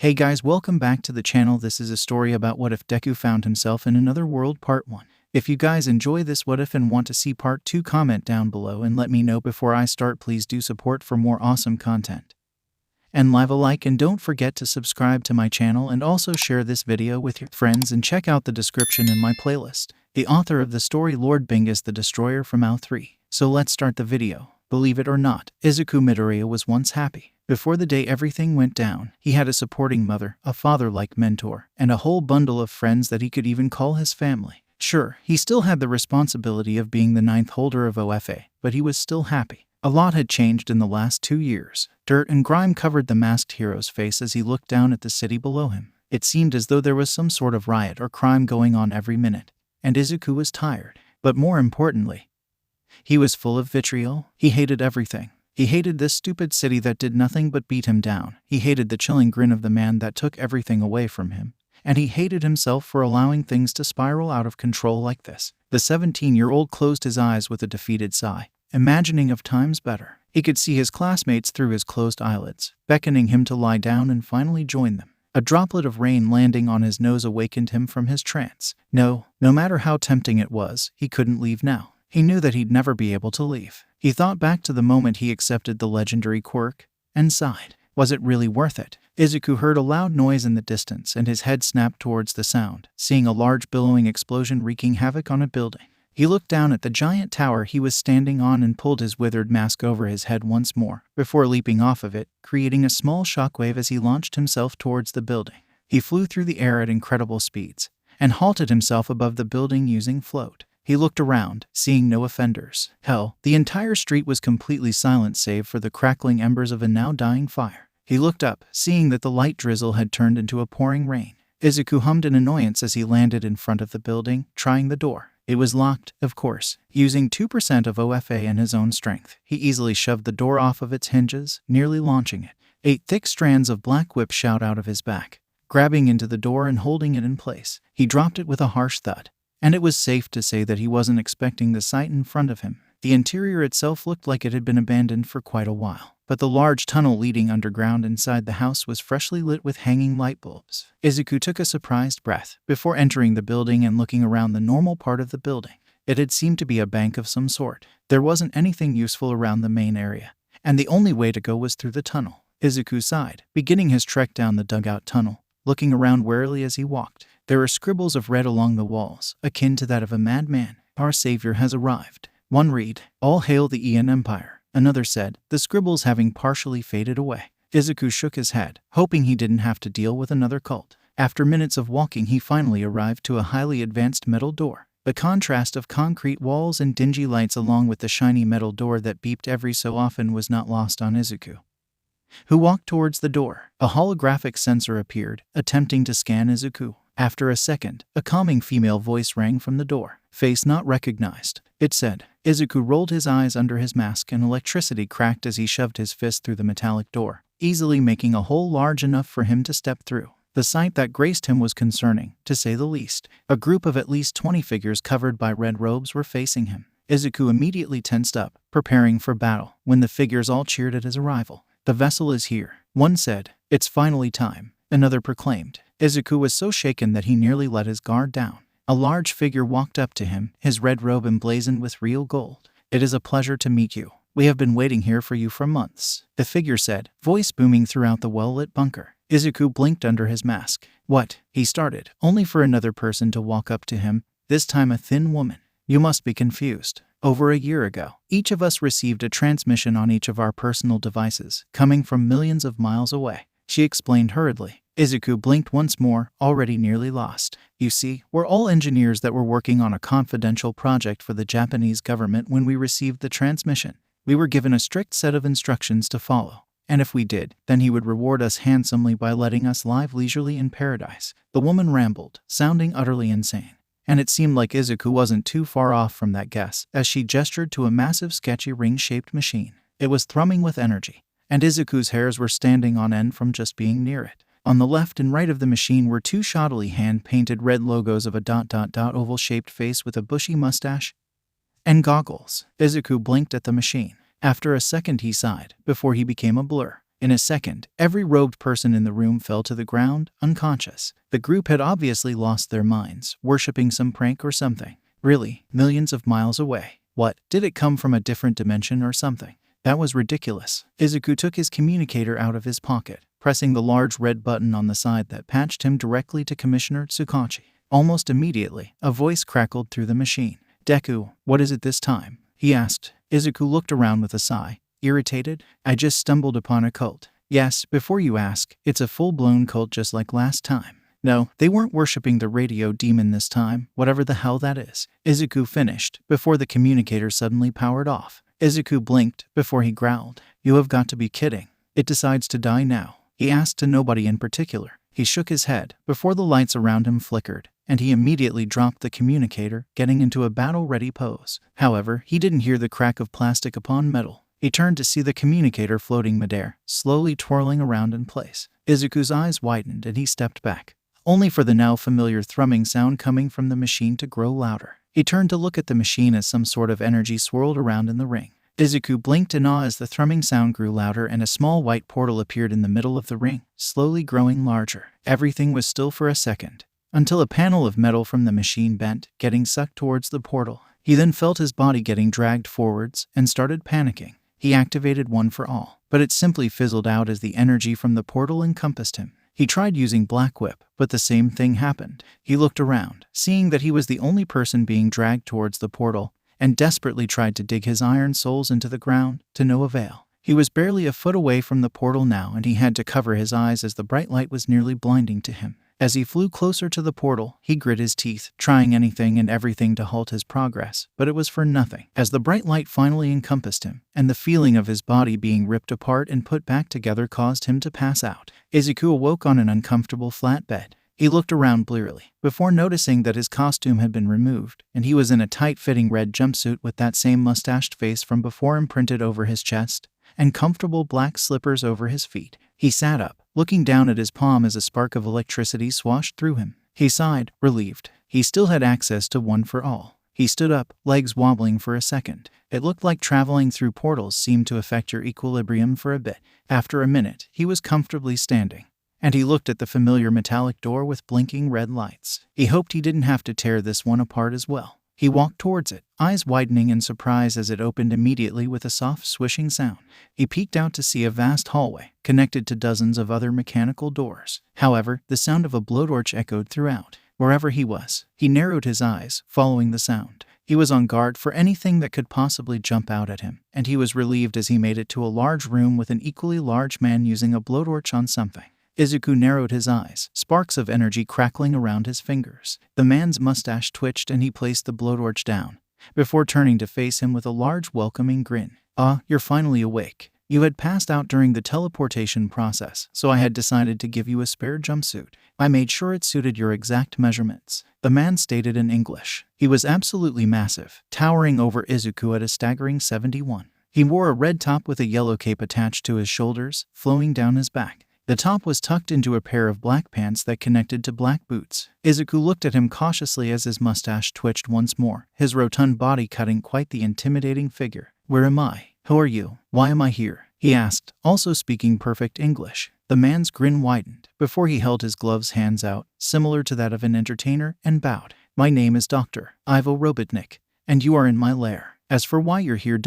Hey guys, welcome back to the channel. This is a story about what if Deku found himself in another world part 1. If you guys enjoy this what if and want to see part 2, comment down below and let me know before I start. Please do support for more awesome content. And leave a like and don't forget to subscribe to my channel and also share this video with your friends and check out the description in my playlist. The author of the story Lord Bingus the Destroyer from 𝗏3. So let's start the video. Believe it or not, 𝗧𝗵𝗲 𝗔𝗂𝗧𝗵𝗲 was once happy. Before the day everything went down, he had a supporting mother, a father-like mentor, and a whole bundle of friends that he could even call his family. Sure, he still had the responsibility of being the 9th holder of WhatIf, but he was still happy. A lot had changed in the last 2 years. Dirt and grime covered the masked hero's face as he looked down at the city below him. It seemed as though there was some sort of riot or crime going on every minute, and 𝗧𝗵𝗲 was tired. But more importantly, he was full of vitriol. He hated everything. He hated this stupid city that did nothing but beat him down. He hated the chilling grin of the man that took everything away from him. And he hated himself for allowing things to spiral out of control like this. The 17-year-old closed his eyes with a defeated sigh, imagining of times better. He could see his classmates through his closed eyelids, beckoning him to lie down and finally join them. A droplet of rain landing on his nose awakened him from his trance. No matter how tempting it was, he couldn't leave now. He knew that he'd never be able to leave. He thought back to the moment he accepted the legendary quirk and sighed. Was it really worth it? 𝗧𝗵𝗲 heard a loud noise in the distance and his head snapped towards the sound, seeing a large billowing explosion wreaking havoc on a building. He looked down at the giant tower he was standing on and pulled his withered mask over his head once more, before leaping off of it, creating a small shockwave as he launched himself towards the building. He flew through the air at incredible speeds and halted himself above the building using float. He looked around, seeing no offenders. Hell, the entire street was completely silent save for the crackling embers of a now dying fire. He looked up, seeing that the light drizzle had turned into a pouring rain. 𝗧𝗵𝗲 hummed in annoyance as he landed in front of the building, trying the door. It was locked, of course. Using 2% of WhatIf and his own strength, he easily shoved the door off of its hinges, nearly launching it. 8 thick strands of black whip shot out of his back. Grabbing into the door and holding it in place, he dropped it with a harsh thud. And it was safe to say that he wasn't expecting the sight in front of him. The interior itself looked like it had been abandoned for quite a while, but the large tunnel leading underground inside the house was freshly lit with hanging light bulbs. 𝗧𝗵𝗲 took a surprised breath before entering the building and looking around the normal part of the building. It had seemed to be a bank of some sort. There wasn't anything useful around the main area, and the only way to go was through the tunnel. 𝗧𝗵𝗲 sighed, beginning his trek down the dugout tunnel, looking around warily as he walked. There were scribbles of red along the walls, akin to that of a madman. Our savior has arrived. One read, "All hail the 𝐸𝐴N Empire." Another said, the scribbles having partially faded away. 𝗧𝗵𝗲 shook his head, hoping he didn't have to deal with another cult. After minutes of walking, he finally arrived to a highly advanced metal door. The contrast of concrete walls and dingy lights along with the shiny metal door that beeped every so often was not lost on 𝗧𝗵𝗲, who walked towards the door. A holographic sensor appeared, attempting to scan 𝗧𝗵𝗲. After a second, a calming female voice rang from the door. "Face not recognized," it said. 𝗧𝗵𝗲 rolled his eyes under his mask and electricity cracked as he shoved his fist through the metallic door, easily making a hole large enough for him to step through. The sight that graced him was concerning, to say the least. A group of at least 20 figures covered by red robes were facing him. 𝗧𝗵𝗲 immediately tensed up, preparing for battle, when the figures all cheered at his arrival. "The vessel is here," one said. "It's finally time," another proclaimed. 𝗧𝗵𝗲 was so shaken that he nearly let his guard down. A large figure walked up to him, his red robe emblazoned with real gold. "It is a pleasure to meet you. We have been waiting here for you for months," the figure said, voice booming throughout the well-lit bunker. 𝗧𝗵𝗲 blinked under his mask. "What?" he started, only for another person to walk up to him, this time a thin woman. "You must be confused. Over a year ago, each of us received a transmission on each of our personal devices, coming from millions of miles away," she explained hurriedly. 𝗧𝗵𝗲 blinked once more, already nearly lost. "You see, we're all engineers that were working on a confidential project for the Japanese government when we received the transmission. We were given a strict set of instructions to follow, and if we did, then he would reward us handsomely by letting us live leisurely in paradise." The woman rambled, sounding utterly insane. And it seemed like 𝗧𝗵𝗲 wasn't too far off from that guess, as she gestured to a massive sketchy ring-shaped machine. It was thrumming with energy, and 𝗧𝗵𝗲's hairs were standing on end from just being near it. On the left and right of the machine were 2 shoddily hand-painted red logos of a oval-shaped face with a bushy mustache and goggles. 𝗧𝗵𝗲 blinked at the machine. After a second he sighed, before he became a blur. In a second, every robed person in the room fell to the ground, unconscious. The group had obviously lost their minds, worshipping some prank or something. Really, millions of miles away. What? Did it come from a different dimension or something? That was ridiculous. Izuku took his communicator out of his pocket, pressing the large red button on the side that patched him directly to Commissioner 𝗧𝗏𝗄𝐻. Almost immediately, a voice crackled through the machine. "Deku, what is it this time?" he asked. Izuku looked around with a sigh. Irritated? "I just stumbled upon a cult." "Yes, before you ask, it's a full-blown cult just like last time." "No, they weren't worshipping the radio demon this time, whatever the hell that is," Izuku finished, before the communicator suddenly powered off. Izuku blinked before he growled. "You have got to be kidding. It decides to die now." He asked to nobody in particular. He shook his head before the lights around him flickered, and he immediately dropped the communicator, getting into a battle-ready pose. However, he didn't hear the crack of plastic upon metal. He turned to see the communicator floating midair, slowly twirling around in place. Izuku's eyes widened and he stepped back, only for the now familiar thrumming sound coming from the machine to grow louder. He turned to look at the machine as some sort of energy swirled around in the ring. Izuku blinked in awe as the thrumming sound grew louder and a small white portal appeared in the middle of the ring, slowly growing larger. Everything was still for a second, until a panel of metal from the machine bent, getting sucked towards the portal. He then felt his body getting dragged forwards and started panicking. He activated One for All, but it simply fizzled out as the energy from the portal encompassed him. He tried using Black Whip, but the same thing happened. He looked around, seeing that he was the only person being dragged towards the portal, and desperately tried to dig his iron soles into the ground, to no avail. He was barely a foot away from the portal now, and he had to cover his eyes as the bright light was nearly blinding to him. As he flew closer to the portal, he grit his teeth, trying anything and everything to halt his progress, but it was for nothing. As the bright light finally encompassed him, and the feeling of his body being ripped apart and put back together caused him to pass out, Izuku awoke on an uncomfortable flat bed. He looked around blearily, before noticing that his costume had been removed, and he was in a tight-fitting red jumpsuit with that same mustached face from before imprinted over his chest, and comfortable black slippers over his feet. He sat up, looking down at his palm as a spark of electricity swashed through him. He sighed, relieved. He still had access to One for All. He stood up, legs wobbling for a second. It looked like traveling through portals seemed to affect your equilibrium for a bit. After a minute, he was comfortably standing, and he looked at the familiar metallic door with blinking red lights. He hoped he didn't have to tear this one apart as well. He walked towards it, eyes widening in surprise as it opened immediately with a soft swishing sound. He peeked out to see a vast hallway, connected to dozens of other mechanical doors. However, the sound of a blowtorch echoed throughout. Wherever he was, he narrowed his eyes, following the sound. He was on guard for anything that could possibly jump out at him, and he was relieved as he made it to a large room with an equally large man using a blowtorch on something. Izuku narrowed his eyes, sparks of energy crackling around his fingers. The man's mustache twitched and he placed the blowtorch down, before turning to face him with a large welcoming grin. "Ah, you're finally awake. You had passed out during the teleportation process, so I had decided to give you a spare jumpsuit. I made sure it suited your exact measurements," the man stated in English. He was absolutely massive, towering over Izuku at a staggering 71. He wore a red top with a yellow cape attached to his shoulders, flowing down his back. The top was tucked into a pair of black pants that connected to black boots. Izuku looked at him cautiously as his mustache twitched once more, his rotund body cutting quite the intimidating figure. "Where am I? Who are you? Why am I here?" he asked, also speaking perfect English. The man's grin widened, before he held his gloves hands out, similar to that of an entertainer, and bowed. "My name is Dr. Ivo Robotnik, and you are in my lair. As for why you're here,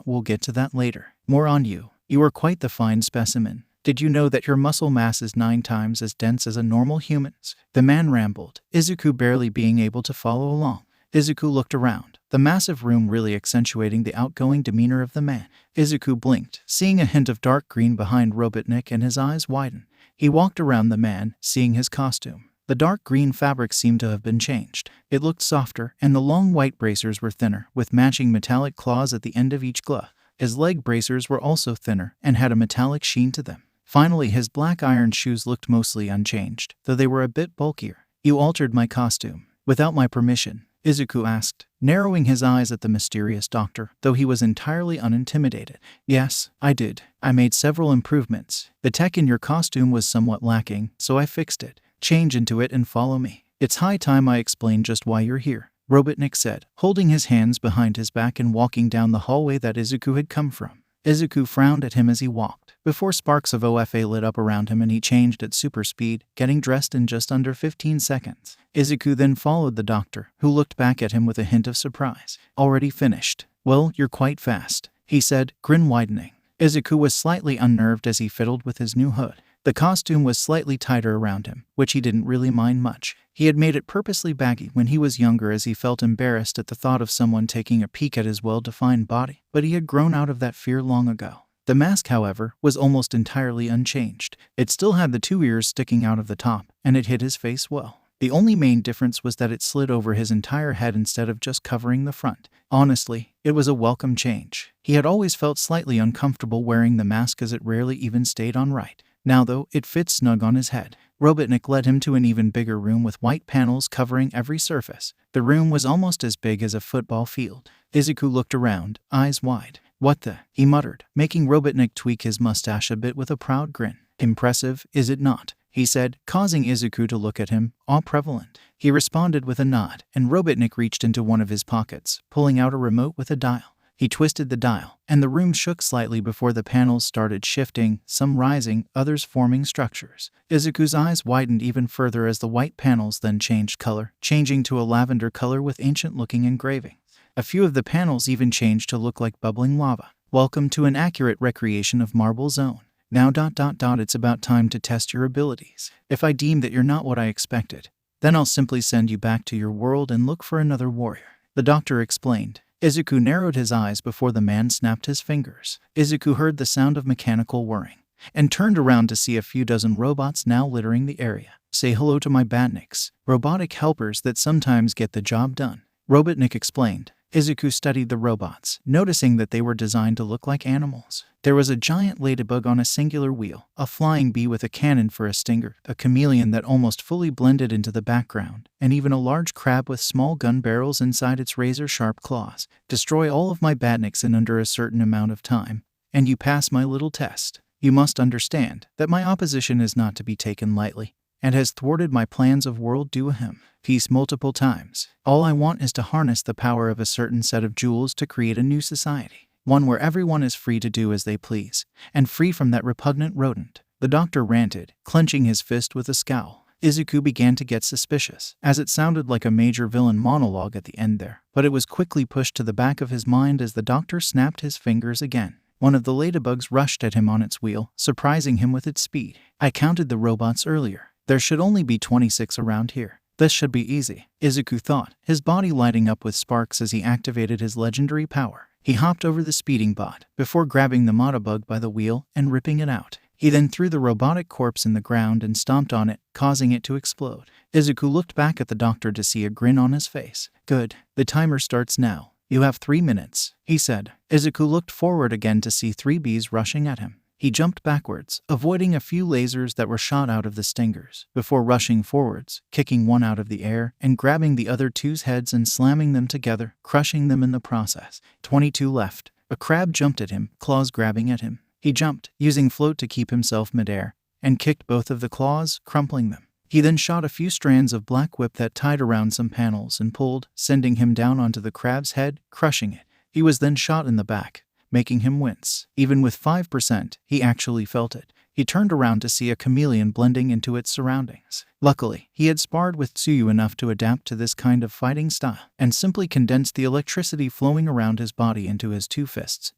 we'll get to that later. More on you. You are quite the fine specimen. Did you know that your muscle mass is 9 times as dense as a normal human's?" The man rambled, Izuku barely being able to follow along. Izuku looked around, the massive room really accentuating the outgoing demeanor of the man. Izuku blinked, seeing a hint of dark green behind Robotnik, and his eyes widened. He walked around the man, seeing his costume. The dark green fabric seemed to have been changed. It looked softer, and the long white bracers were thinner, with matching metallic claws at the end of each glove. His leg bracers were also thinner, and had a metallic sheen to them. Finally, his black iron shoes looked mostly unchanged, though they were a bit bulkier. "You altered my costume, without my permission?" Izuku asked, narrowing his eyes at the mysterious doctor, though he was entirely unintimidated. "Yes, I did. I made several improvements. The tech in your costume was somewhat lacking, so I fixed it. Change into it and follow me. It's high time I explain just why you're here," Robotnik said, holding his hands behind his back and walking down the hallway that Izuku had come from. Izuku frowned at him as he walked, before sparks of OFA lit up around him and he changed at super speed, getting dressed in just under 15 seconds. Izuku then followed the doctor, who looked back at him with a hint of surprise. "Already finished? Well, you're quite fast," he said, grin widening. Izuku was slightly unnerved as he fiddled with his new hood. The costume was slightly tighter around him, which he didn't really mind much. He had made it purposely baggy when he was younger as he felt embarrassed at the thought of someone taking a peek at his well-defined body, but he had grown out of that fear long ago. The mask, however, was almost entirely unchanged. It still had the 2 ears sticking out of the top, and it hid his face well. The only main difference was that it slid over his entire head instead of just covering the front. Honestly, it was a welcome change. He had always felt slightly uncomfortable wearing the mask as it rarely even stayed on right. Now though, it fit snug on his head. Robotnik led him to an even bigger room with white panels covering every surface. The room was almost as big as a football field. Izuku looked around, eyes wide. "What the?" he muttered, making Robotnik tweak his mustache a bit with a proud grin. "Impressive, is it not?" he said, causing Izuku to look at him, awe prevalent. He responded with a nod, and Robotnik reached into one of his pockets, pulling out a remote with a dial. He twisted the dial, and the room shook slightly before the panels started shifting, some rising, others forming structures. Izuku's eyes widened even further as the white panels then changed color, changing to a lavender color with ancient-looking engravings. A few of the panels even changed to look like bubbling lava. "Welcome to an accurate recreation of Marble Zone. Now ... it's about time to test your abilities. If I deem that you're not what I expected, then I'll simply send you back to your world and look for another warrior," the doctor explained. Izuku narrowed his eyes before the man snapped his fingers. Izuku heard the sound of mechanical whirring, and turned around to see a few dozen robots now littering the area. "Say hello to my badniks, robotic helpers that sometimes get the job done," Robotnik explained. Izuku studied the robots, noticing that they were designed to look like animals. There was a giant ladybug on a singular wheel, a flying bee with a cannon for a stinger, a chameleon that almost fully blended into the background, and even a large crab with small gun barrels inside its razor-sharp claws. "Destroy all of my badniks in under a certain amount of time, and you pass my little test. You must understand that my opposition is not to be taken lightly, and has thwarted my plans of world 𝗂𝗵𝗲 multiple times. All I want is to harness the power of a certain set of jewels to create a new society, one where everyone is free to do as they please, and free from that repugnant rodent," the doctor ranted, clenching his fist with a scowl. Izuku began to get suspicious, as it sounded like a major villain monologue at the end there, but it was quickly pushed to the back of his mind as the doctor snapped his fingers again. One of the ladybugs rushed at him on its wheel, surprising him with its speed. "I counted the robots earlier. There should only be 26 around here. This should be easy," Izuku thought, his body lighting up with sparks as he activated his legendary power. He hopped over the speeding bot, before grabbing the Modabug by the wheel and ripping it out. He then threw the robotic corpse in the ground and stomped on it, causing it to explode. Izuku looked back at the doctor to see a grin on his face. "Good. The timer starts now. You have 3 minutes, he said. Izuku looked forward again to see 3 bees rushing at him. He jumped backwards, avoiding a few lasers that were shot out of the stingers, before rushing forwards, kicking one out of the air, and grabbing the other 2's heads and slamming them together, crushing them in the process. 22 left. A crab jumped at him, claws grabbing at him. He jumped, using float to keep himself midair, and kicked both of the claws, crumpling them. He then shot a few strands of black whip that tied around some panels and pulled, sending him down onto the crab's head, crushing it. He was then shot in the back, making him wince. Even with 5%, he actually felt it. He turned around to see a chameleon blending into its surroundings. Luckily, he had sparred with Tsuyu enough to adapt to this kind of fighting style, and simply condensed the electricity flowing around his body into his 2 fists,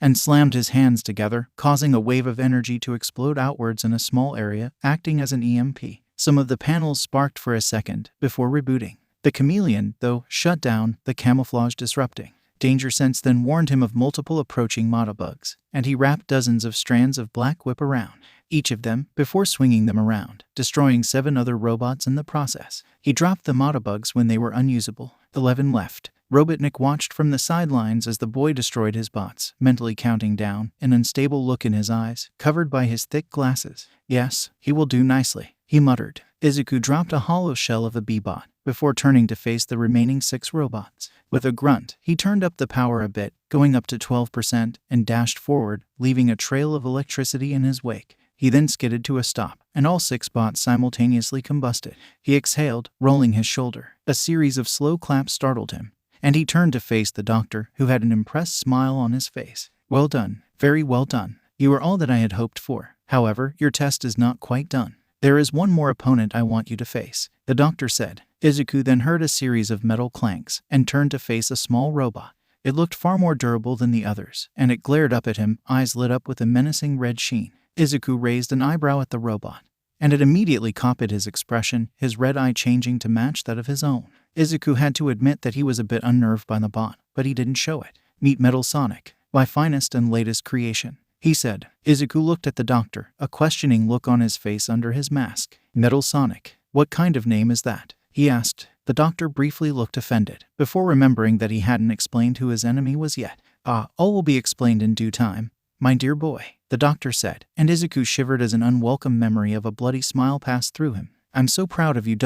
and slammed his hands together, causing a wave of energy to explode outwards in a small area, acting as an EMP. Some of the panels sparked for a second, before rebooting. The chameleon, though, shut down, the camouflage disrupting. Danger Sense then warned him of multiple approaching Modabugs, and he wrapped dozens of strands of black whip around each of them before swinging them around, destroying 7 other robots in the process. He dropped the Modabugs when they were unusable. 11 left. Robotnik watched from the sidelines as the boy destroyed his bots, mentally counting down, an unstable look in his eyes, covered by his thick glasses. "Yes, he will do nicely," he muttered. Izuku dropped a hollow shell of a bee-bot, before turning to face the remaining 6 robots. With a grunt, he turned up the power a bit, going up to 12%, and dashed forward, leaving a trail of electricity in his wake. He then skidded to a stop, and all 6 bots simultaneously combusted. He exhaled, rolling his shoulder. A series of slow claps startled him, and he turned to face the doctor, who had an impressed smile on his face. Well done. Very well done. You are all that I had hoped for. However, your test is not quite done. There is one more opponent I want you to face, the doctor said. Izuku then heard a series of metal clanks and turned to face a small robot. It looked far more durable than the others, and it glared up at him, eyes lit up with a menacing red sheen. Izuku raised an eyebrow at the robot, and it immediately copied his expression, his red eye changing to match that of his own. Izuku had to admit that he was a bit unnerved by the bot, but he didn't show it. Meet 𝗏𝗏𝗏𝗏, my finest and latest creation, he said. Izuku looked at the doctor, a questioning look on his face under his mask. 𝗏𝗏𝗏𝗏, what kind of name is that? He asked. The doctor briefly looked offended, before remembering that he hadn't explained who his enemy was yet. All will be explained in due time, my dear boy, the doctor said, and Izuku shivered as an unwelcome memory of a bloody smile passed through him. I'm so proud of you ...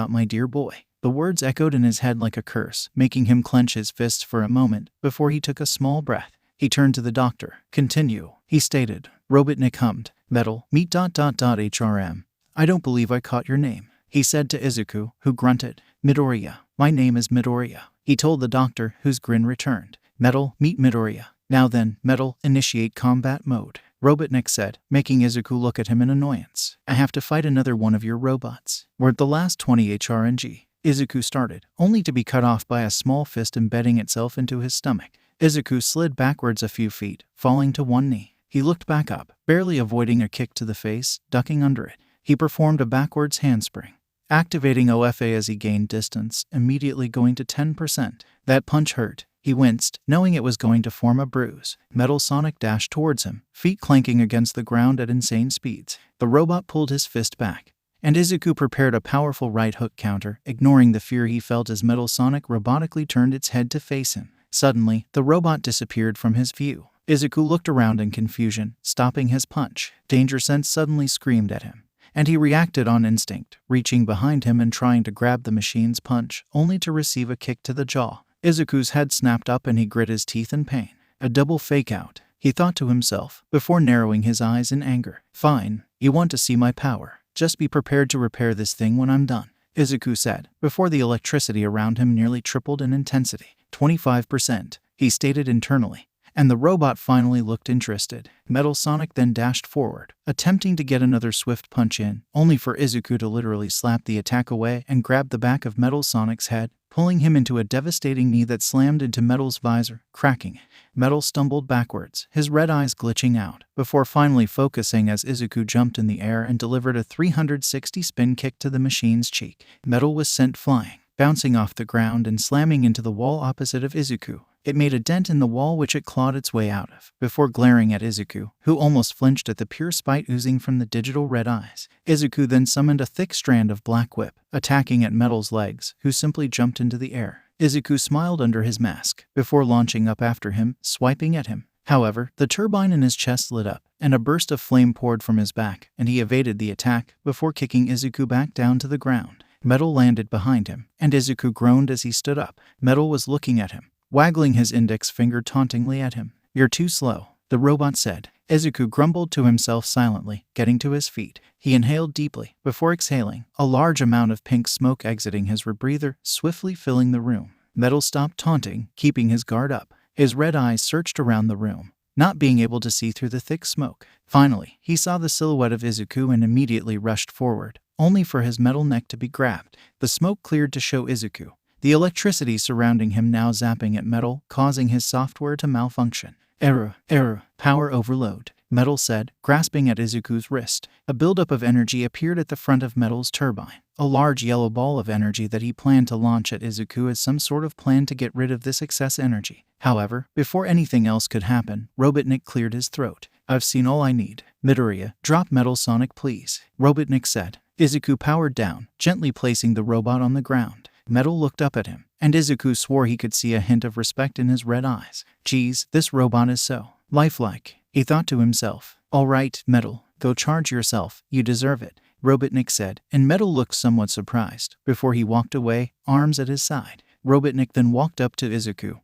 my dear boy. The words echoed in his head like a curse, making him clench his fists for a moment, before he took a small breath. He turned to the doctor. Continue, he stated. Robotnik hummed. Metal, meet ... ℏ𝗏. I don't believe I caught your name, he said to Izuku, who grunted. Midoriya. My name is Midoriya, he told the doctor, whose grin returned. Metal, meet Midoriya. Now then, Metal, initiate combat mode, Robotnik said, making Izuku look at him in annoyance. I have to fight another one of your robots. We're at the last 20 HRNG. Izuku started, only to be cut off by a small fist embedding itself into his stomach. Izuku slid backwards a few feet, falling to one knee. He looked back up, barely avoiding a kick to the face, ducking under it. He performed a backwards handspring, activating OFA as he gained distance, immediately going to 10%. That punch hurt. He winced, knowing it was going to form a bruise. 𝗏𝗏𝗏𝗏 dashed towards him, feet clanking against the ground at insane speeds. The robot pulled his fist back, and Izuku prepared a powerful right hook counter, ignoring the fear he felt as 𝗏𝗏𝗏𝗏 robotically turned its head to face him. Suddenly, the robot disappeared from his view. Izuku looked around in confusion, stopping his punch. Danger Sense suddenly screamed at him, and he reacted on instinct, reaching behind him and trying to grab the machine's punch, only to receive a kick to the jaw. Izuku's head snapped up and he grit his teeth in pain. A double fake-out, he thought to himself, before narrowing his eyes in anger. Fine, you want to see my power. Just be prepared to repair this thing when I'm done, Izuku said, before the electricity around him nearly tripled in intensity. 25%, he stated internally, and the robot finally looked interested. 𝗏𝗏𝗏𝗏 then dashed forward, attempting to get another swift punch in, only for Izuku to literally slap the attack away and grab the back of 𝗏𝗏𝗏𝗏's head, pulling him into a devastating knee that slammed into Metal's visor, cracking it. Metal stumbled backwards, his red eyes glitching out, before finally focusing as Izuku jumped in the air and delivered a 360 spin kick to the machine's cheek. Metal was sent flying, bouncing off the ground and slamming into the wall opposite of Izuku. It made a dent in the wall which it clawed its way out of, before glaring at Izuku, who almost flinched at the pure spite oozing from the digital red eyes. Izuku then summoned a thick strand of black whip, attacking at Metal's legs, who simply jumped into the air. Izuku smiled under his mask, before launching up after him, swiping at him. However, the turbine in his chest lit up, and a burst of flame poured from his back, and he evaded the attack, before kicking Izuku back down to the ground. Metal landed behind him, and Izuku groaned as he stood up. Metal was looking at him, waggling his index finger tauntingly at him. You're too slow, the robot said. Izuku grumbled to himself silently, getting to his feet. He inhaled deeply, before exhaling, a large amount of pink smoke exiting his rebreather, swiftly filling the room. Metal stopped taunting, keeping his guard up. His red eyes searched around the room, not being able to see through the thick smoke. Finally, he saw the silhouette of Izuku and immediately rushed forward, only for his metal neck to be grabbed. The smoke cleared to show Izuku, the electricity surrounding him now zapping at Metal, causing his software to malfunction. Error, power overload, Metal said, grasping at Izuku's wrist. A buildup of energy appeared at the front of Metal's turbine, a large yellow ball of energy that he planned to launch at Izuku as some sort of plan to get rid of this excess energy. However, before anything else could happen, Robotnik cleared his throat. I've seen all I need. Midoriya, drop 𝗏𝗏𝗏𝗏, please, Robotnik said. Izuku powered down, gently placing the robot on the ground. Metal looked up at him, and Izuku swore he could see a hint of respect in his red eyes. Geez, this robot is so lifelike, he thought to himself. All right, Metal, go charge yourself, you deserve it, Robotnik said, and Metal looked somewhat surprised, before he walked away, arms at his side. Robotnik then walked up to Izuku,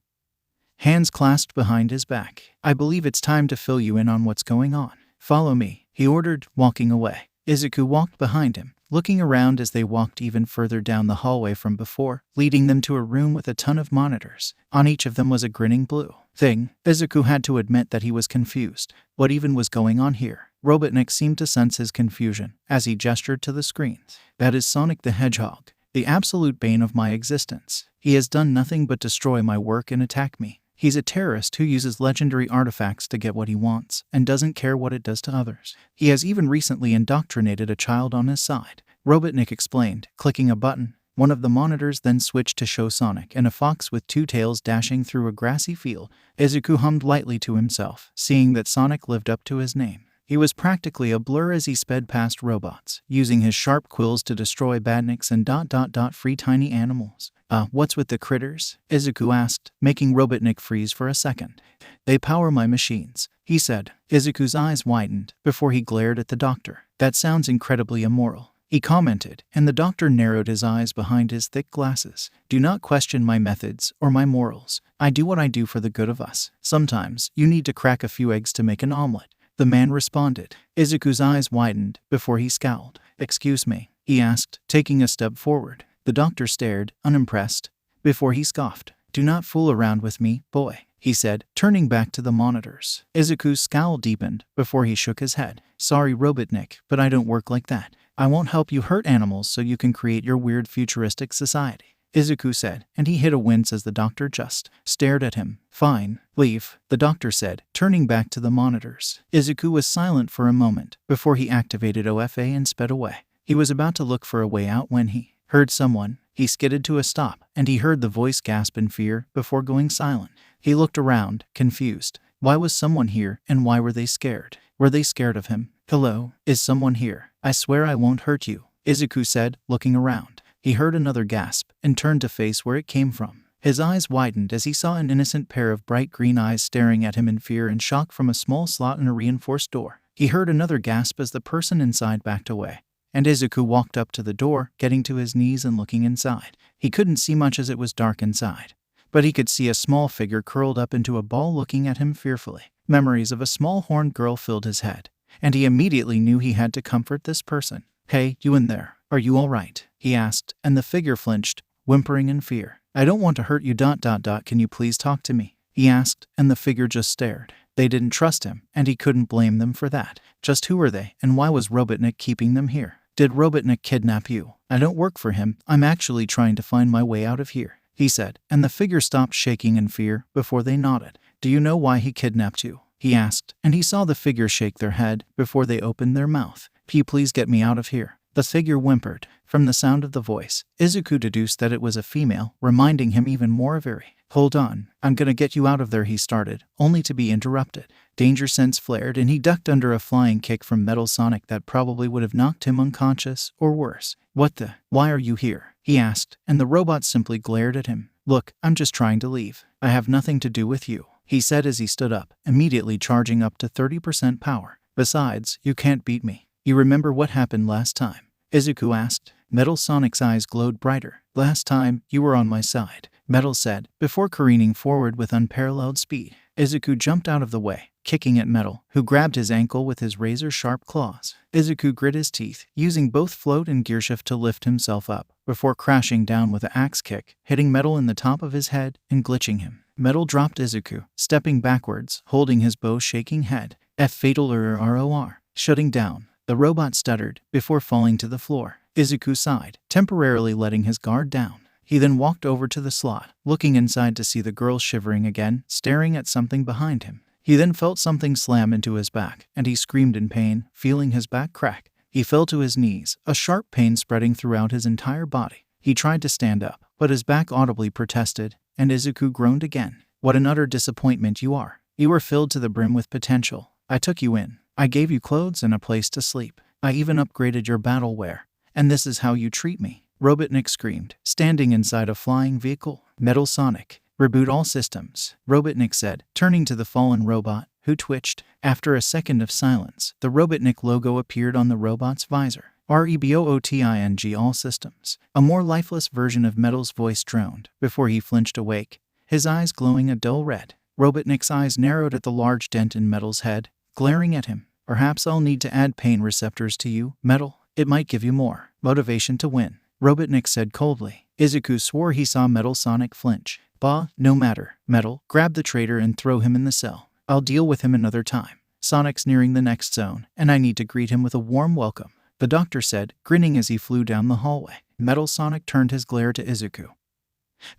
hands clasped behind his back. I believe it's time to fill you in on what's going on. Follow me, he ordered, walking away. Izuku walked behind him, looking around as they walked even further down the hallway from before, leading them to a room with a ton of monitors. On each of them was a grinning blue thing. 𝗧𝗂 had to admit that he was confused. What even was going on here? Robotnik seemed to sense his confusion as he gestured to the screens. That is Sonic the Hedgehog, the absolute bane of my existence. He has done nothing but destroy my work and attack me. He's a terrorist who uses legendary artifacts to get what he wants and doesn't care what it does to others. He has even recently indoctrinated a child on his side, Robotnik explained, clicking a button. One of the monitors then switched to show Sonic and a fox with two tails dashing through a grassy field. 𝗧𝗂 hummed lightly to himself, seeing that Sonic lived up to his name. He was practically a blur as he sped past robots, using his sharp quills to destroy badniks and free tiny animals. What's with the critters? 𝗧𝗂 asked, making Robotnik freeze for a second. They power my machines, he said. 𝗧𝗂's eyes widened before he glared at the doctor. That sounds incredibly immoral, he commented, and the doctor narrowed his eyes behind his thick glasses. Do not question my methods or my morals. I do what I do for the good of us. Sometimes you need to crack a few eggs to make an omelet, the man responded. 𝗧𝗂's eyes widened before he scowled. Excuse me, he asked, taking a step forward. The doctor stared, unimpressed, before he scoffed. Do not fool around with me, boy, he said, turning back to the monitors. 𝗧𝗂's scowl deepened before he shook his head. Sorry, Robotnik, but I don't work like that. I won't help you hurt animals so you can create your weird futuristic society, 𝗧𝗂 said, and he hid a wince as the doctor just stared at him. Fine, leave, the doctor said, turning back to the monitors. 𝗧𝗂 was silent for a moment before he activated OFA and sped away. He was about to look for a way out when he heard someone. He skidded to a stop, and he heard the voice gasp in fear before going silent. He looked around, confused. Why was someone here, and why were they scared? Were they scared of him? Hello, is someone here? I swear I won't hurt you, 𝗧𝗂 said, looking around. He heard another gasp and turned to face where it came from. His eyes widened as he saw an innocent pair of bright green eyes staring at him in fear and shock from a small slot in a reinforced door. He heard another gasp as the person inside backed away, and 𝗧𝗂 walked up to the door, getting to his knees and looking inside. He couldn't see much as it was dark inside, but he could see a small figure curled up into a ball looking at him fearfully. Memories of a small horned girl filled his head, and he immediately knew he had to comfort this person. Hey, you in there, are you all right? He asked, and the figure flinched, whimpering in fear. I don't want to hurt you. Can you please talk to me? He asked, and the figure just stared. They didn't trust him, and he couldn't blame them for that. Just who were they, and why was Robotnik keeping them here? Did Robotnik kidnap you? I don't work for him. I'm actually trying to find my way out of here, he said, and the figure stopped shaking in fear before they nodded. Do you know why he kidnapped you? He asked, and he saw the figure shake their head before they opened their mouth. Can you please get me out of here? The figure whimpered. From the sound of the voice, 𝗧𝗂 deduced that it was a female, reminding him even more of Eri. Hold on, I'm gonna get you out of there, he started, only to be interrupted. Danger sense flared and he ducked under a flying kick from Metal Sonic that probably would have knocked him unconscious, or worse. What the? Why are you here? He asked, and the robot simply glared at him. Look, I'm just trying to leave. I have nothing to do with you, he said as he stood up, immediately charging up to 30% power. Besides, you can't beat me. You remember what happened last time? 𝗧𝗂 asked. Metal Sonic's eyes glowed brighter. Last time, you were on my side, Metal said, before careening forward with unparalleled speed. 𝗧𝗂 jumped out of the way, kicking at Metal, who grabbed his ankle with his razor-sharp claws. 𝗧𝗂 grit his teeth, using both float and gearshift to lift himself up, before crashing down with an axe kick, hitting Metal in the top of his head and glitching him. Metal dropped 𝗧𝗂, stepping backwards, holding his bow-shaking head. 𝗵𝘃𝗏 shutting down. The robot stuttered before falling to the floor. 𝗧𝗂 sighed, temporarily letting his guard down. He then walked over to the slot, looking inside to see the girl shivering again, staring at something behind him. He then felt something slam into his back, and he screamed in pain, feeling his back crack. He fell to his knees, a sharp pain spreading throughout his entire body. He tried to stand up, but his back audibly protested, and 𝗧𝗂 groaned again. What an utter disappointment you are. You were filled to the brim with potential. I took you in. I gave you clothes and a place to sleep. I even upgraded your battleware. And this is how you treat me? Robotnik screamed, standing inside a flying vehicle. Metal Sonic, reboot all systems, Robotnik said, turning to the fallen robot, who twitched. After a second of silence, the Robotnik logo appeared on the robot's visor. 𝗫𝗄𝗏𝗏𝗏 all systems. A more lifeless version of Metal's voice droned, before he flinched awake, his eyes glowing a dull red. Robotnik's eyes narrowed at the large dent in Metal's head, glaring at him. Perhaps I'll need to add pain receptors to you, Metal, It might give you more motivation to win, Robotnik said coldly. Izuku swore he saw Metal Sonic flinch. Bah, no matter. Metal, grab the traitor and throw him in the cell. I'll deal with him another time. Sonic's nearing the next zone, and I need to greet him with a warm welcome, the doctor said, grinning as he flew down the hallway. Metal Sonic turned his glare to Izuku,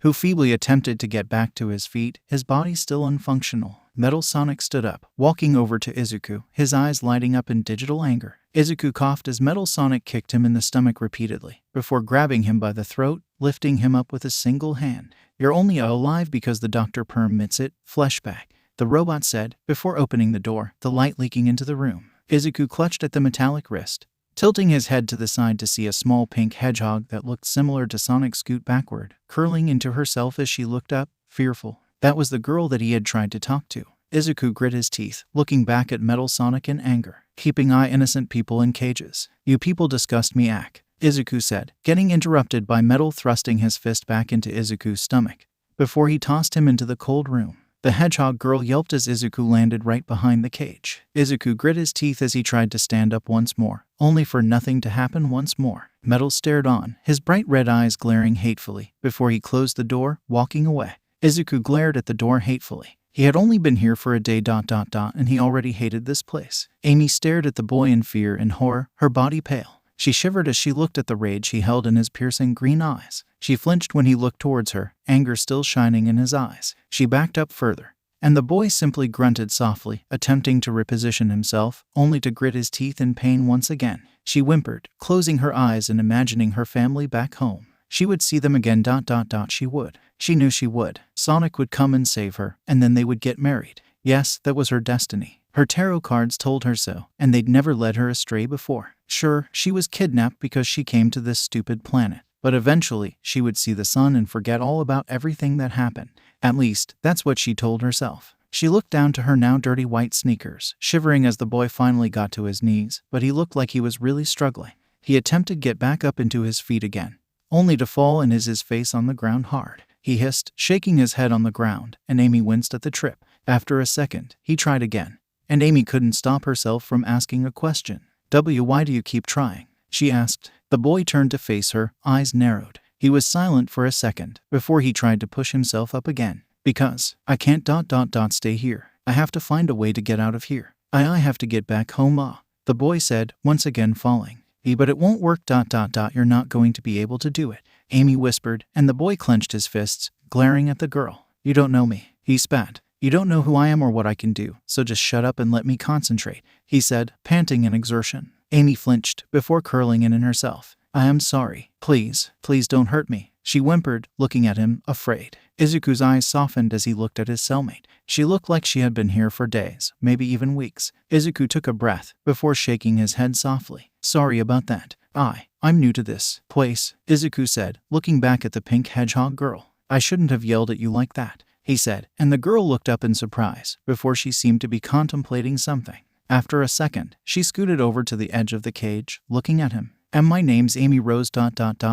who feebly attempted to get back to his feet, his body still unfunctional. Metal Sonic stood up, walking over to Izuku, his eyes lighting up in digital anger. Izuku coughed as Metal Sonic kicked him in the stomach repeatedly, before grabbing him by the throat, lifting him up with a single hand. You're only alive because the Dr. 𝗵𝗃 flashback, the robot said, before opening the door, the light leaking into the room. Izuku clutched at the metallic wrist, tilting his head to the side to see a small pink hedgehog that looked similar to Sonic scoot backward, curling into herself as she looked up, fearful. That was the girl that he had tried to talk to. Izuku grit his teeth, looking back at Metal Sonic in anger. Keeping innocent people in cages. You people disgust me, Izuku said, getting interrupted by Metal thrusting his fist back into Izuku's stomach, before he tossed him into the cold room. The hedgehog girl yelped as Izuku landed right behind the cage. Izuku grit his teeth as he tried to stand up once more, only for nothing to happen once more. Metal stared on, his bright red eyes glaring hatefully, before he closed the door, walking away. Izuku glared at the door hatefully. He had only been here for a day ... and he already hated this place. Amy stared at the boy in fear and horror, her body pale. She shivered as she looked at the rage he held in his piercing green eyes. She flinched when he looked towards her, anger still shining in his eyes. She backed up further, and the boy simply grunted softly, attempting to reposition himself, only to grit his teeth in pain once again. She whimpered, closing her eyes and imagining her family back home. She would see them again ... She would. She knew she would. Sonic would come and save her, and then they would get married. Yes, that was her destiny. Her tarot cards told her so, and they'd never led her astray before. Sure, she was kidnapped because she came to this stupid planet, but eventually, she would see the sun and forget all about everything that happened. At least, that's what she told herself. She looked down to her now dirty white sneakers, shivering as the boy finally got to his knees, but he looked like he was really struggling. He attempted to get back up into his feet again, only to fall and his face on the ground hard. He hissed, shaking his head on the ground, and Amy winced at the trip. After a second, he tried again, and Amy couldn't stop herself from asking a question. Why do you keep trying? She asked. The boy turned to face her, eyes narrowed. He was silent for a second, before he tried to push himself up again. Because, I can't ... stay here. I have to find a way to get out of here. I have to get back home, the boy said, once again falling. But it won't work ... You're not going to be able to do it, Amy whispered, and the boy clenched his fists, glaring at the girl. You don't know me, he spat. You don't know who I am or what I can do, so just shut up and let me concentrate, he said, panting in exertion. Amy flinched, before curling in herself. I am sorry. Please don't hurt me, she whimpered, looking at him, afraid. Izuku's eyes softened as he looked at his cellmate. She looked like she had been here for days, maybe even weeks. Izuku took a breath, before shaking his head softly. Sorry about that. I'm new to this place, Izuku said, looking back at the pink hedgehog girl. I shouldn't have yelled at you like that, he said, and the girl looked up in surprise, before she seemed to be contemplating something. After a second, she scooted over to the edge of the cage, looking at him. And my name's Amy Rose ...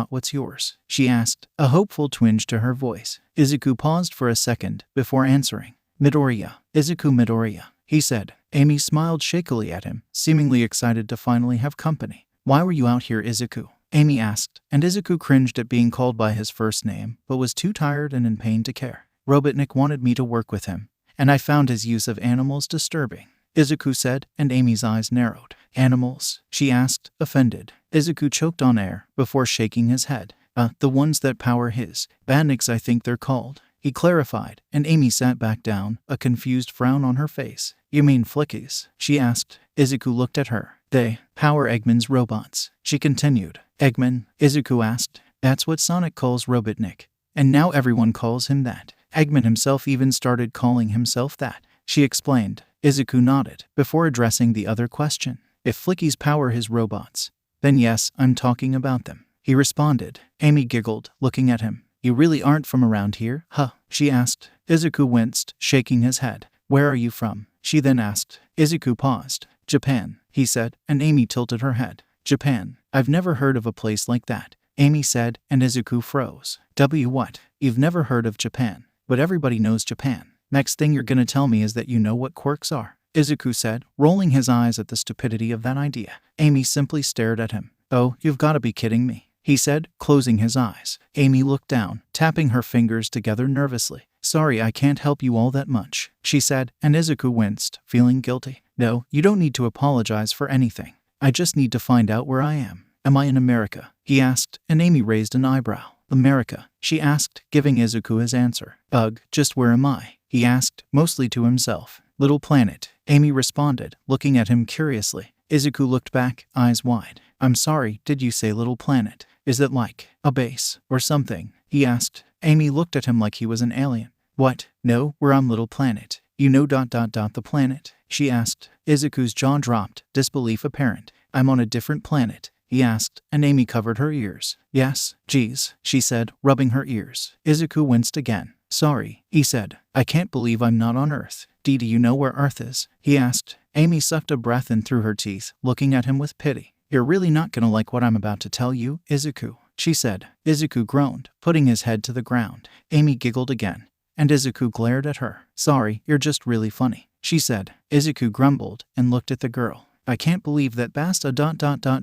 What's yours? She asked, a hopeful twinge to her voice. Izuku paused for a second, before answering. Midoriya. Izuku Midoriya, he said. Amy smiled shakily at him, seemingly excited to finally have company. Why were you out here, Izuku? Amy asked, and Izuku cringed at being called by his first name, but was too tired and in pain to care. Robotnik wanted me to work with him, and I found his use of animals disturbing, Izuku said, and Amy's eyes narrowed. Animals? She asked, offended. Izuku choked on air, before shaking his head. The ones that power his 𝗵𝗃𝗄, I think they're called, he clarified, and Amy sat back down, a confused frown on her face. You mean flickies? She asked. Izuku looked at her. They power Eggman's robots, she continued. Eggman? Izuku asked. That's what Sonic calls Robotnik, and now everyone calls him that. Eggman himself even started calling himself that, she explained. Izuku nodded, before addressing the other question. If flickies power his robots, then yes, I'm talking about them, he responded. Amy giggled, looking at him. You really aren't from around here, huh? She asked. Izuku winced, shaking his head. Where are you from? She then asked. Izuku paused. Japan, he said, and Amy tilted her head. Japan. I've never heard of a place like that, Amy said, and Izuku froze. What? You've never heard of Japan, but everybody knows Japan. Next thing you're gonna tell me is that you know what quirks are, Izuku said, rolling his eyes at the stupidity of that idea. Amy simply stared at him. "Oh, you've gotta be kidding me," he said, closing his eyes. Amy looked down, tapping her fingers together nervously. "Sorry, I can't help you all that much," she said, and Izuku winced, feeling guilty. "No, you don't need to apologize for anything. I just need to find out where I am." "Am I in America?" he asked, and Amy raised an eyebrow. "America?" she asked, giving Izuku his answer. "Ugh, just where am I?" he asked, mostly to himself. "Little planet," Amy responded, looking at him curiously. Izuku looked back, eyes wide. "I'm sorry, did you say little planet? Is it like a base or something?" he asked. Amy looked at him like he was an alien. "What? No, we're on little planet. You know the planet?" she asked. Izuku's jaw dropped, disbelief apparent. "I'm on a different planet?" he asked, and Amy covered her ears. "Yes, geez," she said, rubbing her ears. Izuku winced again. "Sorry," he said. "I can't believe I'm not on Earth." Do you know where Earth is?" he asked. Amy sucked a breath in through her teeth, looking at him with pity. "You're really not gonna like what I'm about to tell you, Izuku," she said. Izuku groaned, putting his head to the ground. Amy giggled again, and Izuku glared at her. "Sorry, you're just really funny," she said. Izuku grumbled and looked at the girl. "I can't believe that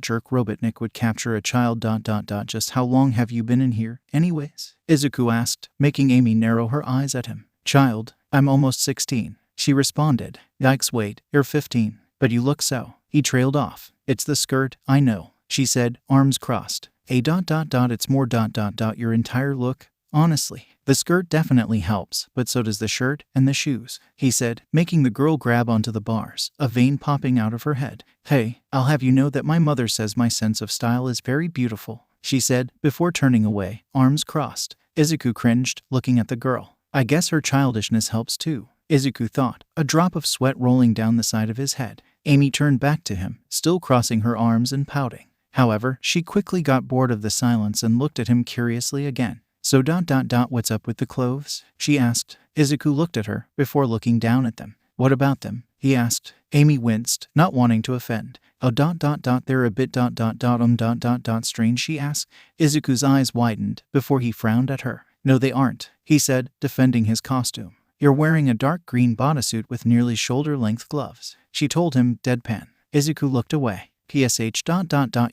jerk Robotnik would capture a child. Just how long have you been in here, anyways?" Izuku asked, making Amy narrow her eyes at him. "Child, I'm almost 16, she responded. "Yikes, wait, you're 15. But you look so." He trailed off. "It's the skirt, I know," she said, arms crossed. It's more your entire look. Honestly, the skirt definitely helps, but so does the shirt and the shoes," he said, making the girl grab onto the bars, a vein popping out of her head. "Hey, I'll have you know that my mother says my sense of style is very beautiful," she said, before turning away, arms crossed. Izuku cringed, looking at the girl. I guess her childishness helps too, Izuku thought, a drop of sweat rolling down the side of his head. Amy turned back to him, still crossing her arms and pouting. However, she quickly got bored of the silence and looked at him curiously again. "So what's up with the clothes?" she asked. Izuku looked at her, before looking down at them. "What about them?" he asked. Amy winced, not wanting to offend. "Oh they're a bit strange," she asked. Izuku's eyes widened, before he frowned at her. "No, they aren't," he said, defending his costume. "You're wearing a dark green bodysuit with nearly shoulder-length gloves," she told him, deadpan. Izuku looked away.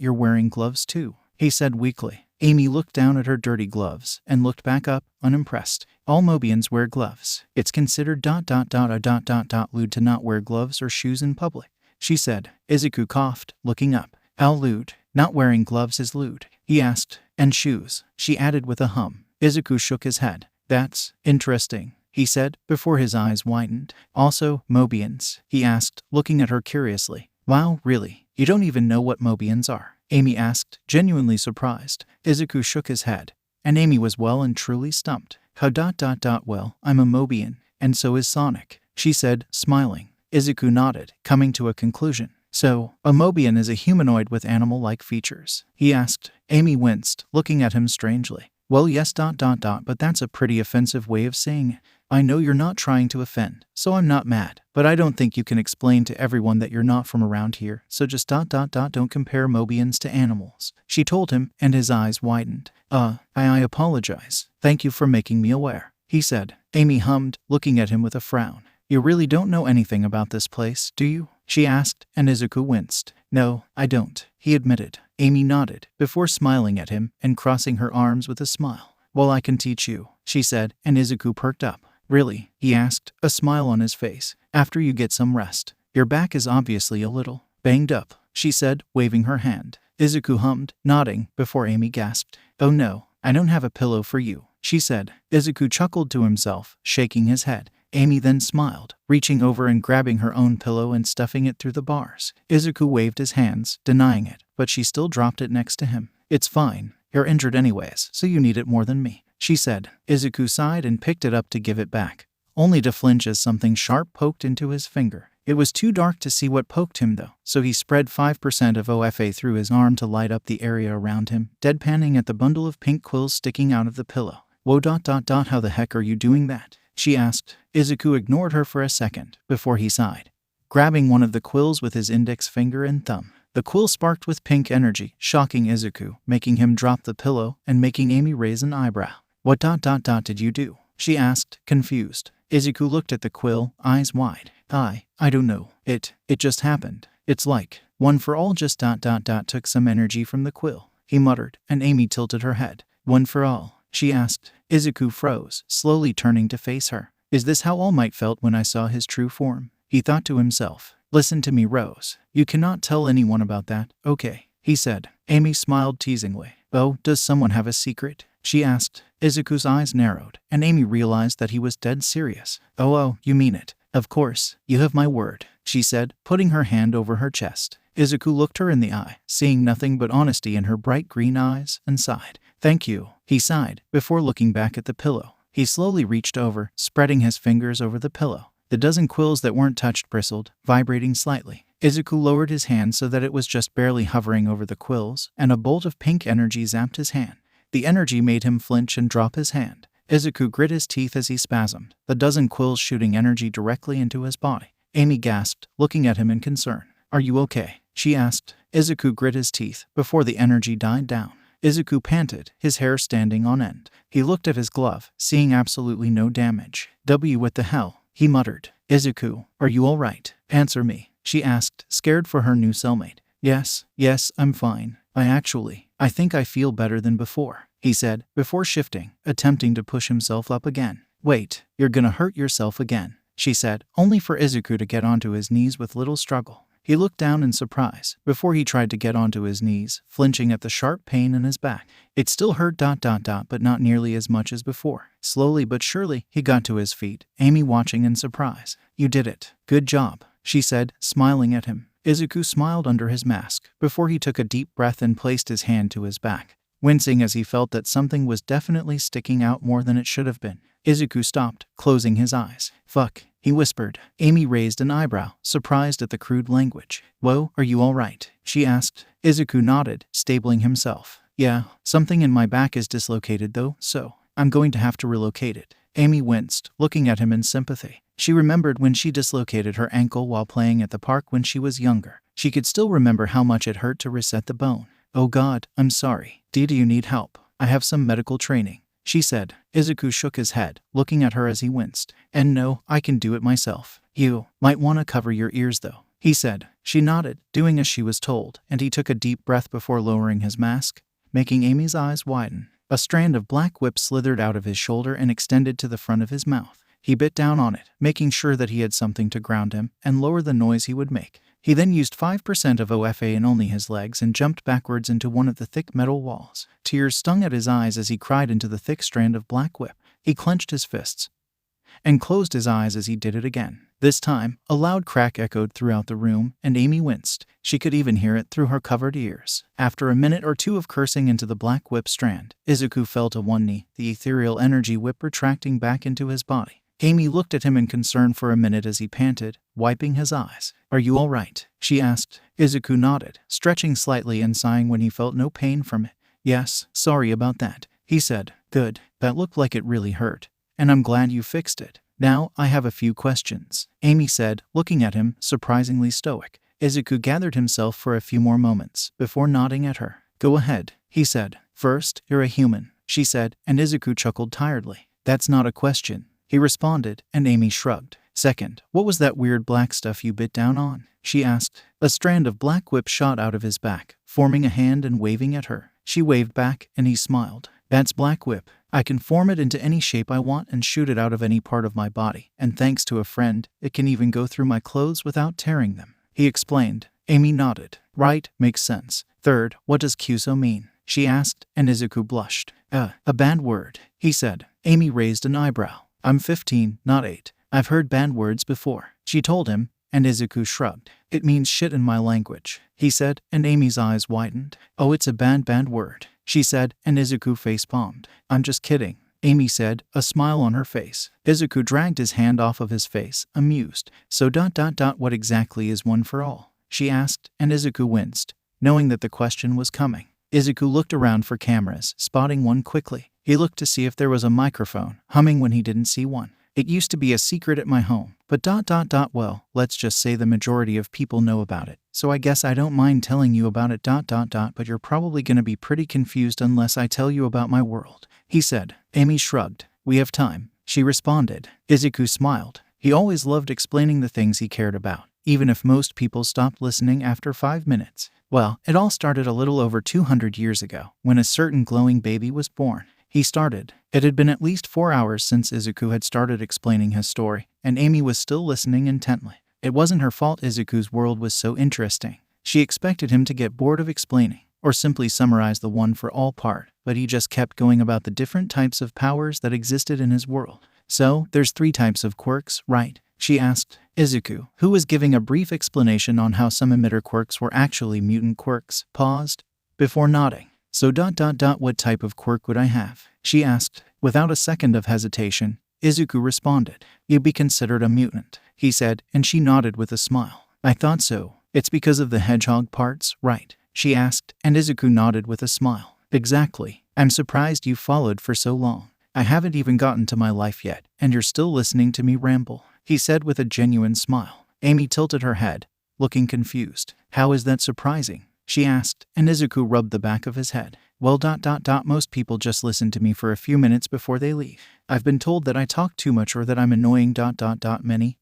You're wearing gloves too," he said weakly. Amy looked down at her dirty gloves, and looked back up, unimpressed. "All Mobians wear gloves. It's considered lewd to not wear gloves or shoes in public," she said. Izuku coughed, looking up. "How lewd? Not wearing gloves is lewd," he asked. "And shoes," she added with a hum. Izuku shook his head. "That's interesting," he said, before his eyes widened. "Also, Mobians?" he asked, looking at her curiously. "Wow, really? You don't even know what Mobians are?" Amy asked, genuinely surprised. Izuku shook his head, and Amy was well and truly stumped. Well, I'm a Mobian, and so is Sonic," she said, smiling. Izuku nodded, coming to a conclusion. "So, a Mobian is a humanoid with animal-like features?" he asked. Amy winced, looking at him strangely. "Well, yes, but that's a pretty offensive way of saying it. I know you're not trying to offend, so I'm not mad, but I don't think you can explain to everyone that you're not from around here, so just don't compare Mobians to animals," she told him, and his eyes widened. I apologize. Thank you for making me aware," he said. Amy hummed, looking at him with a frown. "You really don't know anything about this place, do you?" she asked, and Izuku winced. "No, I don't," he admitted. Amy nodded, before smiling at him and crossing her arms with a smile. "Well, I can teach you," she said, and Izuku perked up. "Really?" he asked, a smile on his face. "After you get some rest. Your back is obviously a little banged up," she said, waving her hand. Izuku hummed, nodding, before Amy gasped. "Oh no, I don't have a pillow for you," she said. Izuku chuckled to himself, shaking his head. Amy then smiled, reaching over and grabbing her own pillow and stuffing it through the bars. Izuku waved his hands, denying it, but she still dropped it next to him. "It's fine. You're injured anyways, so you need it more than me," she said. Izuku sighed and picked it up to give it back, only to flinch as something sharp poked into his finger. It was too dark to see what poked him though, so he spread 5% of OFA through his arm to light up the area around him, deadpanning at the bundle of pink quills sticking out of the pillow. "Whoa, how the heck are you doing that?" she asked. Izuku ignored her for a second, before he sighed, grabbing one of the quills with his index finger and thumb. The quill sparked with pink energy, shocking Izuku, making him drop the pillow and making Amy raise an eyebrow. "What did you do?" she asked, confused. Izuku looked at the quill, eyes wide. I don't know. It just happened." It's like, one for all just took some energy from the quill, he muttered, and Amy tilted her head. One for all, she asked. Izuku froze, slowly turning to face her. Is this how All Might felt when I saw his true form? He thought to himself. Listen to me, Rose. You cannot tell anyone about that, okay? He said. Amy smiled teasingly. Oh, does someone have a secret? She asked. Izuku's eyes narrowed, and Amy realized that he was dead serious. Oh, you mean it. Of course, you have my word, she said, putting her hand over her chest. Izuku looked her in the eye, seeing nothing but honesty in her bright green eyes, and sighed. Thank you, he sighed, before looking back at the pillow. He slowly reached over, spreading his fingers over the pillow. The dozen quills that weren't touched bristled, vibrating slightly. Izuku lowered his hand so that it was just barely hovering over the quills, and a bolt of pink energy zapped his hand. The energy made him flinch and drop his hand. Izuku grit his teeth as he spasmed, the dozen quills shooting energy directly into his body. Amy gasped, looking at him in concern. Are you okay? She asked. Izuku grit his teeth before the energy died down. Izuku panted, his hair standing on end. He looked at his glove, seeing absolutely no damage. What the hell? He muttered. Izuku, are you all right? Answer me, she asked, scared for her new cellmate. Yes, I'm fine. I think I feel better than before, he said, before shifting, attempting to push himself up again. Wait, you're gonna hurt yourself again, she said, only for Izuku to get onto his knees with little struggle. He looked down in surprise, before he tried to get onto his knees, flinching at the sharp pain in his back. It still hurt ... but not nearly as much as before. Slowly but surely, he got to his feet, Amy watching in surprise. You did it. Good job, she said, smiling at him. Izuku smiled under his mask, before he took a deep breath and placed his hand to his back, wincing as he felt that something was definitely sticking out more than it should have been. Izuku stopped, closing his eyes. Fuck, he whispered. Amy raised an eyebrow, surprised at the crude language. Whoa, are you all right? She asked. Izuku nodded, stabling himself. Yeah, something in my back is dislocated though, so I'm going to have to relocate it. Amy winced, looking at him in sympathy. She remembered when she dislocated her ankle while playing at the park when she was younger. She could still remember how much it hurt to reset the bone. Oh God, I'm sorry. Do you need help? I have some medical training, she said. Izuku shook his head, looking at her as he winced. And no, I can do it myself. You might want to cover your ears though, he said. She nodded, doing as she was told, and he took a deep breath before lowering his mask, making Amy's eyes widen. A strand of black whip slithered out of his shoulder and extended to the front of his mouth. He bit down on it, making sure that he had something to ground him and lower the noise he would make. He then used 5% of OFA in only his legs and jumped backwards into one of the thick metal walls. Tears stung at his eyes as he cried into the thick strand of black whip. He clenched his fists and closed his eyes as he did it again. This time, a loud crack echoed throughout the room, and Amy winced. She could even hear it through her covered ears. After a minute or two of cursing into the black whip strand, Izuku fell to one knee, the ethereal energy whip retracting back into his body. Amy looked at him in concern for a minute as he panted, wiping his eyes. Are you all right? She asked. Izuku nodded, stretching slightly and sighing when he felt no pain from it. Yes, sorry about that, he said. Good, that looked like it really hurt. And I'm glad you fixed it. Now, I have a few questions, Amy said, looking at him, surprisingly stoic. Izuku gathered himself for a few more moments, before nodding at her. Go ahead, he said. First, you're a human, she said, and Izuku chuckled tiredly. That's not a question, he responded, and Amy shrugged. Second, what was that weird black stuff you bit down on? She asked. A strand of black whip shot out of his back, forming a hand and waving at her. She waved back, and he smiled. That's black whip. I can form it into any shape I want and shoot it out of any part of my body, and thanks to a friend, it can even go through my clothes without tearing them, he explained. Amy nodded. Right, makes sense. Third, what does 𝐒𝐽 mean? She asked, and Izuku blushed. A bad word, he said. Amy raised an eyebrow. I'm 15, not 8. I've heard bad words before, she told him, and Izuku shrugged. It means shit in my language, he said, and Amy's eyes widened. Oh, it's a bad word, she said, and Izuku face-palmed. I'm just kidding, Amy said, a smile on her face. Izuku dragged his hand off of his face, amused. So ... what exactly is one for all? She asked, and Izuku winced, knowing that the question was coming. Izuku looked around for cameras, spotting one quickly. He looked to see if there was a microphone, humming when he didn't see one. It used to be a secret at my home, but ... well, let's just say the majority of people know about it. So I guess I don't mind telling you about it ... but you're probably gonna be pretty confused unless I tell you about my world, he said. Amy shrugged. We have time, she responded. Izuku smiled. He always loved explaining the things he cared about, even if most people stopped listening after 5 minutes. Well, it all started a little over 200 years ago, when a certain glowing baby was born. He started. It had been at least 4 hours since 𝗧𝗑 had started explaining his story, and Amy was still listening intently. It wasn't her fault 𝗧𝗑's world was so interesting. She expected him to get bored of explaining, or simply summarize the one for all part, but he just kept going about the different types of powers that existed in his world. So, there's 3 types of quirks, right? She asked. 𝗧𝗑, who was giving a brief explanation on how some emitter quirks were actually mutant quirks, paused before nodding. So what type of quirk would I have? She asked. Without a second of hesitation, 𝗧𝗑 responded. You'd be considered a mutant, he said, and she nodded with a smile. I thought so. It's because of the hedgehog parts, right? She asked, and 𝗧𝗑 nodded with a smile. Exactly. I'm surprised you followed for so long. I haven't even gotten to my life yet, and you're still listening to me ramble, he said with a genuine smile. Amy tilted her head, looking confused. How is that surprising? She asked, and 𝗧𝗑 rubbed the back of his head. Well, most people just listen to me for a few minutes before they leave. I've been told that I talk too much or that I'm annoying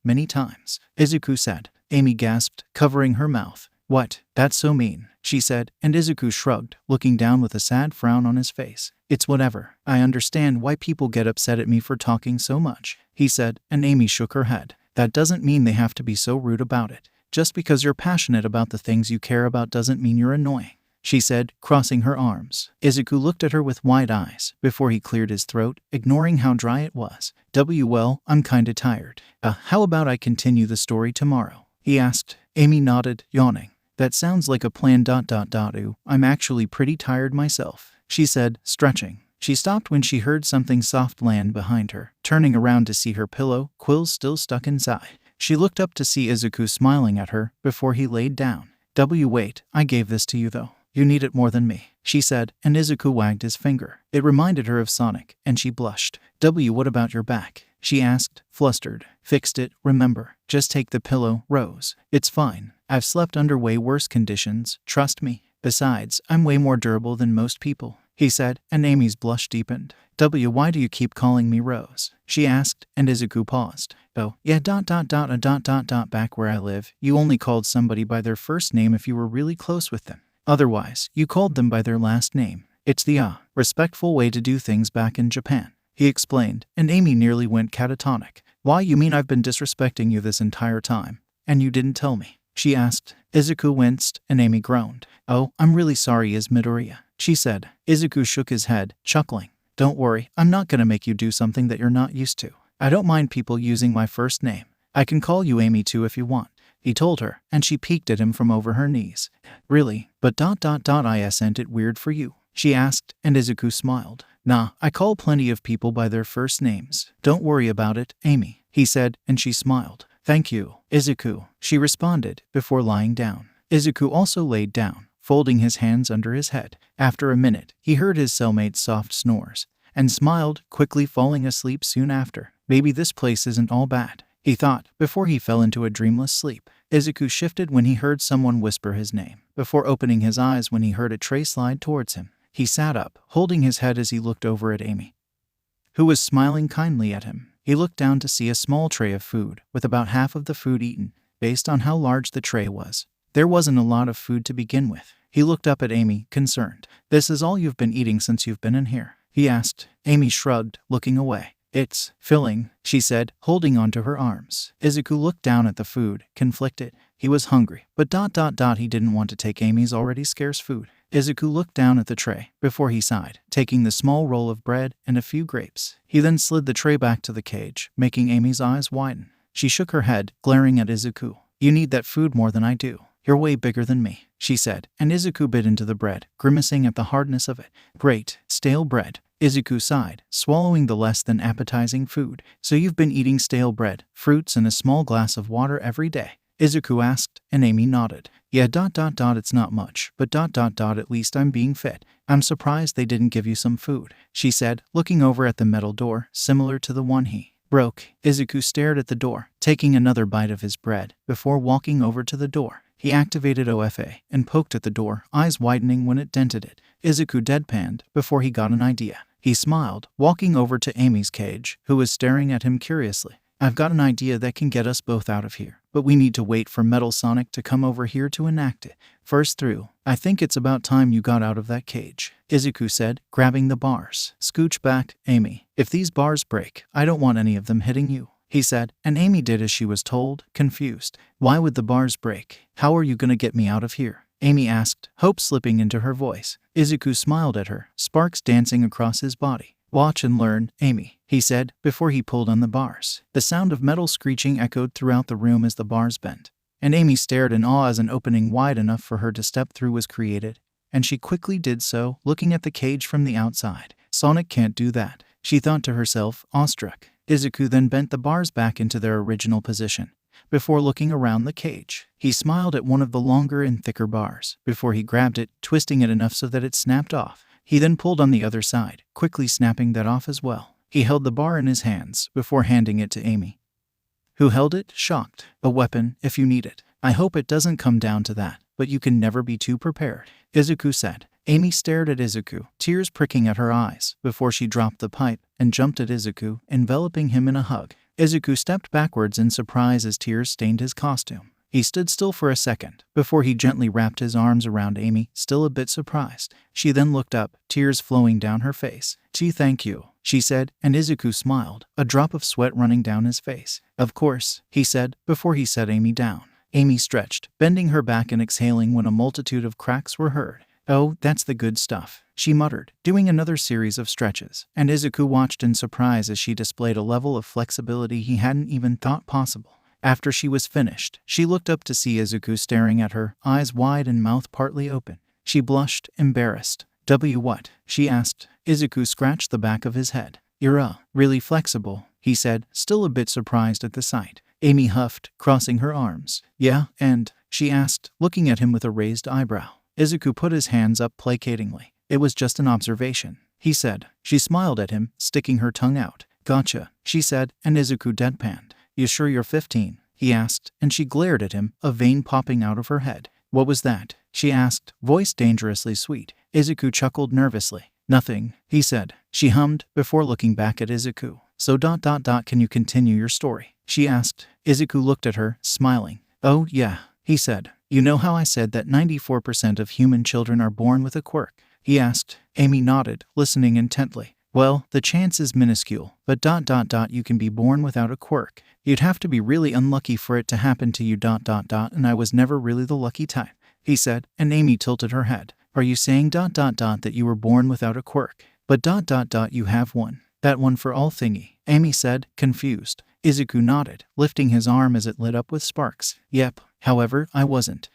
many times, 𝗧𝗑 said. Amy gasped, covering her mouth. What? That's so mean, she said, and 𝗧𝗑 shrugged, looking down with a sad frown on his face. It's whatever. I understand why people get upset at me for talking so much, he said, and Amy shook her head. That doesn't mean they have to be so rude about it. Just because you're passionate about the things you care about doesn't mean you're annoying, she said, crossing her arms. 𝗧𝗑 looked at her with wide eyes before he cleared his throat, ignoring how dry it was. Well, I'm kinda tired. How about I continue the story tomorrow? He asked. Amy nodded, yawning. That sounds like a plan. I'm actually pretty tired myself, she said, stretching. She stopped when she heard something soft land behind her, turning around to see her pillow, quills still stuck inside. She looked up to see 𝗧𝗑 smiling at her before he laid down. Wait, I gave this to you though. You need it more than me, she said, and 𝗧𝗑 wagged his finger. It reminded her of Sonic, and she blushed. What about your back? She asked, flustered. Fixed it, remember. Just take the pillow, Rose. It's fine. I've slept under way worse conditions, trust me. Besides, I'm way more durable than most people, he said, and Amy's blush deepened. Why do you keep calling me Rose? She asked, and 𝗧𝗑 paused. Oh, yeah, back where I live, you only called somebody by their first name if you were really close with them. Otherwise, you called them by their last name. It's the respectful way to do things back in Japan, he explained, and Amy nearly went catatonic. Why, you mean I've been disrespecting you this entire time, and you didn't tell me? She asked. 𝗧𝗑 winced, and Amy groaned. Oh, I'm really sorry, Midoriya, she said. 𝗧𝗑 shook his head, chuckling. Don't worry, I'm not gonna make you do something that you're not used to. I don't mind people using my first name. I can call you Amy too if you want, he told her, and she peeked at him from over her knees. Really? But isn't it weird for you? She asked, and 𝗧𝗑 smiled. Nah, I call plenty of people by their first names. Don't worry about it, Amy, he said, and she smiled. Thank you, 𝗧𝗑, she responded, before lying down. 𝗧𝗑 also laid down, folding his hands under his head. After a minute, he heard his cellmate's soft snores, and smiled, quickly falling asleep soon after. Maybe this place isn't all bad, he thought, before he fell into a dreamless sleep. 𝗧𝗑 shifted when he heard someone whisper his name, before opening his eyes when he heard a tray slide towards him. He sat up, holding his head as he looked over at Amy, who was smiling kindly at him. He looked down to see a small tray of food, with about half of the food eaten, based on how large the tray was. There wasn't a lot of food to begin with. He looked up at Amy, concerned. This is all you've been eating since you've been in here? He asked. Amy shrugged, looking away. It's filling, she said, holding onto her arms. 𝗧𝗑 looked down at the food, conflicted. He was hungry, but he didn't want to take Amy's already scarce food. 𝗧𝗑 looked down at the tray, before he sighed, taking the small roll of bread and a few grapes. He then slid the tray back to the cage, making Amy's eyes widen. She shook her head, glaring at 𝗧𝗑. You need that food more than I do. You're way bigger than me, she said, and 𝗧𝗑 bit into the bread, grimacing at the hardness of it. Great, stale bread. 𝗧𝗑 sighed, swallowing the less than appetizing food. So you've been eating stale bread, fruits, and a small glass of water every day? 𝗧𝗑 asked, and Amy nodded. Yeah, it's not much, but at least I'm being fed. I'm surprised they didn't give you some food, she said, looking over at the metal door, similar to the one he broke. 𝗧𝗑 stared at the door, taking another bite of his bread, before walking over to the door. He activated OFA and poked at the door, eyes widening when it dented it. 𝗧𝗑 deadpanned, before he got an idea. He smiled, walking over to Amy's cage, who was staring at him curiously. I've got an idea that can get us both out of here, but we need to wait for Metal Sonic to come over here to enact it. First through, I think it's about time you got out of that cage, 𝗧𝗂𝐻 said, grabbing the bars. Scooch back, Amy. If these bars break, I don't want any of them hitting you, he said, and Amy did as she was told, confused. Why would the bars break? How are you gonna get me out of here? Amy asked, hope slipping into her voice. 𝗧𝗂𝐻 smiled at her, sparks dancing across his body. Watch and learn, Amy, he said, before he pulled on the bars. The sound of metal screeching echoed throughout the room as the bars bent, and Amy stared in awe as an opening wide enough for her to step through was created, and she quickly did so, looking at the cage from the outside. Sonic can't do that, she thought to herself, awestruck. 𝗧𝗂𝐻 then bent the bars back into their original position. Before looking around the cage, he smiled at one of the longer and thicker bars, before he grabbed it, twisting it enough so that it snapped off. He then pulled on the other side, quickly snapping that off as well. He held the bar in his hands, before handing it to Amy, who held it, shocked. A weapon, if you need it. I hope it doesn't come down to that, but you can never be too prepared, 𝗧𝗂𝐻 said. Amy stared at 𝗧𝗂𝐻, tears pricking at her eyes, before she dropped the pipe and jumped at 𝗧𝗂𝐻, enveloping him in a hug. 𝗧𝗂𝐻 stepped backwards in surprise as tears stained his costume. He stood still for a second, before he gently wrapped his arms around Amy, still a bit surprised. She then looked up, tears flowing down her face. Thank you, she said, and 𝗧𝗂𝐻 smiled, a drop of sweat running down his face. Of course, he said, before he set Amy down. Amy stretched, bending her back and exhaling when a multitude of cracks were heard. Oh, that's the good stuff, she muttered, doing another series of stretches, and 𝗧𝗂𝐻 watched in surprise as she displayed a level of flexibility he hadn't even thought possible. After she was finished, she looked up to see 𝗧𝗂𝐻 staring at her, eyes wide and mouth partly open. She blushed, embarrassed. What? She asked. 𝗧𝗂𝐻 scratched the back of his head. You're really flexible, he said, still a bit surprised at the sight. Amy huffed, crossing her arms. Yeah, and? She asked, looking at him with a raised eyebrow. 𝗧𝗂𝐻 put his hands up placatingly. It was just an observation, he said. She smiled at him, sticking her tongue out. Gotcha, she said, and 𝗧𝗂𝐻 deadpanned. You sure you're 15? He asked, and she glared at him, a vein popping out of her head. What was that? She asked, voice dangerously sweet. 𝗧𝗂𝐻 chuckled nervously. Nothing, he said. She hummed, before looking back at 𝗧𝗂𝐻. So can you continue your story? She asked. 𝗧𝗂𝐻 looked at her, smiling. Oh, yeah, he said. You know how I said that 94% of human children are born with a quirk? He asked. Amy nodded, listening intently. Well, the chance is minuscule, but you can be born without a quirk. You'd have to be really unlucky for it to happen to you and I was never really the lucky type, he said, and Amy tilted her head. Are you saying that you were born without a quirk, but you have one? That one for all thingy, Amy said, confused. 𝗧𝗂𝐻 nodded, lifting his arm as it lit up with sparks. Yep, however, I wasn't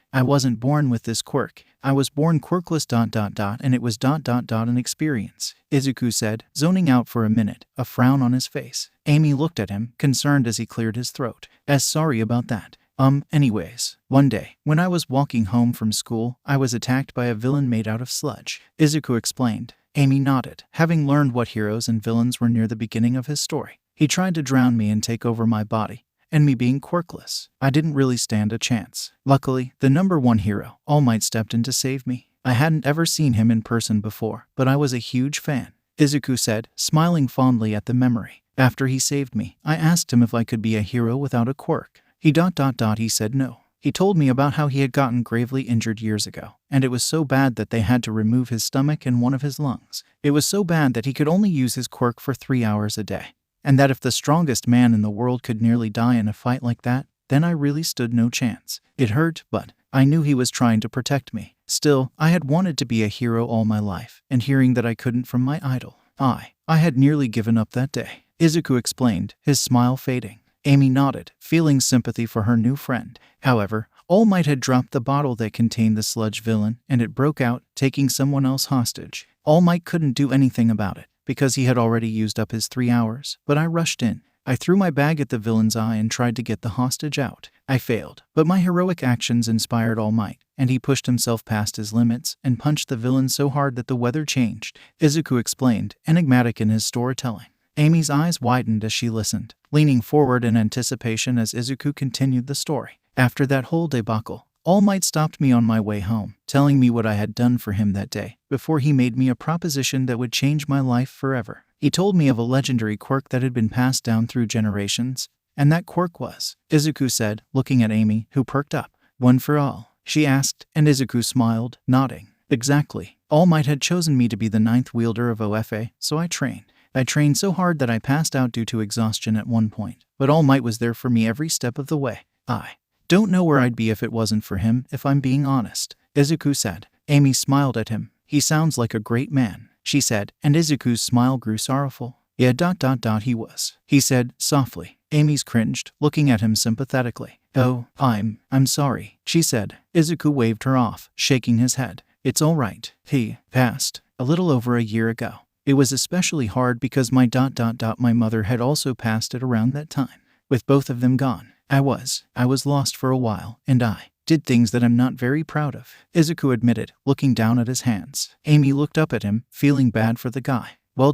born with this quirk. I was born quirkless and it was an experience, 𝗧𝗂𝐻 said, zoning out for a minute, a frown on his face. Amy looked at him, concerned as he cleared his throat. Sorry about that. Anyways, one day, when I was walking home from school, I was attacked by a villain made out of sludge, 𝗧𝗂𝐻 explained. Amy nodded, having learned what heroes and villains were near the beginning of his story. He tried to drown me and take over my body, and me being quirkless, I didn't really stand a chance. Luckily, the #1 hero, 𝗏𝗏 stepped in to save me. I hadn't ever seen him in person before, but I was a huge fan, 𝗧𝗂𝐻 said, smiling fondly at the memory. After he saved me, I asked him if I could be a hero without a quirk. He said no. He told me about how he had gotten gravely injured years ago, and it was so bad that they had to remove his stomach and one of his lungs. It was so bad that he could only use his quirk for 3 hours a day, and that if the strongest man in the world could nearly die in a fight like that, then I really stood no chance. It hurt, but I knew he was trying to protect me. Still, I had wanted to be a hero all my life, and hearing that I couldn't from my idol, I had nearly given up that day, 𝗧𝗂𝐻 explained, his smile fading. Amy nodded, feeling sympathy for her new friend. However, 𝗏𝗏 had dropped the bottle that contained the sludge villain, and it broke out, taking someone else hostage. 𝗏𝗏 couldn't do anything about it, because he had already used up his 3 hours, but I rushed in. I threw my bag at the villain's eye and tried to get the hostage out. I failed, but my heroic actions inspired 𝗏𝗏, and he pushed himself past his limits and punched the villain so hard that the weather changed, 𝗧𝗂𝐻 explained, enigmatic in his storytelling. Amy's eyes widened as she listened, leaning forward in anticipation as 𝗧𝗂𝐻 continued the story. After that whole debacle, 𝗏𝗏 stopped me on my way home, telling me what I had done for him that day, before he made me a proposition that would change my life forever. He told me of a legendary quirk that had been passed down through generations, And that quirk was, 𝐒𝐿 said, looking at Amy, who perked up. One for all, she asked, and 𝐒𝐿 smiled, nodding. Exactly. All Might had chosen me to be the 9th wielder of WhatIf, so I trained. I trained so hard that I passed out due to exhaustion at one point, but All Might was there for me every step of the way. I don't know where I'd be if it wasn't for him, if I'm being honest, 𝐒𝐿 said. Amy smiled at him. He sounds like a great man, she said, and 𝐒𝐿's smile grew sorrowful. Yeah, he was, he said, softly. Amy's cringed, looking at him sympathetically. Oh, I'm sorry, she said. 𝐒𝐿 waved her off, shaking his head. It's all right. He passed a little over a year ago. It was especially hard because my mother had also passed at around that time. With both of them gone, I was lost for a while, and I did things that I'm not very proud of, 𝐒𝐿 admitted, looking down at his hands. Amy looked up at him, feeling bad for the guy. Well,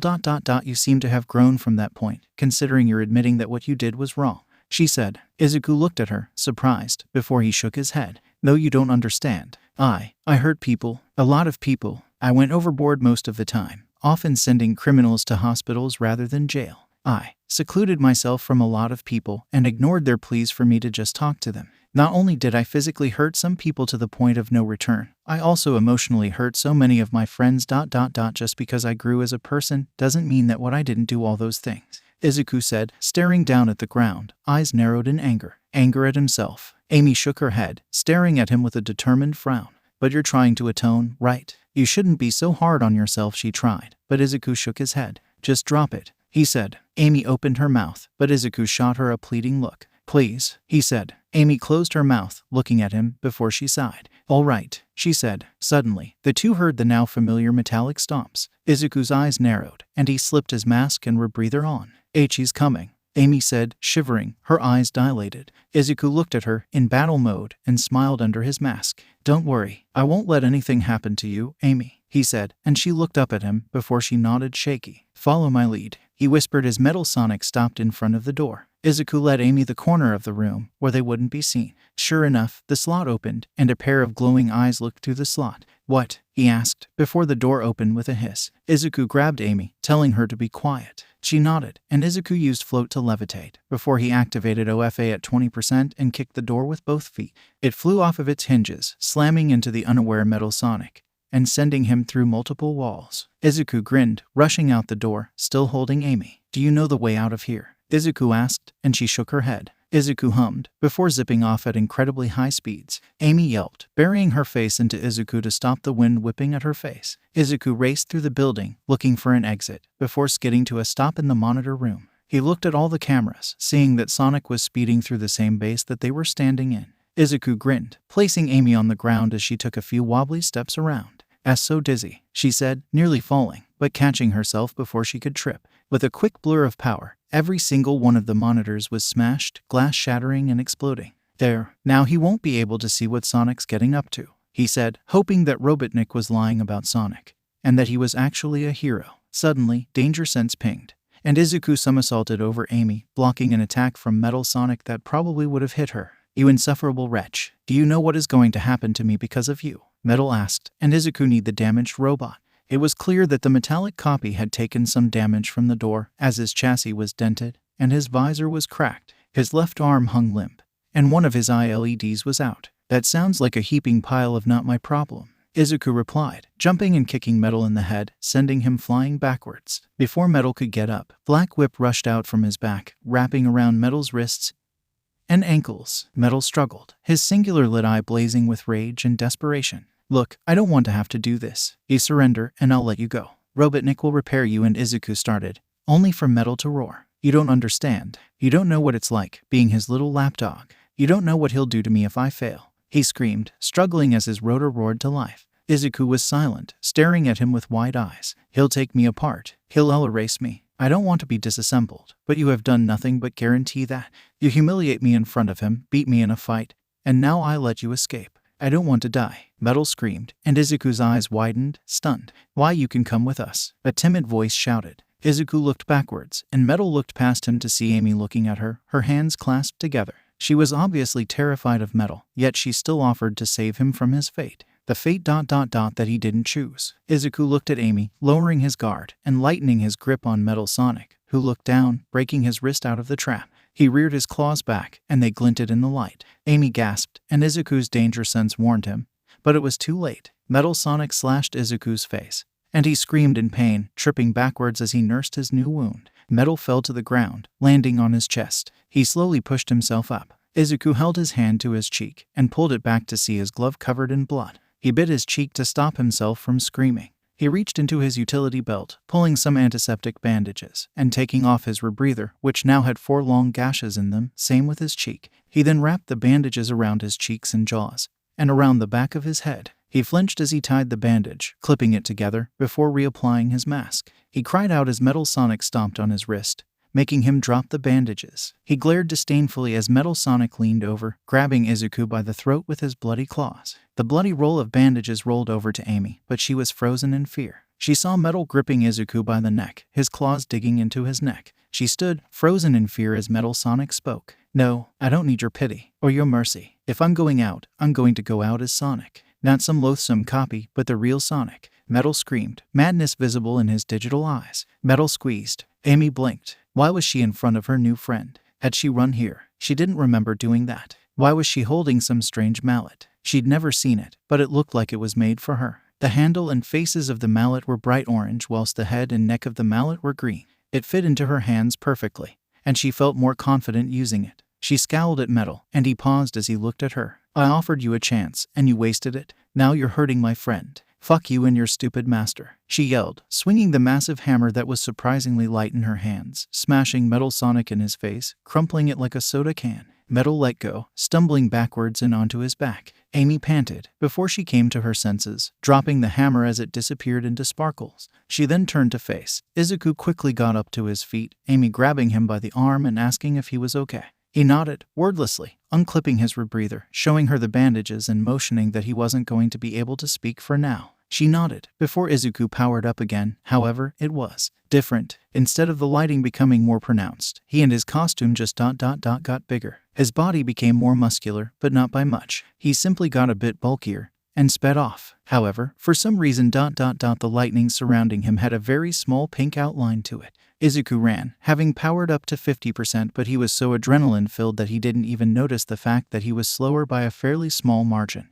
you seem to have grown from that point, considering you're admitting that what you did was wrong, she said. 𝐒𝐿 looked at her, surprised, before he shook his head. No, you don't understand. I hurt people, a lot of people. I went overboard most of the time, often sending criminals to hospitals rather than jail. I secluded myself from a lot of people and ignored their pleas for me to just talk to them. Not only did I physically hurt some people to the point of no return, I also emotionally hurt so many of my friends. Just because I grew as a person doesn't mean that what I didn't do all those things, 𝐒𝐿 said, staring down at the ground, eyes narrowed in anger at himself. Amy shook her head, staring at him with a determined frown. But you're trying to atone, right? You shouldn't be so hard on yourself, she tried, but 𝐒𝐿 shook his head. Just drop it, he said. Amy opened her mouth, but 𝐒𝐿 shot her a pleading look. Please, he said. Amy closed her mouth, looking at him, before she sighed. All right, she said. Suddenly, the two heard the now familiar metallic stomps. 𝐒𝐿's eyes narrowed, and he slipped his mask and rebreather on. She's coming, Amy said, shivering, her eyes dilated. 𝐒𝐿 looked at her, in battle mode, and smiled under his mask. Don't worry, I won't let anything happen to you, Amy, he said, and she looked up at him, before she nodded shaky. Follow my lead, he whispered as Metal Sonic stopped in front of the door. 𝐒𝐿 led Amy the corner of the room, where they wouldn't be seen. Sure enough, the slot opened, and a pair of glowing eyes looked through the slot. What? He asked, before the door opened with a hiss. 𝐒𝐿 grabbed Amy, telling her to be quiet. She nodded, and 𝐒𝐿 used float to levitate, before he activated WhatIf at 20% and kicked the door with both feet. It flew off of its hinges, slamming into the unaware Metal Sonic, and sending him through multiple walls. 𝐒𝐿 grinned, rushing out the door, still holding Amy. Do you know the way out of here? 𝐒𝐿 asked, and she shook her head. 𝐒𝐿 hummed, before zipping off at incredibly high speeds. Amy yelped, burying her face into 𝐒𝐿 to stop the wind whipping at her face. 𝐒𝐿 raced through the building, looking for an exit, before skidding to a stop in the monitor room. He looked at all the cameras, seeing that Sonic was speeding through the same base that they were standing in. 𝐒𝐿 grinned, placing Amy on the ground as she took a few wobbly steps around. So dizzy, she said, nearly falling, but catching herself before she could trip. With a quick blur of power, every single one of the monitors was smashed, glass shattering and exploding. There, now he won't be able to see what Sonic's getting up to, he said, hoping that Robotnik was lying about Sonic, and that he was actually a hero. Suddenly, danger sense pinged, and 𝐒𝐿 somersaulted over Amy, blocking an attack from Metal Sonic that probably would have hit her. You insufferable wretch, do you know what is going to happen to me because of you? Metal asked, and 𝐒𝐿 kneed the damaged robot. It was clear that the metallic copy had taken some damage from the door, as his chassis was dented, and his visor was cracked. His left arm hung limp, and one of his eye LEDs was out. That sounds like a heaping pile of not my problem, 𝐒𝐿 replied, jumping and kicking Metal in the head, sending him flying backwards. Before Metal could get up, Black Whip rushed out from his back, wrapping around Metal's wrists and ankles. Metal struggled, his singular lit eye blazing with rage and desperation. Look, I don't want to have to do this. You surrender, and I'll let you go. Robotnik will repair you, and 𝐒𝐿 started, only for Metal to roar. You don't understand. You don't know what it's like, being his little lapdog. You don't know what he'll do to me if I fail. He screamed, struggling as his rotor roared to life. 𝐒𝐿 was silent, staring at him with wide eyes. He'll take me apart. He'll erase me. I don't want to be disassembled, but you have done nothing but guarantee that. You humiliate me in front of him, beat me in a fight, and now I let you escape. I don't want to die, Metal screamed, and 𝐒𝐿's eyes widened, stunned. Why, you can come with us, a timid voice shouted. 𝐒𝐿 looked backwards, and Metal looked past him to see Amy looking at her, her hands clasped together. She was obviously terrified of Metal, yet she still offered to save him from his fate. The fate ... that he didn't choose. 𝐒𝐿 looked at Amy, lowering his guard, and lightening his grip on Metal Sonic, who looked down, breaking his wrist out of the trap. He reared his claws back, and they glinted in the light. Amy gasped, and 𝐒𝐿𝐼𝐺's danger sense warned him. But it was too late. Metal Sonic slashed 𝐒𝐿𝐼𝐺's face, and he screamed in pain, tripping backwards as he nursed his new wound. Metal fell to the ground, landing on his chest. He slowly pushed himself up. 𝐒𝐿𝐼𝐺 held his hand to his cheek and pulled it back to see his glove covered in blood. He bit his cheek to stop himself from screaming. He reached into his utility belt, pulling some antiseptic bandages, and taking off his rebreather, which now had 4 long gashes in them, same with his cheek. He then wrapped the bandages around his cheeks and jaws, and around the back of his head. He flinched as he tied the bandage, clipping it together, before reapplying his mask. He cried out as Metal Sonic stomped on his wrist, making him drop the bandages. He glared disdainfully as Metal Sonic leaned over, grabbing 𝐒𝐿𝐼𝐺 by the throat with his bloody claws. The bloody roll of bandages rolled over to Amy, but she was frozen in fear. She saw Metal gripping 𝐒𝐿𝐼𝐺 by the neck, his claws digging into his neck. She stood, frozen in fear as Metal Sonic spoke. "No, I don't need your pity, or your mercy. If I'm going out, I'm going to go out as Sonic. Not some loathsome copy, but the real Sonic." Metal screamed, madness visible in his digital eyes. Metal squeezed. Amy blinked. Why was she in front of her new friend? Had she run here? She didn't remember doing that. Why was she holding some strange mallet? She'd never seen it, but it looked like it was made for her. The handle and faces of the mallet were bright orange, whilst the head and neck of the mallet were green. It fit into her hands perfectly, and she felt more confident using it. She scowled at Metal, and he paused as he looked at her. "I offered you a chance, and you wasted it. Now you're hurting my friend. Fuck you and your stupid master," she yelled, swinging the massive hammer that was surprisingly light in her hands, smashing Metal Sonic in his face, crumpling it like a soda can. Metal let go, stumbling backwards and onto his back. Amy panted, before she came to her senses, dropping the hammer as it disappeared into sparkles. She then turned to face. 𝐒𝐿𝐼𝐺 quickly got up to his feet, Amy grabbing him by the arm and asking if he was okay. He nodded, wordlessly, unclipping his rebreather, showing her the bandages and motioning that he wasn't going to be able to speak for now. She nodded, before 𝐒𝐿𝐼𝐺 powered up again. However, it was different. Instead of the lighting becoming more pronounced, he and his costume just got bigger. His body became more muscular, but not by much. He simply got a bit bulkier, and sped off. However, for some reason the lightning surrounding him had a very small pink outline to it. 𝐒𝐿𝐼𝐺 ran, having powered up to 50%, but he was so adrenaline-filled that he didn't even notice the fact that he was slower by a fairly small margin.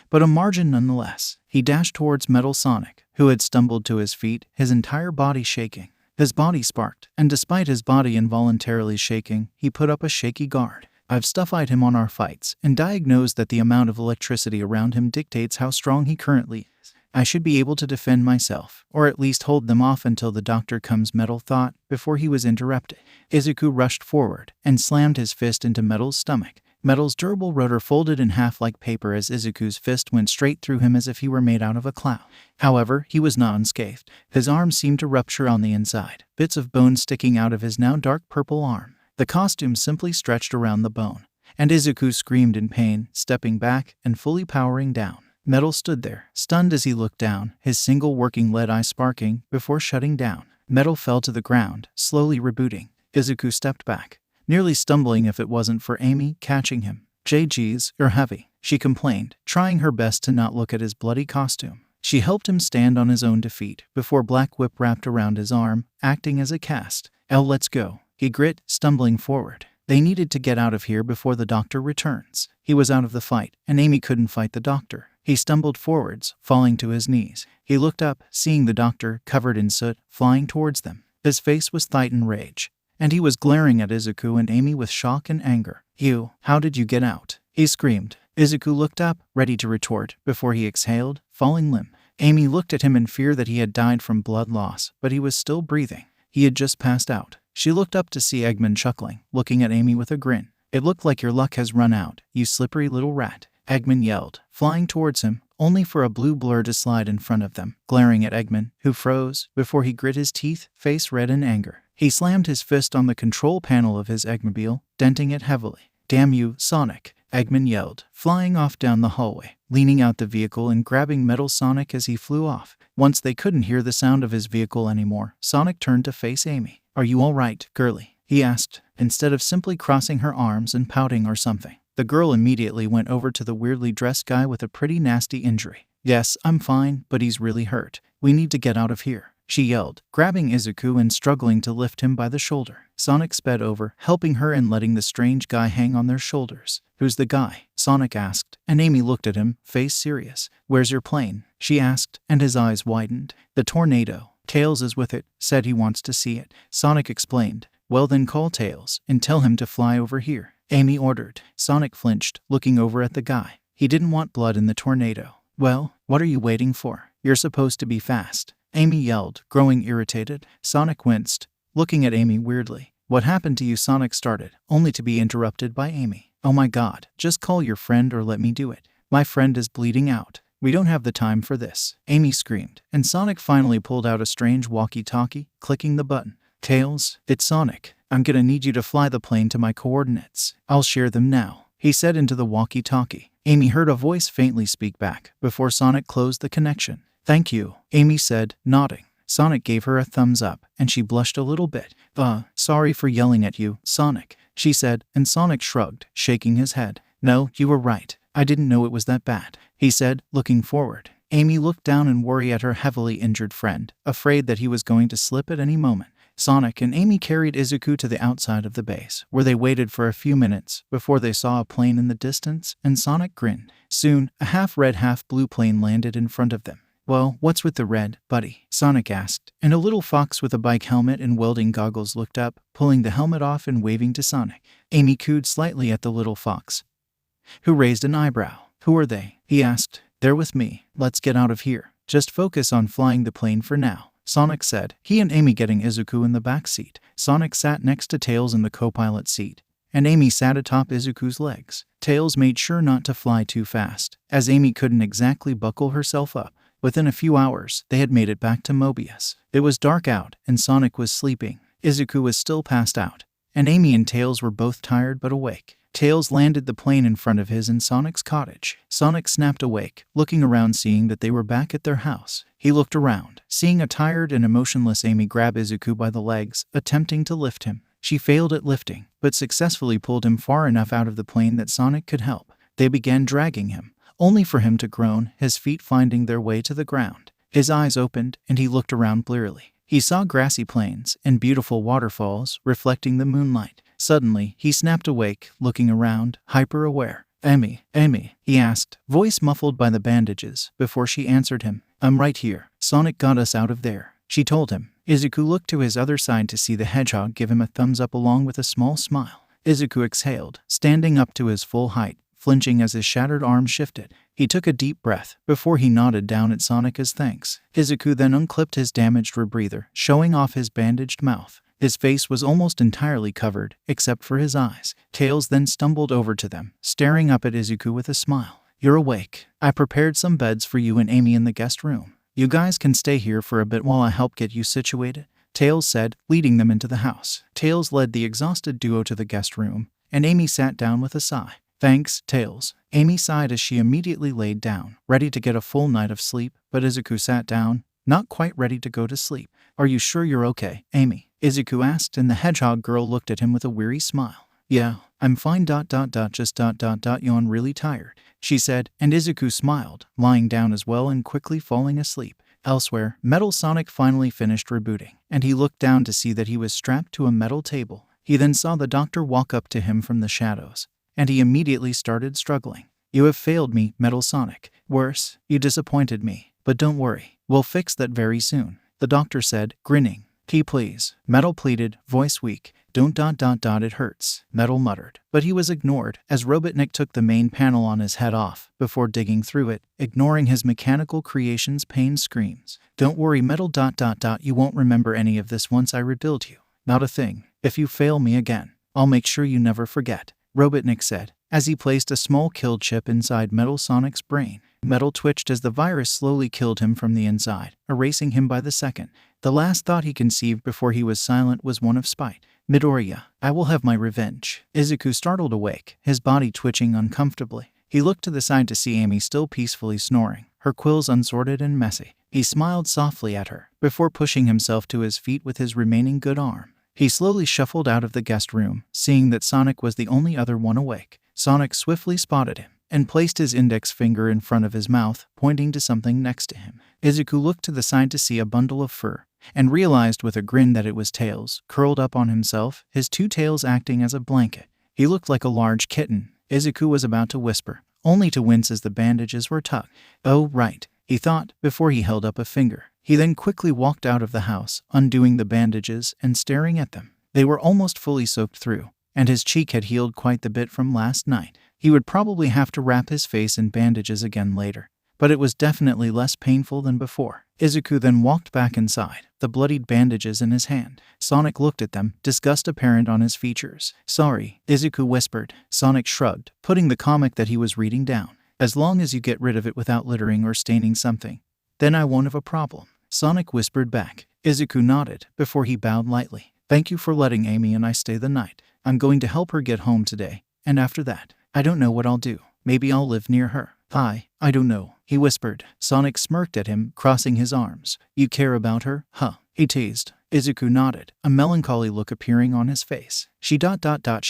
But a margin nonetheless. He dashed towards Metal Sonic, who had stumbled to his feet, his entire body shaking. His body sparked, and despite his body involuntarily shaking, he put up a shaky guard. I've stuff-eyed him on our fights, and diagnosed that the amount of electricity around him dictates how strong he currently is. I should be able to defend myself, or at least hold them off until the doctor comes, Metal thought, before he was interrupted. 𝐒𝐿𝐼𝐺 rushed forward, and slammed his fist into Metal's stomach. Metal's durable rotor folded in half like paper as 𝐒𝐿𝐼𝐺's fist went straight through him as if he were made out of a cloud. However, he was not unscathed. His arm seemed to rupture on the inside, bits of bone sticking out of his now dark purple arm. The costume simply stretched around the bone, and 𝐒𝐿𝐼𝐺 screamed in pain, stepping back and fully powering down. Metal stood there, stunned as he looked down, his single working lead eye sparking, before shutting down. Metal fell to the ground, slowly rebooting. 𝐒𝐿𝐼𝐺 stepped back, nearly stumbling if it wasn't for Amy catching him. "Jeez, you're heavy," she complained, trying her best to not look at his bloody costume. She helped him stand on his own 2 feet, before Black Whip wrapped around his arm, acting as a cast. Let's go," he grit, stumbling forward. They needed to get out of here before the doctor returns. He was out of the fight, and Amy couldn't fight the doctor. He stumbled forwards, falling to his knees. He looked up, seeing the doctor, covered in soot, flying towards them. His face was tight in rage, and he was glaring at 𝐒𝐿𝐼𝐺 and Amy with shock and anger. How did you get out?" he screamed. 𝐒𝐿𝐼𝐺 looked up, ready to retort, before he exhaled, falling limp. Amy looked at him in fear that he had died from blood loss, but he was still breathing. He had just passed out. She looked up to see Eggman chuckling, looking at Amy with a grin. "It looked like your luck has run out, you slippery little rat," Eggman yelled, flying towards him, only for a blue blur to slide in front of them, glaring at Eggman, who froze, before he grit his teeth, face red in anger. He slammed his fist on the control panel of his Eggmobile, denting it heavily. "Damn you, Sonic," Eggman yelled, flying off down the hallway, leaning out the vehicle and grabbing Metal Sonic as he flew off. Once they couldn't hear the sound of his vehicle anymore, Sonic turned to face Amy. "Are you all right, girlie?" he asked, instead of simply crossing her arms and pouting or something. The girl immediately went over to the weirdly dressed guy with a pretty nasty injury. "Yes, I'm fine, but he's really hurt. We need to get out of here." she yelled, grabbing Izuku and struggling to lift him by the shoulder. Sonic sped over, helping her and letting the strange guy hang on their shoulders. "Who's the guy?" Sonic asked, and Amy looked at him, face serious. "Where's your plane?" she asked, and his eyes widened. "The tornado. Tails is with it, said he wants to see it," Sonic explained. "Well then call Tails, and tell him to fly over here," Amy ordered. Sonic flinched, looking over at the guy. He didn't want blood in the tornado. "Well, what are you waiting for? You're supposed to be fast," Amy yelled, growing irritated. Sonic winced, looking at Amy weirdly. "What happened to you?" Sonic started, only to be interrupted by Amy. "Oh my god, just call your friend or let me do it. My friend is bleeding out. We don't have the time for this," Amy screamed, and Sonic finally pulled out a strange walkie-talkie, clicking the button. "Tails, it's Sonic. I'm gonna need you to fly the plane to my coordinates. I'll share them now," he said into the walkie-talkie. Amy heard a voice faintly speak back, before Sonic closed the connection. "Thank you," Amy said, nodding. Sonic gave her a thumbs up, and she blushed a little bit. Sorry for yelling at you, Sonic," she said, and Sonic shrugged, shaking his head. "No, you were right. I didn't know it was that bad," he said, looking forward. Amy looked down in worry at her heavily injured friend, afraid that he was going to slip at any moment. Sonic and Amy carried Izuku to the outside of the base, where they waited for a few minutes before they saw a plane in the distance, and Sonic grinned. Soon, a half-red, half-blue plane landed in front of them. "Well, what's with the red, buddy?" Sonic asked, and a little fox with a bike helmet and welding goggles looked up, pulling the helmet off and waving to Sonic. Amy cooed slightly at the little fox, who raised an eyebrow. "Who are they?" he asked. "They're with me. Let's get out of here. Just focus on flying the plane for now," Sonic said, he and Amy getting Izuku in the back seat. Sonic sat next to Tails in the co-pilot seat, and Amy sat atop Izuku's legs. Tails made sure not to fly too fast, as Amy couldn't exactly buckle herself up. Within a few hours, they had made it back to Mobius. It was dark out, and Sonic was sleeping. Izuku was still passed out, and Amy and Tails were both tired but awake. Tails landed the plane in front of his and Sonic's cottage. Sonic snapped awake, looking around seeing that they were back at their house. He looked around, seeing a tired and emotionless Amy grab Izuku by the legs, attempting to lift him. She failed at lifting, but successfully pulled him far enough out of the plane that Sonic could help. They began dragging him, only for him to groan, his feet finding their way to the ground. His eyes opened, and he looked around blearily. He saw grassy plains and beautiful waterfalls reflecting the moonlight. Suddenly, he snapped awake, looking around, hyper-aware. Amy," he asked, voice muffled by the bandages, before she answered him. "I'm right here. Sonic got us out of there," she told him. Izuku looked to his other side to see the hedgehog give him a thumbs up along with a small smile. Izuku exhaled, standing up to his full height, flinching as his shattered arm shifted. He took a deep breath before he nodded down at Sonic as thanks. Izuku then unclipped his damaged rebreather, showing off his bandaged mouth. His face was almost entirely covered, except for his eyes. Tails then stumbled over to them, staring up at Izuku with a smile. "You're awake. I prepared some beds for you and Amy in the guest room. You guys can stay here for a bit while I help get you situated," Tails said, leading them into the house. Tails led the exhausted duo to the guest room, and Amy sat down with a sigh. "Thanks, Tails," Amy sighed as she immediately laid down, ready to get a full night of sleep, but Izuku sat down, not quite ready to go to sleep. "Are you sure you're okay, Amy?" Izuku asked, and the hedgehog girl looked at him with a weary smile. "Yeah, I'm fine. Just yawn really tired," she said, and Izuku smiled, lying down as well and quickly falling asleep. Elsewhere, Metal Sonic finally finished rebooting, and he looked down to see that he was strapped to a metal table. He then saw the doctor walk up to him from the shadows, and he immediately started struggling. "You have failed me, Metal Sonic. Worse, you disappointed me. But don't worry, we'll fix that very soon," the doctor said, grinning. "Key, please," Metal pleaded, voice weak. "Don't it hurts," Metal muttered. But he was ignored, as Robotnik took the main panel on his head off, before digging through it, ignoring his mechanical creation's pain screams. "Don't worry, Metal. You won't remember any of this once I rebuild you. Not a thing. If you fail me again, I'll make sure you never forget," Robotnik said, as he placed a small kill chip inside Metal Sonic's brain. Metal twitched as the virus slowly killed him from the inside, erasing him by the second. The last thought he conceived before he was silent was one of spite. "Midoriya, I will have my revenge." Izuku startled awake, his body twitching uncomfortably. He looked to the side to see Amy still peacefully snoring, her quills unsorted and messy. He smiled softly at her, before pushing himself to his feet with his remaining good arm. He slowly shuffled out of the guest room, seeing that Sonic was the only other one awake. Sonic swiftly spotted him, and placed his index finger in front of his mouth, pointing to something next to him. Izuku looked to the side to see a bundle of fur, and realized with a grin that it was Tails, curled up on himself, his two tails acting as a blanket. He looked like a large kitten. Izuku was about to whisper, only to wince as the bandages were tugged. Oh, right, he thought, before he held up a finger. He then quickly walked out of the house, undoing the bandages and staring at them. They were almost fully soaked through, and his cheek had healed quite the bit from last night. He would probably have to wrap his face in bandages again later, but it was definitely less painful than before. Izuku then walked back inside, the bloodied bandages in his hand. Sonic looked at them, disgust apparent on his features. Sorry, Izuku whispered. Sonic shrugged, putting the comic that he was reading down. As long as you get rid of it without littering or staining something, then I won't have a problem. Sonic whispered back. Izuku nodded, before he bowed lightly. Thank you for letting Amy and I stay the night. I'm going to help her get home today, and after that, I don't know what I'll do. Maybe I'll live near her. I don't know, he whispered. Sonic smirked at him, crossing his arms. You care about her, huh? He teased. Izuku nodded, a melancholy look appearing on his face. She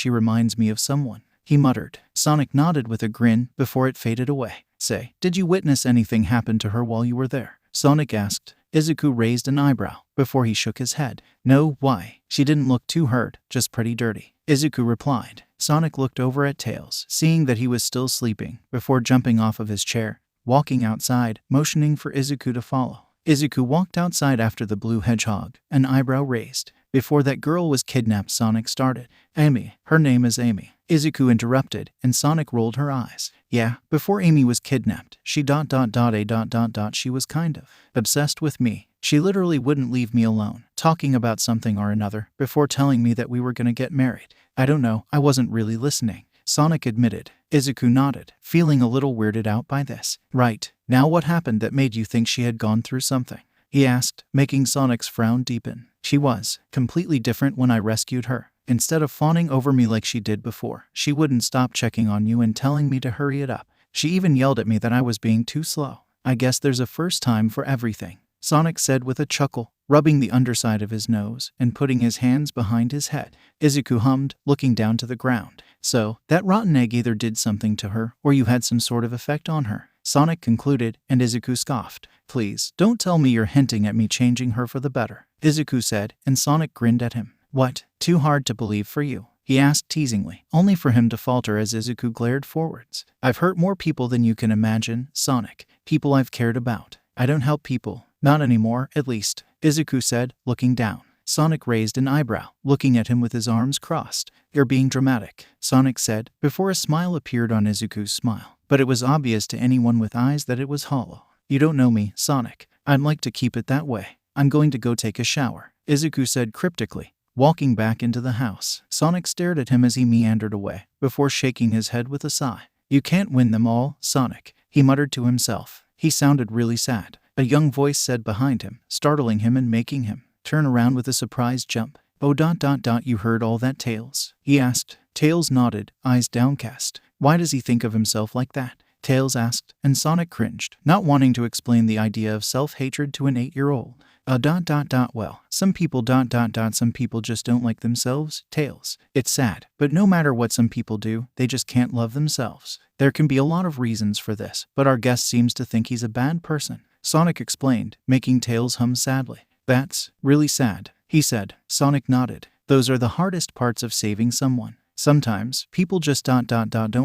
reminds me of someone, he muttered. Sonic nodded with a grin before it faded away. Say, did you witness anything happen to her while you were there? Sonic asked. Izuku raised an eyebrow before he shook his head. No, why? She didn't look too hurt, just pretty dirty, Izuku replied. Sonic looked over at Tails, seeing that he was still sleeping, before jumping off of his chair, walking outside, motioning for Izuku to follow. Izuku walked outside after the blue hedgehog, an eyebrow raised. Before that girl was kidnapped, Sonic started. Amy. Her name is Amy. Izuku interrupted, and Sonic rolled her eyes. Yeah, before Amy was kidnapped, she she was kind of obsessed with me. She literally wouldn't leave me alone, talking about something or another, before telling me that we were gonna get married. I don't know, I wasn't really listening, Sonic admitted. Izuku nodded, feeling a little weirded out by this. Right, now what happened that made you think she had gone through something? He asked, making Sonic's frown deepen. She was completely different when I rescued her. Instead of fawning over me like she did before, she wouldn't stop checking on you and telling me to hurry it up. She even yelled at me that I was being too slow. I guess there's a first time for everything, Sonic said with a chuckle, rubbing the underside of his nose and putting his hands behind his head. Izuku hummed, looking down to the ground. So, that rotten egg either did something to her, or you had some sort of effect on her, Sonic concluded, and Izuku scoffed. Please, don't tell me you're hinting at me changing her for the better, Izuku said, and Sonic grinned at him. What? Too hard to believe for you? He asked teasingly, only for him to falter as Izuku glared forwards. I've hurt more people than you can imagine, Sonic. People I've cared about. I don't help people. Not anymore, at least, Izuku said, looking down. Sonic raised an eyebrow, looking at him with his arms crossed. You're being dramatic, Sonic said, before a smile appeared on Izuku's smile. But it was obvious to anyone with eyes that it was hollow. You don't know me, Sonic. I'd like to keep it that way. I'm going to go take a shower, Izuku said cryptically, walking back into the house. Sonic stared at him as he meandered away, before shaking his head with a sigh. You can't win them all, Sonic, he muttered to himself. He sounded really sad. A young voice said behind him, startling him and making him turn around with a surprised jump. Oh, you heard all that, Tails? He asked. Tails nodded, eyes downcast. Why does he think of himself like that? Tails asked, and Sonic cringed, not wanting to explain the idea of self-hatred to an 8-year-old. Well, some people some people just don't like themselves, Tails. It's sad, but no matter what some people do, they just can't love themselves. There can be a lot of reasons for this, but our guest seems to think he's a bad person, Sonic explained, making Tails hum sadly. That's really sad, he said. Sonic nodded. Those are the hardest parts of saving someone. Sometimes, people just don't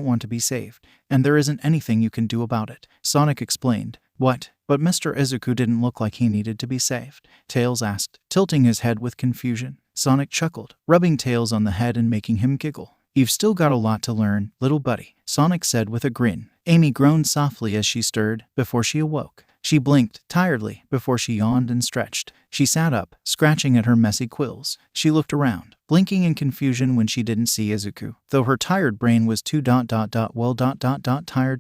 want to be saved, and there isn't anything you can do about it, Sonic explained. What? But Mr. Izuku didn't look like he needed to be saved, Tails asked, tilting his head with confusion. Sonic chuckled, rubbing Tails on the head and making him giggle. You've still got a lot to learn, little buddy, Sonic said with a grin. Amy groaned softly as she stirred, before she awoke. She blinked, tiredly, before she yawned and stretched. She sat up, scratching at her messy quills. She looked around, blinking in confusion when she didn't see Izuku, though her tired brain was too tired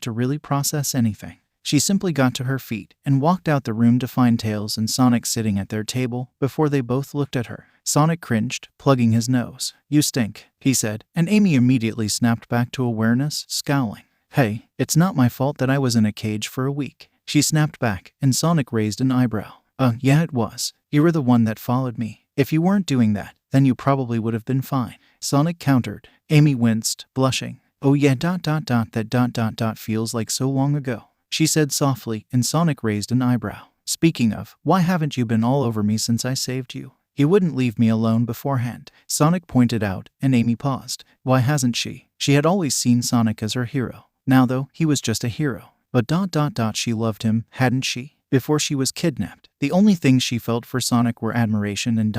to really process anything. She simply got to her feet and walked out the room to find Tails and Sonic sitting at their table before they both looked at her. Sonic cringed, plugging his nose. You stink, he said, and Amy immediately snapped back to awareness, scowling. Hey, it's not my fault that I was in a cage for a week. She snapped back, and Sonic raised an eyebrow. Yeah it was. You were the one that followed me. If you weren't doing that, then you probably would have been fine, Sonic countered. Amy winced, blushing. Oh yeah that feels like so long ago, she said softly, and Sonic raised an eyebrow. Speaking of, why haven't you been all over me since I saved you? You wouldn't leave me alone beforehand, Sonic pointed out, and Amy paused. Why hasn't she? She had always seen Sonic as her hero. Now though, he was just a hero. But she loved him, hadn't she? Before she was kidnapped. The only things she felt for Sonic were admiration and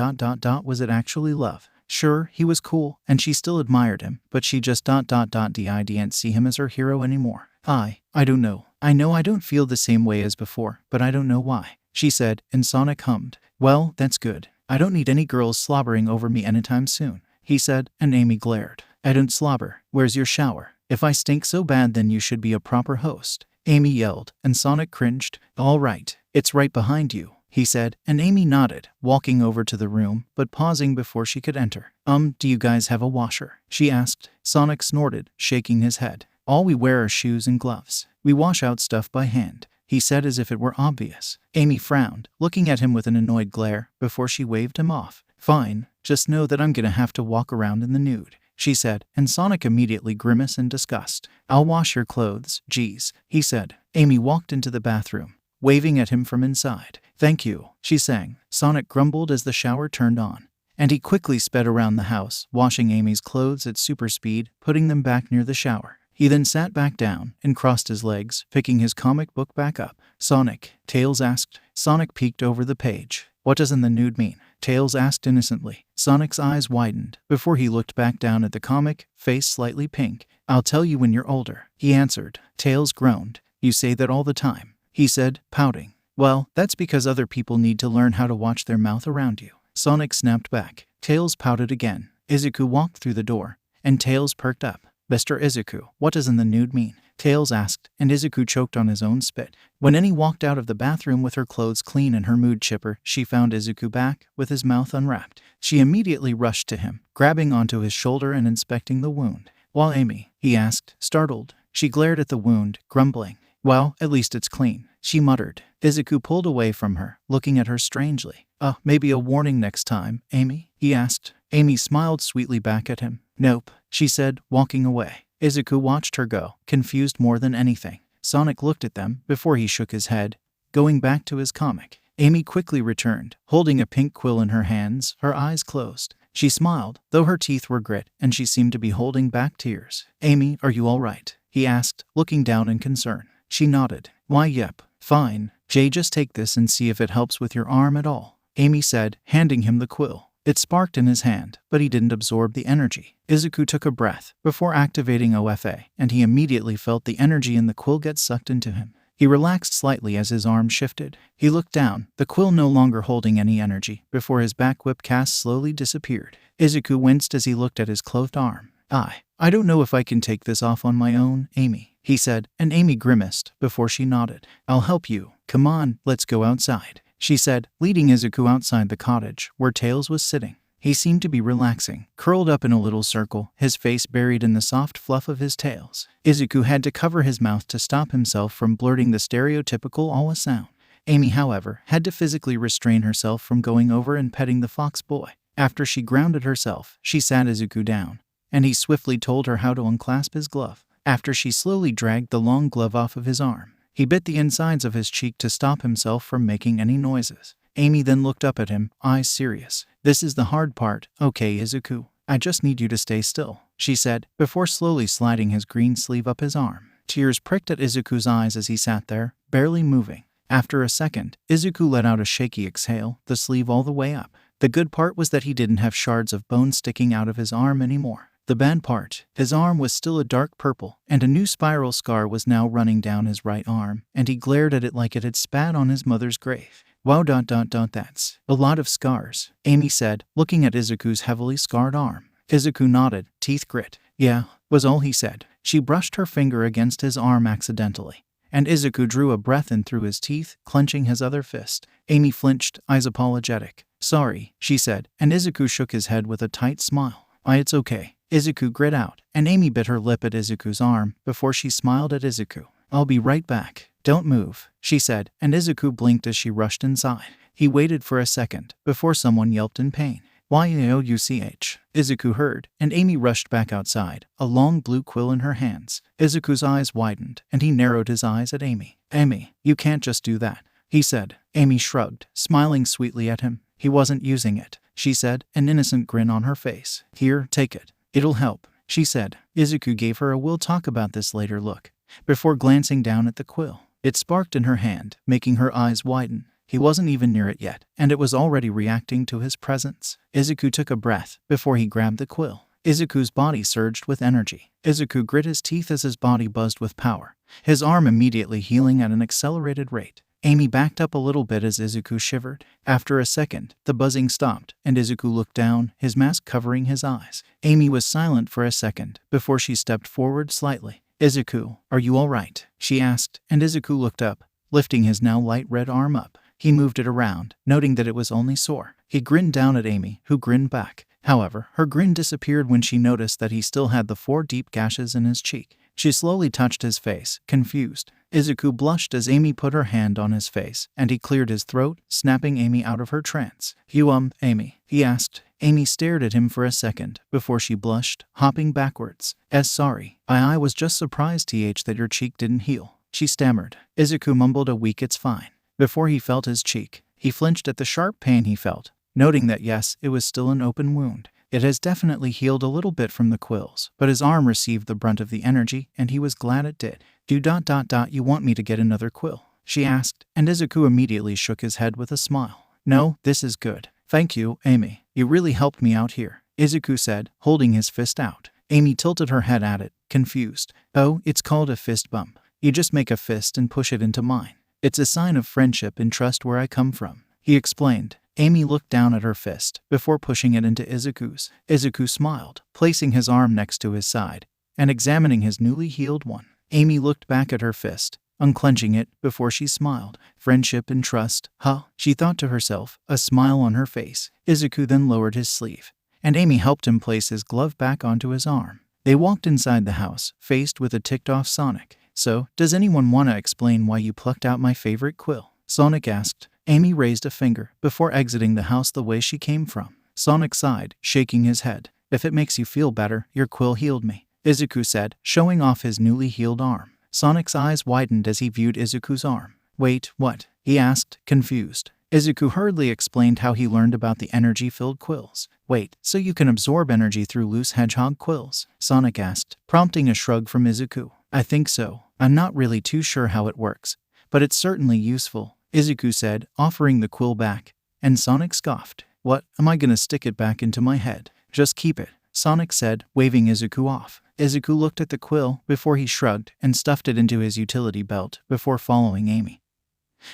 was it actually love? Sure, he was cool, and she still admired him, but she just didn't see him as her hero anymore. I don't know. I know I don't feel the same way as before, but I don't know why, she said, and Sonic hummed. Well, that's good. I don't need any girls slobbering over me anytime soon, he said, and Amy glared. I don't slobber. Where's your shower? If I stink so bad then you should be a proper host, Amy yelled, and Sonic cringed. All right, it's right behind you, he said, and Amy nodded, walking over to the room, but pausing before she could enter. Do you guys have a washer? She asked. Sonic snorted, shaking his head. All we wear are shoes and gloves. We wash out stuff by hand, he said as if it were obvious. Amy frowned, looking at him with an annoyed glare, before she waved him off. Fine, just know that I'm gonna have to walk around in the nude, she said, and Sonic immediately grimaced in disgust. I'll wash your clothes, geez, he said. Amy walked into the bathroom, waving at him from inside. Thank you, she sang. Sonic grumbled as the shower turned on, and he quickly sped around the house, washing Amy's clothes at super speed, putting them back near the shower. He then sat back down and crossed his legs, picking his comic book back up. Sonic, Tails asked. Sonic peeked over the page. What does in the nude mean? Tails asked innocently. Sonic's eyes widened before he looked back down at the comic, face slightly pink. I'll tell you when you're older, he answered. Tails groaned. You say that all the time, he said, pouting. Well, that's because other people need to learn how to watch their mouth around you. Sonic snapped back. Tails pouted again. Izuku walked through the door, and Tails perked up. Mr. Izuku, what does in the nude mean? Tails asked, and Izuku choked on his own spit. When Annie walked out of the bathroom with her clothes clean and her mood chipper, she found Izuku back, with his mouth unwrapped. She immediately rushed to him, grabbing onto his shoulder and inspecting the wound. While Amy, he asked, startled. She glared at the wound, grumbling. Well, at least it's clean, she muttered. Izuku pulled away from her, looking at her strangely. Maybe a warning next time, Amy? He asked. Amy smiled sweetly back at him. Nope, she said, walking away. Izuku watched her go, confused more than anything. Sonic looked at them before he shook his head, going back to his comic. Amy quickly returned, holding a pink quill in her hands, her eyes closed. She smiled, though her teeth were grit, and she seemed to be holding back tears. Amy, are you all right? He asked, looking down in concern. She nodded. Why, yep, fine. Jay, just take this and see if it helps with your arm at all, Amy said, handing him the quill. It sparked in his hand, but he didn't absorb the energy. Izuku took a breath before activating OFA, and he immediately felt the energy in the quill get sucked into him. He relaxed slightly as his arm shifted. He looked down, the quill no longer holding any energy, before his back whip cast slowly disappeared. Izuku winced as he looked at his clothed arm. I don't know if I can take this off on my own, Amy, he said, and Amy grimaced before she nodded. I'll help you. Come on, let's go outside, she said, leading Izuku outside the cottage, where Tails was sitting. He seemed to be relaxing, curled up in a little circle, his face buried in the soft fluff of his tails. Izuku had to cover his mouth to stop himself from blurting the stereotypical awa sound. Amy, however, had to physically restrain herself from going over and petting the fox boy. After she grounded herself, she sat Izuku down, and he swiftly told her how to unclasp his glove. After she slowly dragged the long glove off of his arm, he bit the insides of his cheek to stop himself from making any noises. Amy then looked up at him, eyes serious. This is the hard part, okay, Izuku? I just need you to stay still, she said, before slowly sliding his green sleeve up his arm. Tears pricked at Izuku's eyes as he sat there, barely moving. After a second, Izuku let out a shaky exhale, the sleeve all the way up. The good part was that he didn't have shards of bone sticking out of his arm anymore. The bad part, his arm was still a dark purple, and a new spiral scar was now running down his right arm, and he glared at it like it had spat on his mother's grave. Wow, that's a lot of scars, Amy said, looking at Izuku's heavily scarred arm. Izuku nodded, teeth grit. Yeah, was all he said. She brushed her finger against his arm accidentally, and Izuku drew a breath in through his teeth, clenching his other fist. Amy flinched, eyes apologetic. Sorry, she said, and Izuku shook his head with a tight smile. It's okay, Izuku grit out, and Amy bit her lip at Izuku's arm before she smiled at Izuku. I'll be right back. Don't move, she said, and Izuku blinked as she rushed inside. He waited for a second before someone yelped in pain. 𝐒𝐭𝐚𝐲, Izuku heard, and Amy rushed back outside, a long blue quill in her hands. Izuku's eyes widened, and he narrowed his eyes at Amy. Amy, you can't just do that. he said. Amy shrugged, smiling sweetly at him. He wasn't using it, she said, an innocent grin on her face. Here, take it. It'll help, she said. Izuku gave her a "we'll talk about this later" look, before glancing down at the quill. It sparked in her hand, making her eyes widen. He wasn't even near it yet, and it was already reacting to his presence. Izuku took a breath before he grabbed the quill. Izuku's body surged with energy. Izuku grit his teeth as his body buzzed with power, his arm immediately healing at an accelerated rate. Amy backed up a little bit as Izuku shivered. After a second, the buzzing stopped, and Izuku looked down, his mask covering his eyes. Amy was silent for a second before she stepped forward slightly. Izuku, are you all right? She asked, and Izuku looked up, lifting his now light red arm up. He moved it around, noting that it was only sore. He grinned down at Amy, who grinned back. However, her grin disappeared when she noticed that he still had the 4 deep gashes in his cheek. She slowly touched his face, confused. Izuku blushed as Amy put her hand on his face, and he cleared his throat, snapping Amy out of her trance. You Amy? He asked. Amy stared at him for a second, before she blushed, hopping backwards. Sorry. I was just surprised that your cheek didn't heal, she stammered. Izuku mumbled a weak "it's fine" before he felt his cheek. He flinched at the sharp pain he felt, noting that yes, it was still an open wound. It has definitely healed a little bit from the quills, but his arm received the brunt of the energy, and he was glad it did. You want me to get another quill? She asked, and Izuku immediately shook his head with a smile. No, this is good. Thank you, Amy. You really helped me out here, Izuku said, holding his fist out. Amy tilted her head at it, confused. Oh, it's called a fist bump. You just make a fist and push it into mine. It's a sign of friendship and trust where I come from, he explained. Amy looked down at her fist before pushing it into Izuku's. Izuku smiled, placing his arm next to his side and examining his newly healed one. Amy looked back at her fist, unclenching it before she smiled. Friendship and trust, huh? She thought to herself, a smile on her face. Izuku then lowered his sleeve, and Amy helped him place his glove back onto his arm. They walked inside the house, faced with a ticked-off Sonic. So, does anyone want to explain why you plucked out my favorite quill? Sonic asked. Amy raised a finger before exiting the house the way she came from. Sonic sighed, shaking his head. If it makes you feel better, your quill healed me, Izuku said, showing off his newly healed arm. Sonic's eyes widened as he viewed Izuku's arm. Wait, what? He asked, confused. Izuku hurriedly explained how he learned about the energy-filled quills. Wait, so you can absorb energy through loose hedgehog quills? Sonic asked, prompting a shrug from Izuku. I think so. I'm not really too sure how it works, but it's certainly useful, Izuku said, offering the quill back. And Sonic scoffed. What, am I gonna stick it back into my head? Just keep it, Sonic said, waving Izuku off. Izuku looked at the quill before he shrugged and stuffed it into his utility belt before following Amy,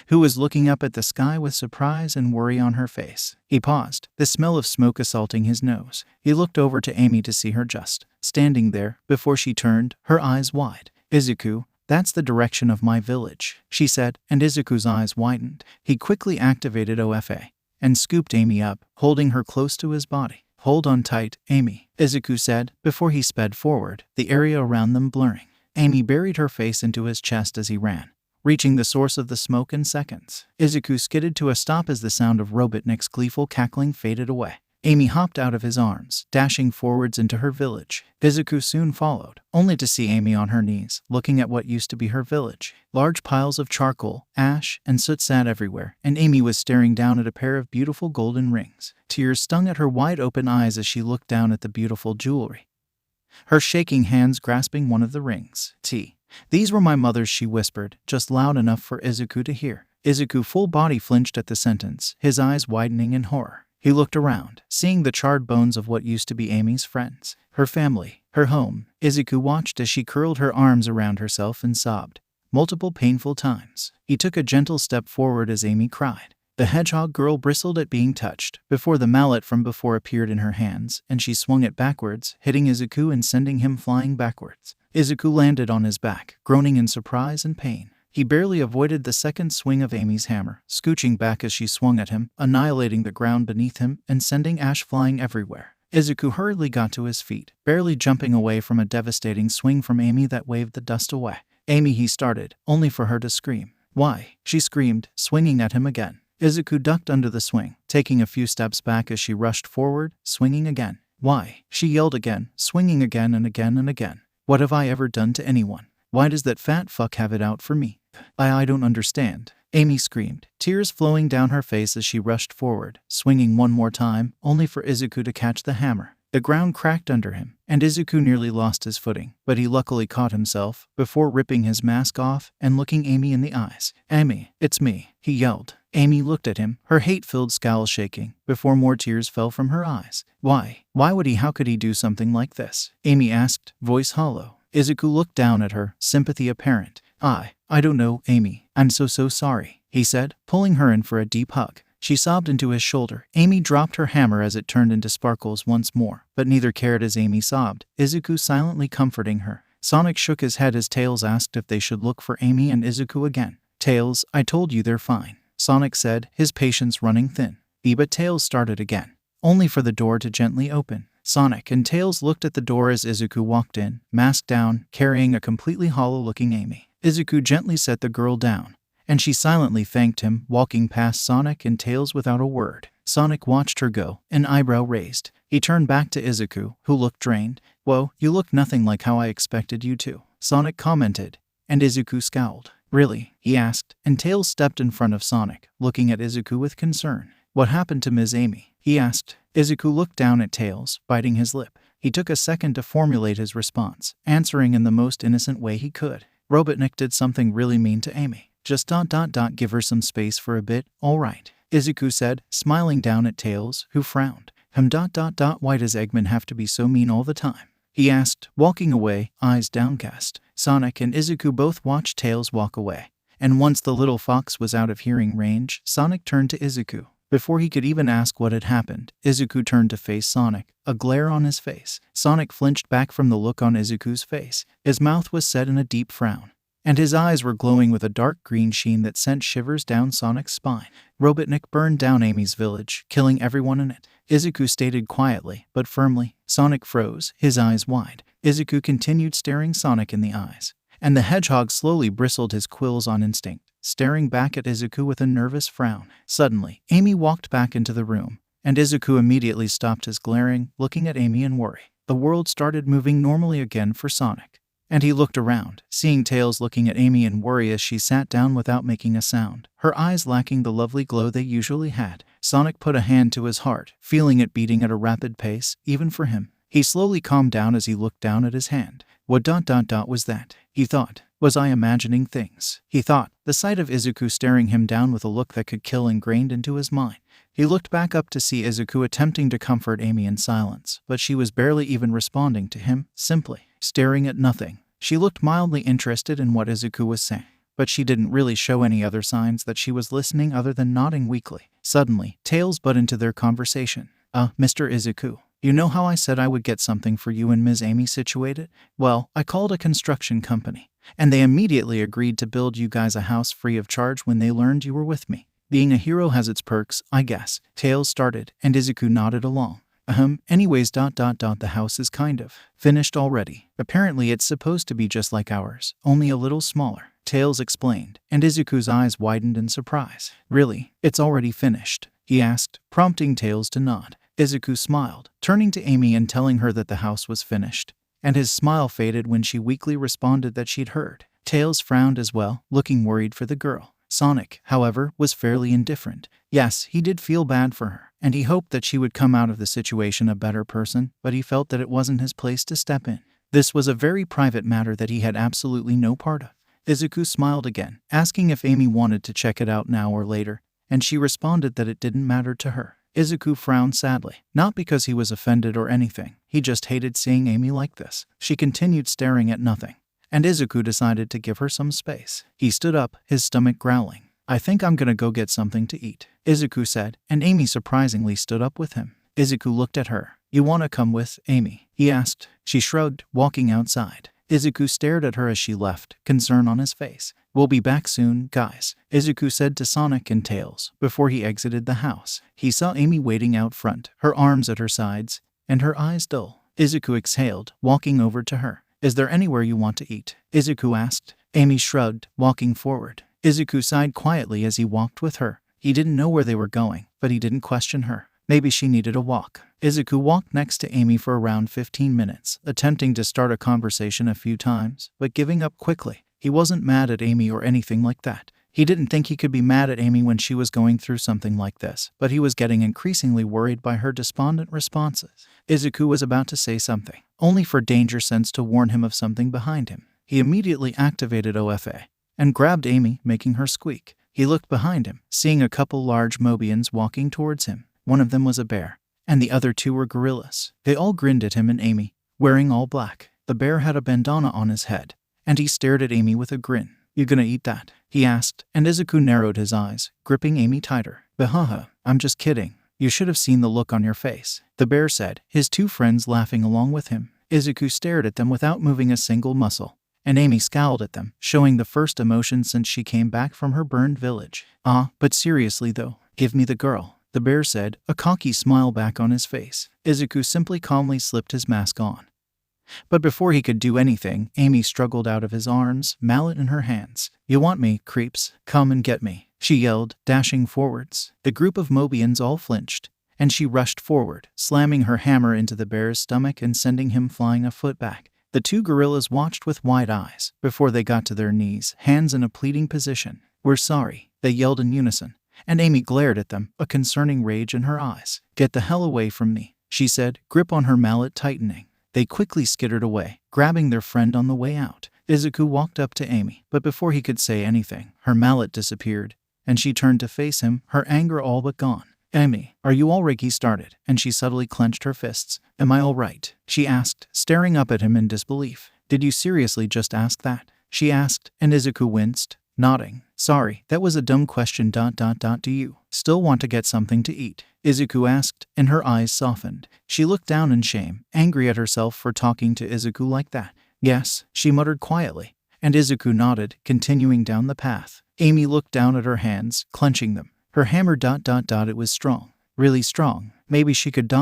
who was looking up at the sky with surprise and worry on her face. He paused, the smell of smoke assaulting his nose. He looked over to Amy to see her just standing there before she turned, her eyes wide. Izuku, that's the direction of my village, she said, and Izuku's eyes widened. He quickly activated OFA and scooped Amy up, holding her close to his body. Hold on tight, Amy, Izuku said, before he sped forward, the area around them blurring. Amy buried her face into his chest as he ran, reaching the source of the smoke in seconds. Izuku skidded to a stop as the sound of Robotnik's gleeful cackling faded away. Amy hopped out of his arms, dashing forwards into her village. Izuku soon followed, only to see Amy on her knees, looking at what used to be her village. Large piles of charcoal, ash, and soot sat everywhere, and Amy was staring down at a pair of beautiful golden rings. Tears stung at her wide-open eyes as she looked down at the beautiful jewelry, her shaking hands grasping one of the rings. These were my mother's, she whispered, just loud enough for Izuku to hear. Izuku full body flinched at the sentence, his eyes widening in horror. He looked around, seeing the charred bones of what used to be Amy's friends, her family, her home. Izuku watched as she curled her arms around herself and sobbed multiple painful times. He took a gentle step forward as Amy cried. The hedgehog girl bristled at being touched, before the mallet from before appeared in her hands, and she swung it backwards, hitting Izuku and sending him flying backwards. Izuku landed on his back, groaning in surprise and pain. He barely avoided the second swing of Amy's hammer, scooching back as she swung at him, annihilating the ground beneath him and sending ash flying everywhere. Izuku hurriedly got to his feet, barely jumping away from a devastating swing from Amy that waved the dust away. Amy, he started, only for her to scream. Why? She screamed, swinging at him again. Izuku ducked under the swing, taking a few steps back as she rushed forward, swinging again. Why? She yelled again, swinging again and again and again. What have I ever done to anyone? Why does that fat fuck have it out for me? I don't understand. Amy screamed, tears flowing down her face as she rushed forward, swinging one more time, only for 𝗧𝗂 to catch the hammer. The ground cracked under him, and 𝗧𝗂 nearly lost his footing, but he luckily caught himself before ripping his mask off and looking Amy in the eyes. "Amy, it's me," he yelled. Amy looked at him, her hate-filled scowl shaking, before more tears fell from her eyes. Why? Why would he? How could he do something like this? Amy asked, voice hollow. 𝗧𝗂 looked down at her, sympathy apparent. I don't know, Amy. I'm so sorry," he said, pulling her in for a deep hug. She sobbed into his shoulder. Amy dropped her hammer as it turned into sparkles once more, but neither cared as Amy sobbed, 𝗧𝗂 silently comforting her. Sonic shook his head as Tails asked if they should look for Amy and 𝗧𝗂 again. "Tails, I told you they're fine," Sonic said, his patience running thin. But Tails started again, only for the door to gently open. Sonic and Tails looked at the door as 𝗧𝗂 walked in, mask down, carrying a completely hollow-looking Amy. 𝗧𝗂 gently set the girl down, and she silently thanked him, walking past Sonic and Tails without a word. Sonic watched her go, an eyebrow raised. He turned back to 𝗧𝗂, who looked drained. "Whoa, you look nothing like how I expected you to," Sonic commented, and 𝗧𝗂 scowled. "Really?" he asked, and Tails stepped in front of Sonic, looking at 𝗧𝗂 with concern. "What happened to Ms. Amy?" he asked. 𝗧𝗂 looked down at Tails, biting his lip. He took a second to formulate his response, answering in the most innocent way he could. "Robotnik did something really mean to Amy. Just ... give her some space for a bit, all right," 𝗧𝗂 said, smiling down at Tails, who frowned. "Why does Eggman have to be so mean all the time?" he asked, walking away, eyes downcast. Sonic and 𝗧𝗂 both watched Tails walk away, and once the little fox was out of hearing range, Sonic turned to 𝗧𝗂. Before he could even ask what had happened, 𝗧𝗂 turned to face Sonic, a glare on his face. Sonic flinched back from the look on 𝗧𝗂's face. His mouth was set in a deep frown, and his eyes were glowing with a dark green sheen that sent shivers down Sonic's spine. "Robotnik burned down Amy's village, killing everyone in it," 𝗧𝗂 stated quietly, but firmly. Sonic froze, his eyes wide. 𝗧𝗂 continued staring Sonic in the eyes, and the hedgehog slowly bristled his quills on instinct, staring back at 𝗧𝗂 with a nervous frown. Suddenly, Amy walked back into the room, and 𝗧𝗂 immediately stopped his glaring, looking at Amy in worry. The world started moving normally again for Sonic, and he looked around, seeing Tails looking at Amy in worry as she sat down without making a sound, her eyes lacking the lovely glow they usually had. Sonic put a hand to his heart, feeling it beating at a rapid pace, even for him. He slowly calmed down as he looked down at his hand. What ... was that? He thought. Was I imagining things? He thought. The sight of 𝗧𝗂 staring him down with a look that could kill ingrained into his mind. He looked back up to see 𝗧𝗂 attempting to comfort Amy in silence, but she was barely even responding to him, simply staring at nothing. She looked mildly interested in what 𝗧𝗂 was saying, but she didn't really show any other signs that she was listening other than nodding weakly. Suddenly, Tails butt into their conversation. Mr. 𝗧𝗂, you know how I said I would get something for you and Ms. Amy situated? Well, I called a construction company, and they immediately agreed to build you guys a house free of charge when they learned you were with me. Being a hero has its perks, I guess," Tails started, and 𝗧𝗂 nodded along. Anyways ... the house is kind of finished already. Apparently it's supposed to be just like ours, only a little smaller," Tails explained, and 𝗧𝗂's eyes widened in surprise. "Really? It's already finished?" he asked, prompting Tails to nod. 𝗧𝗂 smiled, turning to Amy and telling her that the house was finished, and his smile faded when she weakly responded that she'd heard. Tails frowned as well, looking worried for the girl. Sonic, however, was fairly indifferent. Yes, he did feel bad for her, and he hoped that she would come out of the situation a better person, but he felt that it wasn't his place to step in. This was a very private matter that he had absolutely no part of. 𝗧𝗂 smiled again, asking if Amy wanted to check it out now or later, and she responded that it didn't matter to her. 𝗧𝗂 frowned sadly, not because he was offended or anything. He just hated seeing Amy like this. She continued staring at nothing, and 𝗧𝗂 decided to give her some space. He stood up, his stomach growling. "I think I'm gonna go get something to eat," 𝗧𝗂 said, and Amy surprisingly stood up with him. 𝗧𝗂 looked at her. "You wanna come with, Amy?" he asked. She shrugged, walking outside. 𝗧𝗂 stared at her as she left, concern on his face. "We'll be back soon, guys," 𝗧𝗂 said to Sonic and Tails before he exited the house. He saw Amy waiting out front, her arms at her sides, and her eyes dull. 𝗧𝗂 exhaled, walking over to her. "Is there anywhere you want to eat?" 𝗧𝗂 asked. Amy shrugged, walking forward. 𝗧𝗂 sighed quietly as he walked with her. He didn't know where they were going, but he didn't question her. Maybe she needed a walk. 𝗧𝗂 walked next to Amy for around 15 minutes, attempting to start a conversation a few times, but giving up quickly. He wasn't mad at Amy or anything like that. He didn't think he could be mad at Amy when she was going through something like this, but he was getting increasingly worried by her despondent responses. Izuku was about to say something, only for Danger Sense to warn him of something behind him. He immediately activated OFA and grabbed Amy, making her squeak. He looked behind him, seeing a couple large Mobians walking towards him. One of them was a bear, and the other two were gorillas. They all grinned at him and Amy, wearing all black. The bear had a bandana on his head, and he stared at Amy with a grin. "You gonna eat that?" he asked, and Izuku narrowed his eyes, gripping Amy tighter. "𝗵𝗃𝗏, I'm just kidding. You should have seen the look on your face," the bear said, his two friends laughing along with him. Izuku stared at them without moving a single muscle, and Amy scowled at them, showing the first emotion since she came back from her burned village. But seriously though, give me the girl," the bear said, a cocky smile back on his face. Izuku simply calmly slipped his mask on. But before he could do anything, Amy struggled out of his arms, mallet in her hands. "You want me, creeps? Come and get me," she yelled, dashing forwards. The group of Mobians all flinched, and she rushed forward, slamming her hammer into the bear's stomach and sending him flying a foot back. The two gorillas watched with wide eyes before they got to their knees, hands in a pleading position. "We're sorry," they yelled in unison, and Amy glared at them, a concerning rage in her eyes. "Get the hell away from me," she said, grip on her mallet tightening. They quickly skittered away, grabbing their friend on the way out. Izuku walked up to Amy, but before he could say anything, her mallet disappeared, and she turned to face him, her anger all but gone. "Amy, are you all right?" he started, and she subtly clenched her fists. "Am I all right?" she asked, staring up at him in disbelief. "Did you seriously just ask that?" she asked, and Izuku winced, nodding. "Sorry, that was a dumb question. Do you still want to get something to eat?" Izuku asked, and her eyes softened. She looked down in shame, angry at herself for talking to Izuku like that. "Yes," she muttered quietly, and Izuku nodded, continuing down the path. Amy looked down at her hands, clenching them. Her hammer. It was strong. Really strong. Maybe she could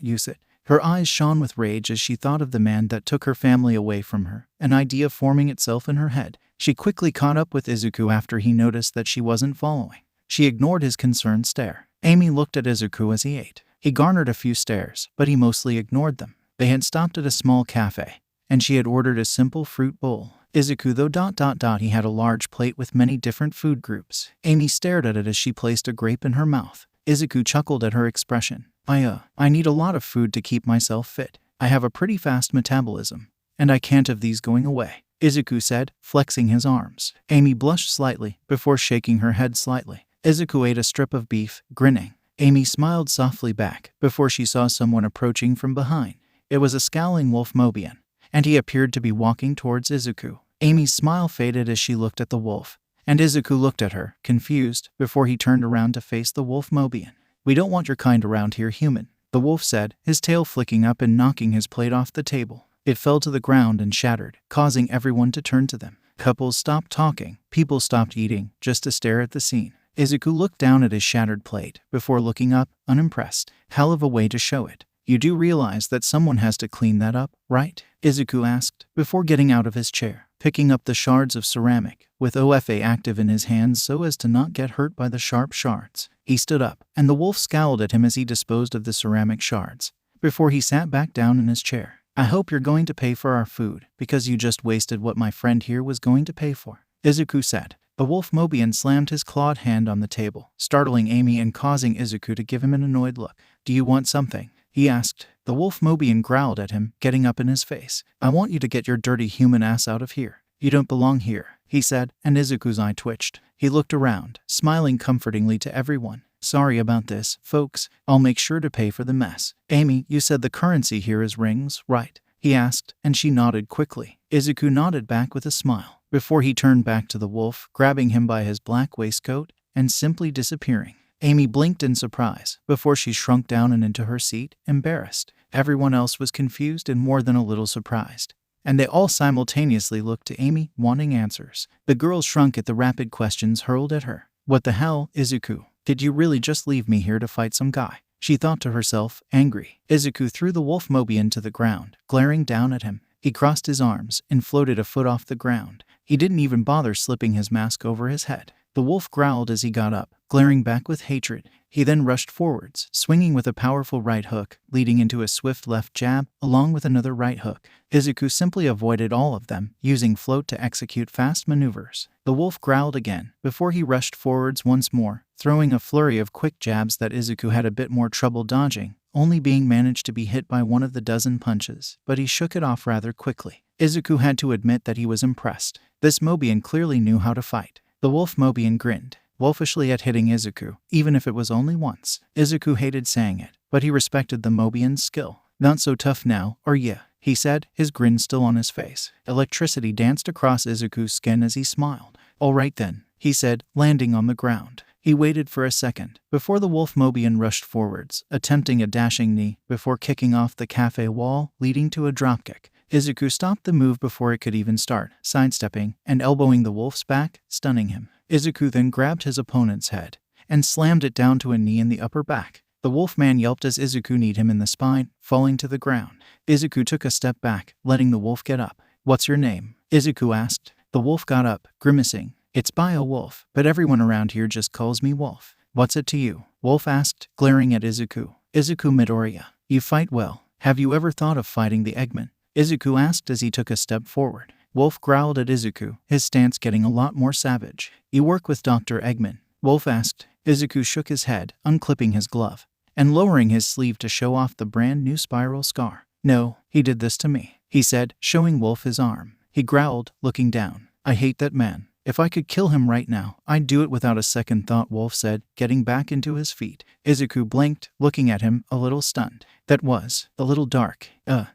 use it. Her eyes shone with rage as she thought of the man that took her family away from her, an idea forming itself in her head. She quickly caught up with Izuku after he noticed that she wasn't following. She ignored his concerned stare. Amy looked at Izuku as he ate. He garnered a few stares, but he mostly ignored them. They had stopped at a small cafe, and she had ordered a simple fruit bowl. Izuku though he had a large plate with many different food groups. Amy stared at it as she placed a grape in her mouth. Izuku chuckled at her expression. I need a lot of food to keep myself fit. I have a pretty fast metabolism, and I can't have these going away," Izuku said, flexing his arms. Amy blushed slightly, before shaking her head slightly. Izuku ate a strip of beef, grinning. Amy smiled softly back, before she saw someone approaching from behind. It was a scowling wolf Mobian, and he appeared to be walking towards Izuku. Amy's smile faded as she looked at the wolf, and Izuku looked at her, confused, before he turned around to face the wolf Mobian. "We don't want your kind around here, human," the wolf said, his tail flicking up and knocking his plate off the table. It fell to the ground and shattered, causing everyone to turn to them. Couples stopped talking, people stopped eating, just to stare at the scene. Izuku looked down at his shattered plate, before looking up, unimpressed. "Hell of a way to show it. You do realize that someone has to clean that up, right?" Izuku asked, before getting out of his chair, picking up the shards of ceramic, with OFA active in his hands so as to not get hurt by the sharp shards. He stood up, and the wolf scowled at him as he disposed of the ceramic shards, before he sat back down in his chair. "I hope you're going to pay for our food, because you just wasted what my friend here was going to pay for," Izuku said. The wolf Mobian slammed his clawed hand on the table, startling Amy and causing Izuku to give him an annoyed look. "Do you want something?" he asked. The wolf Mobian growled at him, getting up in his face. "I want you to get your dirty human ass out of here. You don't belong here," he said, and Izuku's eye twitched. He looked around, smiling comfortingly to everyone. "Sorry about this, folks. I'll make sure to pay for the mess." "Amy, you said the currency here is rings, right?" he asked, and she nodded quickly. Izuku nodded back with a smile, before he turned back to the wolf, grabbing him by his black waistcoat, and simply disappearing. Amy blinked in surprise, before she shrunk down and into her seat, embarrassed. Everyone else was confused and more than a little surprised, and they all simultaneously looked to Amy, wanting answers. The girl shrunk at the rapid questions hurled at her. "What the hell, Izuku? Did you really just leave me here to fight some guy?" she thought to herself, angry. Izuku threw the wolf Mobian to the ground, glaring down at him. He crossed his arms and floated a foot off the ground. He didn't even bother slipping his mask over his head. The wolf growled as he got up, glaring back with hatred. He then rushed forwards, swinging with a powerful right hook, leading into a swift left jab, along with another right hook. 𝐒𝐽𝐽 simply avoided all of them, using float to execute fast maneuvers. The wolf growled again, before he rushed forwards once more, throwing a flurry of quick jabs that 𝐒𝐽𝐽 had a bit more trouble dodging, only being managed to be hit by one of the dozen punches, but he shook it off rather quickly. 𝐒𝐽𝐽 had to admit that he was impressed. This Mobian clearly knew how to fight. The wolf Mobian grinned, wolfishly at hitting 𝐒𝐽𝐽, even if it was only once. 𝐒𝐽𝐽 hated saying it, but he respected the Mobian's skill. "Not so tough now, are ya?" he said, his grin still on his face. Electricity danced across 𝐒𝐽𝐽's skin as he smiled. "All right then," he said, landing on the ground. He waited for a second, before the wolf Mobian rushed forwards, attempting a dashing knee, before kicking off the cafe wall, leading to a dropkick. 𝐒𝐽𝐽 stopped the move before it could even start, sidestepping and elbowing the wolf's back, stunning him. 𝐒𝐽𝐽 then grabbed his opponent's head and slammed it down to a knee in the upper back. The wolfman yelped as 𝐒𝐽𝐽 kneed him in the spine, falling to the ground. 𝐒𝐽𝐽 took a step back, letting the wolf get up. "What's your name?" 𝐒𝐽𝐽 asked. The wolf got up, grimacing. "It's 𝐒𝐽𝐽, but everyone around here just calls me Wolf." "What's it to you?" Wolf asked, glaring at 𝐒𝐽𝐽. "𝐒𝐽𝐽 Midoriya. You fight well. Have you ever thought of fighting the Eggman?" 𝐒𝐽𝐽 asked as he took a step forward. Wolf growled at 𝐒𝐽𝐽, his stance getting a lot more savage. "You work with Dr. Eggman?" Wolf asked. 𝐒𝐽𝐽 shook his head, unclipping his glove and lowering his sleeve to show off the brand new spiral scar. "No, he did this to me," he said, showing Wolf his arm. He growled, looking down. "I hate that man. If I could kill him right now, I'd do it without a second thought," Wolf said, getting back into his feet. 𝐒𝐽𝐽 blinked, looking at him, a little stunned. "That was a little dark.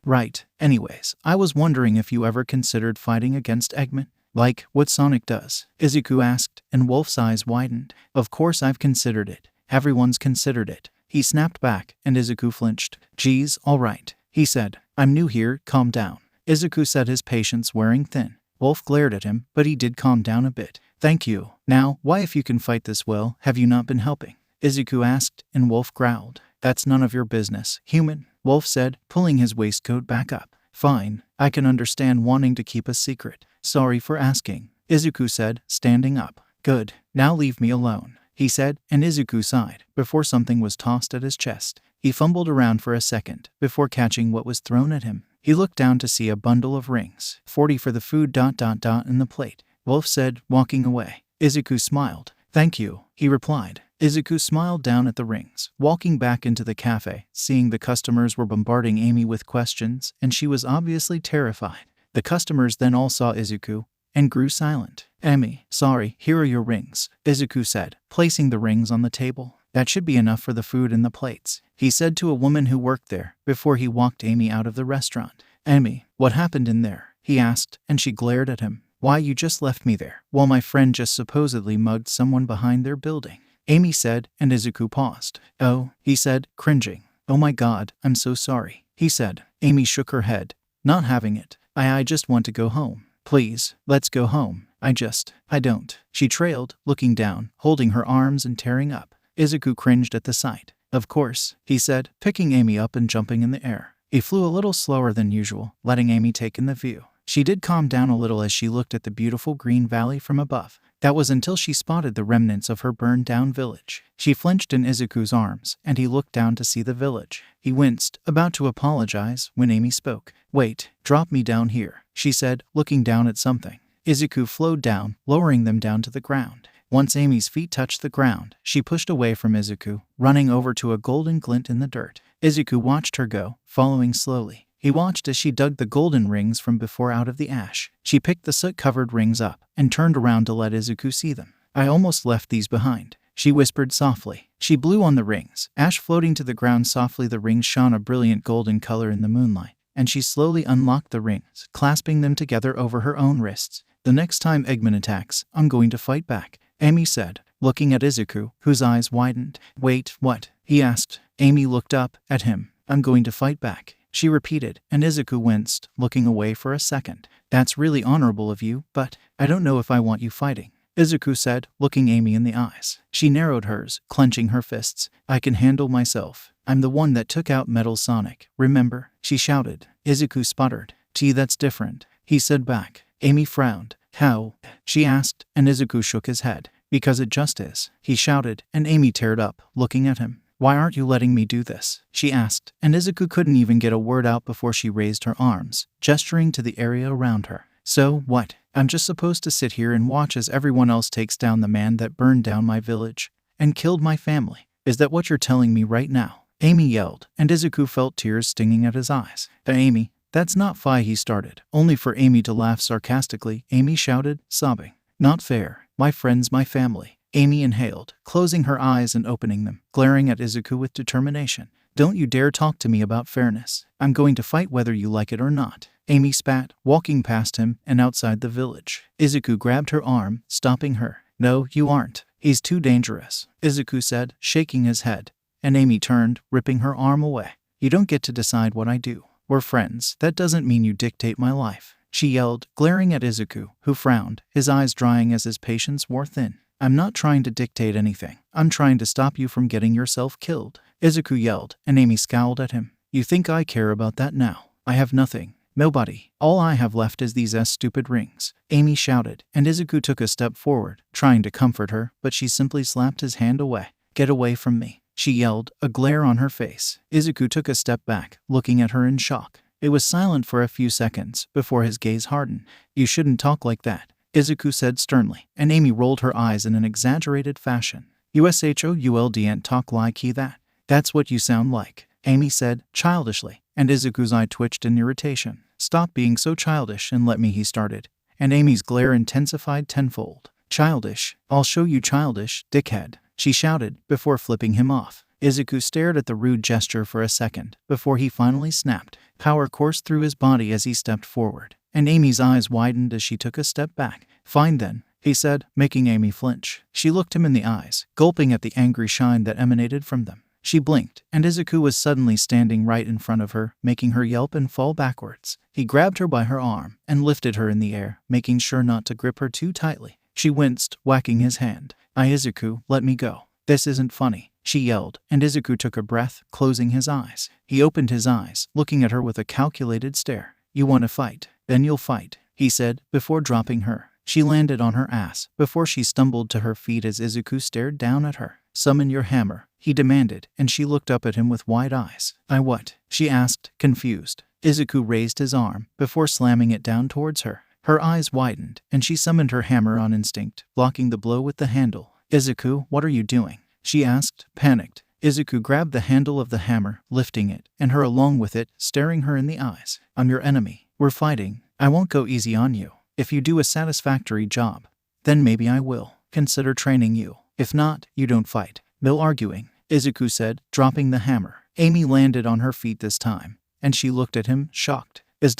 Right. Anyways, I was wondering if you ever considered fighting against Eggman? Like what Sonic does?" 𝐒𝐽𝐽 asked, and Wolf's eyes widened. "Of course I've considered it. Everyone's considered it." He snapped back, and 𝐒𝐽𝐽 flinched. "Geez, all right," he said. "I'm new here, calm down." 𝐒𝐽𝐽 said, his patience wearing thin. Wolf glared at him, but he did calm down a bit. "Thank you. Now, why, if you can fight this well, have you not been helping?" 𝐒𝐽𝐽 asked, and Wolf growled. "That's none of your business, human," Wolf said, pulling his waistcoat back up. "Fine. I can understand wanting to keep a secret. Sorry for asking," 𝐒𝐽𝐽 said, standing up. "Good. Now leave me alone," he said, and 𝐒𝐽𝐽 sighed, before something was tossed at his chest. He fumbled around for a second, before catching what was thrown at him. He looked down to see a bundle of rings. 40 for the food ... in the plate, Wolf said, walking away. 𝐒𝐽𝐽 smiled. "Thank you," he replied. 𝐒𝐽𝐽 smiled down at the rings, walking back into the cafe, seeing the customers were bombarding Amy with questions, and she was obviously terrified. The customers then all saw 𝐒𝐽𝐽 and grew silent. "Amy, sorry, here are your rings," 𝐒𝐽𝐽 said, placing the rings on the table. "That should be enough for the food in the plates," he said to a woman who worked there, before he walked Amy out of the restaurant. "Amy, what happened in there?" he asked, and she glared at him. "Why, you just left me there, while my friend just supposedly mugged someone behind their building," Amy said, and 𝐒𝐽𝐽 paused. "Oh," he said, cringing. "Oh my God, I'm so sorry," he said. Amy shook her head. "Not having it. I just want to go home. Please, let's go home. I don't." She trailed, looking down, holding her arms and tearing up. 𝐒𝐽𝐽 cringed at the sight. "Of course," he said, picking Amy up and jumping in the air. He flew a little slower than usual, letting Amy take in the view. She did calm down a little as she looked at the beautiful green valley from above. That was until she spotted the remnants of her burned-down village. She flinched in 𝐒𝐽𝐽's arms, and he looked down to see the village. He winced, about to apologize, when Amy spoke. "Wait, drop me down here," she said, looking down at something. 𝐒𝐽𝐽 flowed down, lowering them down to the ground. Once Amy's feet touched the ground, she pushed away from 𝐒𝐽𝐽, running over to a golden glint in the dirt. 𝐒𝐽𝐽 watched her go, following slowly. He watched as she dug the golden rings from before out of the ash. She picked the soot-covered rings up and turned around to let 𝐒𝐽𝐽 see them. "I almost left these behind," she whispered softly. She blew on the rings, ash floating to the ground softly. The rings shone a brilliant golden color in the moonlight, and she slowly unlocked the rings, clasping them together over her own wrists. "The next time Eggman attacks, I'm going to fight back," Amy said, looking at 𝐒𝐽𝐽, whose eyes widened. "Wait, what?" he asked. Amy looked up at him. "I'm going to fight back," she repeated, and 𝐒𝐽𝐽 winced, looking away for a second. "That's really honorable of you, but I don't know if I want you fighting," 𝐒𝐽𝐽 said, looking Amy in the eyes. She narrowed hers, clenching her fists. "I can handle myself. I'm the one that took out Metal Sonic, remember?" she shouted. 𝐒𝐽𝐽 sputtered. "Gee, that's different," he said back. Amy frowned. "How?" she asked, and 𝐒𝐽𝐽 shook his head. Because it just is, he shouted, and Amy teared up, looking at him. Why aren't you letting me do this? She asked, and 𝗧𝗂 couldn't even get a word out before she raised her arms, gesturing to the area around her. So, what? I'm just supposed to sit here and watch as everyone else takes down the man that burned down my village and killed my family. Is that what you're telling me right now? Amy yelled, and 𝗧𝗂 felt tears stinging at his eyes. Amy, that's not fair, he started, only for Amy to laugh sarcastically. Amy shouted, sobbing. Not fair. My friends, my family. Amy inhaled, closing her eyes and opening them, glaring at 𝗧𝗂 with determination. Don't you dare talk to me about fairness. I'm going to fight whether you like it or not. Amy spat, walking past him and outside the village. 𝗧𝗂 grabbed her arm, stopping her. No, you aren't. He's too dangerous, 𝗧𝗂 said, shaking his head. And Amy turned, ripping her arm away. You don't get to decide what I do. We're friends. That doesn't mean you dictate my life, she yelled, glaring at 𝗧𝗂, who frowned, his eyes drying as his patience wore thin. I'm not trying to dictate anything. I'm trying to stop you from getting yourself killed, 𝗧𝗂 yelled, and Amy scowled at him. You think I care about that now? I have nothing. Nobody. All I have left is these stupid rings, Amy shouted, and 𝗧𝗂 took a step forward, trying to comfort her, but she simply slapped his hand away. Get away from me, she yelled, a glare on her face. 𝗧𝗂 took a step back, looking at her in shock. It was silent for a few seconds before his gaze hardened. You shouldn't talk like that, 𝗧𝗂 said sternly, and Amy rolled her eyes in an exaggerated fashion. 𝗬𝗧𝗍𝗠 didn't talk like that. That's what you sound like, Amy said, childishly, and 𝗧𝗂's eye twitched in irritation. Stop being so childish and let me, he started, and Amy's glare intensified tenfold. Childish? I'll show you childish, dickhead, she shouted, before flipping him off. 𝗧𝗂 stared at the rude gesture for a second, before he finally snapped. Power coursed through his body as he stepped forward, and Amy's eyes widened as she took a step back. Fine then, he said, making Amy flinch. She looked him in the eyes, gulping at the angry shine that emanated from them. She blinked, and 𝗧𝗂 was suddenly standing right in front of her, making her yelp and fall backwards. He grabbed her by her arm and lifted her in the air, making sure not to grip her too tightly. She winced, whacking his hand. 𝗧𝗂, let me go. This isn't funny, she yelled, and 𝗧𝗂 took a breath, closing his eyes. He opened his eyes, looking at her with a calculated stare. You want to fight? Then you'll fight, he said, before dropping her. She landed on her ass, before she stumbled to her feet as 𝗧𝗂 stared down at her. Summon your hammer, he demanded, and she looked up at him with wide eyes. I what? She asked, confused. 𝗧𝗂 raised his arm, before slamming it down towards her. Her eyes widened, and she summoned her hammer on instinct, blocking the blow with the handle. 𝗧𝗂, what are you doing? She asked, panicked. 𝗧𝗂 grabbed the handle of the hammer, lifting it, and her along with it, staring her in the eyes. I'm your enemy. We're fighting. I won't go easy on you. If you do a satisfactory job, then maybe I will consider training you. If not, you don't fight. No arguing, 𝗧𝗂 said, dropping the hammer. Amy landed on her feet this time, and she looked at him, shocked. Is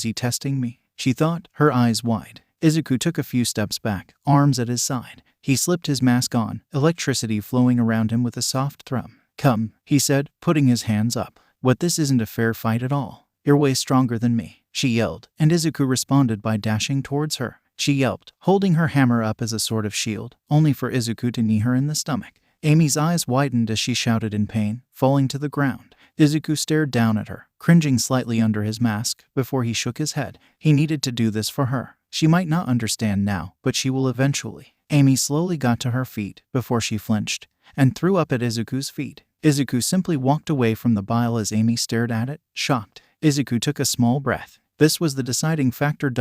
he testing me? She thought, her eyes wide. 𝗧𝗂 took a few steps back, arms at his side. He slipped his mask on, electricity flowing around him with a soft thrum. Come, he said, putting his hands up. What, this isn't a fair fight at all. You're way stronger than me, she yelled, and 𝗧𝗂 responded by dashing towards her. She yelped, holding her hammer up as a sort of shield, only for 𝗧𝗂 to knee her in the stomach. Amy's eyes widened as she shouted in pain, falling to the ground. 𝗧𝗂 stared down at her, cringing slightly under his mask, before he shook his head. He needed to do this for her. She might not understand now, but she will eventually. Amy slowly got to her feet, before she flinched, and threw up at 𝗧𝗂's feet. 𝗧𝗂 simply walked away from the bile as Amy stared at it, shocked. 𝗧𝗂 took a small breath. This was the deciding factor.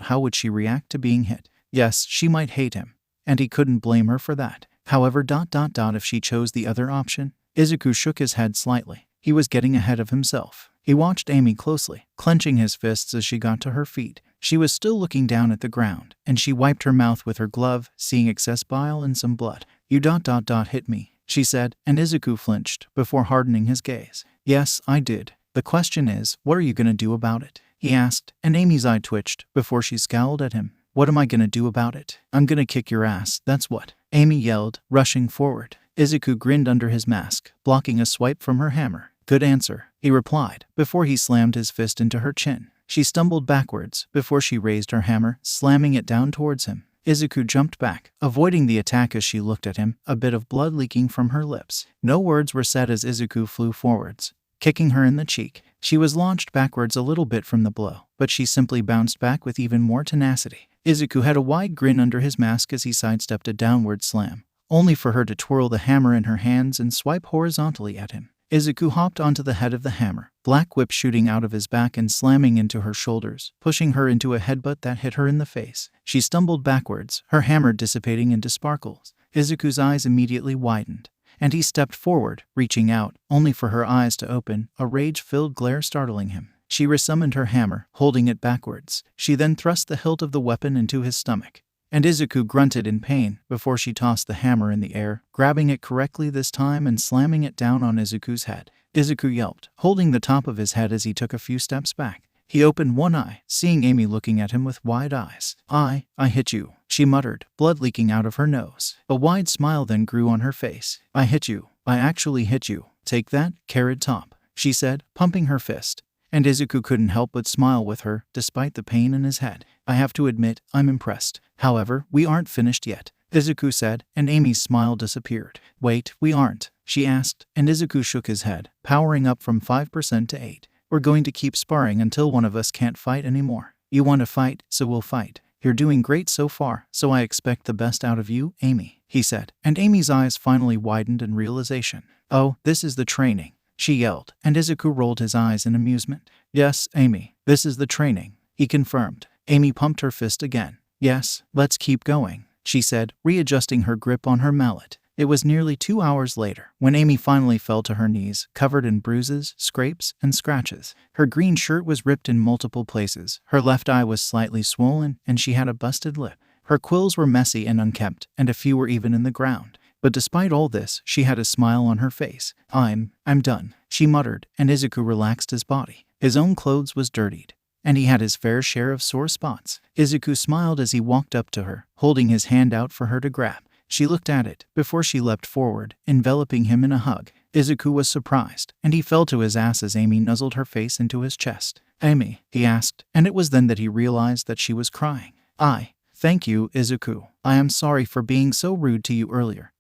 How would she react to being hit? Yes, she might hate him, and he couldn't blame her for that. However, if she chose the other option, 𝗧𝗂 shook his head slightly. He was getting ahead of himself. He watched Amy closely, clenching his fists as she got to her feet. She was still looking down at the ground, and she wiped her mouth with her glove, seeing excess bile and some blood. You hit me, she said, and 𝗧𝗂 flinched, before hardening his gaze. Yes, I did. The question is, what are you going to do about it? He asked, and Amy's eye twitched, before she scowled at him. What am I going to do about it? I'm going to kick your ass, that's what, Amy yelled, rushing forward. 𝗧𝗂 grinned under his mask, blocking a swipe from her hammer. Good answer, he replied, before he slammed his fist into her chin. She stumbled backwards, before she raised her hammer, slamming it down towards him. 𝗧𝗂 jumped back, avoiding the attack as she looked at him, a bit of blood leaking from her lips. No words were said as 𝗧𝗂 flew forwards, kicking her in the cheek. She was launched backwards a little bit from the blow, but she simply bounced back with even more tenacity. Izuku had a wide grin under his mask as he sidestepped a downward slam, only for her to twirl the hammer in her hands and swipe horizontally at him. Izuku hopped onto the head of the hammer, black whip shooting out of his back and slamming into her shoulders, pushing her into a headbutt that hit her in the face. She stumbled backwards, her hammer dissipating into sparkles. Izuku's eyes immediately widened, and he stepped forward, reaching out, only for her eyes to open, a rage-filled glare startling him. She resummoned her hammer, holding it backwards. She then thrust the hilt of the weapon into his stomach, and Izuku grunted in pain before she tossed the hammer in the air, grabbing it correctly this time and slamming it down on Izuku's head. Izuku yelped, holding the top of his head as he took a few steps back. He opened one eye, seeing Amy looking at him with wide eyes. I hit you, she muttered, blood leaking out of her nose. A wide smile then grew on her face. I hit you. I actually hit you. Take that, carrot top, she said, pumping her fist. And Izuku couldn't help but smile with her, despite the pain in his head. I have to admit, I'm impressed. However, we aren't finished yet, Izuku said, and Amy's smile disappeared. Wait, we aren't, she asked, and Izuku shook his head, powering up from 5% to 8. We're going to keep sparring until one of us can't fight anymore. You want to fight, so we'll fight. You're doing great so far, so I expect the best out of you, Amy, he said, and Amy's eyes finally widened in realization. Oh, this is the training, she yelled, and Izuku rolled his eyes in amusement. Yes, Amy, this is the training, he confirmed. Amy pumped her fist again. Yes, let's keep going, she said, readjusting her grip on her mallet. It was nearly 2 hours later when Amy finally fell to her knees, covered in bruises, scrapes, and scratches. Her green shirt was ripped in multiple places, her left eye was slightly swollen, and she had a busted lip. Her quills were messy and unkempt, and a few were even in the ground. But despite all this, she had a smile on her face. I'm done, she muttered, and Izuku relaxed his body. His own clothes was dirtied, and he had his fair share of sore spots. Izuku smiled as he walked up to her, holding his hand out for her to grab. She looked at it before she leapt forward, enveloping him in a hug. Izuku was surprised, and he fell to his ass as Amy nuzzled her face into his chest. Amy, he asked, and it was then that he realized that she was crying. Thank you, Izuku. I am sorry for being so rude to you earlier.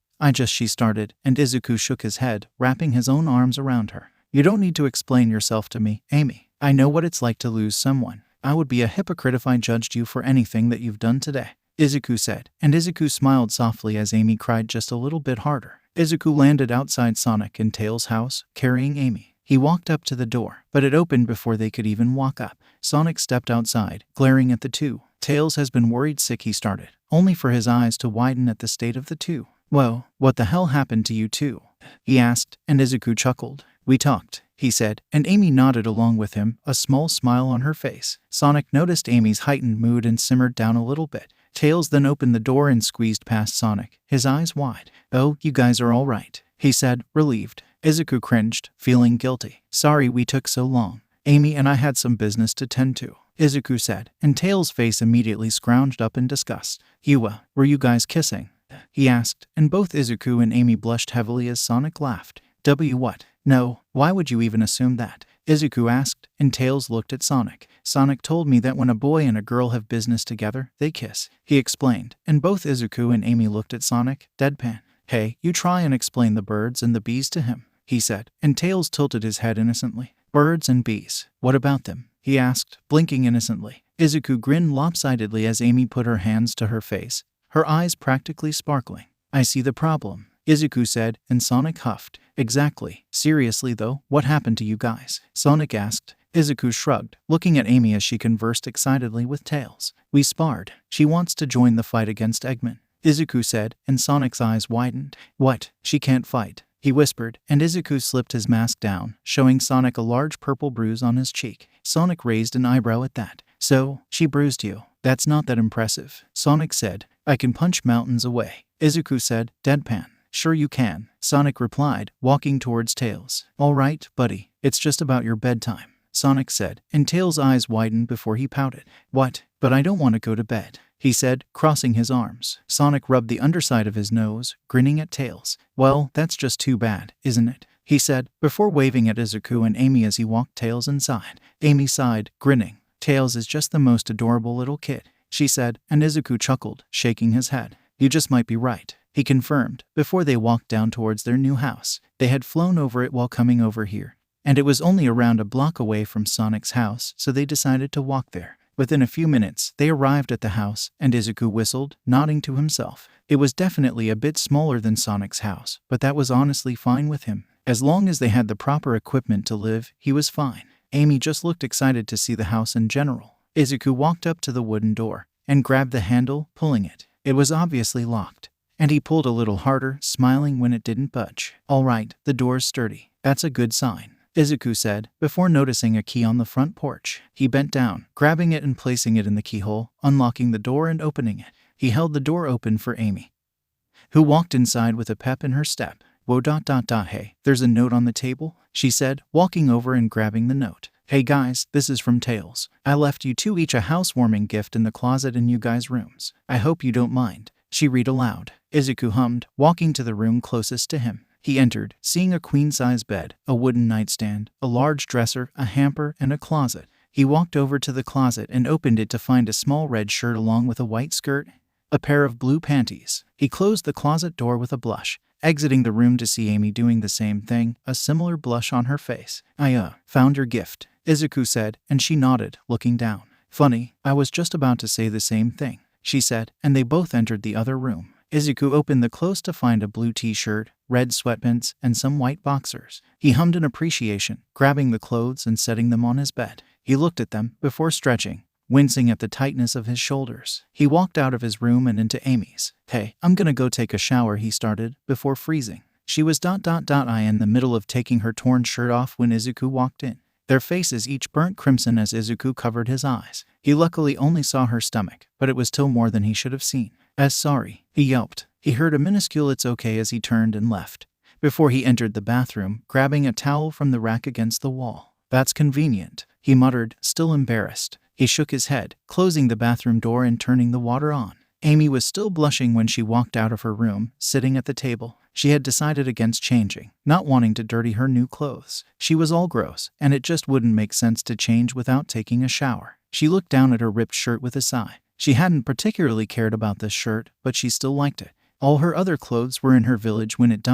She started, and Izuku shook his head, wrapping his own arms around her. You don't need to explain yourself to me, Amy. I know what it's like to lose someone. I would be a hypocrite if I judged you for anything that you've done today, Izuku said, and Izuku smiled softly as Amy cried just a little bit harder. Izuku landed outside Sonic and Tails' house, carrying Amy. He walked up to the door, but it opened before they could even walk up. Sonic stepped outside, glaring at the two. Tails has been worried sick, he started, only for his eyes to widen at the state of the two. Well, what the hell happened to you two? He asked, and Izuku chuckled. We talked, he said, and Amy nodded along with him, a small smile on her face. Sonic noticed Amy's heightened mood and simmered down a little bit. Tails then opened the door and squeezed past Sonic, his eyes wide. Oh, you guys are all right, he said, relieved. Izuku cringed, feeling guilty. Sorry we took so long. Amy and I had some business to tend to, Izuku said, and Tails' face immediately scrounged up in disgust. Were you guys kissing? He asked, and both Izuku and Amy blushed heavily as Sonic laughed. What? No, why would you even assume that? Izuku asked, and Tails looked at Sonic. Sonic told me that when a boy and a girl have business together, they kiss, he explained, and both Izuku and Amy looked at Sonic, deadpan. Hey, you try and explain the birds and the bees to him, he said, and Tails tilted his head innocently. Birds and bees, what about them? He asked, blinking innocently. Izuku grinned lopsidedly as Amy put her hands to her face, her eyes practically sparkling. I see the problem, Izuku said, and Sonic huffed. Exactly. Seriously though, what happened to you guys? Sonic asked. Izuku shrugged, looking at Amy as she conversed excitedly with Tails. We sparred. She wants to join the fight against Eggman, Izuku said, and Sonic's eyes widened. What? She can't fight, he whispered, and Izuku slipped his mask down, showing Sonic a large purple bruise on his cheek. Sonic raised an eyebrow at that. So, she bruised you. That's not that impressive, Sonic said. I can punch mountains away, Izuku said, deadpan. Sure you can, Sonic replied, walking towards Tails. All right, buddy, it's just about your bedtime, Sonic said, and Tails' eyes widened before he pouted. What? But I don't want to go to bed, he said, crossing his arms. Sonic rubbed the underside of his nose, grinning at Tails. Well, that's just too bad, isn't it? He said, before waving at Izuku and Amy as he walked Tails inside. Amy sighed, grinning. Tails is just the most adorable little kid, she said, and Izuku chuckled, shaking his head. You just might be right, he confirmed, before they walked down towards their new house. They had flown over it while coming over here, and it was only around a block away from Sonic's house, so they decided to walk there. Within a few minutes, they arrived at the house, and Izuku whistled, nodding to himself. It was definitely a bit smaller than Sonic's house, but that was honestly fine with him. As long as they had the proper equipment to live, he was fine. Amy just looked excited to see the house in general. Izuku walked up to the wooden door and grabbed the handle, pulling it. It was obviously locked, and he pulled a little harder, smiling when it didn't budge. "All right, the door's sturdy. That's a good sign," Izuku said, before noticing a key on the front porch. He bent down, grabbing it and placing it in the keyhole, unlocking the door and opening it. He held the door open for Amy, who walked inside with a pep in her step. "Hey, there's a note on the table," she said, walking over and grabbing the note. "Hey guys, this is from Tails. I left you two each a housewarming gift in the closet in you guys' rooms. I hope you don't mind," she read aloud. Izuku hummed, walking to the room closest to him. He entered, seeing a queen-size bed, a wooden nightstand, a large dresser, a hamper, and a closet. He walked over to the closet and opened it to find a small red shirt along with a white skirt, a pair of blue panties. He closed the closet door with a blush, exiting the room to see Amy doing the same thing, a similar blush on her face. "I found your gift," Izuku said, and she nodded, looking down. "Funny, I was just about to say the same thing," she said, and they both entered the other room. Izuku opened the clothes to find a blue t-shirt, red sweatpants, and some white boxers. He hummed in appreciation, grabbing the clothes and setting them on his bed. He looked at them before stretching, wincing at the tightness of his shoulders. He walked out of his room and into Amy's. "Hey, I'm gonna go take a shower," he started, before freezing. She was in the middle of taking her torn shirt off when Izuku walked in. Their faces each burnt crimson as Izuku covered his eyes. He luckily only saw her stomach, but it was still more than he should have seen. "Sorry," he yelped. He heard a minuscule "it's okay" as he turned and left, before he entered the bathroom, grabbing a towel from the rack against the wall. "That's convenient," he muttered, still embarrassed. He shook his head, closing the bathroom door and turning the water on. Amy was still blushing when she walked out of her room, sitting at the table. She had decided against changing, not wanting to dirty her new clothes. She was all gross, and it just wouldn't make sense to change without taking a shower. She looked down at her ripped shirt with a sigh. She hadn't particularly cared about this shirt, but she still liked it. All her other clothes were in her village when it ...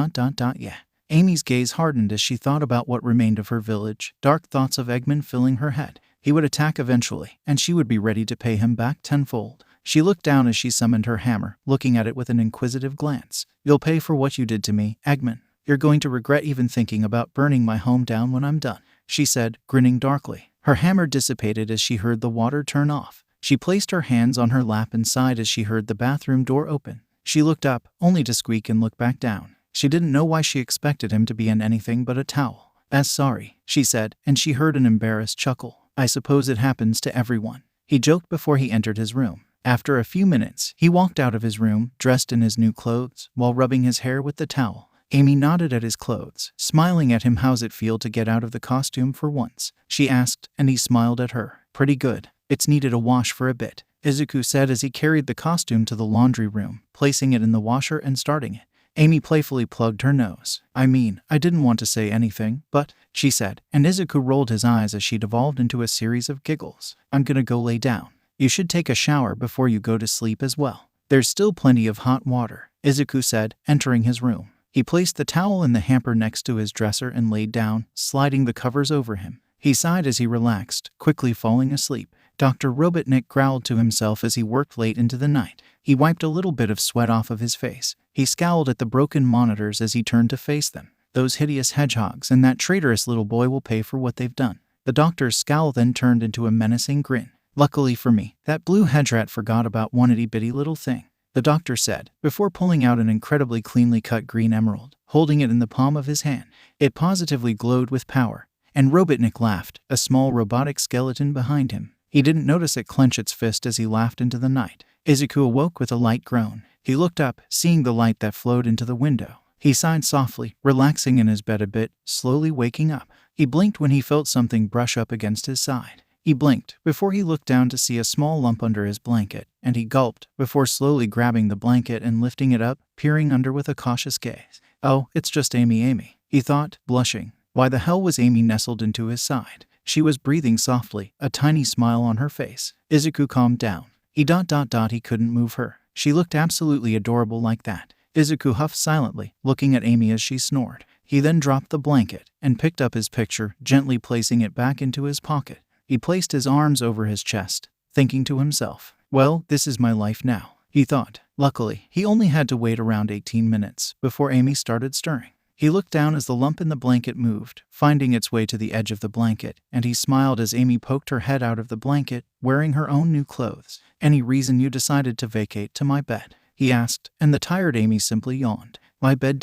Yeah. Amy's gaze hardened as she thought about what remained of her village, dark thoughts of Eggman filling her head. He would attack eventually, and she would be ready to pay him back tenfold. She looked down as she summoned her hammer, looking at it with an inquisitive glance. "You'll pay for what you did to me, Eggman. You're going to regret even thinking about burning my home down when I'm done," she said, grinning darkly. Her hammer dissipated as she heard the water turn off. She placed her hands on her lap and sighed as she heard the bathroom door open. She looked up, only to squeak and look back down. She didn't know why she expected him to be in anything but a towel. "Sorry," she said, and she heard an embarrassed chuckle. "I suppose it happens to everyone," he joked before he entered his room. After a few minutes, he walked out of his room, dressed in his new clothes, while rubbing his hair with the towel. Amy nodded at his clothes, smiling at him. "How's it feel to get out of the costume for once?" she asked, and he smiled at her. "Pretty good. It's needed a wash for a bit," Izuku said as he carried the costume to the laundry room, placing it in the washer and starting it. Amy playfully plugged her nose. "I didn't want to say anything, but," she said, and Izuku rolled his eyes as she devolved into a series of giggles. "I'm gonna go lay down. You should take a shower before you go to sleep as well. There's still plenty of hot water," Izuku said, entering his room. He placed the towel in the hamper next to his dresser and laid down, sliding the covers over him. He sighed as he relaxed, quickly falling asleep. Dr. Robotnik growled to himself as he worked late into the night. He wiped a little bit of sweat off of his face. He scowled at the broken monitors as he turned to face them. "Those hideous hedgehogs and that traitorous little boy will pay for what they've done." The doctor's scowl then turned into a menacing grin. "Luckily for me, that blue hedgerat forgot about one itty-bitty little thing," the doctor said, before pulling out an incredibly cleanly cut green emerald, holding it in the palm of his hand. It positively glowed with power, and Robotnik laughed, a small robotic skeleton behind him. He didn't notice it clench its fist as he laughed into the night. Izuku awoke with a light groan. He looked up, seeing the light that flowed into the window. He sighed softly, relaxing in his bed a bit, slowly waking up. He blinked when he felt something brush up against his side. He blinked before he looked down to see a small lump under his blanket, and he gulped before slowly grabbing the blanket and lifting it up, peering under with a cautious gaze. "Oh, it's just Amy," he thought, blushing. Why the hell was Amy nestled into his side? She was breathing softly, a tiny smile on her face. Izuku calmed down. He couldn't move her. She looked absolutely adorable like that. Izuku huffed silently, looking at Amy as she snored. He then dropped the blanket and picked up his picture, gently placing it back into his pocket. He placed his arms over his chest, thinking to himself, well, this is my life now, he thought. Luckily, he only had to wait around 18 minutes before Amy started stirring. He looked down as the lump in the blanket moved, finding its way to the edge of the blanket, and he smiled as Amy poked her head out of the blanket, wearing her own new clothes. Any reason you decided to vacate to my bed? He asked, and the tired Amy simply yawned. My bed ...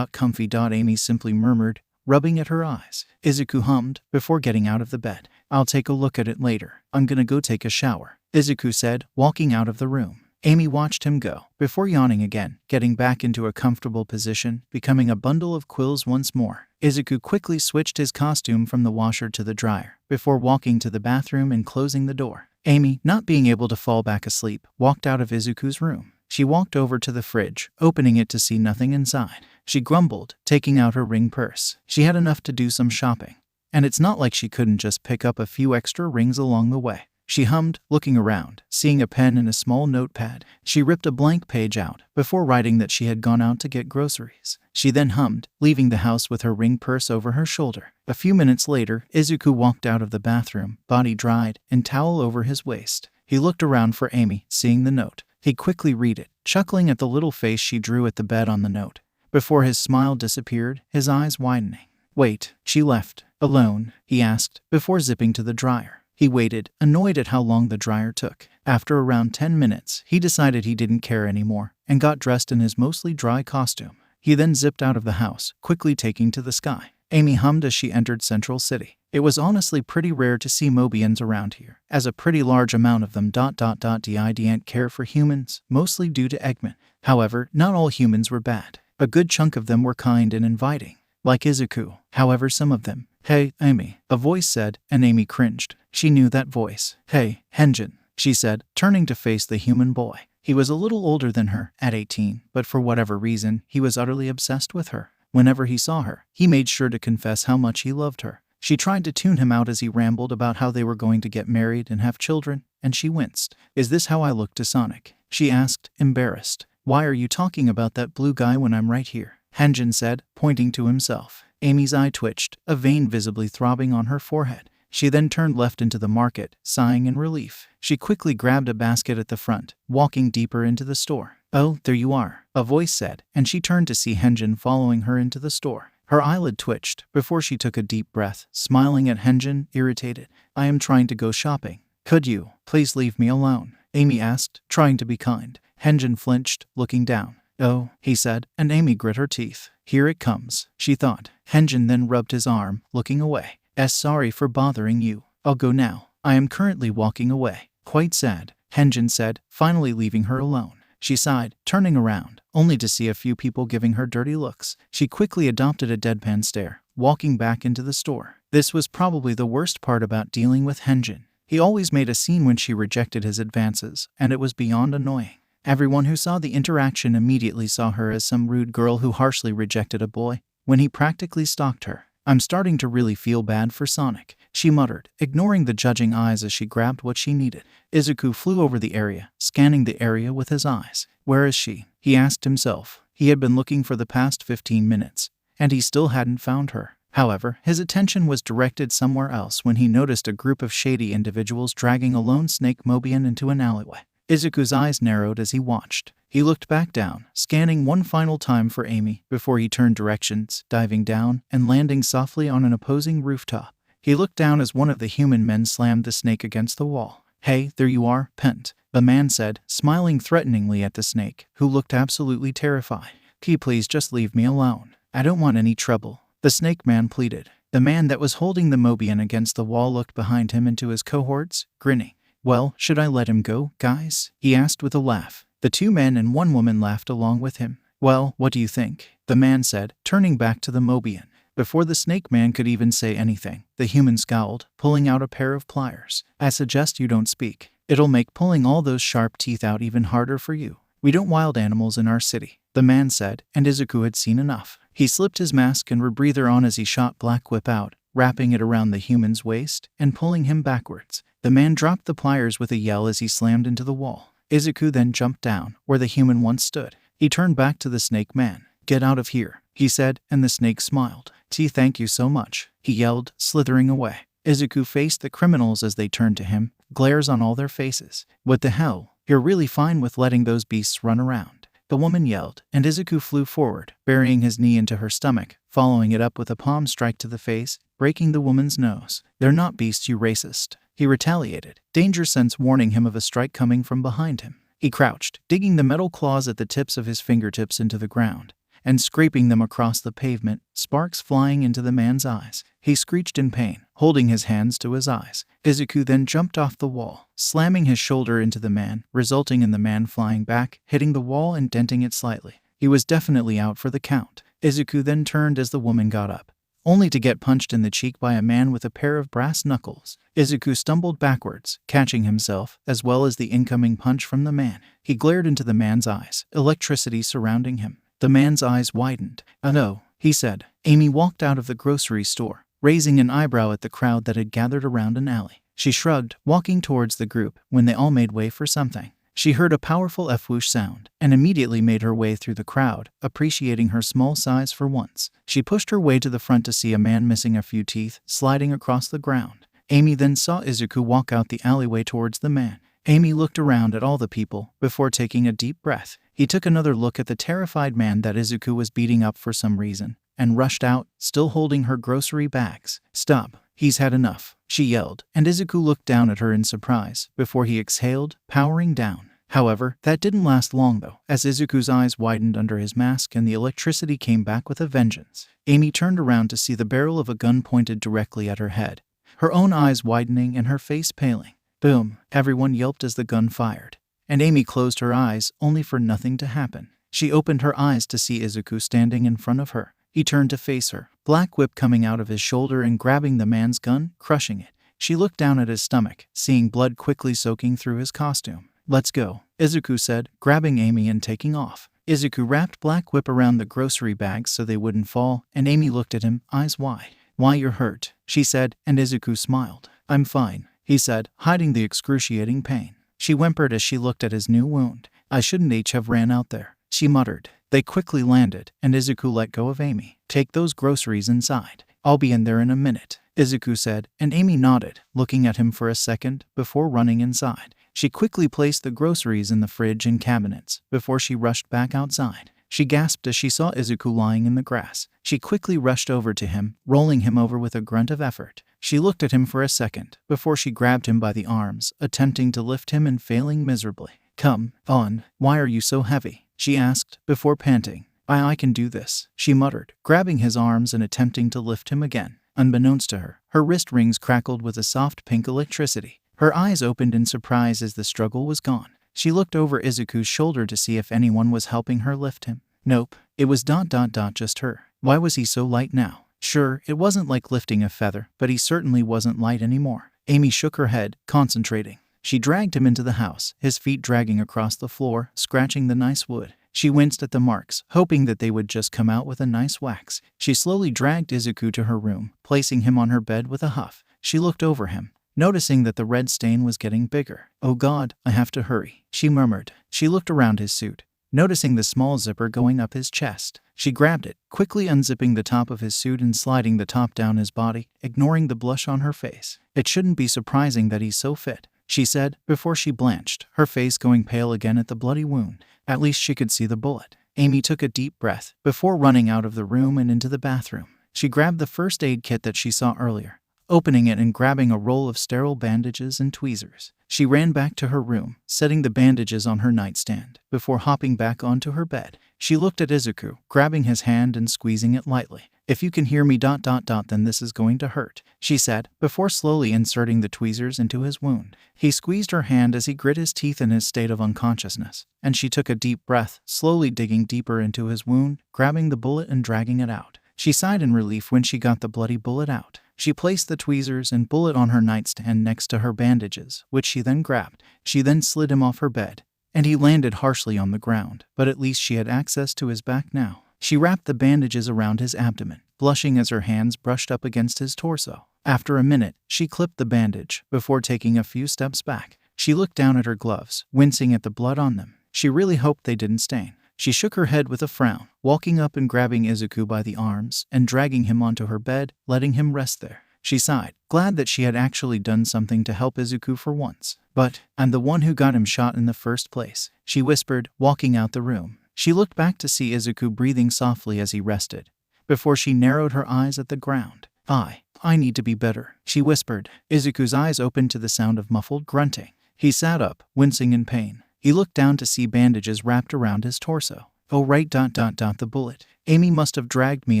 comfy. Amy simply murmured, rubbing at her eyes. Izuku hummed before getting out of the bed. I'll take a look at it later. I'm gonna go take a shower, Izuku said, walking out of the room. Amy watched him go, before yawning again, getting back into a comfortable position, becoming a bundle of quills once more. Izuku quickly switched his costume from the washer to the dryer, before walking to the bathroom and closing the door. Amy, not being able to fall back asleep, walked out of Izuku's room. She walked over to the fridge, opening it to see nothing inside. She grumbled, taking out her ring purse. She had enough to do some shopping, and it's not like she couldn't just pick up a few extra rings along the way. She hummed, looking around, seeing a pen and a small notepad. She ripped a blank page out, before writing that she had gone out to get groceries. She then hummed, leaving the house with her ring purse over her shoulder. A few minutes later, Izuku walked out of the bathroom, body dried, and towel over his waist. He looked around for Amy, seeing the note. He quickly read it, chuckling at the little face she drew at the bed on the note. Before his smile disappeared, his eyes widening. Wait, she left alone? He asked, before zipping to the dryer. He waited, annoyed at how long the dryer took. After around 10 minutes, he decided he didn't care anymore, and got dressed in his mostly dry costume. He then zipped out of the house, quickly taking to the sky. Amy hummed as she entered Central City. It was honestly pretty rare to see Mobians around here, as a pretty large amount of them didn't care for humans, mostly due to Eggman. However, not all humans were bad. A good chunk of them were kind and inviting, like Izuku. However, some of them, "Hey, Amy," a voice said, and Amy cringed. She knew that voice. "Hey, Henjin," she said, turning to face the human boy. He was a little older than her, at 18, but for whatever reason, he was utterly obsessed with her. Whenever he saw her, he made sure to confess how much he loved her. She tried to tune him out as he rambled about how they were going to get married and have children, and she winced. "Is this how I look to Sonic?" she asked, embarrassed. "Why are you talking about that blue guy when I'm right here?" Henjin said, pointing to himself. Amy's eye twitched, a vein visibly throbbing on her forehead. She then turned left into the market, sighing in relief. She quickly grabbed a basket at the front, walking deeper into the store. "Oh, there you are," a voice said, and she turned to see Henjin following her into the store. Her eyelid twitched, before she took a deep breath, smiling at Henjin, irritated. "I am trying to go shopping. Could you please leave me alone?" Amy asked, trying to be kind. Henjin flinched, looking down. "Oh," he said, and Amy grit her teeth. "Here it comes," she thought. Henjin then rubbed his arm, looking away. Sorry for bothering you. I'll go now. I am currently walking away." "Quite sad," Henjin said, finally leaving her alone. She sighed, turning around, only to see a few people giving her dirty looks. She quickly adopted a deadpan stare, walking back into the store. This was probably the worst part about dealing with Henjin. He always made a scene when she rejected his advances, and it was beyond annoying. Everyone who saw the interaction immediately saw her as some rude girl who harshly rejected a boy, when he practically stalked her. "I'm starting to really feel bad for Sonic," she muttered, ignoring the judging eyes as she grabbed what she needed. Izuku flew over the area, scanning the area with his eyes. "Where is she?" he asked himself. He had been looking for the past 15 minutes, and he still hadn't found her. However, his attention was directed somewhere else when he noticed a group of shady individuals dragging a lone snake Mobian into an alleyway. Izuku's eyes narrowed as he watched. He looked back down, scanning one final time for Amy, before he turned directions, diving down, and landing softly on an opposing rooftop. He looked down as one of the human men slammed the snake against the wall. "Hey, there you are, Pent," the man said, smiling threateningly at the snake, who looked absolutely terrified. "Can you please just leave me alone? I don't want any trouble," the snake man pleaded. The man that was holding the Mobian against the wall looked behind him into his cohorts, grinning. "Well, should I let him go, guys?" he asked with a laugh. The 2 men and 1 woman laughed along with him. "Well, what do you think?" the man said, turning back to the Mobian. Before the snake man could even say anything, the human scowled, pulling out a pair of pliers. "I suggest you don't speak. It'll make pulling all those sharp teeth out even harder for you. We don't wild animals in our city," the man said, and Izuku had seen enough. He slipped his mask and rebreather on as he shot Black Whip out, wrapping it around the human's waist and pulling him backwards. The man dropped the pliers with a yell as he slammed into the wall. Izuku then jumped down, where the human once stood. He turned back to the snake man. "Get out of here," he said, and the snake smiled. "Thank you so much," he yelled, slithering away. Izuku faced the criminals as they turned to him, glares on all their faces. "What the hell? You're really fine with letting those beasts run around?" The woman yelled, and Izuku flew forward, burying his knee into her stomach, following it up with a palm strike to the face, breaking the woman's nose. "They're not beasts, you racist," he retaliated, danger sense warning him of a strike coming from behind him. He crouched, digging the metal claws at the tips of his fingertips into the ground, and scraping them across the pavement, sparks flying into the man's eyes. He screeched in pain, holding his hands to his eyes. Izuku then jumped off the wall, slamming his shoulder into the man, resulting in the man flying back, hitting the wall and denting it slightly. He was definitely out for the count. Izuku then turned as the woman got up, only to get punched in the cheek by a man with a pair of brass knuckles. Izuku stumbled backwards, catching himself, as well as the incoming punch from the man. He glared into the man's eyes, electricity surrounding him. The man's eyes widened. "Oh no," he said. Amy walked out of the grocery store, raising an eyebrow at the crowd that had gathered around an alley. She shrugged, walking towards the group, when they all made way for something. She heard a powerful F-whoosh sound, and immediately made her way through the crowd, appreciating her small size for once. She pushed her way to the front to see a man missing a few teeth, sliding across the ground. Amy then saw Izuku walk out the alleyway towards the man. Amy looked around at all the people, before taking a deep breath. He took another look at the terrified man that Izuku was beating up for some reason, and rushed out, still holding her grocery bags. "Stop, he's had enough," she yelled, and Izuku looked down at her in surprise, before he exhaled, powering down. However, that didn't last long though, as Izuku's eyes widened under his mask and the electricity came back with a vengeance. Amy turned around to see the barrel of a gun pointed directly at her head, her own eyes widening and her face paling. Boom! Everyone yelped as the gun fired, and Amy closed her eyes, only for nothing to happen. She opened her eyes to see Izuku standing in front of her. He turned to face her, black whip coming out of his shoulder and grabbing the man's gun, crushing it. She looked down at his stomach, seeing blood quickly soaking through his costume. "Let's go," Izuku said, grabbing Amy and taking off. Izuku wrapped black whip around the grocery bags so they wouldn't fall, and Amy looked at him, eyes wide. "Why, you're hurt," she said, and Izuku smiled. "I'm fine," he said, hiding the excruciating pain. She whimpered as she looked at his new wound. "I shouldn't have ran out there," she muttered. They quickly landed, and Izuku let go of Amy. "Take those groceries inside. I'll be in there in a minute," Izuku said, and Amy nodded, looking at him for a second, before running inside. She quickly placed the groceries in the fridge and cabinets, before she rushed back outside. She gasped as she saw Izuku lying in the grass. She quickly rushed over to him, rolling him over with a grunt of effort. She looked at him for a second, before she grabbed him by the arms, attempting to lift him and failing miserably. "Come on, why are you so heavy?" she asked, before panting. I can do this," she muttered, grabbing his arms and attempting to lift him again. Unbeknownst to her, her wrist rings crackled with a soft pink electricity. Her eyes opened in surprise as the struggle was gone. She looked over Izuku's shoulder to see if anyone was helping her lift him. Nope, it was just her. Why was he so light now? Sure, it wasn't like lifting a feather, but he certainly wasn't light anymore. Amy shook her head, concentrating. She dragged him into the house, his feet dragging across the floor, scratching the nice wood. She winced at the marks, hoping that they would just come out with a nice wax. She slowly dragged Izuku to her room, placing him on her bed with a huff. She looked over him, noticing that the red stain was getting bigger. "Oh God, I have to hurry," she murmured. She looked around his suit, noticing the small zipper going up his chest. She grabbed it, quickly unzipping the top of his suit and sliding the top down his body, ignoring the blush on her face. "It shouldn't be surprising that he's so fit," she said, before she blanched, her face going pale again at the bloody wound. At least she could see the bullet. Amy took a deep breath, before running out of the room and into the bathroom. She grabbed the first aid kit that she saw earlier, opening it and grabbing a roll of sterile bandages and tweezers. She ran back to her room, setting the bandages on her nightstand, before hopping back onto her bed. She looked at Izuku, grabbing his hand and squeezing it lightly. "If you can hear me ... then this is going to hurt," she said, before slowly inserting the tweezers into his wound. He squeezed her hand as he grit his teeth in his state of unconsciousness, and she took a deep breath, slowly digging deeper into his wound, grabbing the bullet and dragging it out. She sighed in relief when she got the bloody bullet out. She placed the tweezers and bullet on her nightstand next to her bandages, which she then grabbed. She then slid him off her bed, and he landed harshly on the ground, but at least she had access to his back now. She wrapped the bandages around his abdomen, blushing as her hands brushed up against his torso. After a minute, she clipped the bandage, before taking a few steps back. She looked down at her gloves, wincing at the blood on them. She really hoped they didn't stain. She shook her head with a frown, walking up and grabbing Izuku by the arms and dragging him onto her bed, letting him rest there. She sighed, glad that she had actually done something to help Izuku for once. But I'm the one who got him shot in the first place, she whispered, walking out the room. She looked back to see Izuku breathing softly as he rested, before she narrowed her eyes at the ground. I need to be better, she whispered. Izuku's eyes opened to the sound of muffled grunting. He sat up, wincing in pain. He looked down to see bandages wrapped around his torso. Oh right, the bullet. Amy must have dragged me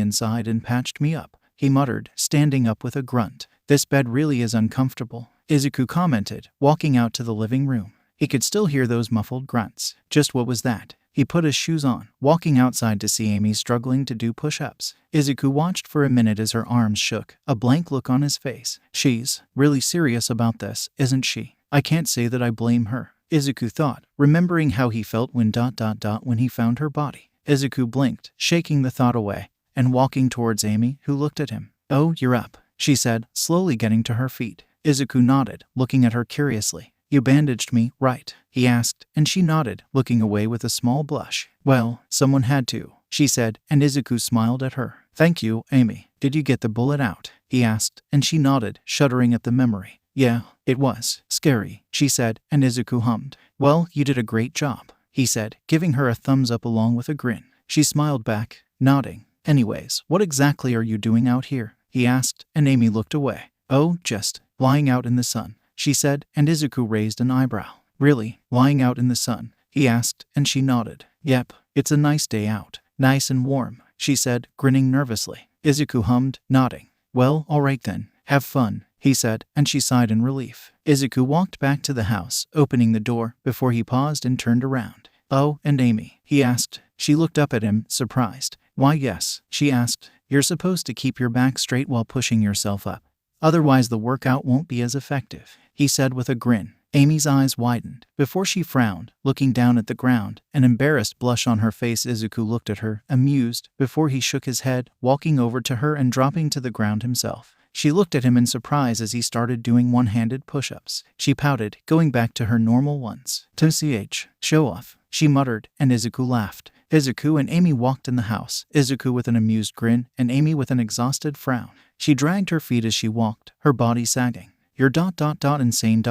inside and patched me up, he muttered, standing up with a grunt. This bed really is uncomfortable, Izuku commented, walking out to the living room. He could still hear those muffled grunts. Just what was that? He put his shoes on, walking outside to see Amy struggling to do push-ups. Izuku watched for a minute as her arms shook, a blank look on his face. She's really serious about this, isn't she? I can't say that I blame her, Izuku thought, remembering how he felt when he found her body. Izuku blinked, shaking the thought away, and walking towards Amy, who looked at him. Oh, you're up, she said, slowly getting to her feet. Izuku nodded, looking at her curiously. You bandaged me, right? He asked, and she nodded, looking away with a small blush. Well, someone had to, she said, and Izuku smiled at her. Thank you, Amy. Did you get the bullet out? He asked, and she nodded, shuddering at the memory. Yeah, it was scary, she said, and Izuku hummed. Well, you did a great job, he said, giving her a thumbs up along with a grin. She smiled back, nodding. Anyways, what exactly are you doing out here? He asked, and Amy looked away. Oh, just lying out in the sun, she said, and Izuku raised an eyebrow. Really, lying out in the sun? He asked, and she nodded. Yep, it's a nice day out. Nice and warm, she said, grinning nervously. Izuku hummed, nodding. Well, alright then, have fun, he said, and she sighed in relief. Izuku walked back to the house, opening the door, before he paused and turned around. Oh, and Amy? He asked. She looked up at him, surprised. Why yes, she asked. You're supposed to keep your back straight while pushing yourself up. Otherwise the workout won't be as effective, he said with a grin. Amy's eyes widened, before she frowned, looking down at the ground, an embarrassed blush on her face. Izuku looked at her, amused, before he shook his head, walking over to her and dropping to the ground himself. She looked at him in surprise as he started doing one-handed push-ups. She pouted, going back to her normal ones. "TCH, show off," she muttered, and Izuku laughed. Izuku and Amy walked in the house, Izuku with an amused grin, and Amy with an exhausted frown. She dragged her feet as she walked, her body sagging. "You're insane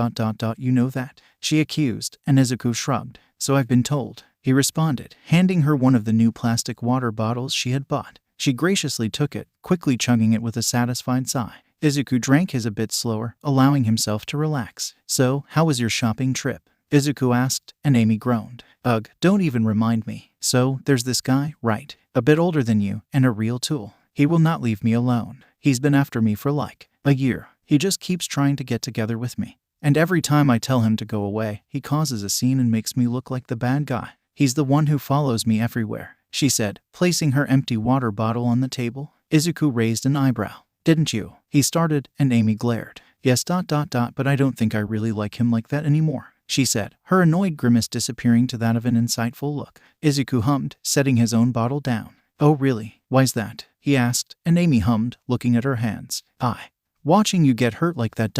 you know that?" she accused, and Izuku shrugged. "So I've been told," he responded, handing her one of the new plastic water bottles she had bought. She graciously took it, quickly chugging it with a satisfied sigh. Izuku drank his a bit slower, allowing himself to relax. "So, how was your shopping trip?" Izuku asked, and Amy groaned. "Ugh, don't even remind me. So, there's this guy, right? A bit older than you, and a real tool. He will not leave me alone. He's been after me for like a year. He just keeps trying to get together with me. And every time I tell him to go away, he causes a scene and makes me look like the bad guy. He's the one who follows me everywhere," she said, placing her empty water bottle on the table. Izuku raised an eyebrow. "Didn't you?" he started, and Amy glared. "Yes, but I don't think I really like him like that anymore," she said, her annoyed grimace disappearing to that of an insightful look. Izuku hummed, setting his own bottle down. "Oh really? Why's that?" he asked, and Amy hummed, looking at her hands. Watching you get hurt like that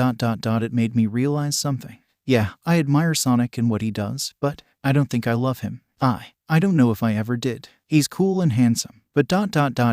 it made me realize something. Yeah, I admire Sonic and what he does, but I don't think I love him. I don't know if I ever did. He's cool and handsome, but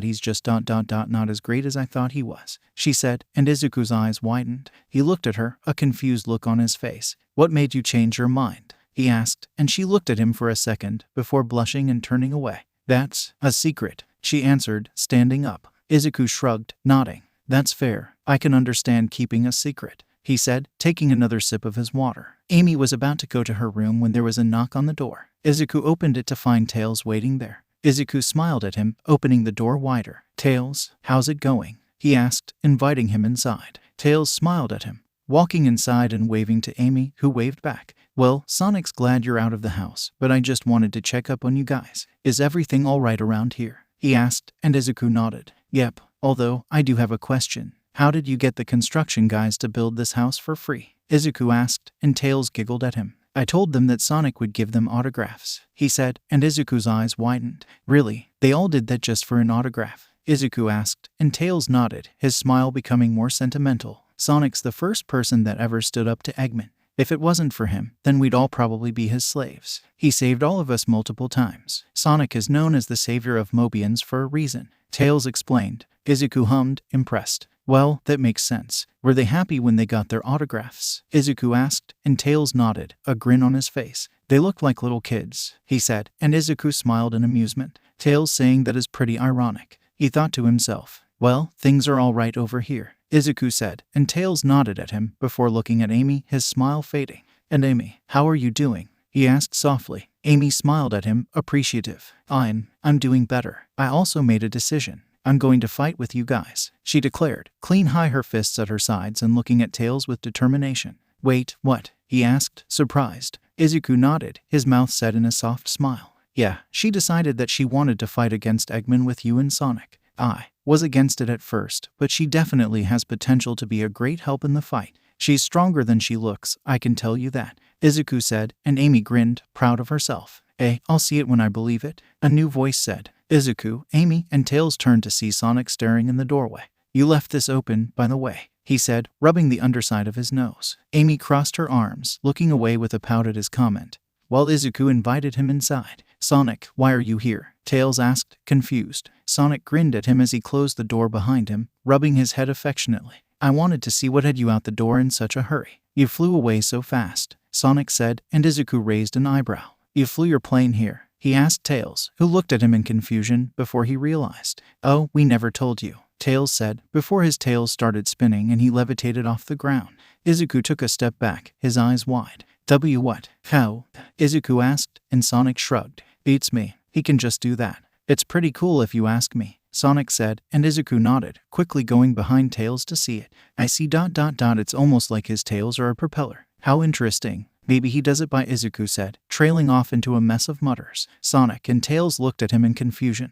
he's just not as great as I thought he was," she said, and Izuku's eyes widened. He looked at her, a confused look on his face. "What made you change your mind?" he asked, and she looked at him for a second, before blushing and turning away. "That's a secret," she answered, standing up. Izuku shrugged, nodding. "That's fair. I can understand keeping a secret," he said, taking another sip of his water. Amy was about to go to her room when there was a knock on the door. Izuku opened it to find Tails waiting there. Izuku smiled at him, opening the door wider. "Tails, how's it going?" he asked, inviting him inside. Tails smiled at him, walking inside and waving to Amy, who waved back. "Well, Sonic's glad you're out of the house, but I just wanted to check up on you guys. Is everything all right around here?" he asked, and Izuku nodded. "Yep, although I do have a question. How did you get the construction guys to build this house for free?" Izuku asked, and Tails giggled at him. "I told them that Sonic would give them autographs," he said, and Izuku's eyes widened. "Really? They all did that just for an autograph?" Izuku asked, and Tails nodded, his smile becoming more sentimental. "Sonic's the first person that ever stood up to Eggman. If it wasn't for him, then we'd all probably be his slaves. He saved all of us multiple times. Sonic is known as the savior of Mobians for a reason," Tails explained. Izuku hummed, impressed. Well, that makes sense. Were they happy when they got their autographs? Izuku asked, and Tails nodded, a grin on his face. They looked like little kids, he said, and Izuku smiled in amusement. Tails saying that is pretty ironic. He thought to himself. Well, things are all right over here, Izuku said, and Tails nodded at him before looking at Amy, his smile fading. And Amy, how are you doing? He asked softly. Amy smiled at him, appreciative. I'm doing better. I also made a decision. I'm going to fight with you guys, she declared, clean high her fists at her sides and looking at Tails with determination. Wait, what? He asked, surprised. Izuku nodded, his mouth set in a soft smile. Yeah, she decided that she wanted to fight against Eggman with you and Sonic. I was against it at first, but she definitely has potential to be a great help in the fight. She's stronger than she looks, I can tell you that, Izuku said, and Amy grinned, proud of herself. I'll see it when I believe it, a new voice said. Izuku, Amy, and Tails turned to see Sonic staring in the doorway. You left this open, by the way, he said, rubbing the underside of his nose. Amy crossed her arms, looking away with a pout at his comment, while Izuku invited him inside. Sonic, why are you here? Tails asked, confused. Sonic grinned at him as he closed the door behind him, rubbing his head affectionately. I wanted to see what had you out the door in such a hurry. You flew away so fast, Sonic said, and Izuku raised an eyebrow. You flew your plane here? He asked Tails, who looked at him in confusion before he realized. Oh, we never told you, Tails said, before his tail started spinning and he levitated off the ground. Izuku took a step back, his eyes wide. What? How? Izuku asked, and Sonic shrugged. Beats me. He can just do that. It's pretty cool if you ask me, Sonic said, and Izuku nodded, quickly going behind Tails to see it. I see ... It's almost like his tails are a propeller. How interesting. Maybe he does it by, Izuku said, trailing off into a mess of mutters. Sonic and Tails looked at him in confusion.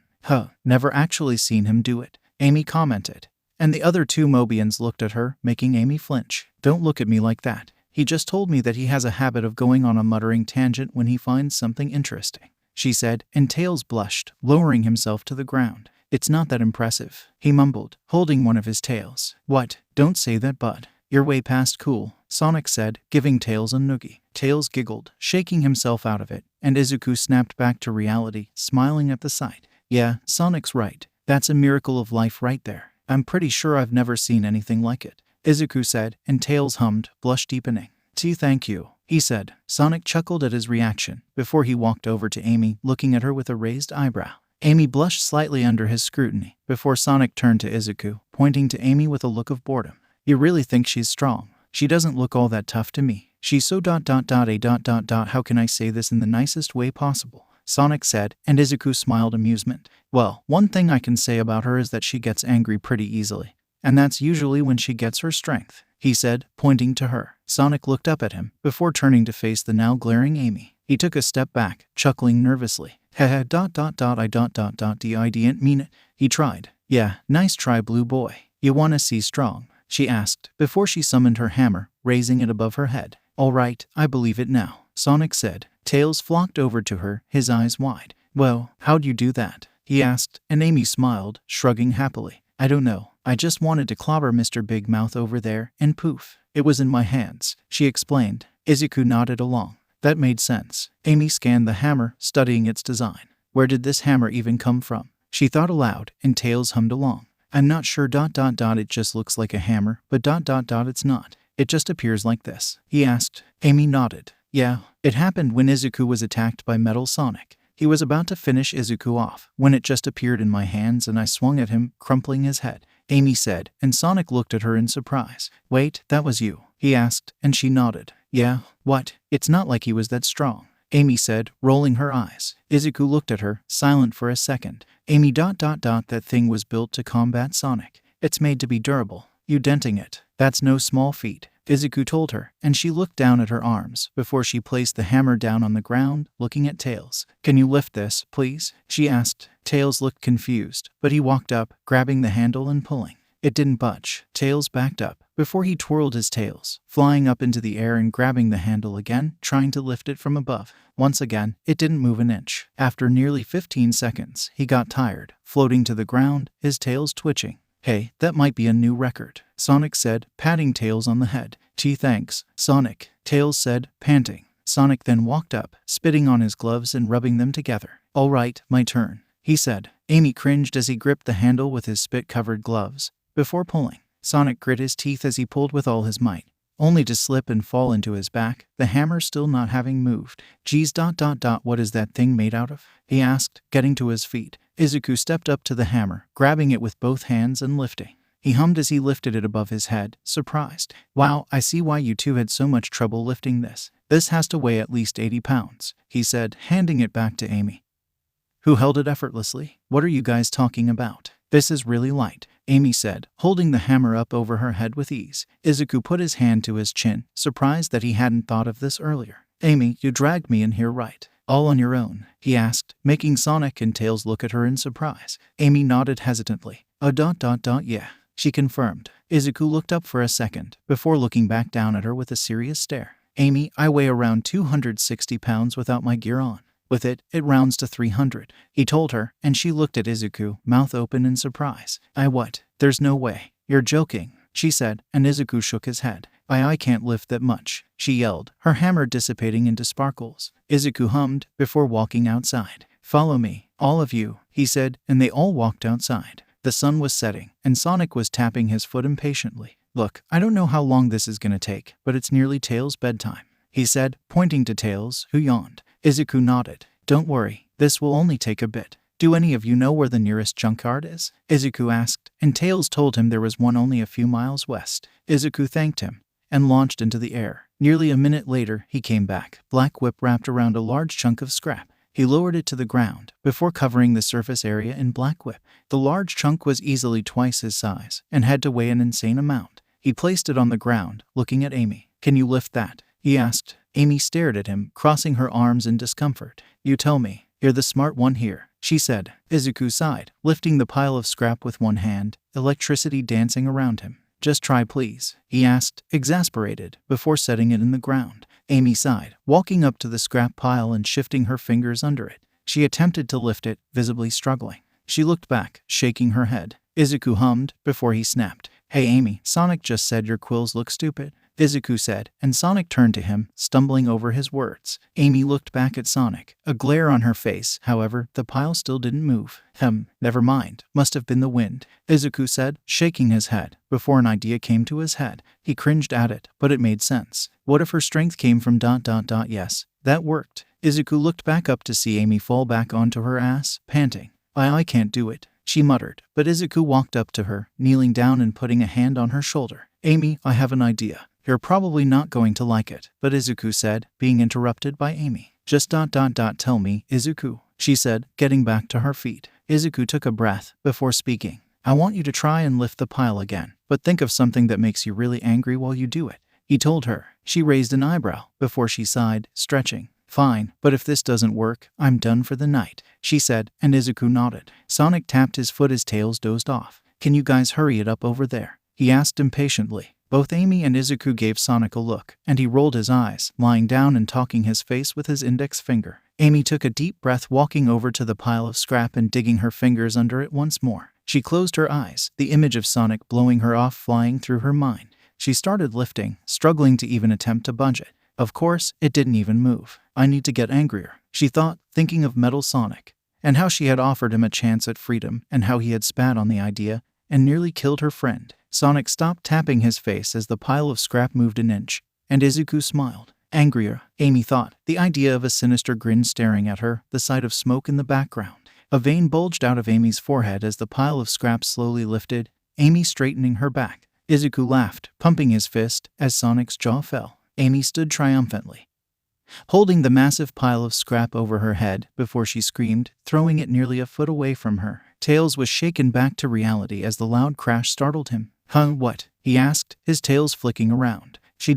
Never actually seen him do it, Amy commented. And the other two Mobians looked at her, making Amy flinch. Don't look at me like that. He just told me that he has a habit of going on a muttering tangent when he finds something interesting, she said, and Tails blushed, lowering himself to the ground. It's not that impressive, he mumbled, holding one of his tails. What? Don't say that, bud. You're way past cool, Sonic said, giving Tails a noogie. Tails giggled, shaking himself out of it, and Izuku snapped back to reality, smiling at the sight. Yeah, Sonic's right. That's a miracle of life right there. I'm pretty sure I've never seen anything like it, Izuku said, and Tails hummed, blush deepening. Thank you, he said. Sonic chuckled at his reaction, before he walked over to Amy, looking at her with a raised eyebrow. Amy blushed slightly under his scrutiny, before Sonic turned to Izuku, pointing to Amy with a look of boredom. You really think she's strong? She doesn't look all that tough to me. She's so ... How can I say this in the nicest way possible? Sonic said, and Izuku smiled amusement. Well, one thing I can say about her is that she gets angry pretty easily. And that's usually when she gets her strength, he said, pointing to her. Sonic looked up at him, before turning to face the now glaring Amy. He took a step back, chuckling nervously. I didn't mean it. He tried. Yeah, nice try, blue boy. You wanna see strong? She asked, before she summoned her hammer, raising it above her head. All right, I believe it now, Sonic said. Tails flocked over to her, his eyes wide. Well, how'd you do that? He asked, and Amy smiled, shrugging happily. I don't know. I just wanted to clobber Mr. Big Mouth over there, and poof. It was in my hands, she explained. Izuku nodded along. That made sense. Amy scanned the hammer, studying its design. Where did this hammer even come from? She thought aloud, and Tails hummed along. I'm not sure ... It just looks like a hammer, but ... It's not. It just appears like this. He asked. Amy nodded. Yeah, it happened when Izuku was attacked by Metal Sonic. He was about to finish Izuku off, when it just appeared in my hands and I swung at him, crumpling his head, Amy said, and Sonic looked at her in surprise. Wait, that was you? He asked, and she nodded. Yeah, what? It's not like he was that strong, Amy said, rolling her eyes. Izuku looked at her, silent for a second. Amy ... That thing was built to combat Sonic. It's made to be durable. You denting it. That's no small feat, Izuku told her, and she looked down at her arms before she placed the hammer down on the ground, looking at Tails. Can you lift this, please? She asked. Tails looked confused, but he walked up, grabbing the handle and pulling. It didn't budge. Tails backed up, before he twirled his tails, flying up into the air and grabbing the handle again, trying to lift it from above. Once again, it didn't move an inch. After nearly 15 seconds, he got tired, floating to the ground, his tails twitching. Hey, that might be a new record, Sonic said, patting Tails on the head. Thanks, Sonic, Tails said, panting. Sonic then walked up, spitting on his gloves and rubbing them together. All right, my turn, he said. Amy cringed as he gripped the handle with his spit-covered gloves, before pulling. Sonic grit his teeth as he pulled with all his might, only to slip and fall into his back, the hammer still not having moved. Geez, what is that thing made out of? He asked, getting to his feet. Izuku stepped up to the hammer, grabbing it with both hands and lifting. He hummed as he lifted it above his head, surprised. Wow, I see why you two had so much trouble lifting this. This has to weigh at least 80 pounds, he said, handing it back to Amy, who held it effortlessly. What are you guys talking about? This is really light, Amy said, holding the hammer up over her head with ease. Izuku put his hand to his chin, surprised that he hadn't thought of this earlier. Amy, you dragged me in here right? All on your own? He asked, making Sonic and Tails look at her in surprise. Amy nodded hesitantly. Yeah, she confirmed. Izuku looked up for a second, before looking back down at her with a serious stare. Amy, I weigh around 260 pounds without my gear on. With it, it rounds to 300, he told her, and she looked at Izuku, mouth open in surprise. What? There's no way. You're joking, she said, and Izuku shook his head. I can't lift that much, she yelled, her hammer dissipating into sparkles. Izuku hummed, before walking outside. Follow me, all of you, he said, and they all walked outside. The sun was setting, and Sonic was tapping his foot impatiently. Look, I don't know how long this is gonna take, but it's nearly Tails' bedtime, he said, pointing to Tails, who yawned. Izuku nodded. Don't worry, this will only take a bit. Do any of you know where the nearest junkyard is? Izuku asked, and Tails told him there was one only a few miles west. Izuku thanked him and launched into the air. Nearly a minute later, he came back, black whip wrapped around a large chunk of scrap. He lowered it to the ground, before covering the surface area in black whip. The large chunk was easily twice his size, and had to weigh an insane amount. He placed it on the ground, looking at Amy. Can you lift that? He asked. Amy stared at him, crossing her arms in discomfort. You tell me. You're the smart one here, she said. Izuku sighed, lifting the pile of scrap with one hand, electricity dancing around him. Just try please, he asked, exasperated, before setting it in the ground. Amy sighed, walking up to the scrap pile and shifting her fingers under it. She attempted to lift it, visibly struggling. She looked back, shaking her head. Izuku hummed, before he snapped. Hey Amy, Sonic just said your quills look stupid, Izuku said, and Sonic turned to him, stumbling over his words. Amy looked back at Sonic, a glare on her face. However, the pile still didn't move. Never mind, must have been the wind, Izuku said, shaking his head, before an idea came to his head. He cringed at it, but it made sense. What if her strength came from ... Yes, that worked. Izuku looked back up to see Amy fall back onto her ass, panting. I can't do it, she muttered, but Izuku walked up to her, kneeling down and putting a hand on her shoulder. Amy, I have an idea. You're probably not going to like it, but Izuku said, being interrupted by Amy. Just ... Tell me, Izuku, she said, getting back to her feet. Izuku took a breath, before speaking. I want you to try and lift the pile again, but think of something that makes you really angry while you do it, he told her. She raised an eyebrow, before she sighed, stretching. Fine, but if this doesn't work, I'm done for the night, she said, and Izuku nodded. Sonic tapped his foot as Tails dozed off. Can you guys hurry it up over there? He asked impatiently. Both Amy and Izuku gave Sonic a look, and he rolled his eyes, lying down and talking his face with his index finger. Amy took a deep breath, walking over to the pile of scrap and digging her fingers under it once more. She closed her eyes, the image of Sonic blowing her off flying through her mind. She started lifting, struggling to even attempt to bunch it. Of course, it didn't even move. I need to get angrier, she thought, thinking of Metal Sonic, and how she had offered him a chance at freedom, and how he had spat on the idea and nearly killed her friend. Sonic stopped tapping his face as the pile of scrap moved an inch, and Izuku smiled. Angrier, Amy thought, the idea of a sinister grin staring at her, the sight of smoke in the background. A vein bulged out of Amy's forehead as the pile of scrap slowly lifted, Amy straightening her back. Izuku laughed, pumping his fist, as Sonic's jaw fell. Amy stood triumphantly, holding the massive pile of scrap over her head, before she screamed, throwing it nearly a foot away from her. Tails was shaken back to reality as the loud crash startled him. What? He asked, his tails flicking around. She ...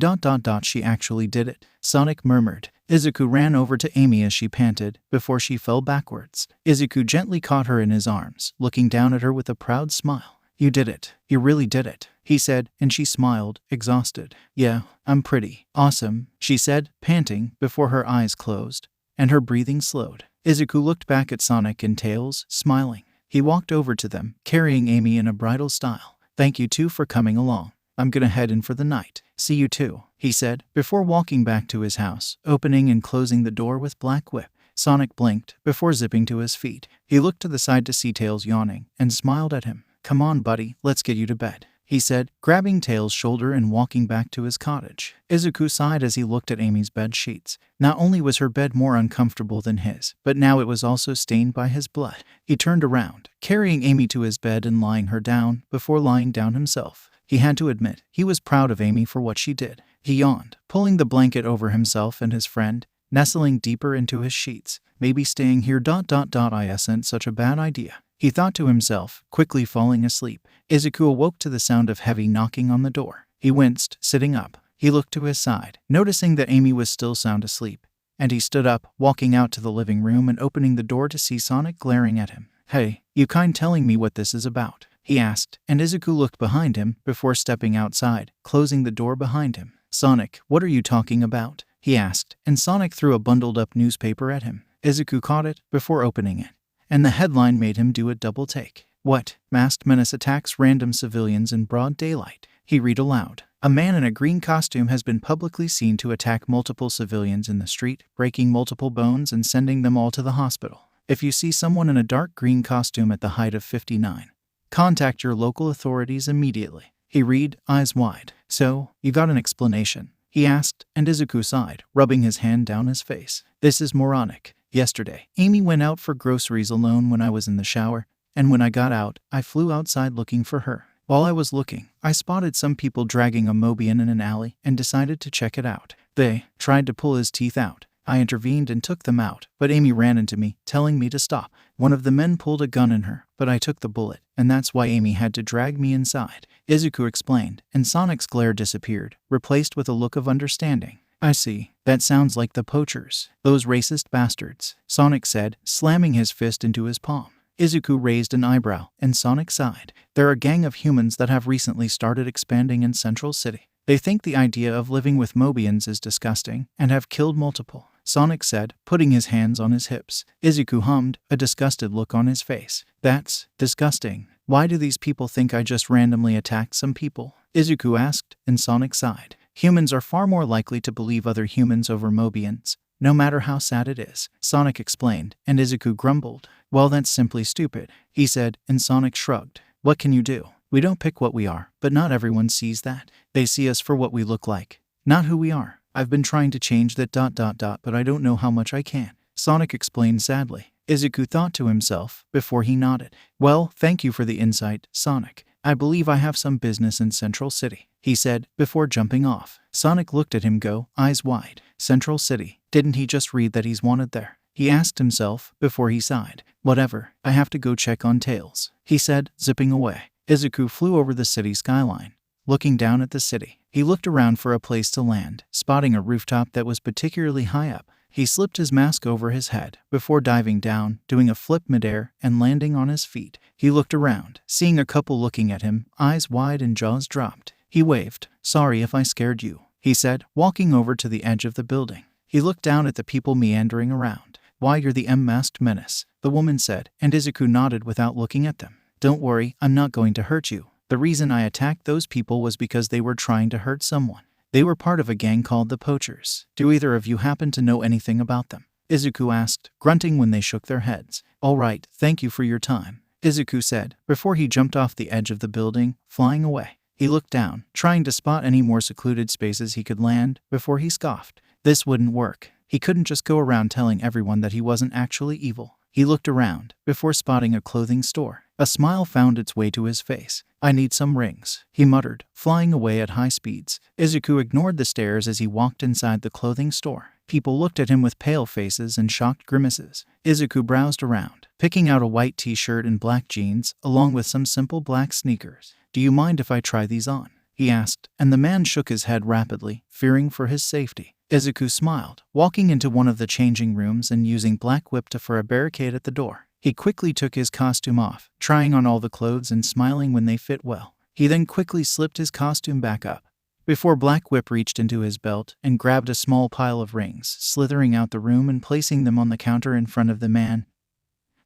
She actually did it, Sonic murmured. Izuku ran over to Amy as she panted, before she fell backwards. Izuku gently caught her in his arms, looking down at her with a proud smile. You did it. You really did it, he said, and she smiled, exhausted. Yeah, I'm pretty awesome, she said, panting, before her eyes closed, and her breathing slowed. Izuku looked back at Sonic and Tails, smiling. He walked over to them, carrying Amy in a bridal style. Thank you two for coming along. I'm gonna head in for the night. See you too, he said, before walking back to his house, opening and closing the door with black whip. Sonic blinked, before zipping to his feet. He looked to the side to see Tails yawning, and smiled at him. Come on, buddy, let's get you to bed, he said, grabbing Tails' shoulder and walking back to his cottage. Izuku sighed as he looked at Amy's bed sheets. Not only was her bed more uncomfortable than his, but now it was also stained by his blood. He turned around, carrying Amy to his bed and lying her down before lying down himself. He had to admit, he was proud of Amy for what she did. He yawned, pulling the blanket over himself and his friend, nestling deeper into his sheets. Maybe staying here isn't such a bad idea, he thought to himself, quickly falling asleep. Izuku awoke to the sound of heavy knocking on the door. He winced, sitting up. He looked to his side, noticing that Amy was still sound asleep, and he stood up, walking out to the living room and opening the door to see Sonic glaring at him. "Hey, you kind telling me what this is about?" he asked, and Izuku looked behind him before stepping outside, closing the door behind him. "Sonic, what are you talking about?" he asked, and Sonic threw a bundled-up newspaper at him. Izuku caught it before opening it, and the headline made him do a double take. "What? Masked menace attacks random civilians in broad daylight," he read aloud. "A man in a green costume has been publicly seen to attack multiple civilians in the street, breaking multiple bones and sending them all to the hospital. If you see someone in a dark green costume at the height of 59, contact your local authorities immediately," he read, eyes wide. "So, you got an explanation?" he asked, and Izuku sighed, rubbing his hand down his face. "This is moronic. Yesterday, Amy went out for groceries alone when I was in the shower, and when I got out, I flew outside looking for her. While I was looking, I spotted some people dragging a Mobian in an alley and decided to check it out. They tried to pull his teeth out. I intervened and took them out, but Amy ran into me, telling me to stop. One of the men pulled a gun in her, but I took the bullet, and that's why Amy had to drag me inside," Izuku explained, and Sonic's glare disappeared, replaced with a look of understanding. "I see. That sounds like the poachers. Those racist bastards," Sonic said, slamming his fist into his palm. Izuku raised an eyebrow, and Sonic sighed. "They're a gang of humans that have recently started expanding in Central City. They think the idea of living with Mobians is disgusting, and have killed multiple," Sonic said, putting his hands on his hips. Izuku hummed, a disgusted look on his face. "That's disgusting. Why do these people think I just randomly attacked some people?" Izuku asked, and Sonic sighed. "Humans are far more likely to believe other humans over Mobians, no matter how sad it is," Sonic explained, and Izuku grumbled. "Well, that's simply stupid," he said, and Sonic shrugged. "What can you do? We don't pick what we are, but not everyone sees that. They see us for what we look like, not who we are. I've been trying to change that but I don't know how much I can," Sonic explained sadly. Izuku thought to himself before he nodded. "Well, thank you for the insight, Sonic. I believe I have some business in Central City," he said, before jumping off. Sonic looked at him go, eyes wide. Central City. Didn't he just read that he's wanted there? He asked himself, before he sighed. "Whatever, I have to go check on Tails," he said, zipping away. Izuku flew over the city skyline, looking down at the city. He looked around for a place to land, spotting a rooftop that was particularly high up. He slipped his mask over his head before diving down, doing a flip midair, and landing on his feet. He looked around, seeing a couple looking at him, eyes wide and jaws dropped. He waved. "Sorry if I scared you," he said, walking over to the edge of the building. He looked down at the people meandering around. "Why, you're the masked menace," the woman said, and Izuku nodded without looking at them. "Don't worry, I'm not going to hurt you. The reason I attacked those people was because they were trying to hurt someone. They were part of a gang called the Poachers. Do either of you happen to know anything about them?" Izuku asked, grunting when they shook their heads. "All right, thank you for your time," Izuku said, before he jumped off the edge of the building, flying away. He looked down, trying to spot any more secluded spaces he could land, before he scoffed. This wouldn't work. He couldn't just go around telling everyone that he wasn't actually evil. He looked around, before spotting a clothing store. A smile found its way to his face. "I need some rings," he muttered, flying away at high speeds. Izuku ignored the stares as he walked inside the clothing store. People looked at him with pale faces and shocked grimaces. Izuku browsed around, picking out a white t-shirt and black jeans, along with some simple black sneakers. "Do you mind if I try these on?" he asked, and the man shook his head rapidly, fearing for his safety. Izuku smiled, walking into one of the changing rooms and using Black Whip for a barricade at the door. He quickly took his costume off, trying on all the clothes and smiling when they fit well. He then quickly slipped his costume back up, before Black Whip reached into his belt and grabbed a small pile of rings, slithering out the room and placing them on the counter in front of the man,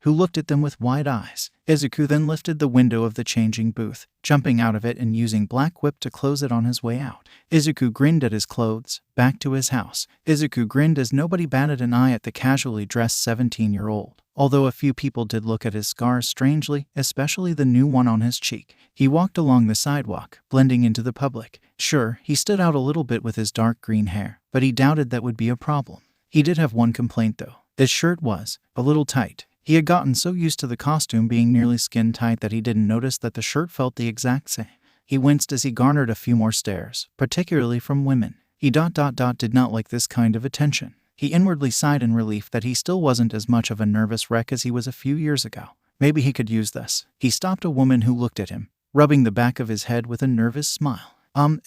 who looked at them with wide eyes. 𝐒𝐿 then lifted the window of the changing booth, jumping out of it and using Black Whip to close it on his way out. 𝐒𝐿 grinned at his clothes, back to his house. 𝐒𝐿 grinned as nobody batted an eye at the casually dressed 17-year-old. Although a few people did look at his scars strangely, especially the new one on his cheek. He walked along the sidewalk, blending into the public. Sure, he stood out a little bit with his dark green hair, but he doubted that would be a problem. He did have one complaint though. His shirt was a little tight. He had gotten so used to the costume being nearly skin tight that he didn't notice that the shirt felt the exact same. He winced as he garnered a few more stares, particularly from women. He did not like this kind of attention. He inwardly sighed in relief that he still wasn't as much of a nervous wreck as he was a few years ago. Maybe he could use this. He stopped a woman who looked at him, rubbing the back of his head with a nervous smile.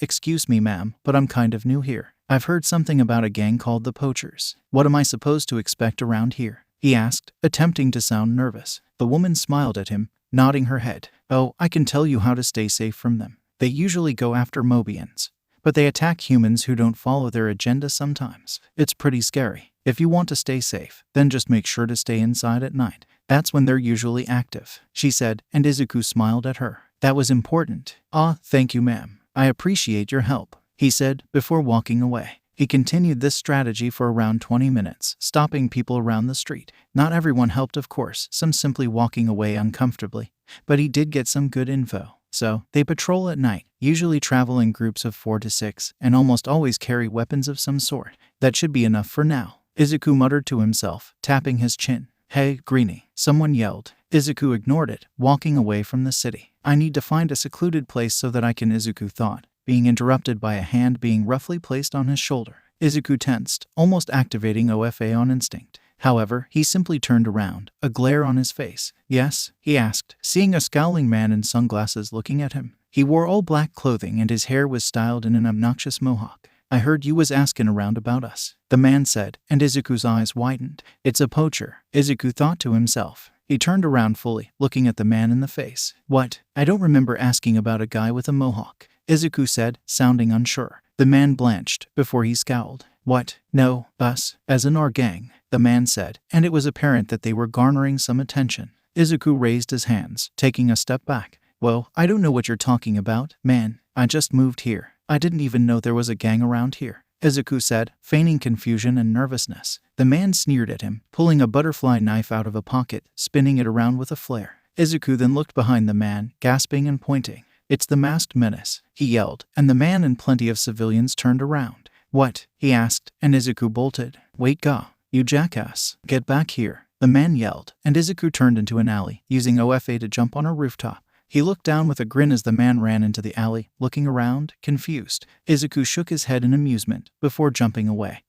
Excuse me, ma'am, but I'm kind of new here. I've heard something about a gang called the Poachers. What am I supposed to expect around here? He asked, attempting to sound nervous. The woman smiled at him, nodding her head. Oh, I can tell you how to stay safe from them. They usually go after Mobians, but they attack humans who don't follow their agenda sometimes. It's pretty scary. If you want to stay safe, then just make sure to stay inside at night. That's when they're usually active, she said, and 𝐒𝐿 smiled at her. That was important. Thank you, ma'am. I appreciate your help, he said, before walking away. He continued this strategy for around 20 minutes, stopping people around the street. Not everyone helped, of course, some simply walking away uncomfortably, but he did get some good info. So, they patrol at night, usually travel in groups of 4 to 6, and almost always carry weapons of some sort. That should be enough for now, 𝐒𝐿 muttered to himself, tapping his chin. Hey, Greenie, someone yelled. 𝐒𝐿 ignored it, walking away from the city. I need to find a secluded place so that I can, 𝐒𝐿 thought, being interrupted by a hand being roughly placed on his shoulder. 𝐒𝐿 tensed, almost activating OFA on instinct. However, he simply turned around, a glare on his face. Yes, he asked, seeing a scowling man in sunglasses looking at him. He wore all black clothing and his hair was styled in an obnoxious mohawk. I heard you was asking around about us, the man said, and 𝐒𝐿's eyes widened. It's a poacher, 𝐒𝐿 thought to himself. He turned around fully, looking at the man in the face. What? I don't remember asking about a guy with a mohawk, 𝐒𝐿 said, sounding unsure. The man blanched, before he scowled. What? No, us, as in our gang, the man said, and it was apparent that they were garnering some attention. 𝐒𝐿 raised his hands, taking a step back. Well, I don't know what you're talking about, man. I just moved here. I didn't even know there was a gang around here, 𝐒𝐿 said, feigning confusion and nervousness. The man sneered at him, pulling a butterfly knife out of a pocket, spinning it around with a flare. 𝐒𝐿 then looked behind the man, gasping and pointing. It's the masked menace, he yelled, and the man and plenty of civilians turned around. What? He asked, and 𝐒𝐿 bolted. Wait, you jackass. Get back here, the man yelled, and 𝐒𝐿 turned into an alley, using OFA to jump on a rooftop. He looked down with a grin as the man ran into the alley, looking around, confused. 𝐒𝐿 shook his head in amusement, before jumping away,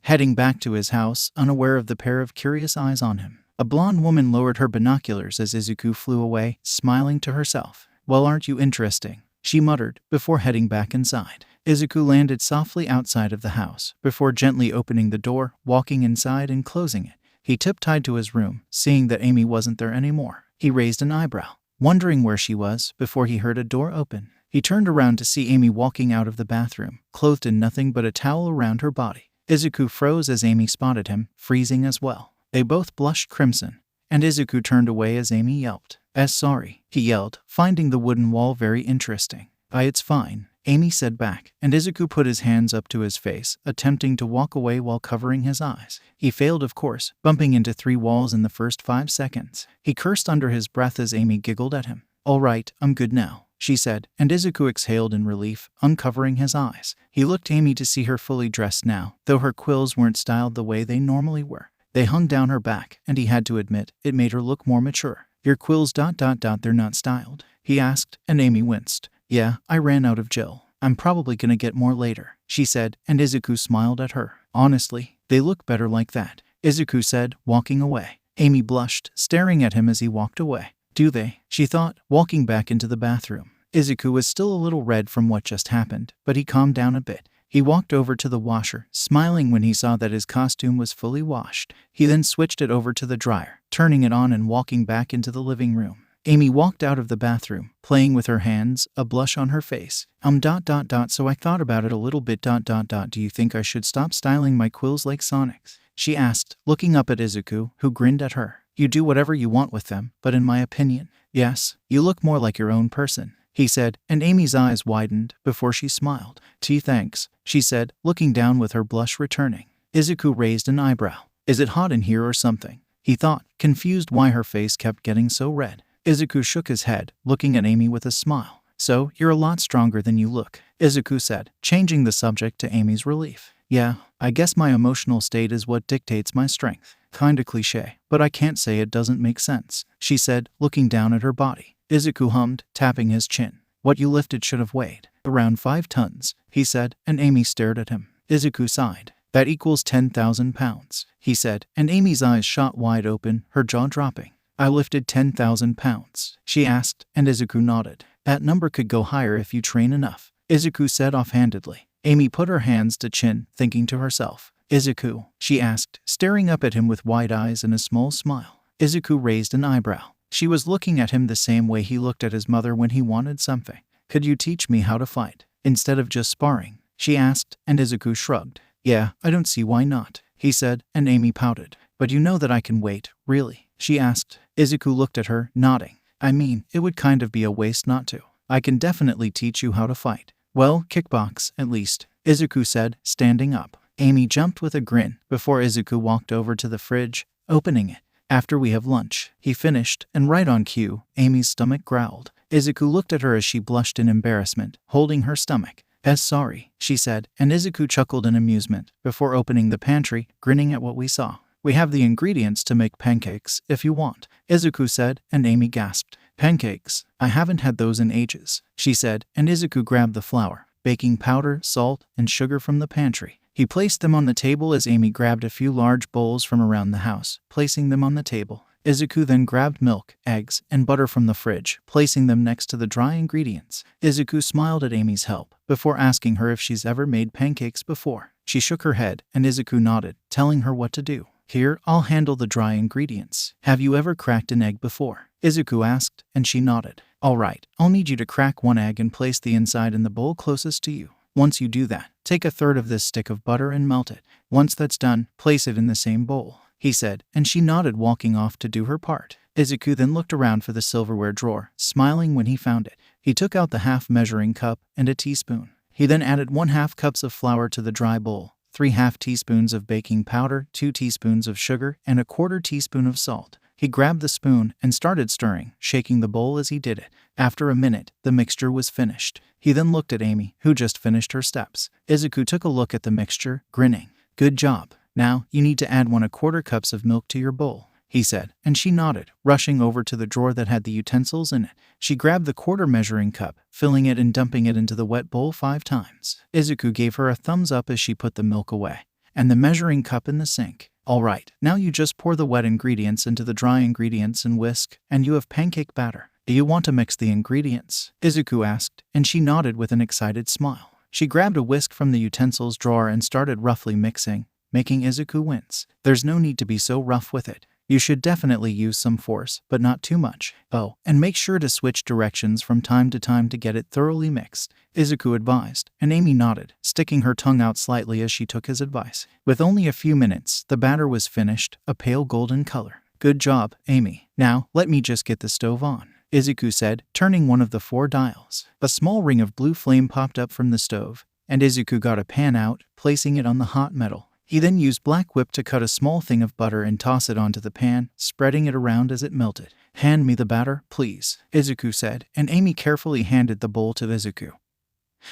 heading back to his house, unaware of the pair of curious eyes on him. A blonde woman lowered her binoculars as 𝐒𝐿 flew away, smiling to herself. Well, aren't you interesting? She muttered, before heading back inside. 𝐒𝐿 landed softly outside of the house, before gently opening the door, walking inside and closing it. He tiptoed to his room, seeing that Amy wasn't there anymore. He raised an eyebrow, wondering where she was, before he heard a door open. He turned around to see Amy walking out of the bathroom, clothed in nothing but a towel around her body. 𝐒𝐿 froze as Amy spotted him, freezing as well. They both blushed crimson, and 𝐒𝐿 turned away as Amy yelped. Sorry, he yelled, finding the wooden wall very interesting. It's fine, Amy said back, and 𝐒� put his hands up to his face, attempting to walk away while covering his eyes. He failed, of course, bumping into 3 walls in the first 5 seconds. He cursed under his breath as Amy giggled at him. All right, I'm good now, she said, and 𝐒� exhaled in relief, uncovering his eyes. He looked Amy to see her fully dressed now, though her quills weren't styled the way they normally were. They hung down her back, and he had to admit, it made her look more mature. Your quills ... they're not styled, he asked, and Amy winced. Yeah, I ran out of gel. I'm probably gonna get more later, she said, and 𝐒� smiled at her. Honestly, they look better like that, 𝐒� said, walking away. Amy blushed, staring at him as he walked away. Do they? She thought, walking back into the bathroom. 𝐒� was still a little red from what just happened, but he calmed down a bit. He walked over to the washer, smiling when he saw that his costume was fully washed. He then switched it over to the dryer, turning it on and walking back into the living room. Amy walked out of the bathroom, playing with her hands, a blush on her face. So I thought about it a little bit ... Do you think I should stop styling my quills like Sonic's? She asked, looking up at 𝐒�, who grinned at her. You do whatever you want with them, but in my opinion, yes, you look more like your own person, he said, and Amy's eyes widened before she smiled. Thanks, she said, looking down with her blush returning. Izuku raised an eyebrow. Is it hot in here or something? He thought, confused why her face kept getting so red. Izuku shook his head, looking at Amy with a smile. So, you're a lot stronger than you look, Izuku said, changing the subject to Amy's relief. Yeah, I guess my emotional state is what dictates my strength. Kinda cliché, but I can't say it doesn't make sense, she said, looking down at her body. Izuku hummed, tapping his chin. What you lifted should have weighed around 5 tons, he said, and Amy stared at him. Izuku sighed. That equals 10,000 pounds, he said, and Amy's eyes shot wide open, her jaw dropping. I lifted 10,000 pounds, she asked, and Izuku nodded. That number could go higher if you train enough, Izuku said offhandedly. Amy put her hands to chin, thinking to herself. Izuku, she asked, staring up at him with wide eyes and a small smile. Izuku raised an eyebrow. She was looking at him the same way he looked at his mother when he wanted something. Could you teach me how to fight, instead of just sparring? She asked, and Izuku shrugged. Yeah, I don't see why not, he said, and Amy pouted. But you know that I can wait, really? She asked. Izuku looked at her, nodding. I mean, it would kind of be a waste not to. I can definitely teach you how to fight. Well, kickbox, at least, Izuku said, standing up. Amy jumped with a grin before Izuku walked over to the fridge, opening it. After we have lunch, he finished, and right on cue, Amy's stomach growled. Izuku looked at her as she blushed in embarrassment, holding her stomach. Sorry, she said, and Izuku chuckled in amusement before opening the pantry, grinning at what we saw. We have the ingredients to make pancakes, if you want, Izuku said, and Amy gasped. Pancakes? I haven't had those in ages, she said, and Izuku grabbed the flour, baking powder, salt, and sugar from the pantry. He placed them on the table as Amy grabbed a few large bowls from around the house, placing them on the table. Izuku then grabbed milk, eggs, and butter from the fridge, placing them next to the dry ingredients. Izuku smiled at Amy's help, before asking her if she's ever made pancakes before. She shook her head, and Izuku nodded, telling her what to do. Here, I'll handle the dry ingredients. Have you ever cracked an egg before? Izuku asked, and she nodded. All right, I'll need you to crack one egg and place the inside in the bowl closest to you. Once you do that, take a third of this stick of butter and melt it. Once that's done, place it in the same bowl, he said, and she nodded, walking off to do her part. Izuku then looked around for the silverware drawer, smiling when he found it. He took out the half measuring cup and a teaspoon. He then added 1/2 cups of flour to the dry bowl, 3/2 teaspoons of baking powder, 2 teaspoons of sugar, and 1/4 teaspoon of salt. He grabbed the spoon and started stirring, shaking the bowl as he did it. After a minute, the mixture was finished. He then looked at Amy, who just finished her steps. Izuku took a look at the mixture, grinning. Good job. Now, you need to add 1/4 cups of milk to your bowl, he said, and she nodded, rushing over to the drawer that had the utensils in it. She grabbed the 1/4 measuring cup, filling it and dumping it into the wet bowl 5 times. Izuku gave her a thumbs up as she put the milk away, and the measuring cup in the sink. All right, now you just pour the wet ingredients into the dry ingredients and whisk, and you have pancake batter. Do you want to mix the ingredients? Izuku asked, and she nodded with an excited smile. She grabbed a whisk from the utensils drawer and started roughly mixing, making Izuku wince. There's no need to be so rough with it. You should definitely use some force, but not too much. Oh, and make sure to switch directions from time to time to get it thoroughly mixed, Izuku advised, and Amy nodded, sticking her tongue out slightly as she took his advice. With only a few minutes, the batter was finished, a pale golden color. Good job, Amy. Now, let me just get the stove on, Izuku said, turning one of the 4 dials. A small ring of blue flame popped up from the stove, and Izuku got a pan out, placing it on the hot metal. He then used black whip to cut a small thing of butter and toss it onto the pan, spreading it around as it melted. Hand me the batter, please, Izuku said, and Amy carefully handed the bowl to Izuku,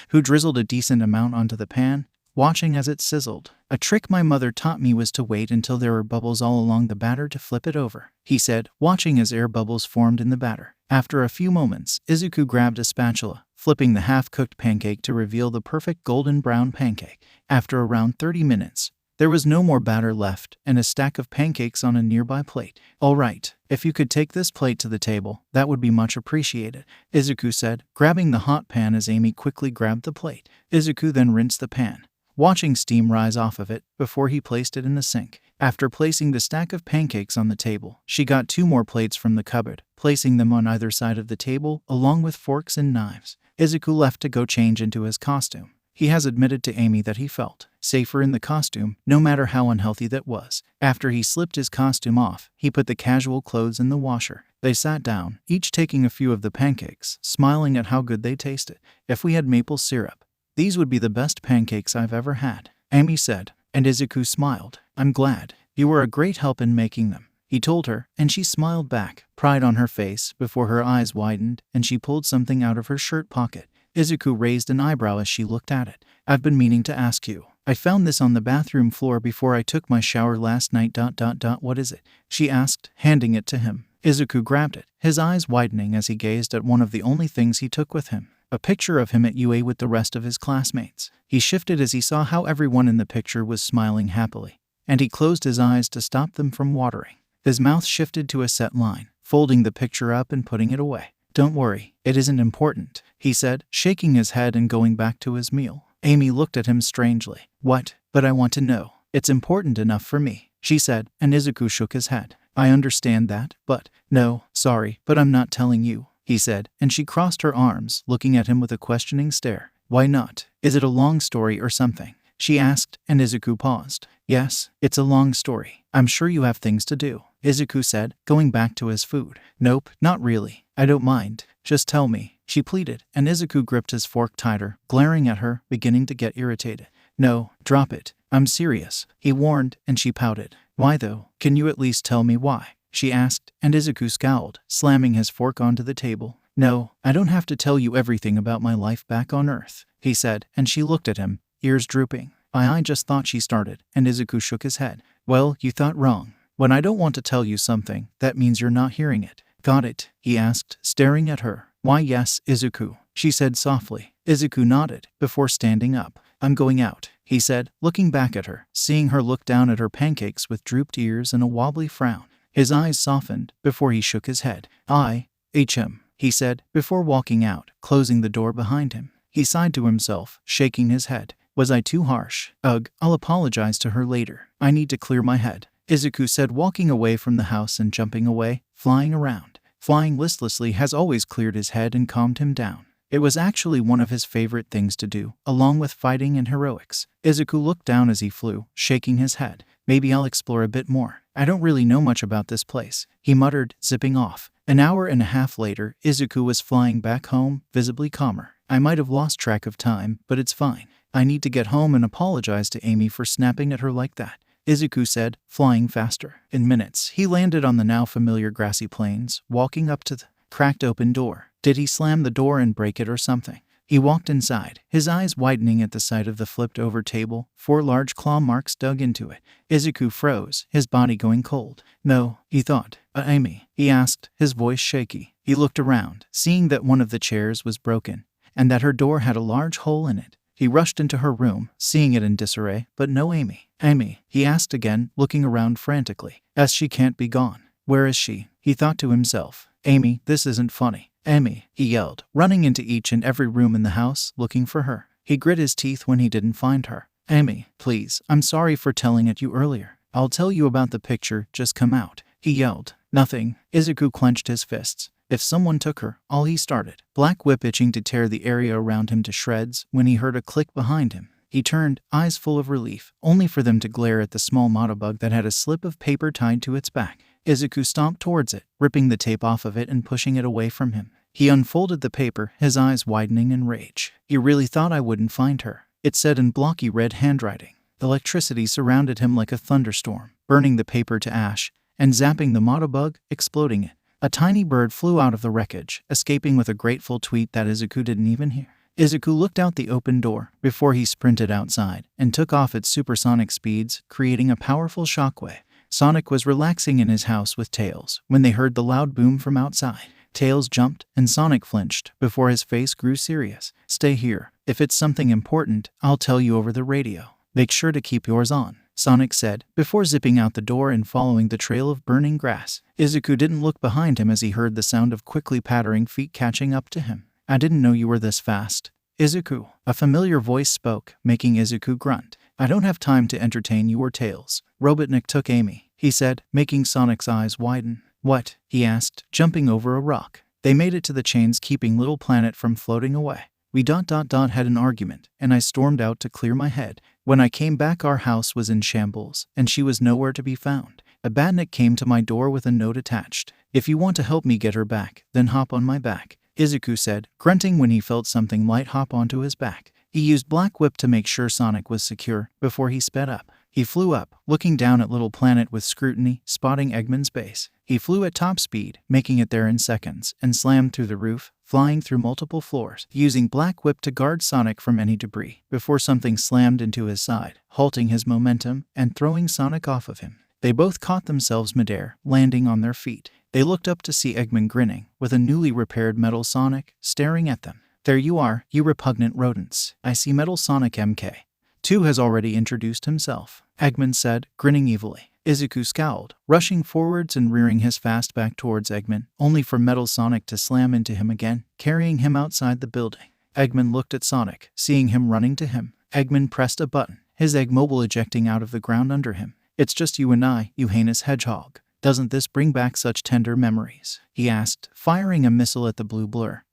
who drizzled a decent amount onto the pan, watching as it sizzled. A trick my mother taught me was to wait until there were bubbles all along the batter to flip it over, he said, watching as air bubbles formed in the batter. After a few moments, Izuku grabbed a spatula, flipping the half-cooked pancake to reveal the perfect golden brown pancake. After around 30 minutes, there was no more batter left, and a stack of pancakes on a nearby plate. All right, if you could take this plate to the table, that would be much appreciated, Izuku said, grabbing the hot pan as Amy quickly grabbed the plate. Izuku then rinsed the pan, watching steam rise off of it before he placed it in the sink. After placing the stack of pancakes on the table, she got 2 more plates from the cupboard, placing them on either side of the table, along with forks and knives. Izuku left to go change into his costume. He has admitted to Amy that he felt safer in the costume, no matter how unhealthy that was. After he slipped his costume off, he put the casual clothes in the washer. They sat down, each taking a few of the pancakes, smiling at how good they tasted. If we had maple syrup, these would be the best pancakes I've ever had, Amy said, and Izuku smiled. I'm glad. You were a great help in making them, he told her, and she smiled back, pride on her face, before her eyes widened and she pulled something out of her shirt pocket. Izuku raised an eyebrow as she looked at it. I've been meaning to ask you. I found this on the bathroom floor before I took my shower last night. What is it? She asked, handing it to him. Izuku grabbed it, his eyes widening as he gazed at one of the only things he took with him. A picture of him at UA with the rest of his classmates. He shifted as he saw how everyone in the picture was smiling happily, and he closed his eyes to stop them from watering. His mouth shifted to a set line, folding the picture up and putting it away. Don't worry, it isn't important, he said, shaking his head and going back to his meal. Amy looked at him strangely. What? But I want to know. It's important enough for me, she said, and Izuku shook his head. I understand that, but… No, sorry, but I'm not telling you, he said, and she crossed her arms, looking at him with a questioning stare. Why not? Is it a long story or something? She asked, and Izuku paused. Yes, it's a long story. I'm sure you have things to do, Izuku said, going back to his food. Nope, not really. I don't mind. Just tell me, she pleaded, and Izuku gripped his fork tighter, glaring at her, beginning to get irritated. No, drop it. I'm serious, he warned, and she pouted. Why though? Can you at least tell me why? She asked, and Izuku scowled, slamming his fork onto the table. No, I don't have to tell you everything about my life back on Earth, he said, and she looked at him, ears drooping. I just thought, she started, and Izuku shook his head. Well, you thought wrong. When I don't want to tell you something, that means you're not hearing it. Got it? He asked, staring at her. Why yes, Izuku, she said softly. Izuku nodded, before standing up. I'm going out, he said, looking back at her, seeing her look down at her pancakes with drooped ears and a wobbly frown. His eyes softened, before he shook his head. 𝐻𝐻𝗄, he said, before walking out, closing the door behind him. He sighed to himself, shaking his head. Was I too harsh? Ugh, I'll apologize to her later. I need to clear my head, Izuku said, walking away from the house and jumping away, flying around. Flying listlessly has always cleared his head and calmed him down. It was actually one of his favorite things to do, along with fighting and heroics. Izuku looked down as he flew, shaking his head. Maybe I'll explore a bit more. I don't really know much about this place, he muttered, zipping off. An hour and a half later, Izuku was flying back home, visibly calmer. I might have lost track of time, but it's fine. I need to get home and apologize to Amy for snapping at her like that, Izuku said, flying faster. In minutes, he landed on the now familiar grassy plains, walking up to the cracked open door. Did he slam the door and break it or something? He walked inside, his eyes widening at the sight of the flipped-over table, 4 large claw marks dug into it. Izuku froze, his body going cold. No, he thought. Amy? He asked, his voice shaky. He looked around, seeing that one of the chairs was broken, and that her door had a large hole in it. He rushed into her room, seeing it in disarray, but no Amy. Amy? He asked again, looking around frantically. She can't be gone. Where is she? He thought to himself. Amy, this isn't funny. Amy, he yelled, running into each and every room in the house, looking for her. He grit his teeth when he didn't find her. Amy, please, I'm sorry for telling it you earlier. I'll tell you about the picture, just come out, he yelled. Nothing. Izuku clenched his fists. If someone took her, he started. Black whip itching to tear the area around him to shreds when he heard a click behind him. He turned, eyes full of relief, only for them to glare at the small 𝗵𝗲 that had a slip of paper tied to its back. Izuku stomped towards it, ripping the tape off of it and pushing it away from him. He unfolded the paper, his eyes widening in rage. You really thought I wouldn't find her? It said in blocky red handwriting. Electricity surrounded him like a thunderstorm, burning the paper to ash, and zapping the 𝗵𝗲, exploding it. A tiny bird flew out of the wreckage, escaping with a grateful tweet that Izuku didn't even hear. Izuku looked out the open door, before he sprinted outside, and took off at supersonic speeds, creating a powerful shockwave. Sonic was relaxing in his house with Tails, when they heard the loud boom from outside. Tails jumped, and Sonic flinched, before his face grew serious. Stay here. If it's something important, I'll tell you over the radio. Make sure to keep yours on, Sonic said, before zipping out the door and following the trail of burning grass. Izuku didn't look behind him as he heard the sound of quickly pattering feet catching up to him. I didn't know you were this fast. Izuku, a familiar voice spoke, making Izuku grunt. I don't have time to entertain you or Tails. Robotnik took Amy, he said, making Sonic's eyes widen. What? He asked, jumping over a rock. They made it to the chains keeping Little Planet from floating away. We had an argument, and I stormed out to clear my head. When I came back, our house was in shambles, and she was nowhere to be found. A badnik came to my door with a note attached. If you want to help me get her back, then hop on my back, 𝗧𝗂𝐴 said, grunting when he felt something light hop onto his back. He used Black Whip to make sure Sonic was secure before he sped up. He flew up, looking down at Little Planet with scrutiny, spotting Eggman's base. He flew at top speed, making it there in seconds, and slammed through the roof, flying through multiple floors, using Black Whip to guard Sonic from any debris, before something slammed into his side, halting his momentum and throwing Sonic off of him. They both caught themselves midair, landing on their feet. They looked up to see Eggman grinning, with a newly repaired Metal Sonic staring at them. There you are, you repugnant rodents. I see Metal Sonic MK2 has already introduced himself, Eggman said, grinning evilly. 𝗧𝗂𝐴 scowled, rushing forwards and rearing his fast back towards Eggman, only for Metal Sonic to slam into him again, carrying him outside the building. Eggman looked at Sonic, seeing him running to him. Eggman pressed a button, his 𝐒𝐿 ejecting out of the ground under him. It's just you and I, you heinous hedgehog. Doesn't this bring back such tender memories? He asked, firing a missile at the blue blur,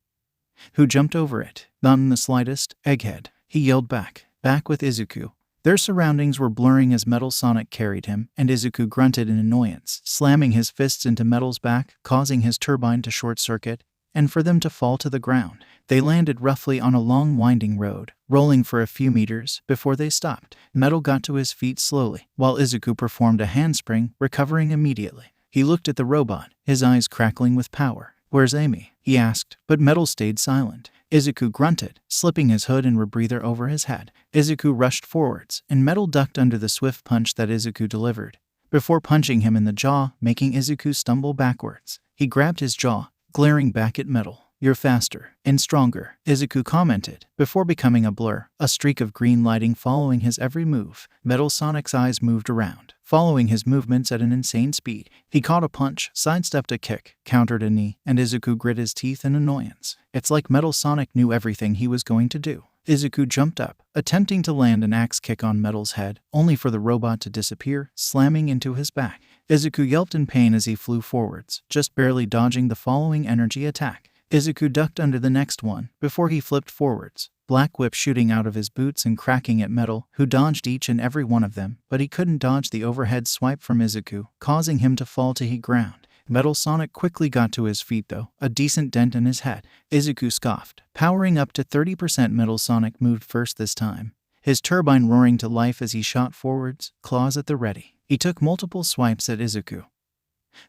who jumped over it. Not in the slightest, Egghead, he yelled back. Back with 𝗧𝗂𝐴. Their surroundings were blurring as Metal Sonic carried him, and 𝗧𝗂𝐴 grunted in annoyance, slamming his fists into Metal's back, causing his turbine to short-circuit, and for them to fall to the ground. They landed roughly on a long winding road, rolling for a few meters before they stopped. Metal got to his feet slowly, while 𝗧𝗂𝐴 performed a handspring, recovering immediately. He looked at the robot, his eyes crackling with power. Where's Amy? He asked, but Metal stayed silent. 𝗧𝗂𝐴 grunted, slipping his hood and rebreather over his head. 𝗧𝗂𝐴 rushed forwards, and Metal ducked under the swift punch that 𝗧𝗂𝐴 delivered, before punching him in the jaw, making 𝗧𝗂𝐴 stumble backwards. He grabbed his jaw, glaring back at Metal. You're faster and stronger, 𝗧𝗂𝐴 commented, before becoming a blur, a streak of green lighting following his every move. Metal Sonic's eyes moved around, following his movements at an insane speed. He caught a punch, sidestepped a kick, countered a knee, and 𝗧𝗂𝐴 grit his teeth in annoyance. It's like Metal Sonic knew everything he was going to do. 𝗧𝗂𝐴 jumped up, attempting to land an axe kick on Metal's head, only for the robot to disappear, slamming into his back. 𝗧𝗂𝐴 yelped in pain as he flew forwards, just barely dodging the following energy attack. 𝗧𝗂𝐴 ducked under the next one, before he flipped forwards, Black Whip shooting out of his boots and cracking at Metal, who dodged each and every one of them, but he couldn't dodge the overhead swipe from 𝗧𝗂𝐴, causing him to fall to the ground. Metal Sonic quickly got to his feet though, a decent dent in his head. 𝗧𝗂𝐴 scoffed, powering up to 30%. Metal Sonic moved first this time, his turbine roaring to life as he shot forwards, claws at the ready. He took multiple swipes at 𝗧𝗂𝐴,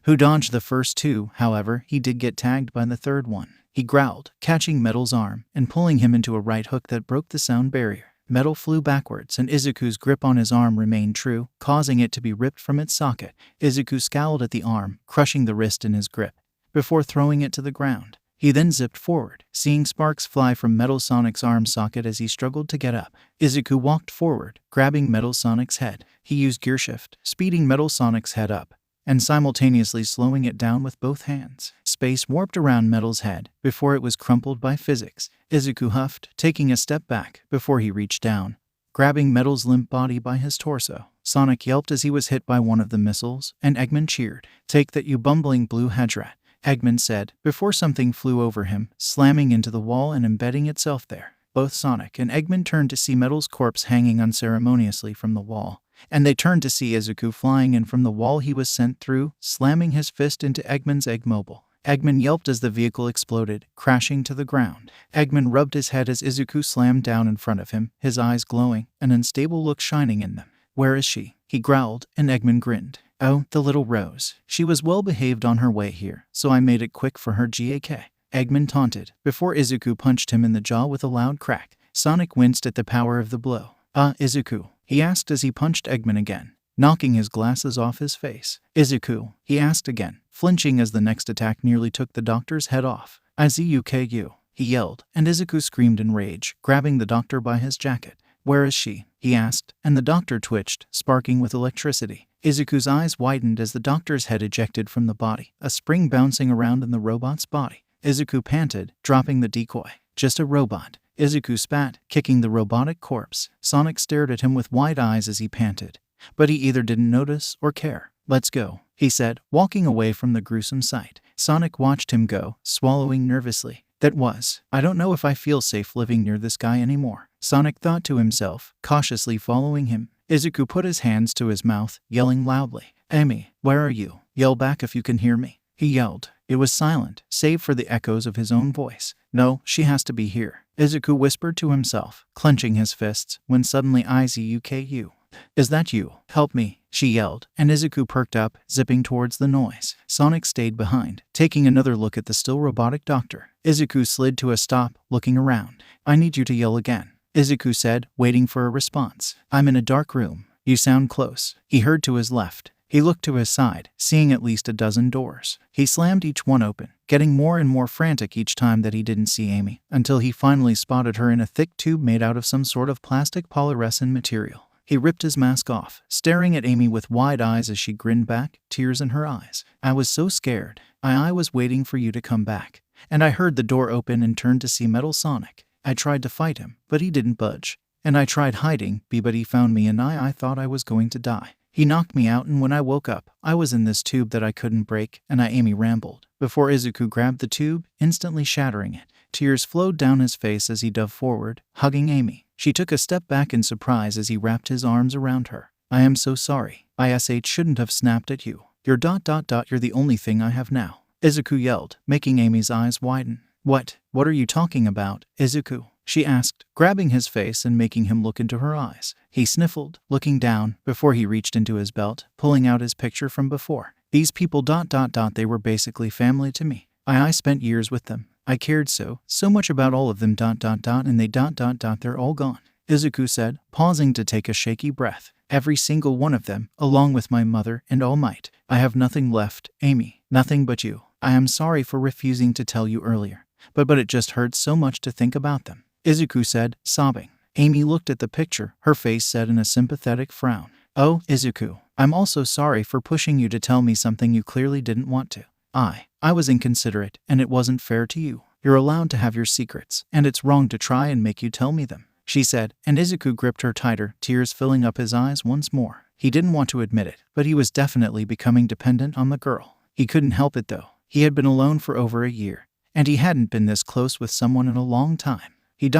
who dodged the first two. However, he did get tagged by the third one. He growled, catching Metal's arm and pulling him into a right hook that broke the sound barrier. Metal flew backwards and 𝗧𝗂𝐴's grip on his arm remained true, causing it to be ripped from its socket. 𝗧𝗂𝐴 scowled at the arm, crushing the wrist in his grip, before throwing it to the ground. He then zipped forward, seeing sparks fly from Metal Sonic's arm socket as he struggled to get up. 𝗧𝗂𝐴 walked forward, grabbing Metal Sonic's head. He used gear shift, speeding Metal Sonic's head up, and simultaneously slowing it down with both hands. Space warped around Metal's head before it was crumpled by physics. 𝗧𝗂𝐴 huffed, taking a step back before he reached down, grabbing Metal's limp body by his torso. Sonic yelped as he was hit by one of the missiles, and Eggman cheered. Take that, you bumbling blue hedgerat, Eggman said, before something flew over him, slamming into the wall and embedding itself there. Both Sonic and Eggman turned to see Metal's corpse hanging unceremoniously from the wall, and they turned to see 𝗧𝗂𝐴 flying in from the wall he was sent through, slamming his fist into Eggman's 𝗒𝗄𝐿. Eggman yelped as the vehicle exploded, crashing to the ground. Eggman rubbed his head as 𝗧𝗂𝐴 slammed down in front of him, his eyes glowing, an unstable look shining in them. Where is she? He growled, and Eggman grinned. Oh, the little rose. She was well behaved on her way here, so I made it quick for her 𝗂𝗂𝐴. Eggman taunted, before 𝗧𝗂𝐴 punched him in the jaw with a loud crack. Sonic winced at the power of the blow. 𝗧𝗂𝐴, he asked as he punched Eggman again, knocking his glasses off his face. 𝗧𝗂𝐴, he asked again, flinching as the next attack nearly took the doctor's head off. 𝗧𝗂𝐴, he yelled, and 𝗧𝗂𝐴 screamed in rage, grabbing the doctor by his jacket. Where is she? He asked, and the doctor twitched, sparking with electricity. 𝗧𝗂𝐴's eyes widened as the doctor's head ejected from the body, a spring bouncing around in the robot's body. 𝗧𝗂𝐴 panted, dropping the decoy. Just a robot. 𝗧𝗂𝐴 spat, kicking the robotic corpse. Sonic stared at him with wide eyes as he panted, but he either didn't notice or care. Let's go, he said, walking away from the gruesome sight. Sonic watched him go, swallowing nervously. That was. I don't know if I feel safe living near this guy anymore, Sonic thought to himself, cautiously following him. Izuku put his hands to his mouth, yelling loudly, "Amy, where are you? Yell back if you can hear me." He yelled. It was silent, save for the echoes of his own voice. "No, she has to be here," Izuku whispered to himself, clenching his fists, when suddenly 𝐒𝐬𝐽𝐸. "Is that you? Help me," she yelled, and Izuku perked up, zipping towards the noise. Sonic stayed behind, taking another look at the still robotic doctor. Izuku slid to a stop, looking around. "I need you to yell again," Izuku said, waiting for a response. "I'm in a dark room. You sound close." He heard to his left. He looked to his side, seeing at least a dozen doors. He slammed each one open, getting more and more frantic each time that he didn't see Amy, until he finally spotted her in a thick tube made out of some sort of plastic polyurethane material. He ripped his mask off, staring at Amy with wide eyes as she grinned back, tears in her eyes. "I was so scared. I was waiting for you to come back. And I heard the door open and turned to see Metal Sonic. I tried to fight him, but he didn't budge. And I tried hiding, but he found me and I thought I was going to die. He knocked me out and when I woke up, I was in this tube that I couldn't break and Amy rambled." Before Izuku grabbed the tube, instantly shattering it. Tears flowed down his face as he dove forward, hugging Amy. She took a step back in surprise as he wrapped his arms around her. "I am so sorry. ISH shouldn't have snapped at you. You're the only thing I have now," Izuku yelled, making Amy's eyes widen. What are you talking about, Izuku?" she asked, grabbing his face and making him look into her eyes. He sniffled, looking down, before he reached into his belt, pulling out his picture from before. "These people they were basically family to me. I spent years with them. I cared so much about all of them and they they're all gone," Izuku said, pausing to take a shaky breath. "Every single one of them, along with my mother and All Might. I have nothing left, Amy, nothing but you. I am sorry for refusing to tell you earlier, but it just hurts so much to think about them," Izuku said, sobbing. Amy looked at the picture, her face set in a sympathetic frown. "Oh, Izuku, I'm also sorry for pushing you to tell me something you clearly didn't want to. I was inconsiderate, and it wasn't fair to you. You're allowed to have your secrets, and it's wrong to try and make you tell me them," she said, and Izuku gripped her tighter, tears filling up his eyes once more. He didn't want to admit it, but he was definitely becoming dependent on the girl. He couldn't help it though. He had been alone for over a year, and he hadn't been this close with someone in a long time. He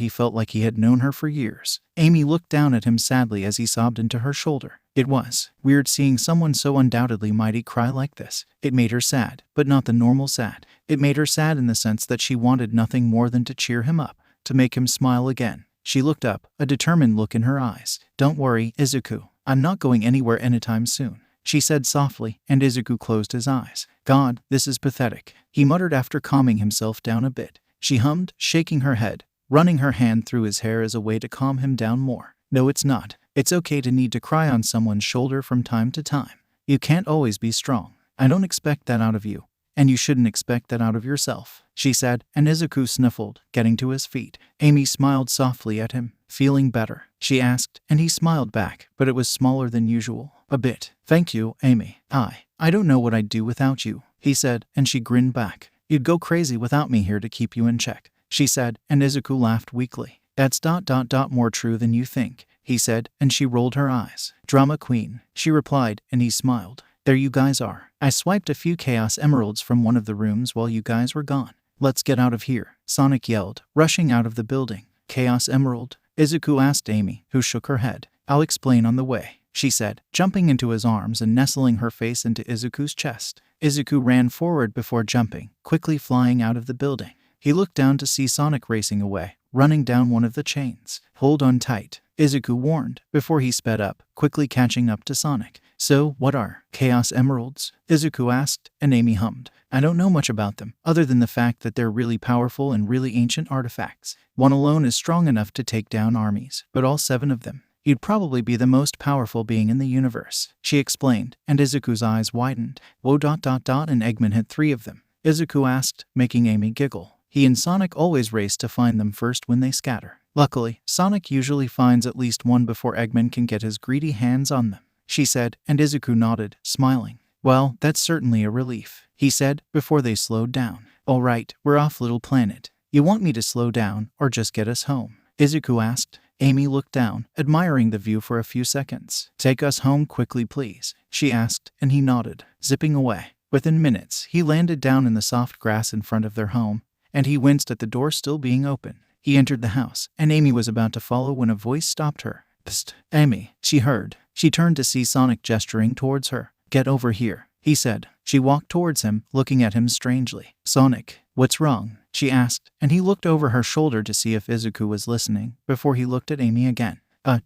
felt like he had known her for years. Amy looked down at him sadly as he sobbed into her shoulder. It was weird seeing someone so undoubtedly mighty cry like this. It made her sad, but not the normal sad. It made her sad in the sense that she wanted nothing more than to cheer him up, to make him smile again. She looked up, a determined look in her eyes. "Don't worry, Izuku. I'm not going anywhere anytime soon," she said softly, and Izuku closed his eyes. "God, this is pathetic," he muttered after calming himself down a bit. She hummed, shaking her head, running her hand through his hair as a way to calm him down more. "No, it's not. It's okay to need to cry on someone's shoulder from time to time. You can't always be strong. I don't expect that out of you, and you shouldn't expect that out of yourself," she said, and Izuku sniffled, getting to his feet. Amy smiled softly at him. "Feeling better?" she asked, and he smiled back, but it was smaller than usual. "A bit. Thank you, Amy. I don't know what I'd do without you," he said, and she grinned back. "You'd go crazy without me here to keep you in check," she said, and Izuku laughed weakly. "That's more true than you think," he said, and she rolled her eyes. "Drama queen," she replied, and he smiled. "There you guys are. I swiped a few Chaos Emeralds from one of the rooms while you guys were gone. Let's get out of here," Sonic yelled, rushing out of the building. "Chaos Emerald?" Izuku asked Amy, who shook her head. "I'll explain on the way," she said, jumping into his arms and nestling her face into Izuku's chest. Izuku ran forward before jumping, quickly flying out of the building. He looked down to see Sonic racing away, running down one of the chains. "Hold on tight," Izuku warned, before he sped up, quickly catching up to Sonic. "So, what are Chaos Emeralds?" Izuku asked, and Amy hummed. "I don't know much about them, other than the fact that they're really powerful and really ancient artifacts. One alone is strong enough to take down armies, but all 7 of them. You'd probably be the most powerful being in the universe," she explained, and Izuku's eyes widened. "Whoa, and Eggman had 3 of them?" Izuku asked, making Amy giggle. He and Sonic always race to find them first when they scatter. Luckily, Sonic usually finds at least one before Eggman can get his greedy hands on them, she said, and Izuku nodded, smiling. "Well, that's certainly a relief," he said, before they slowed down. "All right, we're off, little planet. You want me to slow down, or just get us home?" Izuku asked. Amy looked down, admiring the view for a few seconds. "Take us home quickly, please," she asked, and he nodded, zipping away. Within minutes, he landed down in the soft grass in front of their home, and he winced at the door still being open. He entered the house, and Amy was about to follow when a voice stopped her. "Psst, Amy," she heard. She turned to see Sonic gesturing towards her. "Get over here," he said. She walked towards him, looking at him strangely. "Sonic, what's wrong?" she asked, and he looked over her shoulder to see if 𝐒𝐿 was listening, before he looked at Amy again.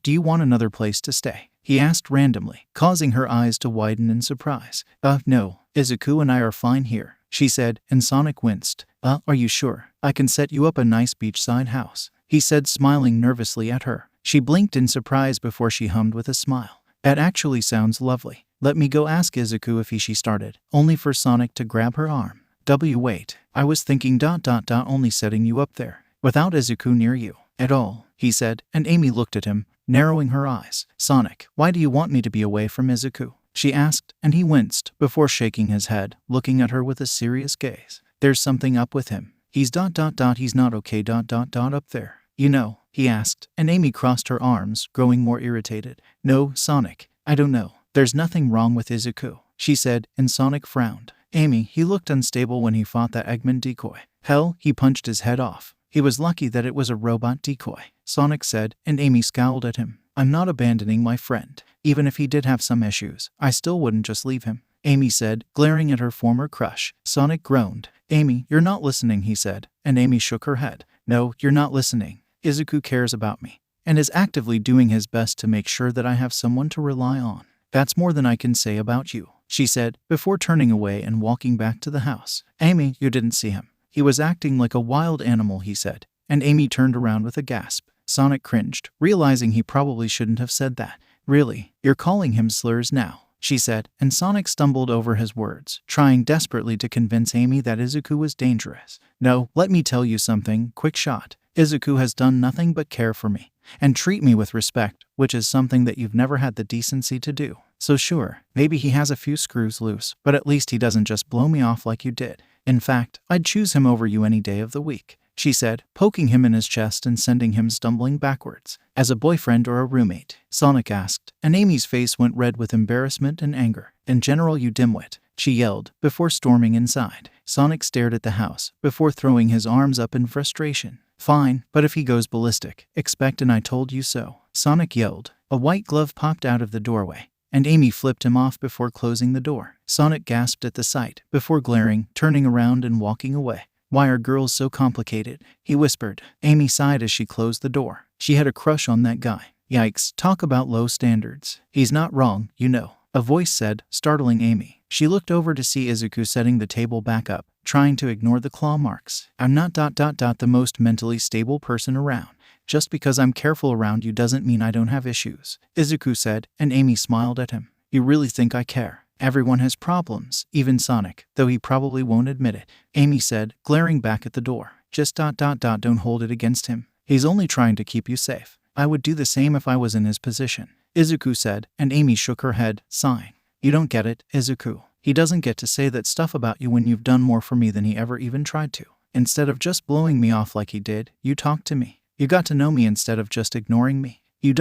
Do you want another place to stay?" he asked randomly, causing her eyes to widen in surprise. No, 𝐒𝐿 and I are fine here," she said, and Sonic winced. Are you sure? I can set you up a nice beachside house," he said, smiling nervously at her. She blinked in surprise before she hummed with a smile. "That actually sounds lovely. Let me go ask 𝐒𝐿 if she started," only for Sonic to grab her arm. Wait, I was thinking ... only setting you up there, without 𝐒𝐿 near you at all," he said, and Amy looked at him, narrowing her eyes. "Sonic, why do you want me to be away from 𝐒𝐿?" she asked, and he winced, before shaking his head, looking at her with a serious gaze. "There's something up with him. He's ... he's not okay ... up there. You know?" he asked, and Amy crossed her arms, growing more irritated. "No, Sonic, I don't know. There's nothing wrong with 𝐒𝐿, she said, and Sonic frowned. "Amy, he looked unstable when he fought that Eggman decoy. Hell, he punched his head off. He was lucky that it was a robot decoy," Sonic said, and Amy scowled at him. "I'm not abandoning my friend. Even if he did have some issues, I still wouldn't just leave him," Amy said, glaring at her former crush. Sonic groaned. "Amy, you're not listening," he said, and Amy shook her head. "No, you're not listening. 𝐒𝐿 cares about me, and is actively doing his best to make sure that I have someone to rely on. That's more than I can say about you," she said, before turning away and walking back to the house. "Amy, you didn't see him. He was acting like a wild animal," he said, and Amy turned around with a gasp. Sonic cringed, realizing he probably shouldn't have said that. "Really? You're calling him slurs now?" she said, and Sonic stumbled over his words, trying desperately to convince Amy that 𝐒𝐿 was dangerous. "No, let me tell you something, quick shot. 𝐒𝐿 has done nothing but care for me, and treat me with respect, which is something that you've never had the decency to do. So sure, maybe he has a few screws loose, but at least he doesn't just blow me off like you did. In fact, I'd choose him over you any day of the week," she said, poking him in his chest and sending him stumbling backwards. "As a boyfriend or a roommate?" Sonic asked, and Amy's face went red with embarrassment and anger. "In general, you dimwit," she yelled, before storming inside. Sonic stared at the house, before throwing his arms up in frustration. "Fine, but if he goes ballistic, expect an I told you so," Sonic yelled. A white glove popped out of the doorway, and Amy flipped him off before closing the door. Sonic gasped at the sight, before glaring, turning around and walking away. "Why are girls so complicated?" he whispered. Amy sighed as she closed the door. She had a crush on that guy. Yikes, talk about low standards. "He's not wrong, you know," a voice said, startling Amy. She looked over to see 𝐒𝐿 setting the table back up, trying to ignore the claw marks. "I'm not ... the most mentally stable person around. Just because I'm careful around you doesn't mean I don't have issues," 𝐒𝐿 said, and Amy smiled at him. "You really think I care? Everyone has problems, even Sonic, though he probably won't admit it," Amy said, glaring back at the door. "Just ... don't hold it against him. He's only trying to keep you safe. I would do the same if I was in his position," 𝐒𝐿 said, and Amy shook her head, sighing. "You don't get it, 𝐒𝐿. He doesn't get to say that stuff about you when you've done more for me than he ever even tried to. Instead of just blowing me off like he did, you talked to me. You got to know me instead of just ignoring me. You ...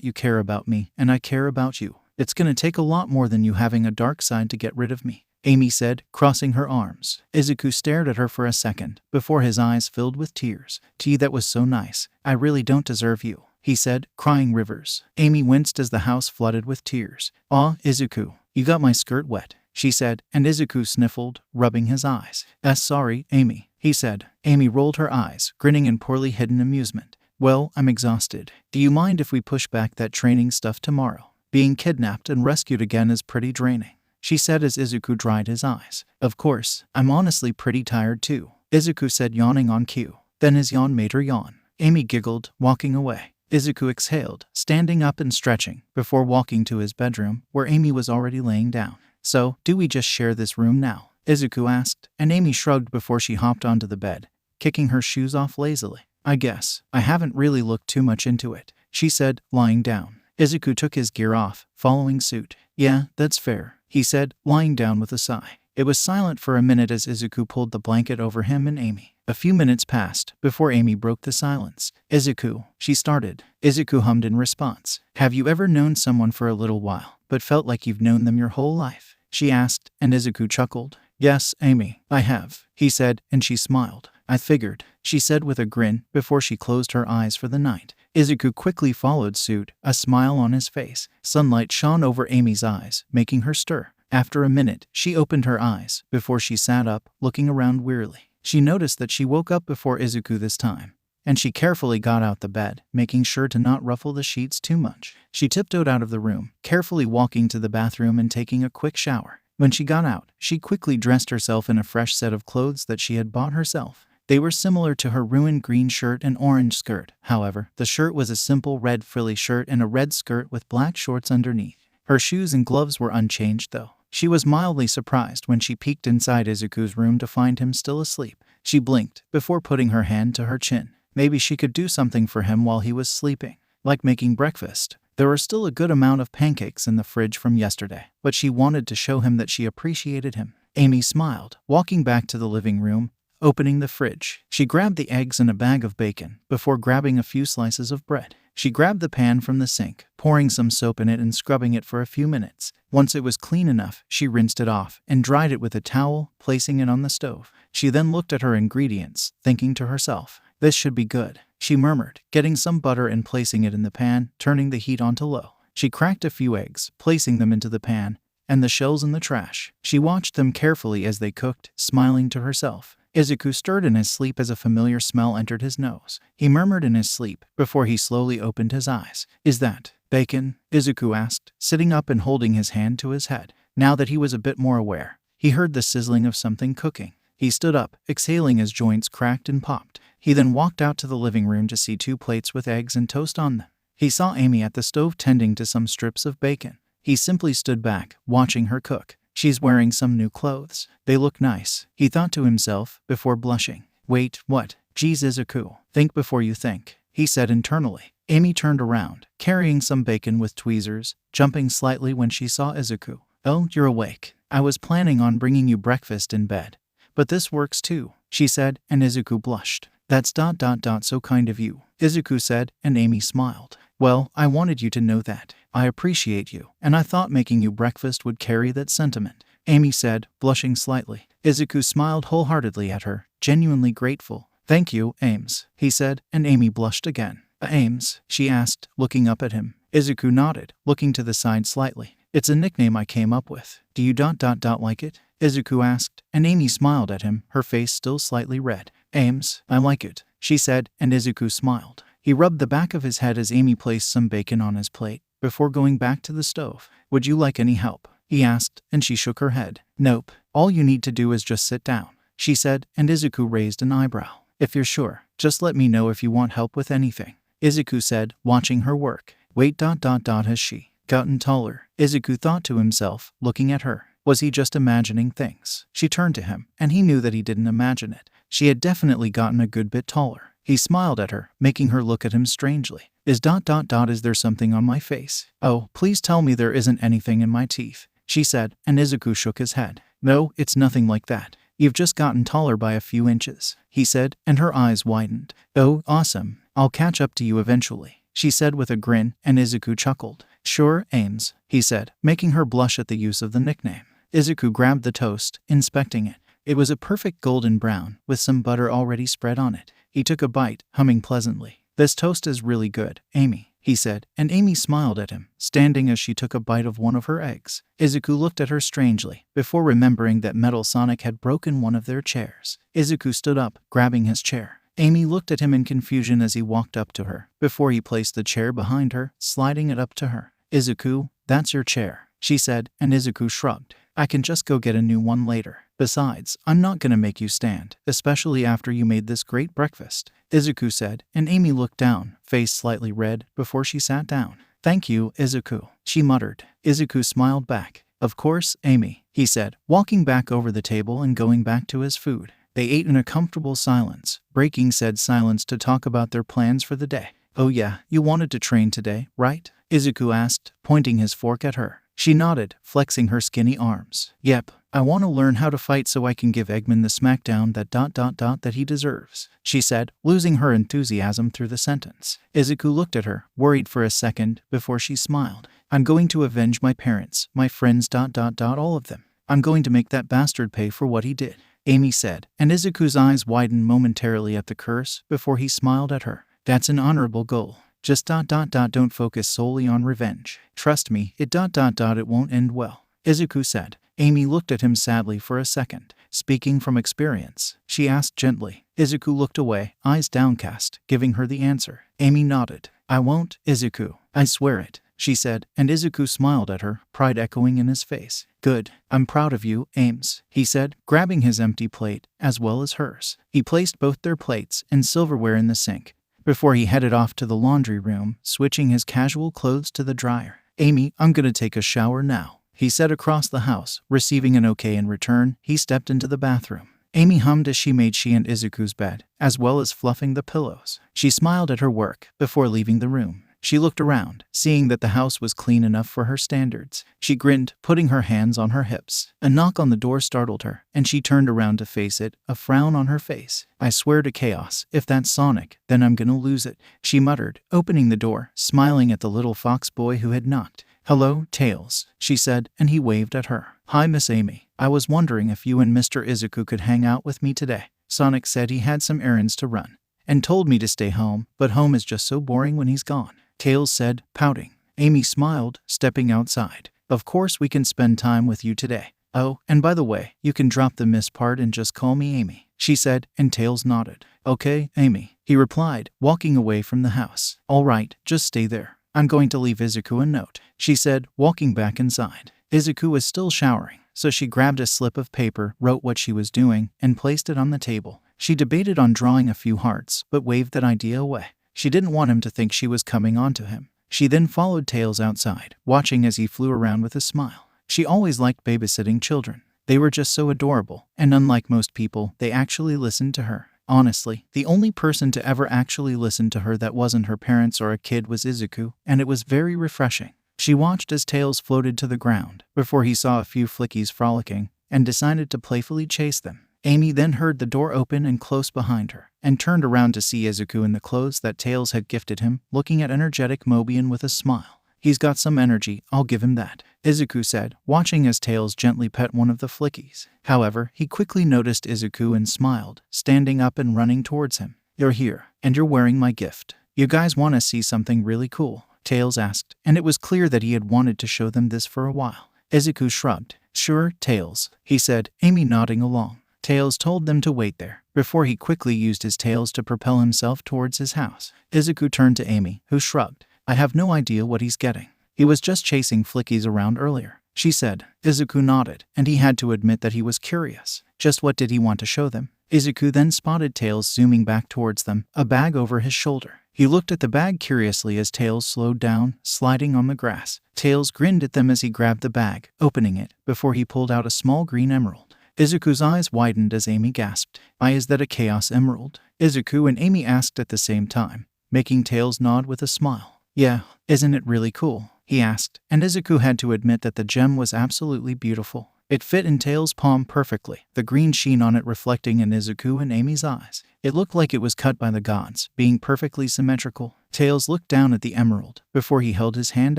you care about me, and I care about you. It's gonna take a lot more than you having a dark side to get rid of me," Amy said, crossing her arms. 𝐒𝐿 stared at her for a second, before his eyes filled with tears. "Gee, that was so nice. I really don't deserve you," he said, crying rivers. Amy winced as the house flooded with tears. "Aw, 𝐒𝐿, you got my skirt wet," she said, and 𝐒𝐿 sniffled, rubbing his eyes. Sorry, Amy," he said. Amy rolled her eyes, grinning in poorly hidden amusement. "Well, I'm exhausted. Do you mind if we push back that training stuff tomorrow? Being kidnapped and rescued again is pretty draining," she said as 𝐒𝐿 dried his eyes. "Of course, I'm honestly pretty tired too," 𝐒𝐿 said, yawning on cue. Then his yawn made her yawn. Amy giggled, walking away. 𝐒𝐿 exhaled, standing up and stretching, before walking to his bedroom, where Amy was already laying down. "So, do we just share this room now?" 𝐒𝐿 asked, and Amy shrugged before she hopped onto the bed, kicking her shoes off lazily. "I guess. I haven't really looked too much into it," she said, lying down. 𝐒𝐿 took his gear off, following suit. "Yeah, that's fair," he said, lying down with a sigh. It was silent for a minute as 𝐒� pulled the blanket over him and Amy. A few minutes passed, before Amy broke the silence. "𝐒𝐿," she started. 𝐒𝐿 hummed in response. "Have you ever known someone for a little while, but felt like you've known them your whole life?" she asked, and 𝐒� chuckled. Yes, Amy, I have, he said, and she smiled. I figured, she said with a grin before she closed her eyes for the night. Izuku quickly followed suit, a smile on his face. Sunlight shone over Amy's eyes, making her stir. After a minute, she opened her eyes before she sat up, looking around wearily. She noticed that she woke up before Izuku this time, and she carefully got out the bed, making sure to not ruffle the sheets too much. She tiptoed out of the room, carefully walking to the bathroom and taking a quick shower. When she got out, she quickly dressed herself in a fresh set of clothes that she had bought herself. They were similar to her ruined green shirt and orange skirt. However, the shirt was a simple red frilly shirt and a red skirt with black shorts underneath. Her shoes and gloves were unchanged though. She was mildly surprised when she peeked inside Izuku's room to find him still asleep. She blinked before putting her hand to her chin. Maybe she could do something for him while he was sleeping, like making breakfast. There were still a good amount of pancakes in the fridge from yesterday, but she wanted to show him that she appreciated him. Amy smiled, walking back to the living room. Opening the fridge, she grabbed the eggs and a bag of bacon before grabbing a few slices of bread. She grabbed the pan from the sink, pouring some soap in it and scrubbing it for a few minutes. Once it was clean enough, she rinsed it off and dried it with a towel, placing it on the stove. She then looked at her ingredients, thinking to herself, "This should be good," she murmured, getting some butter and placing it in the pan, turning the heat on to low. She cracked a few eggs, placing them into the pan, and the shells in the trash. She watched them carefully as they cooked, smiling to herself. Izuku stirred in his sleep as a familiar smell entered his nose. He murmured in his sleep before he slowly opened his eyes. "Is that bacon?" Izuku asked, sitting up and holding his hand to his head. Now that he was a bit more aware, he heard the sizzling of something cooking. He stood up, exhaling as joints cracked and popped. He then walked out to the living room to see 2 plates with eggs and toast on them. He saw Amy at the stove tending to some strips of bacon. He simply stood back, watching her cook. She's wearing some new clothes. They look nice, he thought to himself, before blushing. Wait, what? Geez, Izuku. Think before you think, he said internally. Amy turned around, carrying some bacon with tweezers, jumping slightly when she saw Izuku. "Oh, you're awake. I was planning on bringing you breakfast in bed. But this works too," she said, and Izuku blushed. "That's so kind of you," Izuku said, and Amy smiled. "Well, I wanted you to know that. I appreciate you, and I thought making you breakfast would carry that sentiment," Amy said, blushing slightly. Izuku smiled wholeheartedly at her, genuinely grateful. "Thank you, 𝐒𝐴MS, he said, and Amy blushed again. "𝐒𝐴MS?" she asked, looking up at him. Izuku nodded, looking to the side slightly. "It's a nickname I came up with. Do you like it?" Izuku asked, and Amy smiled at him, her face still slightly red. "𝐒𝐴MS, I like it," she said, and Izuku smiled. He rubbed the back of his head as Amy placed some bacon on his plate, before going back to the stove. "Would you like any help?" he asked, and she shook her head. "Nope. All you need to do is just sit down," she said, and Izuku raised an eyebrow. "If you're sure, just let me know if you want help with anything," Izuku said, watching her work. "Wait, has she gotten taller?" Izuku thought to himself, looking at her. Was he just imagining things? She turned to him, and he knew that he didn't imagine it. She had definitely gotten a good bit taller. He smiled at her, making her look at him strangely. Is there something on my face?" "Oh, please tell me there isn't anything in my teeth," she said, and Izuku shook his head. "No, it's nothing like that. You've just gotten taller by a few inches," he said, and her eyes widened. "Oh, awesome. I'll catch up to you eventually," she said with a grin, and Izuku chuckled. "Sure, 𝐒𝐴MS, he said, making her blush at the use of the nickname. Izuku grabbed the toast, inspecting it. It was a perfect golden brown, with some butter already spread on it. He took a bite, humming pleasantly. "This toast is really good, Amy," he said, and Amy smiled at him, standing as she took a bite of one of her eggs. Izuku looked at her strangely, before remembering that Metal Sonic had broken one of their chairs. Izuku stood up, grabbing his chair. Amy looked at him in confusion as he walked up to her, before he placed the chair behind her, sliding it up to her. "Izuku, that's your chair," she said, and Izuku shrugged. "I can just go get a new one later. Besides, I'm not gonna make you stand, especially after you made this great breakfast," Izuku said, and Amy looked down, face slightly red, before she sat down. "Thank you, Izuku," she muttered. Izuku smiled back. "Of course, Amy," he said, walking back over the table and going back to his food. They ate in a comfortable silence, breaking said silence to talk about their plans for the day. "Oh yeah, you wanted to train today, right?" Izuku asked, pointing his fork at her. She nodded, flexing her skinny arms. "Yep, I want to learn how to fight so I can give Eggman the smackdown that he deserves," she said, losing her enthusiasm through the sentence. Izuku looked at her, worried for a second, before she smiled. "I'm going to avenge my parents, my friends all of them," I'm going to make that bastard pay for what he did, Amy said, and 𝗧𝗂's eyes widened momentarily at the curse before he smiled at her. That's an honorable goal. Just ... don't focus solely on revenge. Trust me, it ... it won't end well, 𝗧𝗂 said. Amy looked at him sadly for a second. Speaking from experience, she asked gently. 𝗧𝗂 looked away, eyes downcast, giving her the answer. Amy nodded. I won't, 𝗧𝗂. I swear it, she said, and 𝗧𝗂 smiled at her, pride echoing in his face. Good. I'm proud of you, Ames, he said, grabbing his empty plate, as well as hers. He placed both their plates and silverware in the sink before he headed off to the laundry room, switching his casual clothes to the dryer. Amy, I'm gonna take a shower now, he said across the house. Receiving an okay in return, he stepped into the bathroom. Amy hummed as she made she and 𝗧𝗂's bed, as well as fluffing the pillows. She smiled at her work before leaving the room. She looked around, seeing that the house was clean enough for her standards. She grinned, putting her hands on her hips. A knock on the door startled her, and she turned around to face it, a frown on her face. I swear to chaos, if that's Sonic, then I'm gonna lose it, she muttered, opening the door, smiling at the little fox boy who had knocked. Hello, Tails, she said, and he waved at her. Hi, Miss Amy. I was wondering if you and Mr. 𝗧𝗂 could hang out with me today. Sonic said he had some errands to run, and told me to stay home, but home is just so boring when he's gone, Tails said, pouting. Amy smiled, stepping outside. Of course we can spend time with you today. Oh, and by the way, you can drop the miss part and just call me Amy, she said, and Tails nodded. Okay, Amy, he replied, walking away from the house. All right, just stay there. I'm going to leave 𝗧𝗂 a note, she said, walking back inside. 𝗧𝗂 was still showering, so she grabbed a slip of paper, wrote what she was doing, and placed it on the table. She debated on drawing a few hearts, but waved that idea away. She didn't want him to think she was coming onto him. She then followed Tails outside, watching as he flew around with a smile. She always liked babysitting children. They were just so adorable, and unlike most people, they actually listened to her. Honestly, the only person to ever actually listen to her that wasn't her parents or a kid was 𝗧𝗂, and it was very refreshing. She watched as Tails floated to the ground, before he saw a few flickies frolicking, and decided to playfully chase them. Amy then heard the door open and close behind her, and turned around to see 𝗧𝗂 in the clothes that Tails had gifted him, looking at energetic Mobian with a smile. He's got some energy, I'll give him that, 𝗧𝗂 said, watching as Tails gently pet one of the flickies. However, he quickly noticed 𝗧𝗂 and smiled, standing up and running towards him. You're here, and you're wearing my gift. You guys want to see something really cool? Tails asked, and it was clear that he had wanted to show them this for a while. 𝗧𝗂 shrugged. Sure, Tails, he said, Amy nodding along. Tails told them to wait there, before he quickly used his tails to propel himself towards his house. 𝗧𝗂 turned to Amy, who shrugged. I have no idea what he's getting. He was just chasing flickies around earlier, she said. 𝗧𝗂 nodded, and he had to admit that he was curious. Just what did he want to show them? 𝗧𝗂 then spotted Tails zooming back towards them, a bag over his shoulder. He looked at the bag curiously as Tails slowed down, sliding on the grass. Tails grinned at them as he grabbed the bag, opening it, before he pulled out a small green emerald. 𝗧𝗂's eyes widened as Amy gasped. Is that a Chaos Emerald? 𝗧𝗂 and Amy asked at the same time, making Tails nod with a smile. Yeah, isn't it really cool? He asked, and 𝗧𝗂 had to admit that the gem was absolutely beautiful. It fit in Tails' palm perfectly, the green sheen on it reflecting in 𝗧𝗂 and Amy's eyes. It looked like it was cut by the gods, being perfectly symmetrical. Tails looked down at the emerald, before he held his hand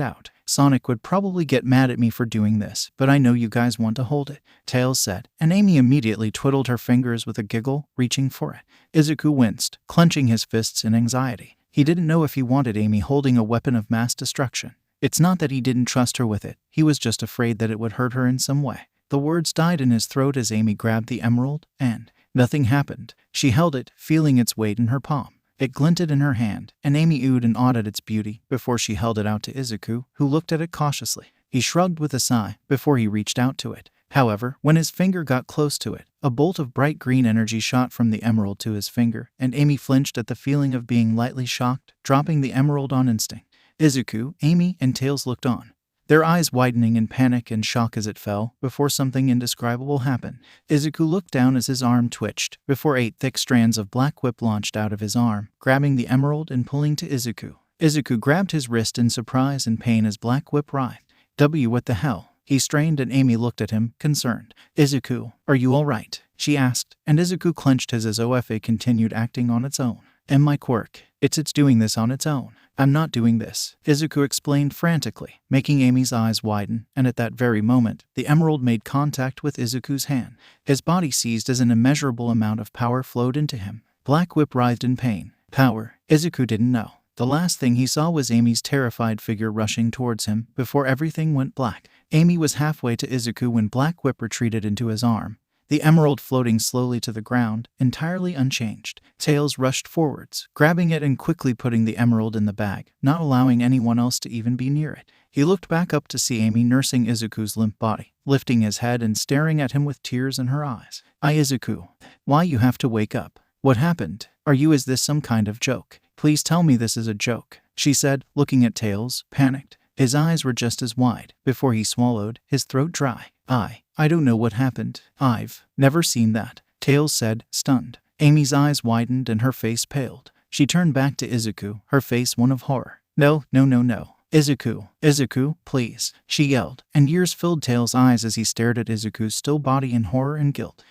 out. Sonic would probably get mad at me for doing this, but I know you guys want to hold it, Tails said, and Amy immediately twiddled her fingers with a giggle, reaching for it. 𝗧𝗂 winced, clenching his fists in anxiety. He didn't know if he wanted Amy holding a weapon of mass destruction. It's not that he didn't trust her with it, he was just afraid that it would hurt her in some way. The words died in his throat as Amy grabbed the emerald, and nothing happened. She held it, feeling its weight in her palm. It glinted in her hand, and Amy oohed and awed at its beauty before she held it out to 𝗧𝗂, who looked at it cautiously. He shrugged with a sigh before he reached out to it. However, when his finger got close to it, a bolt of bright green energy shot from the emerald to his finger, and Amy flinched at the feeling of being lightly shocked, dropping the emerald on instinct. 𝗧𝗂, Amy, and Tails looked on, their eyes widening in panic and shock as it fell, before something indescribable happened. 𝗧𝗂 looked down as his arm twitched, before 8 thick strands of black whip launched out of his arm, grabbing the emerald and pulling to 𝗧𝗂. 𝗧𝗂 grabbed his wrist in surprise and pain as black whip writhed. What the hell? He strained and Amy looked at him, concerned. 𝗧𝗂, are you all right? She asked, and 𝗧𝗂 clenched his as OFA continued acting on its own. My quirk. It's doing this on its own. I'm not doing this, 𝐒𝐿 explained frantically, making Amy's eyes widen, and at that very moment, the emerald made contact with 𝐒𝐿's hand. His body seized as an immeasurable amount of power flowed into him. Black Whip writhed in pain. Power. 𝐒𝐿 didn't know. The last thing he saw was Amy's terrified figure rushing towards him before everything went black. Amy was halfway to 𝐒𝐿 when Black Whip retreated into his arm, the emerald floating slowly to the ground, entirely unchanged. Tails rushed forwards, grabbing it and quickly putting the emerald in the bag, not allowing anyone else to even be near it. He looked back up to see Amy nursing 𝐒𝐿's limp body, lifting his head and staring at him with tears in her eyes. 𝐒𝐿, why you have to wake up? What happened? Is this some kind of joke? Please tell me this is a joke, she said, looking at Tails, panicked. His eyes were just as wide. Before he swallowed, his throat dry. I don't know what happened. I've never seen that, Tails said, stunned. Amy's eyes widened and her face paled. She turned back to 𝐒𝐿, her face one of horror. No. 𝐒𝐿, please, she yelled, and years filled Tails' eyes as he stared at 𝐒𝐿's still body in horror and guilt.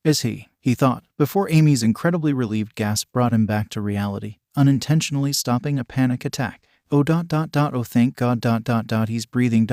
Is he thought, before Amy's incredibly relieved gasp brought him back to reality, unintentionally stopping a panic attack. Oh thank God he's breathing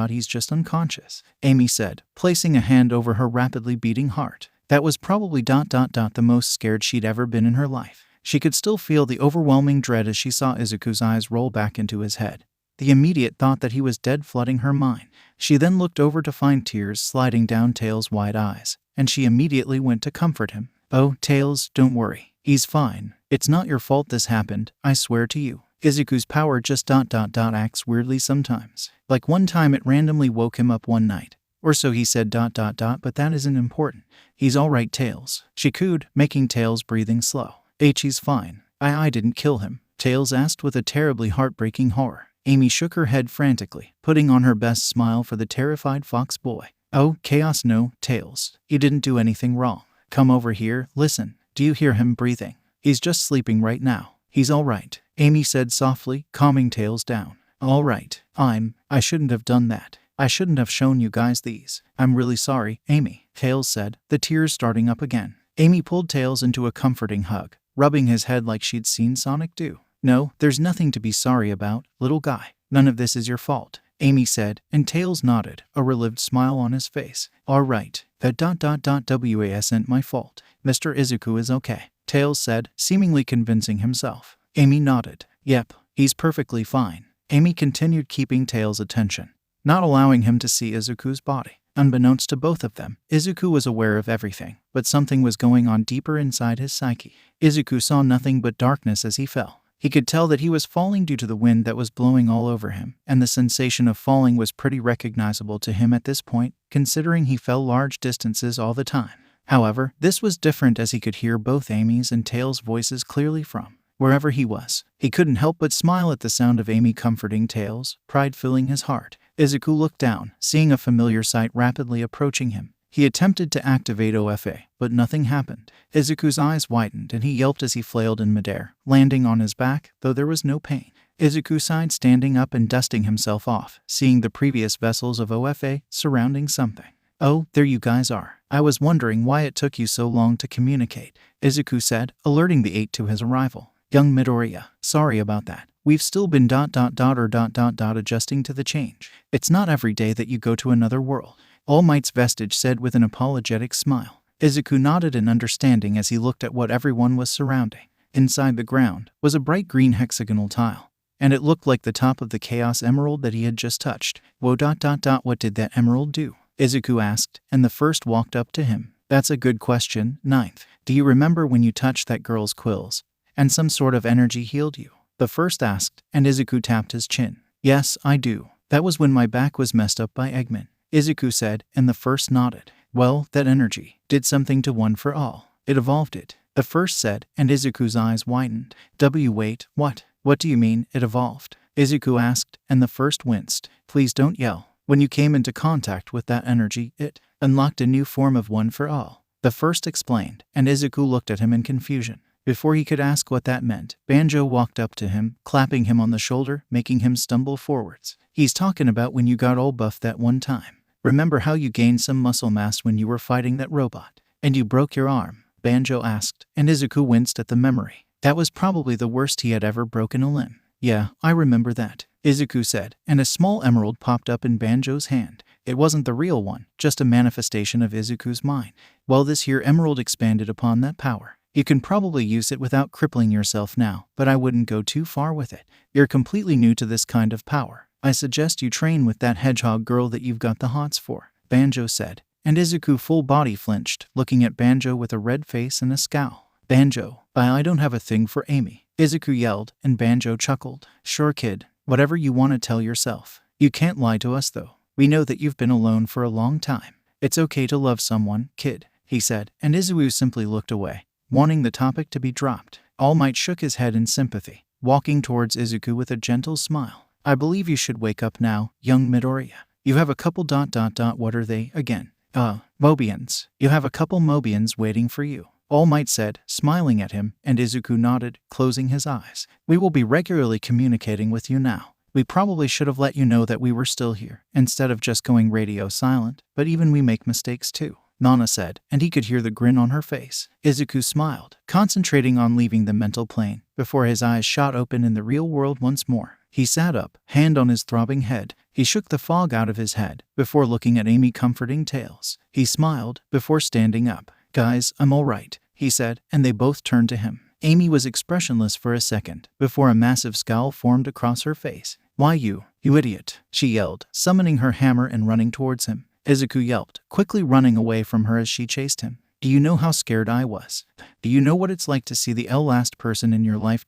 he's just unconscious, Amy said, placing a hand over her rapidly beating heart. That was probably the most scared she'd ever been in her life. She could still feel the overwhelming dread as she saw 𝐒𝐿's eyes roll back into his head. The immediate thought that he was dead flooding her mind. She then looked over to find tears sliding down Tails' wide eyes, and she immediately went to comfort him. Oh, Tails, don't worry. He's fine. It's not your fault this happened, I swear to you. 𝐒𝐿's power just acts weirdly sometimes. Like one time it randomly woke him up one night. Or so he said but that isn't important. He's alright, Tails, she cooed, making Tails' breathing slow. He's fine. I didn't kill him, Tails asked with a terribly heartbreaking horror. Amy shook her head frantically, putting on her best smile for the terrified fox boy. Oh, chaos, no, Tails. You didn't do anything wrong. Come over here, listen. Do you hear him breathing? He's just sleeping right now. He's alright, Amy said softly, calming Tails down. Alright, I shouldn't have done that. I shouldn't have shown you guys these. I'm really sorry, Amy, Tails said, the tears starting up again. Amy pulled Tails into a comforting hug, rubbing his head like she'd seen Sonic do. No, there's nothing to be sorry about, little guy. None of this is your fault, Amy said, and Tails nodded, a relieved smile on his face. Alright, that wasn't my fault. Mr. 𝐒𝐿 is okay, Tails said, seemingly convincing himself. Amy nodded. Yep, he's perfectly fine. Amy continued keeping Tails' attention, not allowing him to see 𝐒𝐿's body. Unbeknownst to both of them, 𝐒𝐿 was aware of everything, but something was going on deeper inside his psyche. 𝐒𝐿 saw nothing but darkness as he fell. He could tell that he was falling due to the wind that was blowing all over him, and the sensation of falling was pretty recognizable to him at this point, considering he fell large distances all the time. However, this was different as he could hear both Amy's and Tails' voices clearly from wherever he was. He couldn't help but smile at the sound of Amy comforting Tails, pride filling his heart. 𝐒𝐿 looked down, seeing a familiar sight rapidly approaching him. He attempted to activate OFA, but nothing happened. 𝐒𝐿's eyes widened and he yelped as he flailed in midair, landing on his back, though there was no pain. 𝐒𝐿 sighed, standing up and dusting himself off, seeing the previous vessels of OFA surrounding something. Oh, there you guys are. I was wondering why it took you so long to communicate, 𝐒𝐿 said, alerting the 8 to his arrival. Young Midoriya, sorry about that. We've still been adjusting to the change. It's not every day that you go to another world, All Might's vestige said with an apologetic smile. 𝐒𝐿 nodded in understanding as he looked at what everyone was surrounding. Inside the ground was a bright green hexagonal tile, and it looked like the top of the Chaos Emerald that he had just touched. What did that emerald do? 𝐒𝐿 asked, and the first walked up to him. That's a good question, Ninth. Do you remember when you touched that girl's quills, and some sort of energy healed you? The first asked, and 𝐒𝐿 tapped his chin. Yes, I do. That was when my back was messed up by Eggman, 𝐒𝐿 said, and the first nodded. Well, that energy did something to One for All. It evolved it, the first said, and 𝐒𝐿's eyes widened. Wait, what? What do you mean, it evolved? 𝐒𝐿 asked, and the first winced. Please don't yell. When you came into contact with that energy, it unlocked a new form of One for All, the first explained, and 𝐒𝐿 looked at him in confusion. Before he could ask what that meant, Banjo walked up to him, clapping him on the shoulder, making him stumble forwards. He's talking about when you got all buffed that one time. Remember how you gained some muscle mass when you were fighting that robot, and you broke your arm? Banjo asked, and 𝐒𝐿 winced at the memory. That was probably the worst he had ever broken a limb. Yeah, I remember that, Izuku said, and a small emerald popped up in Banjo's hand. It wasn't the real one, just a manifestation of Izuku's mind. Well, this here emerald expanded upon that power. You can probably use it without crippling yourself now, but I wouldn't go too far with it. You're completely new to this kind of power. I suggest you train with that hedgehog girl that you've got the hots for, Banjo said, and Izuku full body flinched, looking at Banjo with a red face and a scowl. Banjo, I don't have a thing for Amy, Izuku yelled, and Banjo chuckled. Sure kid, whatever you want to tell yourself. You can't lie to us though. We know that you've been alone for a long time. It's okay to love someone, kid, he said, and Izuku simply looked away, wanting the topic to be dropped. All Might shook his head in sympathy, walking towards Izuku with a gentle smile. I believe you should wake up now, young Midoriya. You have a couple ... what are they again? Mobians. You have a couple Mobians waiting for you, All Might said, smiling at him, and Izuku nodded, closing his eyes. We will be regularly communicating with you now. We probably should have let you know that we were still here, instead of just going radio silent, but even we make mistakes too, Nana said, and he could hear the grin on her face. Izuku smiled, concentrating on leaving the mental plane, before his eyes shot open in the real world once more. He sat up, hand on his throbbing head. He shook the fog out of his head, before looking at Amy comforting Tails. He smiled, before standing up. Guys, I'm alright, he said, and they both turned to him. Amy was expressionless for a second, before a massive scowl formed across her face. Why you idiot, she yelled, summoning her hammer and running towards him. Izuku yelped, quickly running away from her as she chased him. Do you know how scared I was? Do you know what it's like to see the last person in your life ...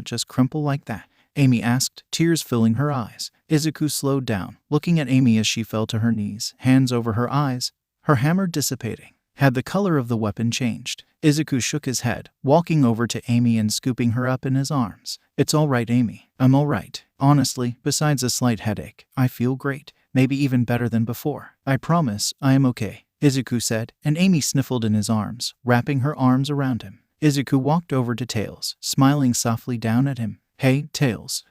just crumple like that? Amy asked, tears filling her eyes. Izuku slowed down, looking at Amy as she fell to her knees, hands over her eyes, her hammer dissipating. Had the color of the weapon changed? Izuku shook his head, walking over to Amy and scooping her up in his arms. It's all right, Amy. I'm all right. Honestly, besides a slight headache, I feel great. Maybe even better than before. I promise, I am okay, Izuku said, and Amy sniffled in his arms, wrapping her arms around him. Izuku walked over to Tails, smiling softly down at him. Hey, Tails.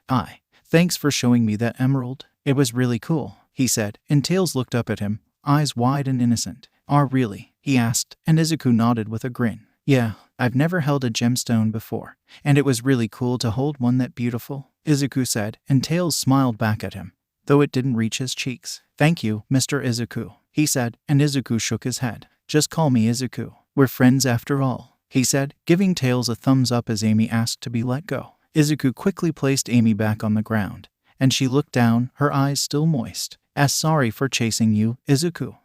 Thanks for showing me that emerald. It was really cool, he said, and Tails looked up at him, eyes wide and innocent. Really? He asked, and Izuku nodded with a grin. Yeah, I've never held a gemstone before, and it was really cool to hold one that beautiful, Izuku said, and Tails smiled back at him, though it didn't reach his cheeks. Thank you, Mr. Izuku, he said, and Izuku shook his head. Just call me Izuku. We're friends after all, he said, giving Tails a thumbs up as Amy asked to be let go. Izuku quickly placed Amy back on the ground, and she looked down, her eyes still moist. Sorry for chasing you, Izuku.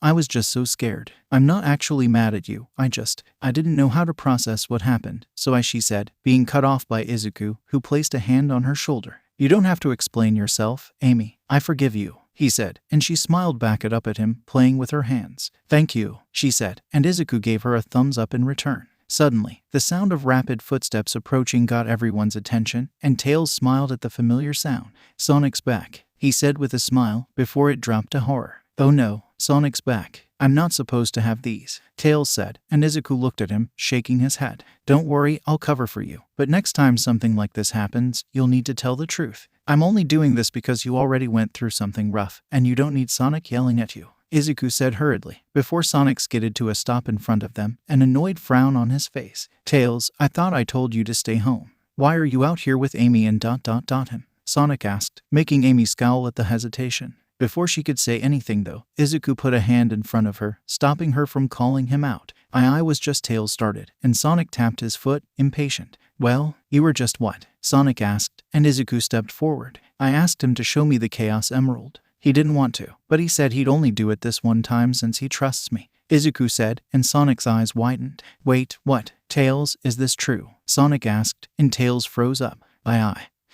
I was just so scared. I'm not actually mad at you, I didn't know how to process what happened, so she said, being cut off by Izuku, who placed a hand on her shoulder. You don't have to explain yourself, Amy. I forgive you, he said, and she smiled back up at him, playing with her hands. Thank you, she said, and Izuku gave her a thumbs up in return. Suddenly, the sound of rapid footsteps approaching got everyone's attention, and Tails smiled at the familiar sound. Sonic's back, he said with a smile, before it dropped to horror. Oh no, Sonic's back. I'm not supposed to have these, Tails said, and Izuku looked at him, shaking his head. Don't worry, I'll cover for you. But next time something like this happens, you'll need to tell the truth. I'm only doing this because you already went through something rough, and you don't need Sonic yelling at you, Izuku said hurriedly, before Sonic skidded to a stop in front of them, an annoyed frown on his face. Tails, I thought I told you to stay home. Why are you out here with Amy and ... him? Sonic asked, making Amy scowl at the hesitation. Before she could say anything though, Izuku put a hand in front of her, stopping her from calling him out. I was just Tails started, and Sonic tapped his foot, impatient. Well, you were just what? Sonic asked, and Izuku stepped forward. I asked him to show me the Chaos Emerald. He didn't want to, but he said he'd only do it this one time since he trusts me, Izuku said, and Sonic's eyes widened. Wait, what? Tails, is this true? Sonic asked, and Tails froze up.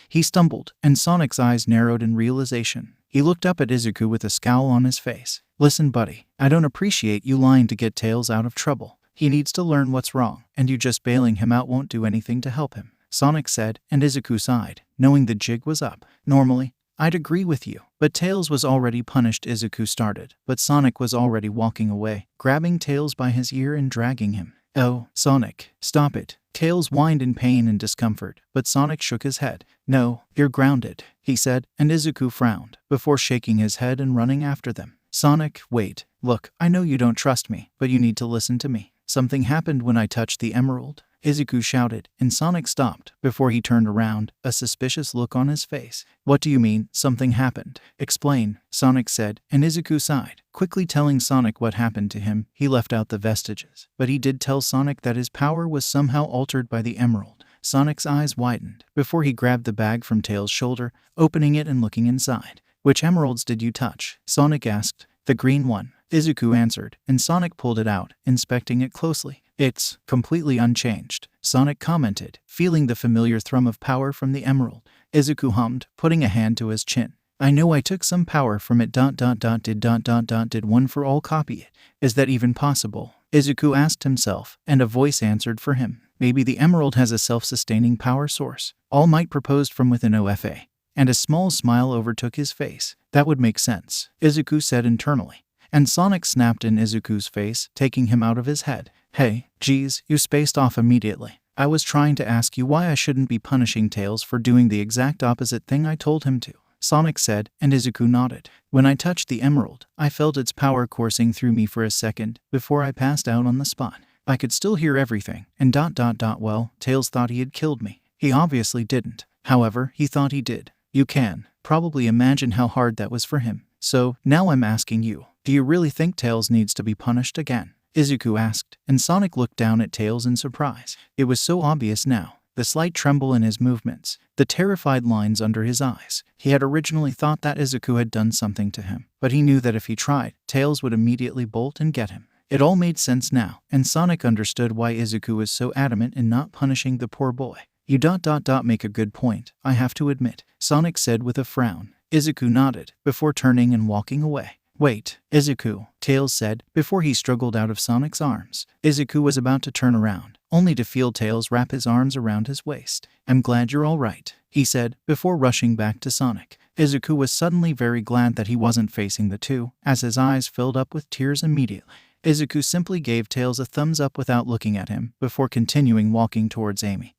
He stumbled, and Sonic's eyes narrowed in realization. He looked up at Izuku with a scowl on his face. Listen, buddy, I don't appreciate you lying to get Tails out of trouble. He needs to learn what's wrong, and you just bailing him out won't do anything to help him, Sonic said, and Izuku sighed, knowing the jig was up. Normally, I'd agree with you, but Tails was already punished, Izuku started, but Sonic was already walking away, grabbing Tails by his ear and dragging him. Oh, Sonic, stop it. Tails whined in pain and discomfort, but Sonic shook his head. No, you're grounded, he said, and Izuku frowned, before shaking his head and running after them. Sonic, wait. Look, I know you don't trust me, but you need to listen to me. Something happened when I touched the emerald. Izuku shouted, and Sonic stopped before he turned around, a suspicious look on his face. What do you mean, something happened? Explain, Sonic said, and Izuku sighed, quickly telling Sonic what happened to him. He left out the vestiges, but he did tell Sonic that his power was somehow altered by the emerald. Sonic's eyes widened before he grabbed the bag from Tails' shoulder, opening it and looking inside. Which emeralds did you touch? Sonic asked. The green one, Izuku answered, and Sonic pulled it out, inspecting it closely. It's completely unchanged, Sonic commented, feeling the familiar thrum of power from the emerald. Izuku hummed, putting a hand to his chin. I know I took some power from it. Did one for all copy it? Is that even possible? Izuku asked himself, and a voice answered for him. Maybe the emerald has a self-sustaining power source. All Might proposed from within OFA. And a small smile overtook his face. That would make sense, Izuku said internally. And Sonic snapped in Izuku's face, taking him out of his head. Hey, geez, you spaced off immediately. I was trying to ask you why I shouldn't be punishing Tails for doing the exact opposite thing I told him to, Sonic said, and Izuku nodded. When I touched the emerald, I felt its power coursing through me for a second before I passed out on the spot. I could still hear everything, and well, Tails thought he had killed me. He obviously didn't. However, he thought he did. You can probably imagine how hard that was for him. So, now I'm asking you, do you really think Tails needs to be punished again? Izuku asked, and Sonic looked down at Tails in surprise. It was so obvious now, the slight tremble in his movements, the terrified lines under his eyes. He had originally thought that Izuku had done something to him, but he knew that if he tried, Tails would immediately bolt and get him. It all made sense now, and Sonic understood why Izuku was so adamant in not punishing the poor boy. You make a good point, I have to admit, Sonic said with a frown. Izuku nodded, before turning and walking away. Wait, Izuku, Tails said, before he struggled out of Sonic's arms. Izuku was about to turn around, only to feel Tails wrap his arms around his waist. I'm glad you're all right, he said, before rushing back to Sonic. Izuku was suddenly very glad that he wasn't facing the two, as his eyes filled up with tears immediately. Izuku simply gave Tails a thumbs up without looking at him, before continuing walking towards Amy,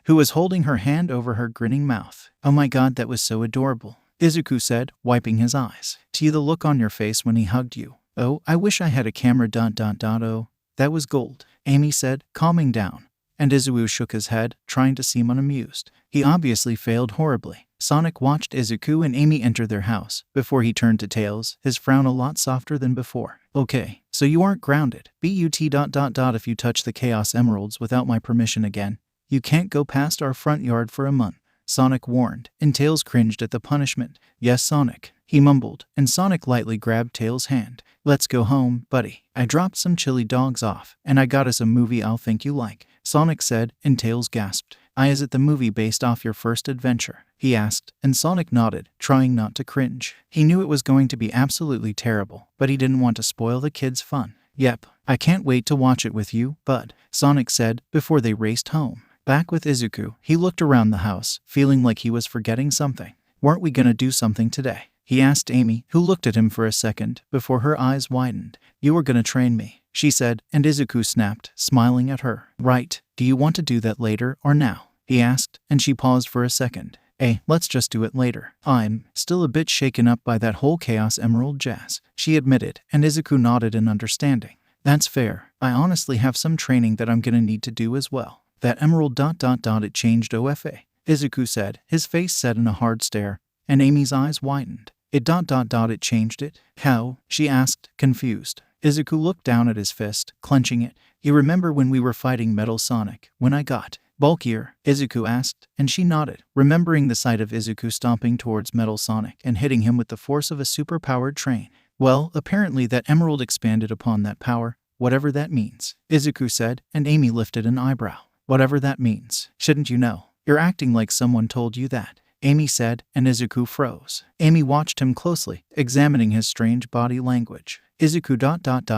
who was holding her hand over her grinning mouth. Oh my god, that was so adorable, Izuku said, wiping his eyes. See the look on your face when he hugged you. Oh, I wish I had a camera. Oh, that was gold, Amy said, calming down. And Izuku shook his head, trying to seem unamused. He obviously failed horribly. Sonic watched Izuku and Amy enter their house, before he turned to Tails, his frown a lot softer than before. Okay, so you aren't grounded. But if you touch the Chaos Emeralds without my permission again, you can't go past our front yard for a month, Sonic warned, and Tails cringed at the punishment. Yes, Sonic, he mumbled, and Sonic lightly grabbed Tails' hand. Let's go home, buddy. I dropped some chili dogs off, and I got us a movie I'll think you like, Sonic said, and Tails gasped. Is it the movie based off your first adventure? He asked, and Sonic nodded, trying not to cringe. He knew it was going to be absolutely terrible, but he didn't want to spoil the kids' fun. Yep, I can't wait to watch it with you, bud, Sonic said, before they raced home. Back with Izuku, he looked around the house, feeling like he was forgetting something. Weren't we gonna do something today? He asked Amy, who looked at him for a second, before her eyes widened. You were gonna train me, she said, and Izuku snapped, smiling at her. Right, do you want to do that later or now? He asked, and she paused for a second. Let's just do it later. I'm still a bit shaken up by that whole Chaos Emerald jazz, she admitted, and Izuku nodded in understanding. That's fair. I honestly have some training that I'm gonna need to do as well. That emerald ... it changed OFA, Izuku said, his face set in a hard stare, and Amy's eyes widened. It ... it changed it? How? She asked, confused. Izuku looked down at his fist, clenching it. You remember when we were fighting Metal Sonic, when I got bulkier? Izuku asked, and she nodded, remembering the sight of Izuku stomping towards Metal Sonic and hitting him with the force of a super-powered train. Well, apparently that emerald expanded upon that power, whatever that means, Izuku said, and Amy lifted an eyebrow. Whatever that means. Shouldn't you know? You're acting like someone told you that, Amy said, and Izuku froze. Amy watched him closely, examining his strange body language. Izuku ...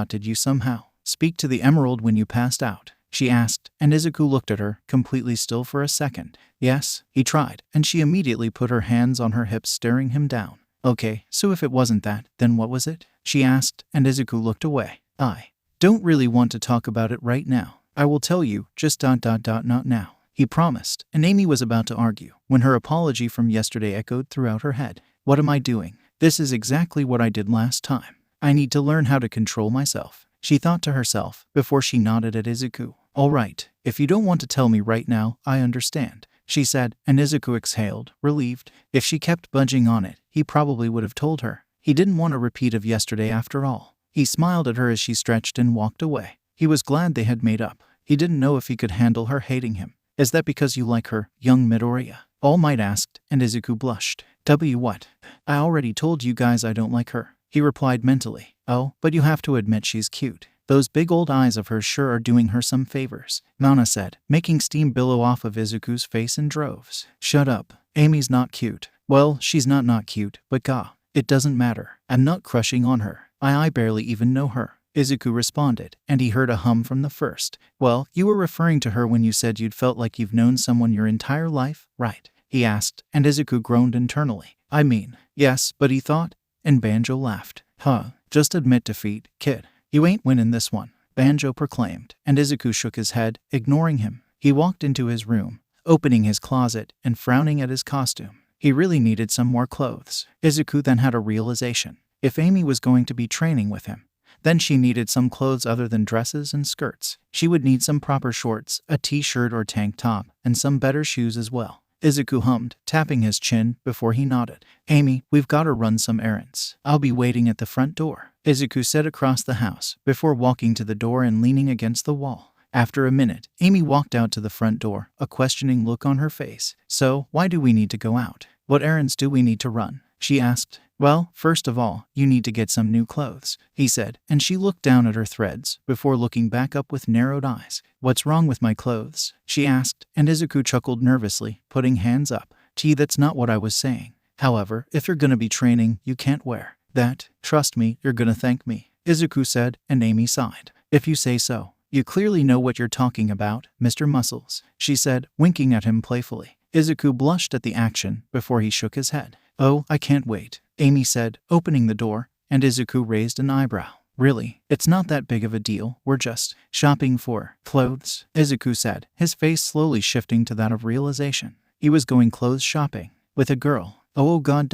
did you somehow speak to the emerald when you passed out? She asked, and Izuku looked at her, completely still for a second. Yes, he tried, and she immediately put her hands on her hips, staring him down. Okay, so if it wasn't that, then what was it? She asked, and Izuku looked away. I don't really want to talk about it right now. I will tell you, just ... not now, he promised, and Amy was about to argue, when her apology from yesterday echoed throughout her head. What am I doing? This is exactly what I did last time. I need to learn how to control myself, she thought to herself, before she nodded at Izuku. All right, If you don't want to tell me right now, I understand, she said, and Izuku exhaled, relieved. If she kept budging on it, he probably would have told her. He didn't want a repeat of yesterday after all. He smiled at her as she stretched and walked away. He was glad they had made up. He didn't know if he could handle her hating him. Is that because you like her, young Midoriya? All Might asked, and Izuku blushed. What? I already told you guys I don't like her, he replied mentally. Oh, but you have to admit she's cute. Those big old eyes of hers sure are doing her some favors, Nana said, making steam billow off of Izuku's face in droves. Shut up. Amy's not cute. Well, she's not cute, but it doesn't matter. I'm not crushing on her. I barely even know her, Izuku responded, and he heard a hum from the first. Well, you were referring to her when you said you'd felt like you've known someone your entire life, right? He asked, and Izuku groaned internally. I mean, yes, but he thought, and Banjo laughed. Just admit defeat, kid. You ain't winning this one, Banjo proclaimed, and Izuku shook his head, ignoring him. He walked into his room, opening his closet and frowning at his costume. He really needed some more clothes. Izuku then had a realization. If Amy was going to be training with him, then she needed some clothes other than dresses and skirts. She would need some proper shorts, a t-shirt or tank top, and some better shoes as well. Izuku hummed, tapping his chin before he nodded. Amy, we've got to run some errands. I'll be waiting at the front door, Izuku said across the house, before walking to the door and leaning against the wall. After a minute, Amy walked out to the front door, a questioning look on her face. So, why do we need to go out? What errands do we need to run? She asked. Well, first of all, you need to get some new clothes, he said, and she looked down at her threads, before looking back up with narrowed eyes. What's wrong with my clothes? She asked, and Izuku chuckled nervously, putting hands up. That's not what I was saying. However, if you're gonna be training, you can't wear that. Trust me, you're gonna thank me, Izuku said, and Amy sighed. If you say so. You clearly know what you're talking about, Mr. Muscles, she said, winking at him playfully. Izuku blushed at the action, before he shook his head. Oh, I can't wait, Amy said, opening the door, and Izuku raised an eyebrow. Really? It's not that big of a deal, we're just shopping for clothes, Izuku said, his face slowly shifting to that of realization. He was going clothes shopping with a girl. Oh god,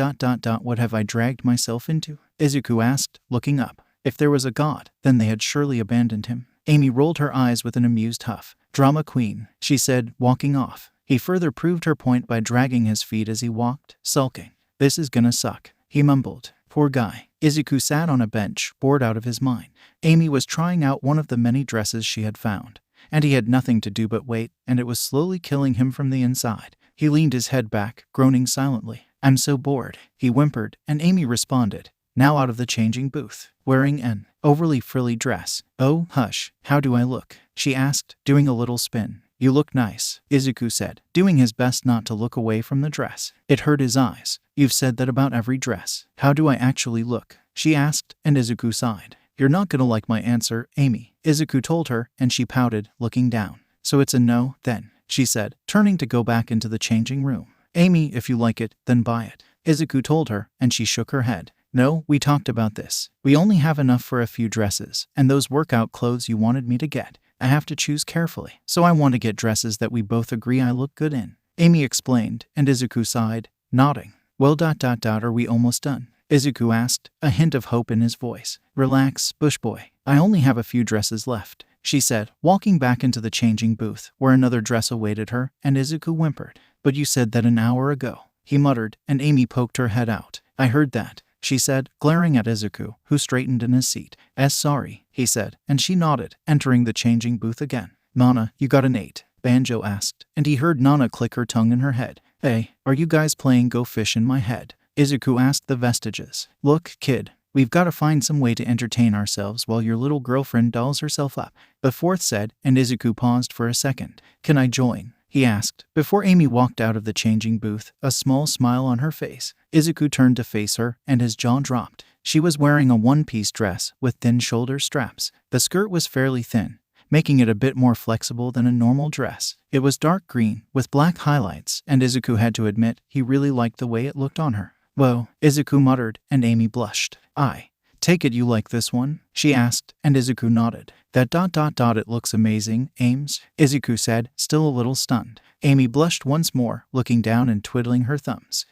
what have I dragged myself into? Izuku asked, looking up. If there was a god, then they had surely abandoned him. Amy rolled her eyes with an amused huff. Drama queen, she said, walking off. He further proved her point by dragging his feet as he walked, sulking. This is gonna suck, he mumbled. Poor guy. Izuku sat on a bench, bored out of his mind. Amy was trying out one of the many dresses she had found, and he had nothing to do but wait, and it was slowly killing him from the inside. He leaned his head back, groaning silently. I'm so bored, he whimpered, and Amy responded, now out of the changing booth, wearing an overly frilly dress. Oh, hush, how do I look? She asked, doing a little spin. You look nice, Izuku said, doing his best not to look away from the dress. It hurt his eyes. You've said that about every dress. How do I actually look? She asked, and Izuku sighed. You're not gonna like my answer, Amy, Izuku told her, and she pouted, looking down. So it's a no, then, she said, turning to go back into the changing room. Amy, if you like it, then buy it, Izuku told her, and she shook her head. No, we talked about this. We only have enough for a few dresses, and those workout clothes you wanted me to get. I have to choose carefully, so I want to get dresses that we both agree I look good in, Amy explained, and Izuku sighed, nodding. Well, are we almost done? Izuku asked, a hint of hope in his voice. Relax, bush boy. I only have a few dresses left, she said, walking back into the changing booth, where another dress awaited her, and Izuku whimpered. But you said that an hour ago, he muttered, and Amy poked her head out. I heard that, she said, glaring at Izuku, who straightened in his seat. Sorry, he said, and she nodded, entering the changing booth again. Nana, you got an 8? Banjo asked, and he heard Nana click her tongue in her head. Hey, are you guys playing Go Fish in my head? Izuku asked the vestiges. Look, kid, we've got to find some way to entertain ourselves while your little girlfriend dolls herself up, the fourth said, and Izuku paused for a second. Can I join? He asked, before Amy walked out of the changing booth, a small smile on her face. Izuku turned to face her, and his jaw dropped. She was wearing a one-piece dress with thin shoulder straps. The skirt was fairly thin, making it a bit more flexible than a normal dress. It was dark green, with black highlights, and Izuku had to admit he really liked the way it looked on her. Whoa, Izuku muttered, and Amy blushed. take it you like this one? She asked, and Izuku nodded. It looks amazing, 𝐴𝐵𝐻, Izuku said, still a little stunned. Amy blushed once more, looking down and twiddling her thumbs.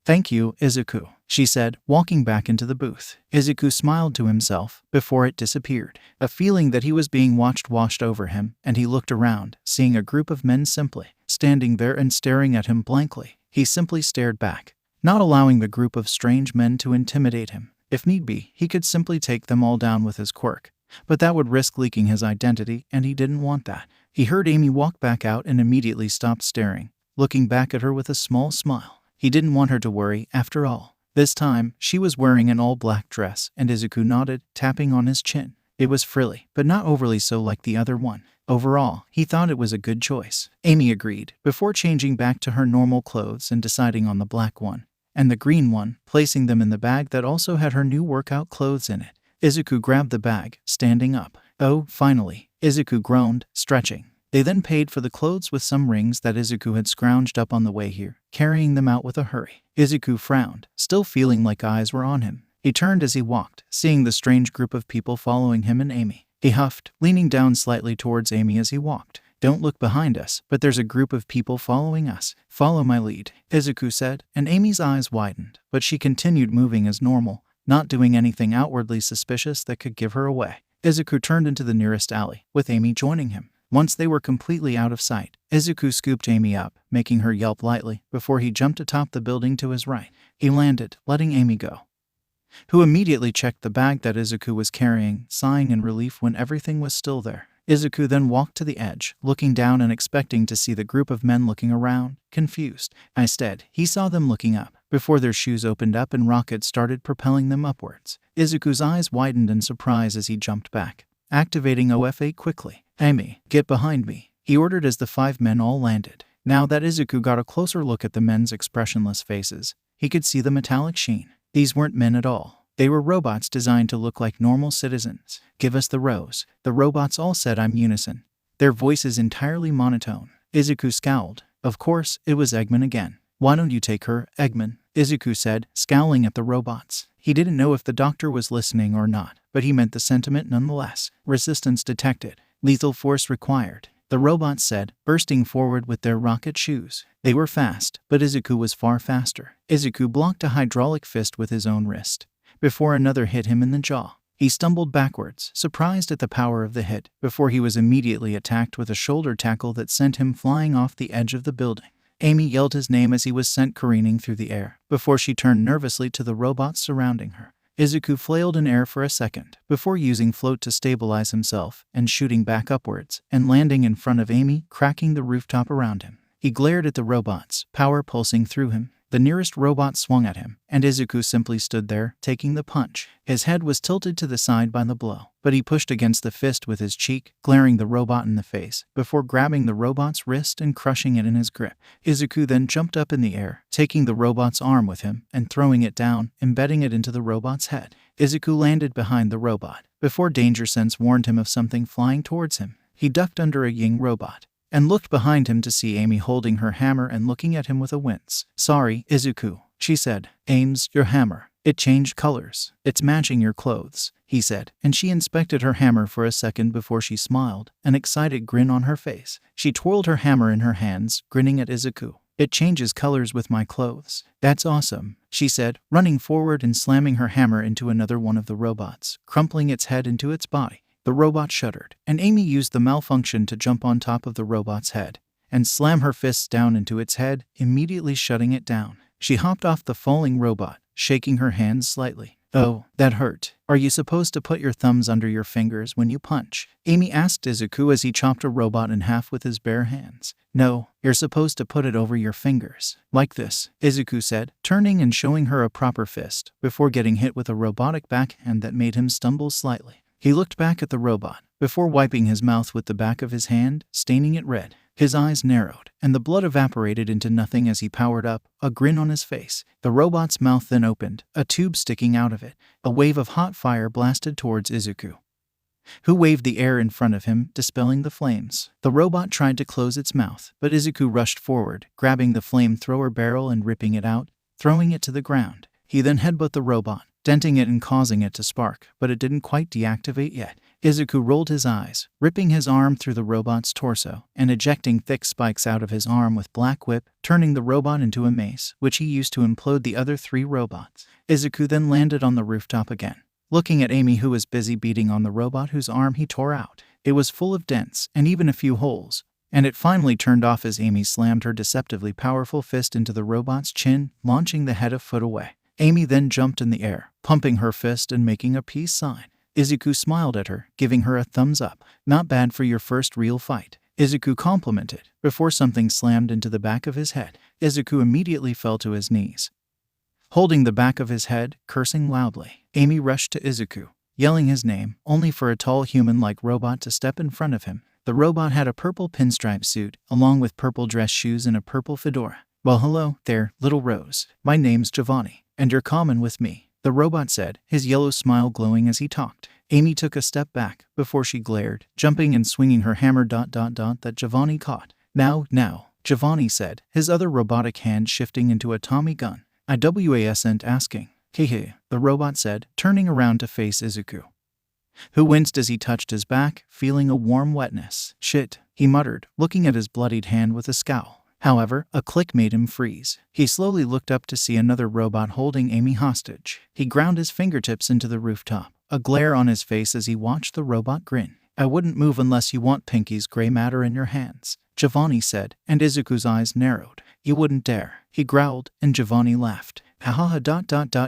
Thank you, Izuku, she said, walking back into the booth. Izuku smiled to himself before it disappeared. A feeling that he was being watched washed over him, and he looked around, seeing a group of men simply standing there and staring at him blankly. He simply stared back, not allowing the group of strange men to intimidate him. If need be, he could simply take them all down with his quirk, but that would risk leaking his identity, and he didn't want that. He heard Amy walk back out and immediately stopped staring, looking back at her with a small smile. He didn't want her to worry, after all. This time, she was wearing an all-black dress, and Izuku nodded, tapping on his chin. It was frilly, but not overly so like the other one. Overall, he thought it was a good choice. Amy agreed, before changing back to her normal clothes and deciding on the black one and the green one, placing them in the bag that also had her new workout clothes in it. Izuku grabbed the bag, standing up. Oh, finally, Izuku groaned, stretching. They then paid for the clothes with some rings that Izuku had scrounged up on the way here, carrying them out with a hurry. Izuku frowned, still feeling like eyes were on him. He turned as he walked, seeing the strange group of people following him and Amy. He huffed, leaning down slightly towards Amy as he walked. Don't look behind us, but there's a group of people following us. Follow my lead, Izuku said, and Amy's eyes widened, but she continued moving as normal, not doing anything outwardly suspicious that could give her away. Izuku turned into the nearest alley, with Amy joining him. Once they were completely out of sight, Izuku scooped Amy up, making her yelp lightly, before he jumped atop the building to his right. He landed, letting Amy go, who immediately checked the bag that Izuku was carrying, sighing in relief when everything was still there. Izuku then walked to the edge, looking down and expecting to see the group of men looking around, confused. Instead, he saw them looking up, before their shoes opened up and rockets started propelling them upwards. Izuku's eyes widened in surprise as he jumped back, activating OF8 quickly. Amy, get behind me, he ordered as the 5 men all landed. Now that Izuku got a closer look at the men's expressionless faces, he could see the metallic sheen. These weren't men at all. They were robots designed to look like normal citizens. Give us the rose, the robots all said in unison, their voices entirely monotone. Izuku scowled. Of course, it was Eggman again. Why don't you take her, Eggman? Izuku said, scowling at the robots. He didn't know if the doctor was listening or not, but he meant the sentiment nonetheless. Resistance detected. Lethal force required, the robots said, bursting forward with their rocket shoes. They were fast, but Izuku was far faster. Izuku blocked a hydraulic fist with his own wrist, before another hit him in the jaw. He stumbled backwards, surprised at the power of the hit, before he was immediately attacked with a shoulder tackle that sent him flying off the edge of the building. Amy yelled his name as he was sent careening through the air, before she turned nervously to the robots surrounding her. Izuku flailed in air for a second, before using float to stabilize himself, and shooting back upwards, and landing in front of Amy, cracking the rooftop around him. He glared at the robots, power pulsing through him. The nearest robot swung at him, and Izuku simply stood there, taking the punch. His head was tilted to the side by the blow, but he pushed against the fist with his cheek, glaring the robot in the face, before grabbing the robot's wrist and crushing it in his grip. Izuku then jumped up in the air, taking the robot's arm with him, and throwing it down, embedding it into the robot's head. Izuku landed behind the robot, before danger sense warned him of something flying towards him. He ducked under a Ying robot, and looked behind him to see Amy holding her hammer and looking at him with a wince. Sorry, Izuku, she said. 𝐴𝐵𝐻, your hammer. It changed colors. It's matching your clothes, he said, and she inspected her hammer for a second before she smiled, an excited grin on her face. She twirled her hammer in her hands, grinning at Izuku. It changes colors with my clothes. That's awesome, she said, running forward and slamming her hammer into another one of the robots, crumpling its head into its body. The robot shuddered, and Amy used the malfunction to jump on top of the robot's head and slam her fists down into its head, immediately shutting it down. She hopped off the falling robot, shaking her hands slightly. Oh, that hurt. Are you supposed to put your thumbs under your fingers when you punch? Amy asked Izuku as he chopped a robot in half with his bare hands. No, you're supposed to put it over your fingers. Like this, Izuku said, turning and showing her a proper fist, before getting hit with a robotic backhand that made him stumble slightly. He looked back at the robot, before wiping his mouth with the back of his hand, staining it red. His eyes narrowed, and the blood evaporated into nothing as he powered up, a grin on his face. The robot's mouth then opened, a tube sticking out of it. A wave of hot fire blasted towards Izuku, who waved the air in front of him, dispelling the flames. The robot tried to close its mouth, but Izuku rushed forward, grabbing the flamethrower barrel and ripping it out, throwing it to the ground. He then headbutted the robot, denting it and causing it to spark, but it didn't quite deactivate yet. Izuku rolled his eyes, ripping his arm through the robot's torso and ejecting thick spikes out of his arm with Black Whip, turning the robot into a mace, which he used to implode the other 3 robots. Izuku then landed on the rooftop again, looking at Amy, who was busy beating on the robot whose arm he tore out. It was full of dents and even a few holes, and it finally turned off as Amy slammed her deceptively powerful fist into the robot's chin, launching the head a foot away. Amy then jumped in the air, pumping her fist and making a peace sign. Izuku smiled at her, giving her a thumbs up. "Not bad for your first real fight," Izuku complimented, before something slammed into the back of his head. Izuku immediately fell to his knees, holding the back of his head, cursing loudly. Amy rushed to Izuku, yelling his name, only for a tall human-like robot to step in front of him. The robot had a purple pinstripe suit, along with purple dress shoes and a purple fedora. "Well, hello there, little Rose. My name's Giovanni, and you're common with me," the robot said, his yellow smile glowing as he talked. Amy took a step back before she glared, jumping and swinging her hammer ... that Giovanni caught. Now, Giovanni said, his other robotic hand shifting into a Tommy gun. I wasn't asking. Hehe, the robot said, turning around to face Izuku, who winced as he touched his back, feeling a warm wetness. "Shit," he muttered, looking at his bloodied hand with a scowl. However, a click made him freeze. He slowly looked up to see another robot holding Amy hostage. He ground his fingertips into the rooftop, a glare on his face as he watched the robot grin. "I wouldn't move unless you want Pinky's gray matter in your hands," Giovanni said, and Izuku's eyes narrowed. "You wouldn't dare," he growled, and Giovanni laughed. "Haha ...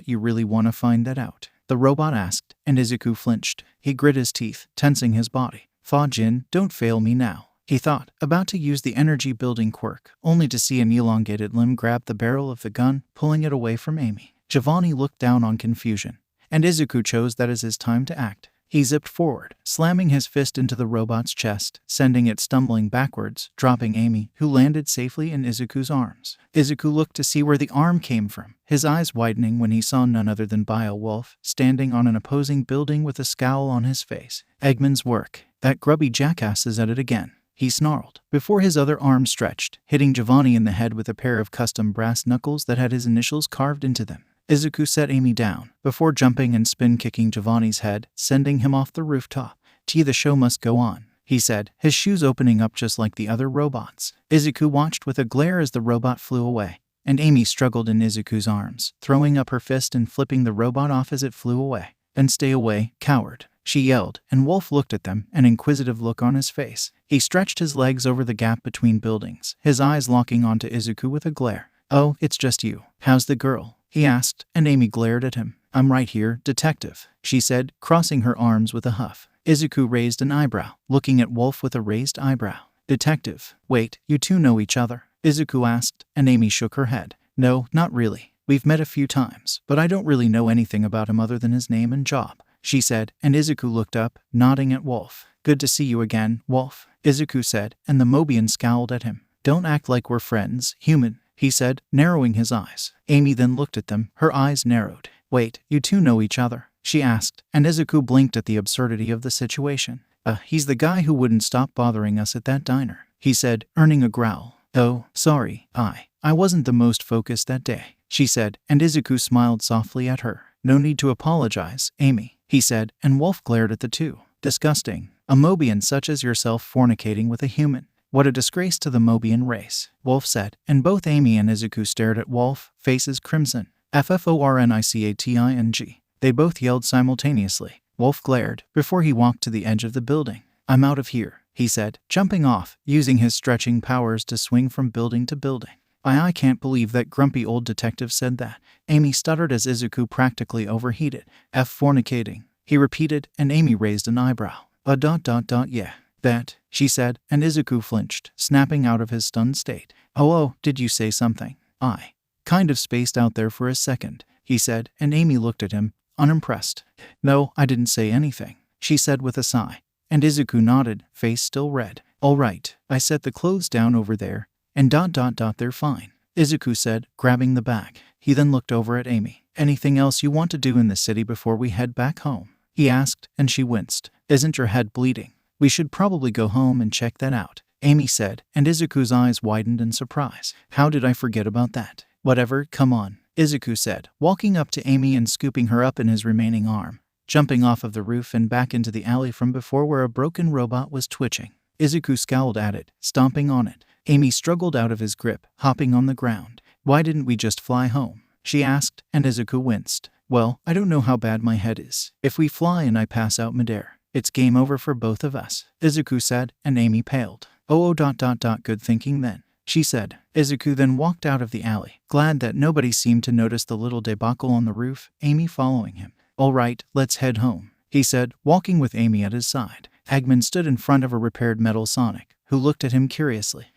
You really want to find that out?" the robot asked, and Izuku flinched. He grit his teeth, tensing his body. "Fa-Jin, don't fail me now," he thought, about to use the energy-building quirk, only to see an elongated limb grab the barrel of the gun, pulling it away from Amy. Giovanni looked down on confusion, and Izuku chose that as his time to act. He zipped forward, slamming his fist into the robot's chest, sending it stumbling backwards, dropping Amy, who landed safely in Izuku's arms. Izuku looked to see where the arm came from, his eyes widening when he saw none other than Beowulf, standing on an opposing building with a scowl on his face. "Eggman's work. That grubby jackass is at it again," he snarled, before his other arm stretched, hitting Giovanni in the head with a pair of custom brass knuckles that had his initials carved into them. Izuku set Amy down, before jumping and spin-kicking Giovanni's head, sending him off the rooftop. "Gee, the show must go on," he said, his shoes opening up just like the other robots. Izuku watched with a glare as the robot flew away, and Amy struggled in Izuku's arms, throwing up her fist and flipping the robot off as it flew away. "And stay away, coward," she yelled, and Wolf looked at them, an inquisitive look on his face. He stretched his legs over the gap between buildings, his eyes locking onto Izuku with a glare. "Oh, it's just you. How's the girl?" he asked, and Amy glared at him. "I'm right here, detective," she said, crossing her arms with a huff. Izuku raised an eyebrow, looking at Wolf with a raised eyebrow. "Detective, wait, you two know each other?" Izuku asked, and Amy shook her head. "No, not really. We've met a few times, but I don't really know anything about him other than his name and job," she said, and Izuku looked up, nodding at Wolf. "Good to see you again, Wolf," Izuku said, and the Mobian scowled at him. "Don't act like we're friends, human," he said, narrowing his eyes. Amy then looked at them, her eyes narrowed. "Wait, you two know each other?" she asked, and Izuku blinked at the absurdity of the situation. He's the guy who wouldn't stop bothering us at that diner," he said, earning a growl. "Oh, sorry, I wasn't the most focused that day," she said, and Izuku smiled softly at her. "No need to apologize, Amy," he said, and Wolf glared at the two. "Disgusting. A Mobian such as yourself fornicating with a human. What a disgrace to the Mobian race," Wolf said, and both Amy and Izuku stared at Wolf, faces crimson. "Fornicating." They both yelled simultaneously. Wolf glared, before he walked to the edge of the building. "I'm out of here," he said, jumping off, using his stretching powers to swing from building to building. I can't believe that grumpy old detective said that," Amy stuttered as Izuku practically overheated. "Fornicating," he repeated, and Amy raised an eyebrow. Yeah. That," she said, and Izuku flinched, snapping out of his stunned state. Oh, did you say something?" "I kind of spaced out there for a second," he said, and Amy looked at him, unimpressed. "No, I didn't say anything," she said with a sigh, and Izuku nodded, face still red. "All right, I set the clothes down over there, and ... they're fine," Izuku said, grabbing the bag. He then looked over at Amy. "Anything else you want to do in the city before we head back home?" he asked, and she winced. "Isn't your head bleeding? We should probably go home and check that out," Amy said, and Izuku's eyes widened in surprise. "How did I forget about that?" "Whatever, come on," 𝐒𝐭𝐚𝐲 said, walking up to Amy and scooping her up in his remaining arm, jumping off of the roof and back into the alley from before where a broken robot was twitching. 𝐒𝐭𝐴 scowled at it, stomping on it. Amy struggled out of his grip, hopping on the ground. "Why didn't we just fly home?" she asked, and 𝐒𝐭𝐴 winced. "Well, I don't know how bad my head is. If we fly and I pass out midair, it's game over for both of us," 𝐒𝐭𝐴 said, and Amy paled. "Oh, good thinking then," she said. 𝐒𝐭𝐴 then walked out of the alley, glad that nobody seemed to notice the little debacle on the roof, Amy following him. "All right, let's head home," he said, walking with Amy at his side. Eggman stood in front of a repaired metal Sonic, who looked at him curiously.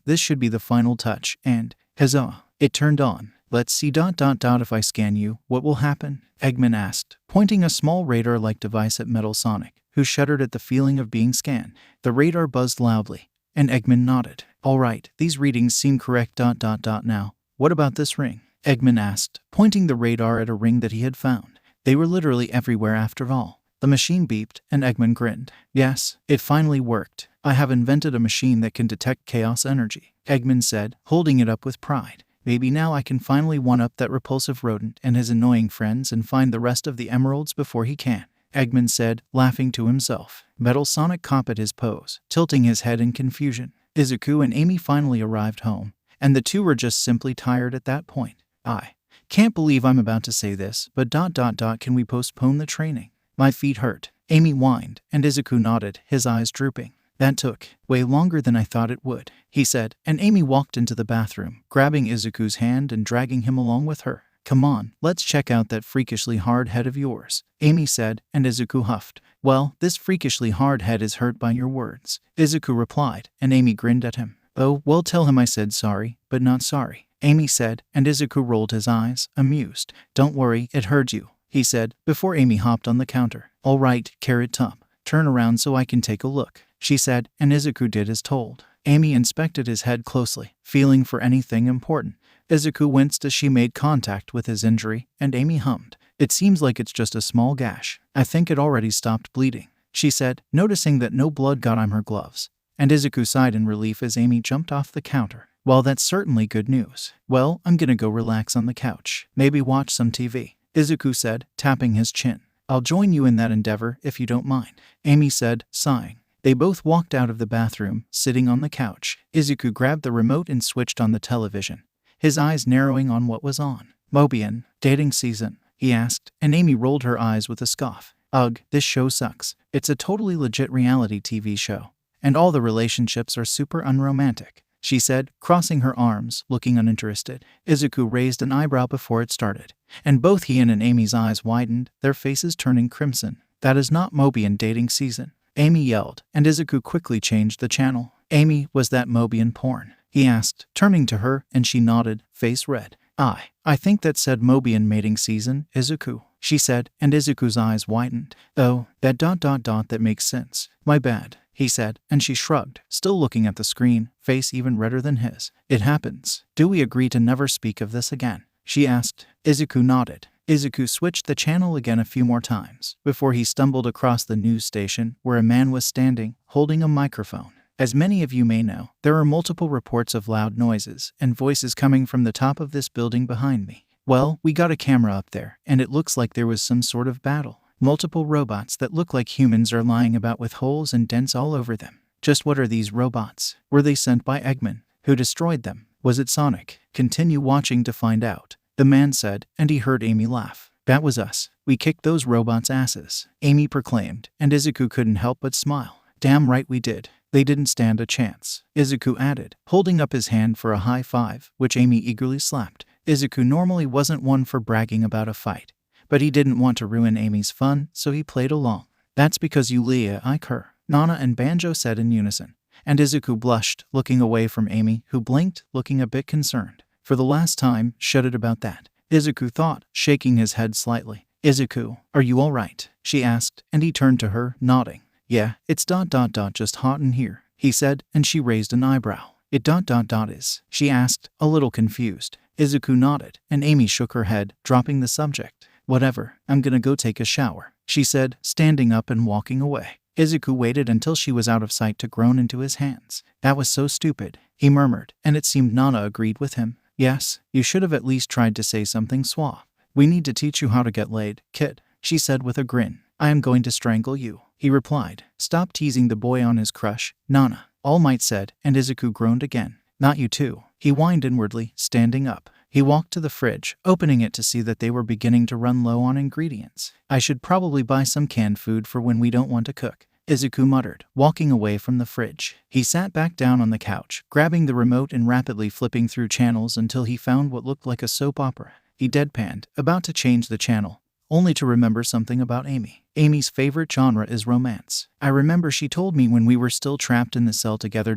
This should be the final touch, and, huzzah, it turned on. "Let's see if I scan you, what will happen?" Eggman asked, pointing a small radar-like device at Metal Sonic, who shuddered at the feeling of being scanned. The radar buzzed loudly, and Eggman nodded. "All right, these readings seem correct. Now, what about this ring?" Eggman asked, pointing the radar at a ring that he had found. They were literally everywhere after all. The machine beeped, and Eggman grinned. "Yes, it finally worked. I have invented a machine that can detect chaos energy," Eggman said, holding it up with pride. "Maybe now I can finally one-up that repulsive rodent and his annoying friends and find the rest of the emeralds before he can," Eggman said, laughing to himself. Metal Sonic copied his pose, tilting his head in confusion. 𝐒𝐭𝐴 and Amy finally arrived home, and the two were just simply tired at that point. "I can't believe I'm about to say this, but can we postpone the training? My feet hurt," Amy whined, and 𝐒𝐴 nodded, his eyes drooping. "That took way longer than I thought it would," he said, and Amy walked into the bathroom, grabbing 𝐒𝐴's hand and dragging him along with her. "Come on, let's check out that freakishly hard head of yours," Amy said, and 𝐒𝐴 huffed. "Well, this freakishly hard head is hurt by your words," 𝐒𝐴 replied, and Amy grinned at him. "Oh, well, tell him I said sorry, but not sorry," Amy said, and 𝐒𝐴 rolled his eyes, amused. "Don't worry, it heard you," he said, before Amy hopped on the counter. "All right, Carrot Top, turn around so I can take a look," she said, and 𝐒𝐴 did as told. Amy inspected his head closely, feeling for anything important. 𝐒𝐴 winced as she made contact with his injury, and Amy hummed. "It seems like it's just a small gash. I think it already stopped bleeding," she said, noticing that no blood got on her gloves. And 𝐒𝐴 sighed in relief as Amy jumped off the counter. "Well, that's certainly good news. Well, I'm gonna go relax on the couch. Maybe watch some TV," 𝐒𝐴 said, tapping his chin. "I'll join you in that endeavor if you don't mind," Amy said, sighing. They both walked out of the bathroom, sitting on the couch. 𝐒𝐴 grabbed the remote and switched on the television, his eyes narrowing on what was on. "Mobian, dating season?" he asked, and Amy rolled her eyes with a scoff. "Ugh, this show sucks. It's a totally legit reality TV show, and all the relationships are super unromantic," she said, crossing her arms, looking uninterested. 𝐒𝐴 raised an eyebrow before it started, and both he and Amy's eyes widened, their faces turning crimson. "That is not Mobian dating season," Amy yelled, and 𝐒𝐴 quickly changed the channel. "Amy, was that Mobian porn?" he asked, turning to her, and she nodded, face red. I think that said Mobian mating season, 𝐒𝐴," she said, and 𝐒𝐴's eyes widened. "Oh, that makes sense. My bad," he said, and she shrugged, still looking at the screen, face even redder than his. "It happens. Do we agree to never speak of this again?" she asked. 𝐒𝐴 nodded. 𝐒𝐴 switched the channel again a few more times, before he stumbled across the news station where a man was standing, holding a microphone. As many of you may know, there are multiple reports of loud noises and voices coming from the top of this building behind me. Well, we got a camera up there, and it looks like there was some sort of battle. Multiple robots that look like humans are lying about with holes and dents all over them. Just what are these robots? Were they sent by Eggman? Who destroyed them? Was it Sonic? Continue watching to find out, the man said, and he heard Amy laugh. "That was us. We kicked those robots' asses," Amy proclaimed, and 𝐒𝐴 couldn't help but smile. "Damn right we did. They didn't stand a chance," 𝐒𝐴 added, holding up his hand for a high five, which Amy eagerly slapped. 𝐒𝐴 normally wasn't one for bragging about a fight, but he didn't want to ruin Amy's fun, so he played along. "That's because you like her," Nana and Banjo said in unison, and 𝐒𝐴 blushed, looking away from Amy, who blinked, looking a bit concerned. "For the last time, shut it about that," 𝐒𝐴 thought, shaking his head slightly. "𝐒𝐴, are you all right?" she asked, and he turned to her, nodding. "Yeah, it's just hot in here," he said, and she raised an eyebrow. "It is?" she asked, a little confused. 𝐒𝐴 nodded, and Amy shook her head, dropping the subject. "Whatever, I'm gonna go take a shower," she said, standing up and walking away. 𝐒𝐴 waited until she was out of sight to groan into his hands. "That was so stupid," he murmured, and it seemed Nana agreed with him. Yes, you should have at least tried to say something suave. We need to teach you how to get laid, kid, she said with a grin. I am going to strangle you, he replied. Stop teasing the boy on his crush, Nana, All Might said, and Izuku groaned again. Not you too, he whined inwardly, standing up. He walked to the fridge, opening it to see that they were beginning to run low on ingredients. I should probably buy some canned food for when we don't want to cook, Izuku muttered, walking away from the fridge. He sat back down on the couch, grabbing the remote and rapidly flipping through channels until he found what looked like a soap opera. He deadpanned, about to change the channel, only to remember something about Amy. Amy's favorite genre is romance. I remember she told me when we were still trapped in the cell together ...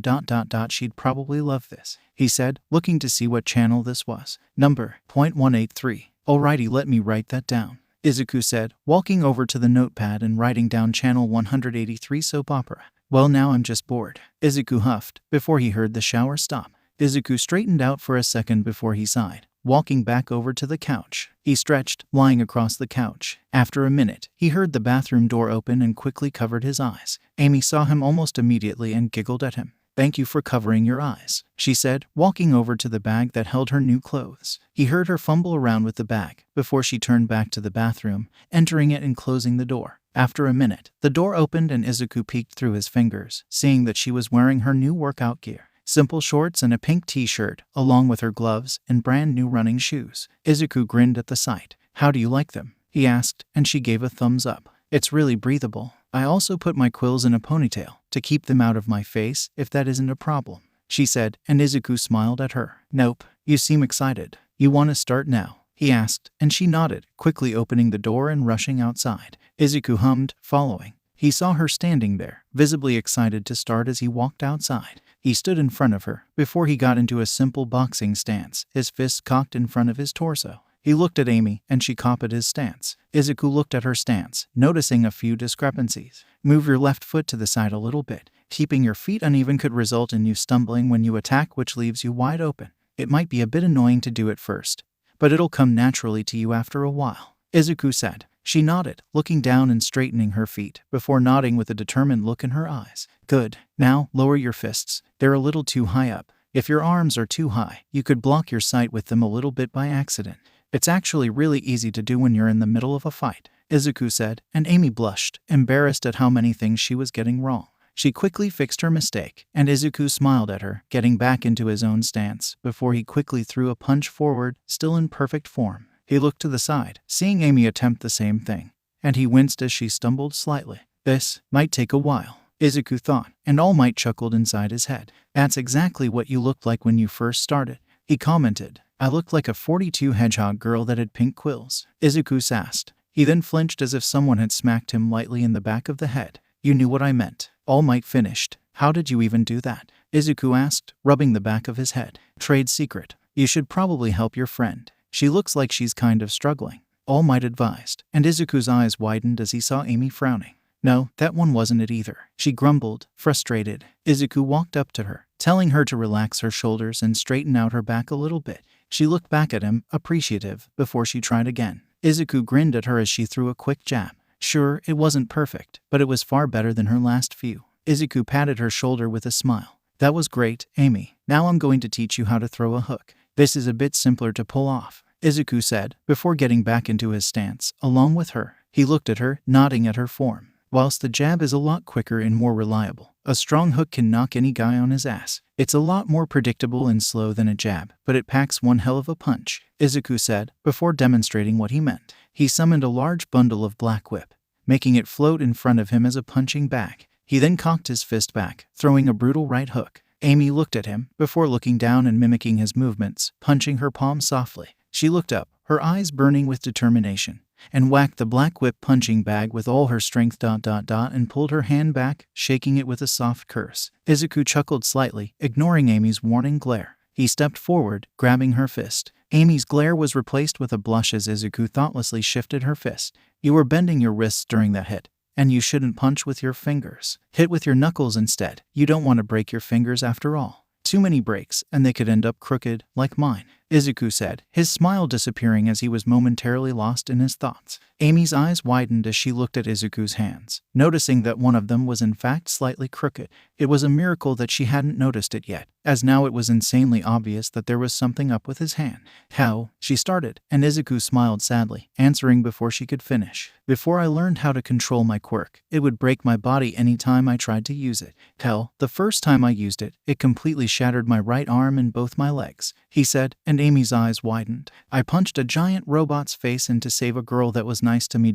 she'd probably love this, he said, looking to see what channel this was. Number .183. Alrighty, let me write that down, Izuku said, walking over to the notepad and writing down channel 183 soap opera. Well, now I'm just bored, Izuku huffed, before he heard the shower stop. Izuku straightened out for a second before he sighed, walking back over to the couch. He stretched, lying across the couch. After a minute, he heard the bathroom door open and quickly covered his eyes. Amy saw him almost immediately and giggled at him. Thank you for covering your eyes, she said, walking over to the bag that held her new clothes. He heard her fumble around with the bag before she turned back to the bathroom, entering it and closing the door. After a minute, the door opened and Izuku peeked through his fingers, seeing that she was wearing her new workout gear. Simple shorts and a pink t-shirt, along with her gloves and brand new running shoes. Izuku grinned at the sight. How do you like them? He asked, and she gave a thumbs up. It's really breathable. I also put my quills in a ponytail to keep them out of my face if that isn't a problem, she said, and Izuku smiled at her. Nope, you seem excited. You want to start now? He asked, and she nodded, quickly opening the door and rushing outside. Izuku hummed, following. He saw her standing there, visibly excited to start as he walked outside. He stood in front of her before he got into a simple boxing stance, his fists cocked in front of his torso. He looked at Amy, and she copied his stance. Izuku looked at her stance, noticing a few discrepancies. Move your left foot to the side a little bit. Keeping your feet uneven could result in you stumbling when you attack, which leaves you wide open. It might be a bit annoying to do at first, but it'll come naturally to you after a while, Izuku said. She nodded, looking down and straightening her feet, before nodding with a determined look in her eyes. Good. Now, lower your fists. They're a little too high up. If your arms are too high, you could block your sight with them a little bit by accident. It's actually really easy to do when you're in the middle of a fight, Izuku said, and Amy blushed, embarrassed at how many things she was getting wrong. She quickly fixed her mistake, and Izuku smiled at her, getting back into his own stance, before he quickly threw a punch forward, still in perfect form. He looked to the side, seeing Amy attempt the same thing, and he winced as she stumbled slightly. This might take a while, Izuku thought, and All Might chuckled inside his head. That's exactly what you looked like when you first started, he commented. I looked like a 42 hedgehog girl that had pink quills, Izuku sassed. He then flinched as if someone had smacked him lightly in the back of the head. You knew what I meant, All Might finished. How did you even do that? Izuku asked, rubbing the back of his head. Trade secret. You should probably help your friend. She looks like she's kind of struggling, All Might advised, and Izuku's eyes widened as he saw Amy frowning. No, that one wasn't it either, she grumbled, frustrated. Izuku walked up to her, telling her to relax her shoulders and straighten out her back a little bit. She looked back at him, appreciative, before she tried again. Izuku grinned at her as she threw a quick jab. Sure, it wasn't perfect, but it was far better than her last few. Izuku patted her shoulder with a smile. That was great, Amy. Now I'm going to teach you how to throw a hook. This is a bit simpler to pull off, Izuku said, before getting back into his stance, along with her. He looked at her, nodding at her form. Whilst the jab is a lot quicker and more reliable, a strong hook can knock any guy on his ass. It's a lot more predictable and slow than a jab, but it packs one hell of a punch, Izuku said, before demonstrating what he meant. He summoned a large bundle of black whip, making it float in front of him as a punching bag. He then cocked his fist back, throwing a brutal right hook. Amy looked at him, before looking down and mimicking his movements, punching her palm softly. She looked up, her eyes burning with determination, and whacked the black whip punching bag with all her strength ... and pulled her hand back, shaking it with a soft curse. Izuku chuckled slightly, ignoring Amy's warning glare. He stepped forward, grabbing her fist. Amy's glare was replaced with a blush as Izuku thoughtlessly shifted her fist. You were bending your wrists during that hit, and you shouldn't punch with your fingers. Hit with your knuckles instead. You don't want to break your fingers after all. Too many breaks, and they could end up crooked, like mine. Izuku said, his smile disappearing as he was momentarily lost in his thoughts. Amy's eyes widened as she looked at Izuku's hands, noticing that one of them was in fact slightly crooked. It was a miracle that she hadn't noticed it yet, as now it was insanely obvious that there was something up with his hand. How? She started, and Izuku smiled sadly, answering before she could finish. Before I learned how to control my quirk, it would break my body any time I tried to use it. Hell, the first time I used it, it completely shattered my right arm and both my legs, he said, and Amy's eyes widened. I punched a giant robot's face in to save a girl that was nice to me.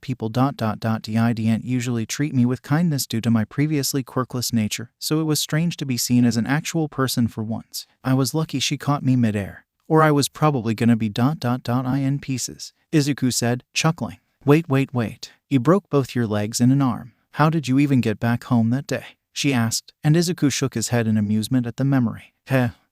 People didn't usually treat me with kindness due to my previously quirkless nature, so it was strange to be seen as an actual person for once. I was lucky she caught me midair, or I was probably gonna be in pieces, Izuku said, chuckling. Wait. You broke both your legs and an arm. How did you even get back home that day? She asked, and Izuku shook his head in amusement at the memory.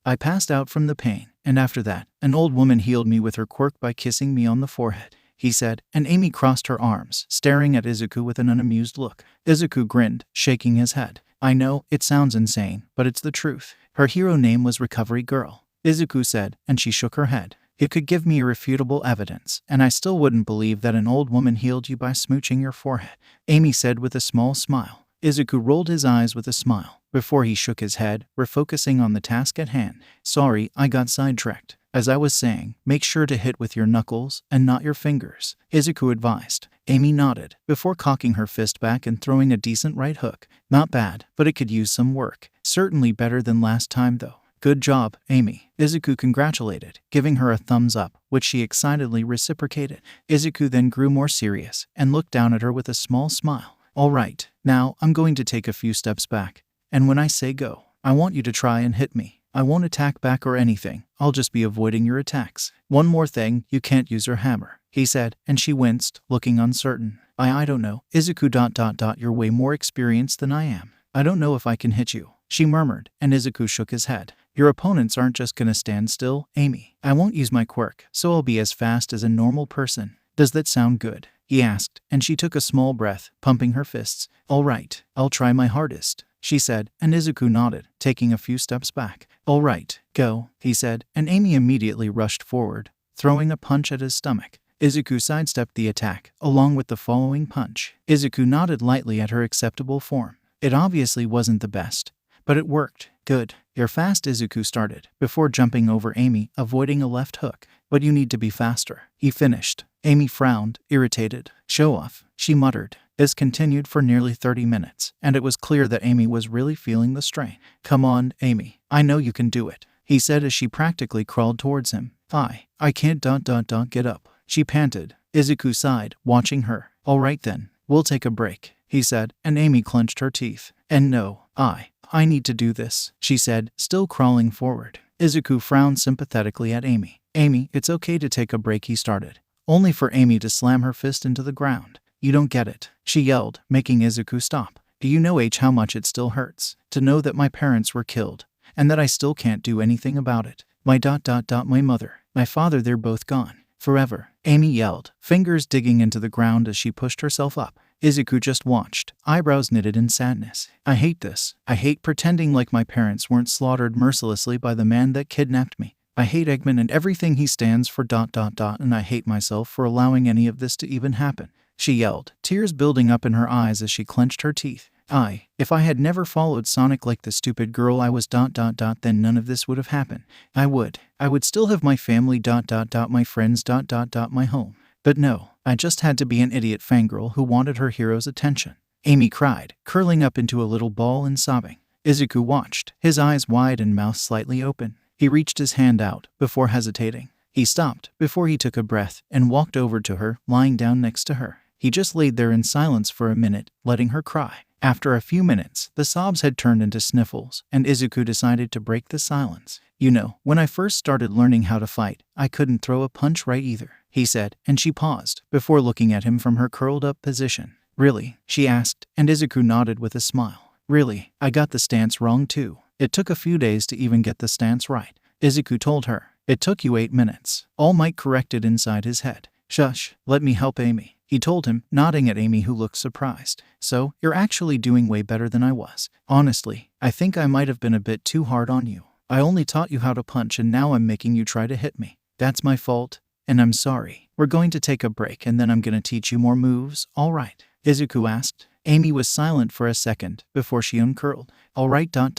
I passed out from the pain, and after that, an old woman healed me with her quirk by kissing me on the forehead, he said, and Amy crossed her arms, staring at Izuku with an unamused look. Izuku grinned, shaking his head. I know, it sounds insane, but it's the truth. Her hero name was Recovery Girl, Izuku said, and she shook her head. It could give me irrefutable evidence, and I still wouldn't believe that an old woman healed you by smooching your forehead, Amy said with a small smile. Izuku rolled his eyes with a smile, before he shook his head, refocusing on the task at hand. Sorry, I got sidetracked. As I was saying, make sure to hit with your knuckles and not your fingers, Izuku advised. Amy nodded, before cocking her fist back and throwing a decent right hook. Not bad, but it could use some work. Certainly better than last time though. Good job, Amy, Izuku congratulated, giving her a thumbs up, which she excitedly reciprocated. Izuku then grew more serious, and looked down at her with a small smile. Alright, now I'm going to take a few steps back, and when I say go, I want you to try and hit me. I won't attack back or anything, I'll just be avoiding your attacks. One more thing, you can't use your hammer, he said, and she winced, looking uncertain. I don't know, Izuku you're way more experienced than I am. I don't know if I can hit you, she murmured, and Izuku shook his head. Your opponents aren't just gonna stand still, Amy. I won't use my quirk, so I'll be as fast as a normal person. Does that sound good? He asked, and she took a small breath, pumping her fists. Alright, I'll try my hardest, she said, and Izuku nodded, taking a few steps back. Alright, go, he said, and Amy immediately rushed forward, throwing a punch at his stomach. Izuku sidestepped the attack, along with the following punch. Izuku nodded lightly at her acceptable form. It obviously wasn't the best, but it worked. Good. You're fast, Izuku started, before jumping over Amy, avoiding a left hook. But you need to be faster, he finished. Amy frowned, irritated. Show off, she muttered. This continued for nearly 30 minutes, and it was clear that Amy was really feeling the strain. Come on, Amy. I know you can do it, he said as she practically crawled towards him. I can't get up, she panted. Izuku sighed, watching her. Alright then, we'll take a break, he said, and Amy clenched her teeth. And no, I need to do this, she said, still crawling forward. Izuku frowned sympathetically at Amy. Amy, it's okay to take a break, he started, only for Amy to slam her fist into the ground. You don't get it, she yelled, making Izuku stop. Do you know how much it still hurts to know that my parents were killed, and that I still can't do anything about it? My mother, my father, they're both gone. Forever, Amy yelled, fingers digging into the ground as she pushed herself up. Izuku just watched, eyebrows knitted in sadness. I hate this. I hate pretending like my parents weren't slaughtered mercilessly by the man that kidnapped me. I hate Eggman and everything he stands for. And I hate myself for allowing any of this to even happen, she yelled, tears building up in her eyes as she clenched her teeth. If I had never followed Sonic like the stupid girl I was. Then none of this would have happened. I would still have my family. My friends. My home. But no, I just had to be an idiot fangirl who wanted her hero's attention. Amy cried, curling up into a little ball and sobbing. Izuku watched, his eyes wide and mouth slightly open. He reached his hand out, before hesitating. He stopped, before he took a breath, and walked over to her, lying down next to her. He just laid there in silence for a minute, letting her cry. After a few minutes, the sobs had turned into sniffles, and Izuku decided to break the silence. You know, when I first started learning how to fight, I couldn't throw a punch right either, he said, and she paused, before looking at him from her curled-up position. Really? She asked, and Izuku nodded with a smile. Really, I got the stance wrong too. It took a few days to even get the stance right, Izuku told her. It took you 8 minutes, All Might corrected inside his head. Shush, let me help Amy, he told him, nodding at Amy who looked surprised. So, you're actually doing way better than I was. Honestly, I think I might have been a bit too hard on you. I only taught you how to punch and now I'm making you try to hit me. That's my fault, and I'm sorry. We're going to take a break and then I'm gonna teach you more moves, alright? Izuku asked. Amy was silent for a second before she uncurled. Alright, and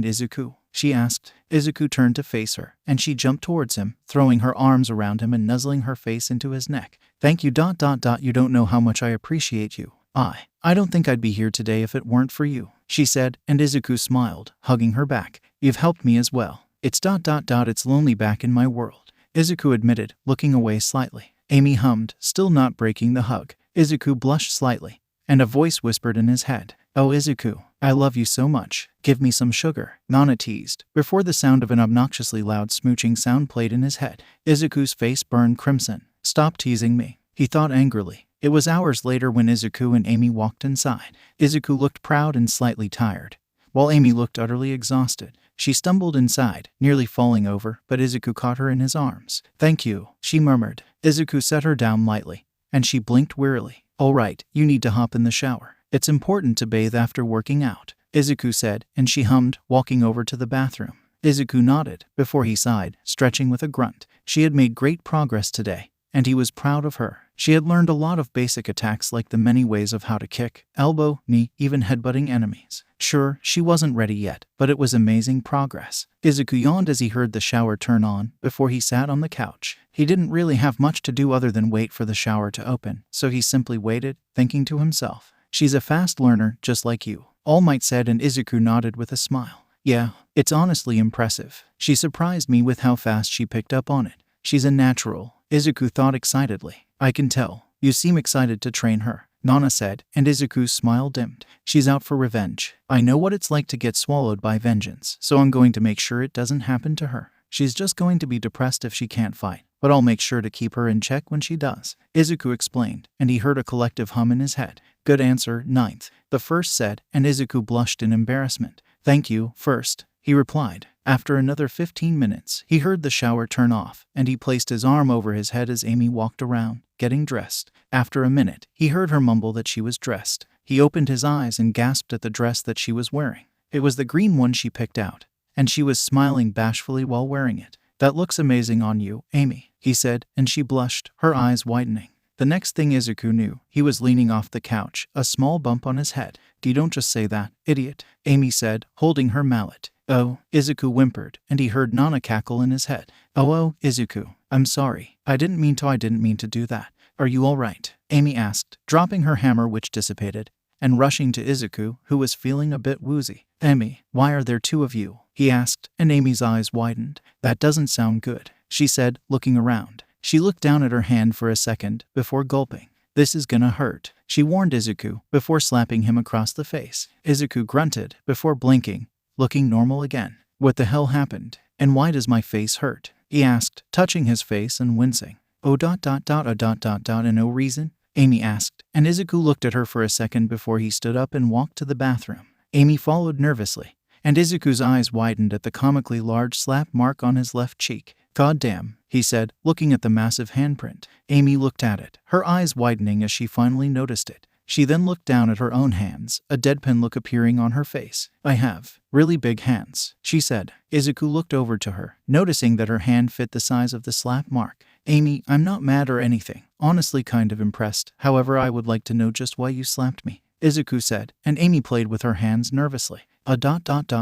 Izuku? She asked. Izuku turned to face her, and she jumped towards him, throwing her arms around him and nuzzling her face into his neck. Thank you, you don't know how much I appreciate you. I don't think I'd be here today if it weren't for you, she said, and Izuku smiled, hugging her back. You've helped me as well. It's it's lonely back in my world, Izuku admitted, looking away slightly. Amy hummed, still not breaking the hug. Izuku blushed slightly, and a voice whispered in his head. Oh Izuku, I love you so much. Give me some sugar, Nana teased, before the sound of an obnoxiously loud smooching sound played in his head. Izuku's face burned crimson. Stop teasing me, he thought angrily. It was hours later when Izuku and Amy walked inside. Izuku looked proud and slightly tired, while Amy looked utterly exhausted. She stumbled inside, nearly falling over, but Izuku caught her in his arms. Thank you, she murmured. Izuku set her down lightly, and she blinked wearily. All right, you need to hop in the shower. It's important to bathe after working out, Izuku said, and she hummed, walking over to the bathroom. Izuku nodded, before he sighed, stretching with a grunt. She had made great progress today, and he was proud of her. She had learned a lot of basic attacks like the many ways of how to kick, elbow, knee, even headbutting enemies. Sure, she wasn't ready yet, but it was amazing progress. Izuku yawned as he heard the shower turn on, before he sat on the couch. He didn't really have much to do other than wait for the shower to open, so he simply waited, thinking to himself, she's a fast learner, just like you, All Might said, and Izuku nodded with a smile. Yeah, it's honestly impressive. She surprised me with how fast she picked up on it. She's a natural, Izuku thought excitedly. I can tell. You seem excited to train her, Nana said, and Izuku's smile dimmed. She's out for revenge. I know what it's like to get swallowed by vengeance, so I'm going to make sure it doesn't happen to her. She's just going to be depressed if she can't fight, but I'll make sure to keep her in check when she does, Izuku explained, and he heard a collective hum in his head. Good answer, ninth, the first said, and Izuku blushed in embarrassment. Thank you, first, he replied. After another 15 minutes, he heard the shower turn off, and he placed his arm over his head as Amy walked around, getting dressed. After a minute, he heard her mumble that she was dressed. He opened his eyes and gasped at the dress that she was wearing. It was the green one she picked out, and she was smiling bashfully while wearing it. That looks amazing on you, Amy, he said, and she blushed, her eyes widening. The next thing Izuku knew, he was leaning off the couch, a small bump on his head. You don't just say that, idiot, Amy said, holding her mallet. Oh, Izuku whimpered, and he heard Nana cackle in his head. Oh, Izuku, I'm sorry. I didn't mean to do that. Are you all right? Amy asked, dropping her hammer, which dissipated, and rushing to Izuku, who was feeling a bit woozy. Amy, why are there two of you? He asked, and Amy's eyes widened. That doesn't sound good, she said, looking around. She looked down at her hand for a second, before gulping. This is gonna hurt, she warned Izuku, before slapping him across the face. Izuku grunted, before blinking, looking normal again. What the hell happened? And why does my face hurt? He asked, touching his face and wincing. And no reason? Amy asked, and Izuku looked at her for a second before he stood up and walked to the bathroom. Amy followed nervously, and Izuku's eyes widened at the comically large slap mark on his left cheek. God damn, he said, looking at the massive handprint. Amy looked at it, her eyes widening as she finally noticed it. She then looked down at her own hands, a deadpan look appearing on her face. I have really big hands, she said. Izuku looked over to her, noticing that her hand fit the size of the slap mark. Amy, I'm not mad or anything. Honestly kind of impressed. However, I would like to know just why you slapped me, Izuku said, and Amy played with her hands nervously.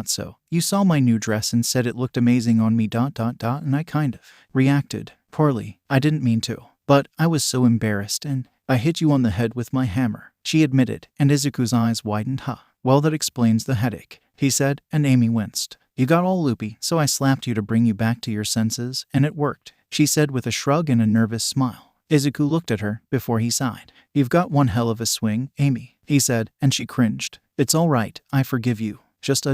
So, you saw my new dress and said it looked amazing on me, and I kind of reacted poorly. I didn't mean to, but I was so embarrassed and I hit you on the head with my hammer, she admitted, and Izuku's eyes widened. Well, that explains the headache, he said, and Amy winced. You got all loopy, so I slapped you to bring you back to your senses, and it worked, she said with a shrug and a nervous smile. Izuku looked at her, before he sighed. You've got one hell of a swing, Amy, he said, and she cringed. It's all right, I forgive you. Just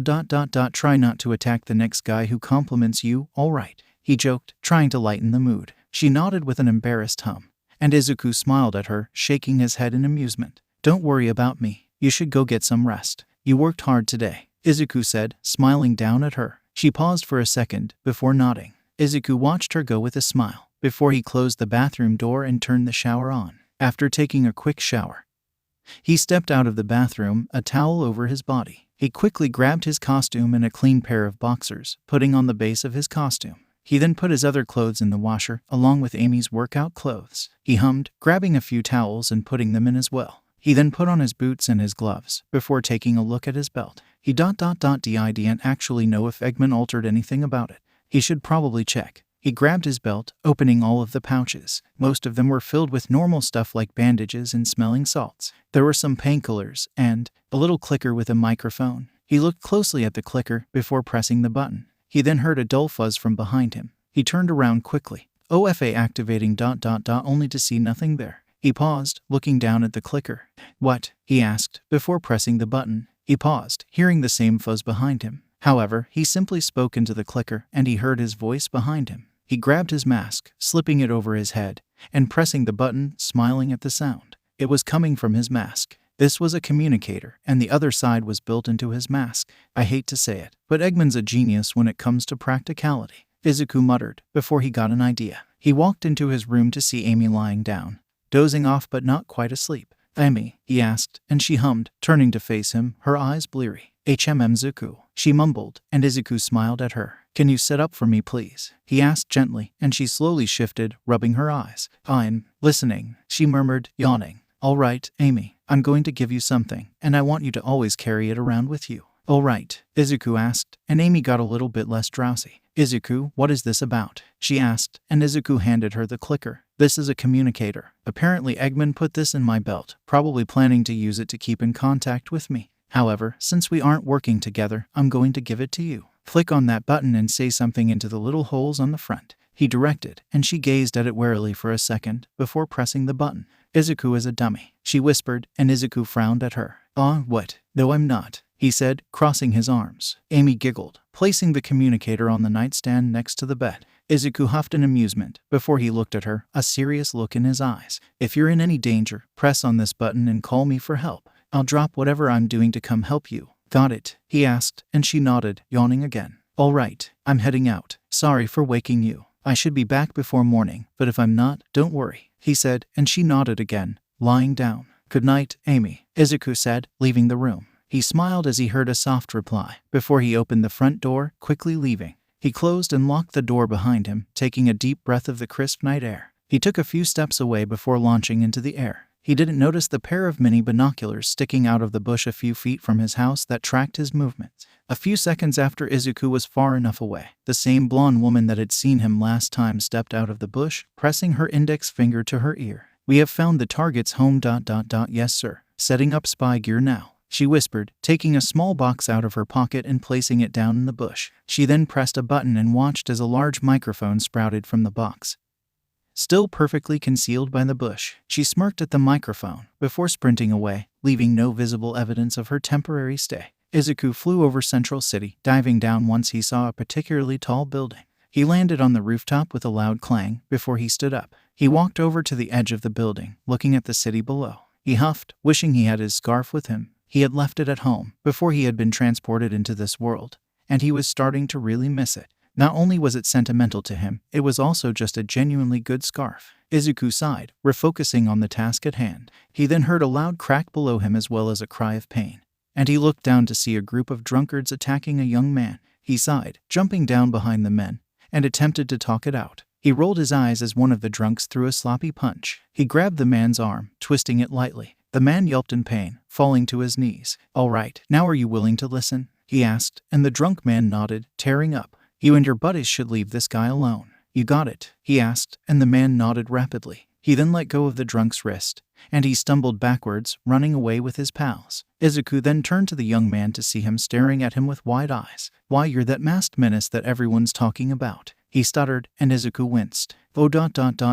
try not to attack the next guy who compliments you, all right, he joked, trying to lighten the mood. She nodded with an embarrassed hum, and Izuku smiled at her, shaking his head in amusement. Don't worry about me. You should go get some rest. You worked hard today, Izuku said, smiling down at her. She paused for a second, before nodding. Izuku watched her go with a smile, before he closed the bathroom door and turned the shower on. After taking a quick shower, He stepped out of the bathroom, a towel over his body. He quickly grabbed his costume and a clean pair of boxers, putting on the base of his costume. He then put his other clothes in the washer, along with Amy's workout clothes. He hummed, grabbing a few towels and putting them in as well. He then put on his boots and his gloves, before taking a look at his belt. He didn't actually know if Eggman altered anything about it. He should probably check. He grabbed his belt, opening all of the pouches. Most of them were filled with normal stuff like bandages and smelling salts. There were some painkillers, and a little clicker with a microphone. He looked closely at the clicker before pressing the button. He then heard a dull fuzz from behind him. He turned around quickly. OFA activating ... only to see nothing there. He paused, looking down at the clicker. "What?" he asked, before pressing the button. He paused, hearing the same fuzz behind him. However, he simply spoke into the clicker, and he heard his voice behind him. He grabbed his mask, slipping it over his head, and pressing the button, smiling at the sound. It was coming from his mask. This was a communicator, and the other side was built into his mask. I hate to say it, but Eggman's a genius when it comes to practicality, 𝗧𝗃𝗂 muttered, before he got an idea. He walked into his room to see Amy lying down, dozing off but not quite asleep. "Amy?" he asked, and she hummed, turning to face him, her eyes bleary. 𝗧𝗵𝗲, she mumbled, and 𝗧𝗃𝗂 smiled at her. "Can you sit up for me, please?" he asked gently, and she slowly shifted, rubbing her eyes. "I'm listening," she murmured, yawning. "All right, Amy, I'm going to give you something, and I want you to always carry it around with you." "All right?" 𝗧𝗃𝗂 asked, and Amy got a little bit less drowsy. "𝗧𝗃𝗂, what is this about?" she asked, and 𝗧𝗃𝗂 handed her the clicker. "This is a communicator. Apparently Eggman put this in my belt, probably planning to use it to keep in contact with me. However, since we aren't working together, I'm going to give it to you. Flick on that button and say something into the little holes on the front," he directed, and she gazed at it warily for a second, before pressing the button. "𝗧𝗃𝗂 is a dummy," she whispered, and 𝗧𝗃𝗂 frowned at her. What? No, I'm not," he said, crossing his arms. Amy giggled, placing the communicator on the nightstand next to the bed. 𝗧𝗃𝗂 huffed in amusement, before he looked at her, a serious look in his eyes. "If you're in any danger, press on this button and call me for help. I'll drop whatever I'm doing to come help you." "Got it?" he asked, and she nodded, yawning again. "All right, I'm heading out. Sorry for waking you. I should be back before morning, but if I'm not, don't worry," he said, and she nodded again, lying down. "Good night, Amy," 𝗧𝗃𝗂 said, leaving the room. He smiled as he heard a soft reply, before he opened the front door, quickly leaving. He closed and locked the door behind him, taking a deep breath of the crisp night air. He took a few steps away before launching into the air. He didn't notice the pair of mini binoculars sticking out of the bush a few feet from his house that tracked his movements. A few seconds after 𝗧𝗃𝗂 was far enough away, the same blonde woman that had seen him last time stepped out of the bush, pressing her index finger to her ear. "We have found the target's home. Yes, sir. Setting up spy gear now," she whispered, taking a small box out of her pocket and placing it down in the bush. She then pressed a button and watched as a large microphone sprouted from the box, still perfectly concealed by the bush. She smirked at the microphone, before sprinting away, leaving no visible evidence of her temporary stay. 𝗧𝗃𝗂 flew over Central City, diving down once he saw a particularly tall building. He landed on the rooftop with a loud clang, before he stood up. He walked over to the edge of the building, looking at the city below. He huffed, wishing he had his scarf with him. He had left it at home, before he had been transported into this world, and he was starting to really miss it. Not only was it sentimental to him, it was also just a genuinely good scarf. 𝗧𝗃𝗂 sighed, refocusing on the task at hand. He then heard a loud crack below him as well as a cry of pain, and he looked down to see a group of drunkards attacking a young man. He sighed, jumping down behind the men, and attempted to talk it out. He rolled his eyes as one of the drunks threw a sloppy punch. He grabbed the man's arm, twisting it lightly. The man yelped in pain, falling to his knees. "All right, now are you willing to listen?" he asked, and the drunk man nodded, tearing up. "You and your buddies should leave this guy alone." "You got it?" he asked, and the man nodded rapidly. He then let go of the drunk's wrist, and he stumbled backwards, running away with his pals. 𝗧𝗃𝗂 then turned to the young man to see him staring at him with wide eyes. "Why, you're that masked menace that everyone's talking about," he stuttered, and 𝗧𝗃𝗂 winced.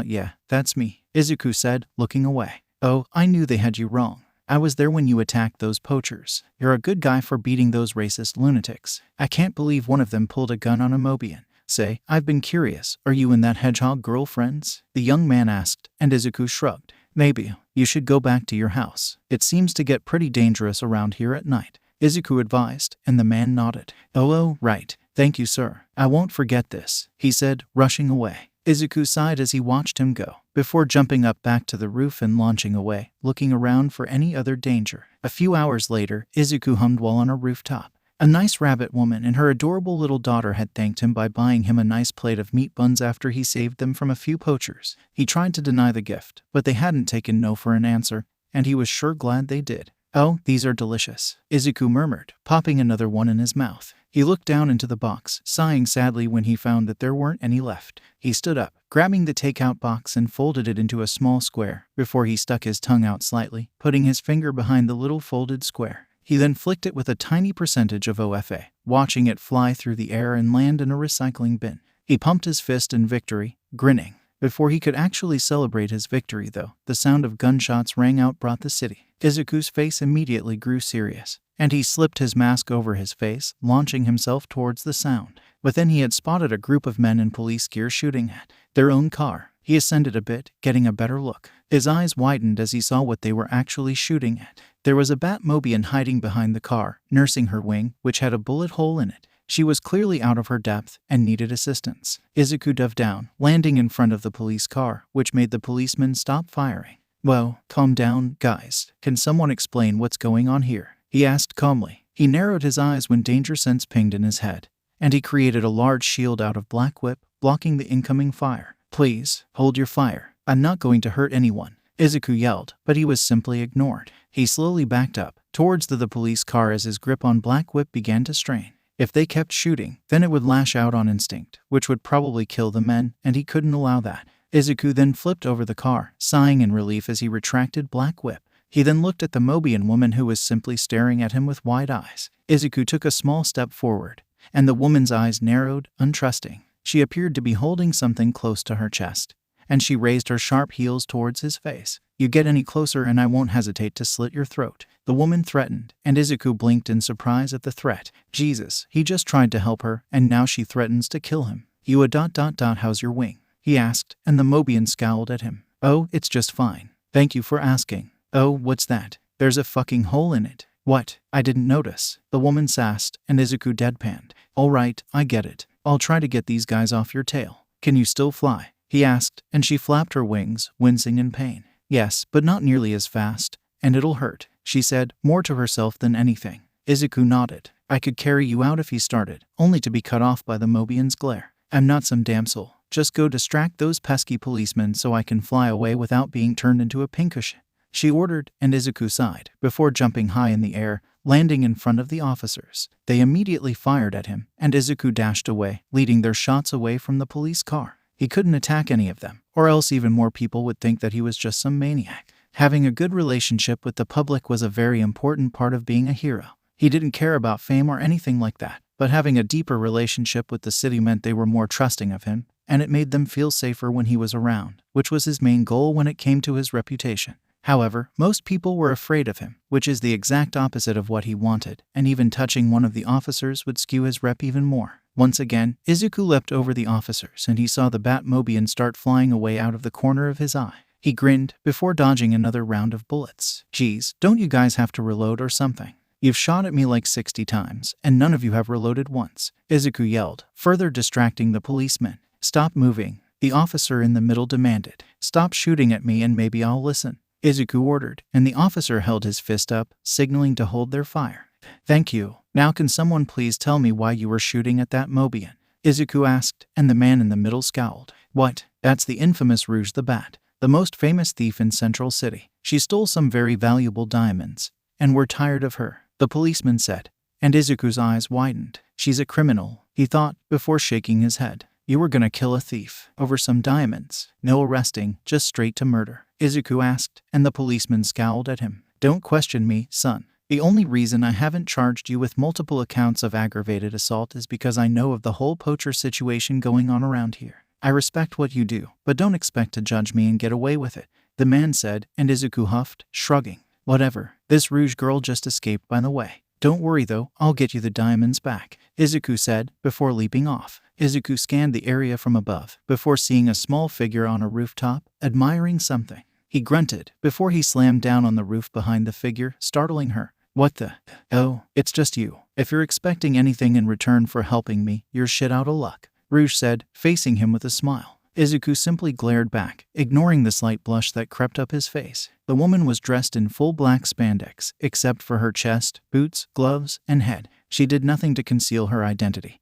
Yeah, that's me," 𝗧𝗃𝗂 said, looking away. "Oh, I knew they had you wrong. I was there when you attacked those poachers. You're a good guy for beating those racist lunatics. I can't believe one of them pulled a gun on a Mobian. Say, I've been curious, are you and that hedgehog girl friends?" the young man asked, and 𝗧𝗃𝗂 shrugged. "Maybe. You should go back to your house. It seems to get pretty dangerous around here at night," 𝗧𝗃𝗂 advised, and the man nodded. Oh, right. Thank you, sir. I won't forget this," he said, rushing away. 𝗧𝗃𝗂 sighed as he watched him go. before jumping up back to the roof and launching away, looking around for any other danger. A few hours later, Izuku hummed while on a rooftop. A nice rabbit woman and her adorable little daughter had thanked him by buying him a nice plate of meat buns after he saved them from a few poachers. He tried to deny the gift, but they hadn't taken no for an answer, and he was sure glad they did. "Oh, these are delicious," Izuku murmured, popping another one in his mouth. He looked down into the box, sighing sadly when he found that there weren't any left. He stood up, grabbing the takeout box and folded it into a small square, before he stuck his tongue out slightly, putting his finger behind the little folded square. He then flicked it with a tiny percentage of OFA, watching it fly through the air and land in a recycling bin. He pumped his fist in victory, grinning. Before he could actually celebrate his victory, though, the sound of gunshots rang out brought the city. Izuku's face immediately grew serious, and he slipped his mask over his face, launching himself towards the sound. But then he had spotted a group of men in police gear shooting at their own car. He ascended a bit, getting a better look. His eyes widened as he saw what they were actually shooting at. There was a Mobian hiding behind the car, nursing her wing, which had a bullet hole in it. She was clearly out of her depth and needed assistance. Izuku dove down, landing in front of the police car, which made the policemen stop firing. "Whoa, calm down, guys. Can someone explain what's going on here?" he asked calmly. He narrowed his eyes when danger sense pinged in his head, and he created a large shield out of black whip, blocking the incoming fire. "Please, hold your fire. I'm not going to hurt anyone," Izuku yelled, but he was simply ignored. He slowly backed up, towards the police car as his grip on black whip began to strain. If they kept shooting, then it would lash out on instinct, which would probably kill the men, and he couldn't allow that. Izuku then flipped over the car, sighing in relief as he retracted black whip. He then looked at the Mobian woman who was simply staring at him with wide eyes. Izuku took a small step forward, and the woman's eyes narrowed, untrusting. She appeared to be holding something close to her chest, and she raised her sharp heels towards his face. "You get any closer and I won't hesitate to slit your throat," the woman threatened, and Izuku blinked in surprise at the threat. Jesus, he just tried to help her, and now she threatens to kill him. How's your wing?" he asked, and the Mobian scowled at him. "Oh, it's just fine. Thank you for asking." "Oh, what's that? There's a fucking hole in it." "What? I didn't notice," the woman sassed, and Izuku deadpanned. "All right, I get it. I'll try to get these guys off your tail. Can you still fly?" he asked, and she flapped her wings, wincing in pain. "Yes, but not nearly as fast, and it'll hurt," she said, more to herself than anything. Izuku nodded. "I could carry you out if he started, only to be cut off by the Mobian's glare. I'm not some damsel. Just go distract those pesky policemen so I can fly away without being turned into a pincushion," she ordered, and Izuku sighed, before jumping high in the air, landing in front of the officers. They immediately fired at him, and Izuku dashed away, leading their shots away from the police car. He couldn't attack any of them, or else even more people would think that he was just some maniac. Having a good relationship with the public was a very important part of being a hero. He didn't care about fame or anything like that, but having a deeper relationship with the city meant they were more trusting of him, and it made them feel safer when he was around, which was his main goal when it came to his reputation. However, most people were afraid of him, which is the exact opposite of what he wanted, and even touching one of the officers would skew his rep even more. Once again, Izuku leapt over the officers and he saw the Mobian start flying away out of the corner of his eye. He grinned, before dodging another round of bullets. "Geez, don't you guys have to reload or something? You've shot at me like 60 times, and none of you have reloaded once," Izuku yelled, further distracting the policemen. "Stop moving," the officer in the middle demanded. "Stop shooting at me and maybe I'll listen," Izuku ordered, and the officer held his fist up, signaling to hold their fire. "Thank you. Now can someone please tell me why you were shooting at that Mobian?" Izuku asked, and the man in the middle scowled. "What? That's the infamous 𝗔𝗫𝗪, the most famous thief in Central City. She stole some very valuable diamonds, and we're tired of her," the policeman said, and Izuku's eyes widened. "She's a criminal," he thought, before shaking his head. "You were gonna kill a thief over some diamonds? No arresting, just straight to murder?" Izuku asked, and the policeman scowled at him. "Don't question me, son. The only reason I haven't charged you with multiple accounts of aggravated assault is because I know of the whole poacher situation going on around here. I respect what you do, but don't expect to judge me and get away with it," the man said, and Izuku huffed, shrugging. "Whatever. This Rouge girl just escaped by the way. Don't worry though, I'll get you the diamonds back," Izuku said, before leaping off. Izuku scanned the area from above, before seeing a small figure on a rooftop, admiring something. He grunted, before he slammed down on the roof behind the figure, startling her. "What the? Oh, it's just you. If you're expecting anything in return for helping me, you're shit out of luck," Rouge said, facing him with a smile. Izuku simply glared back, ignoring the slight blush that crept up his face. The woman was dressed in full black spandex, except for her chest, boots, gloves, and head. She did nothing to conceal her identity.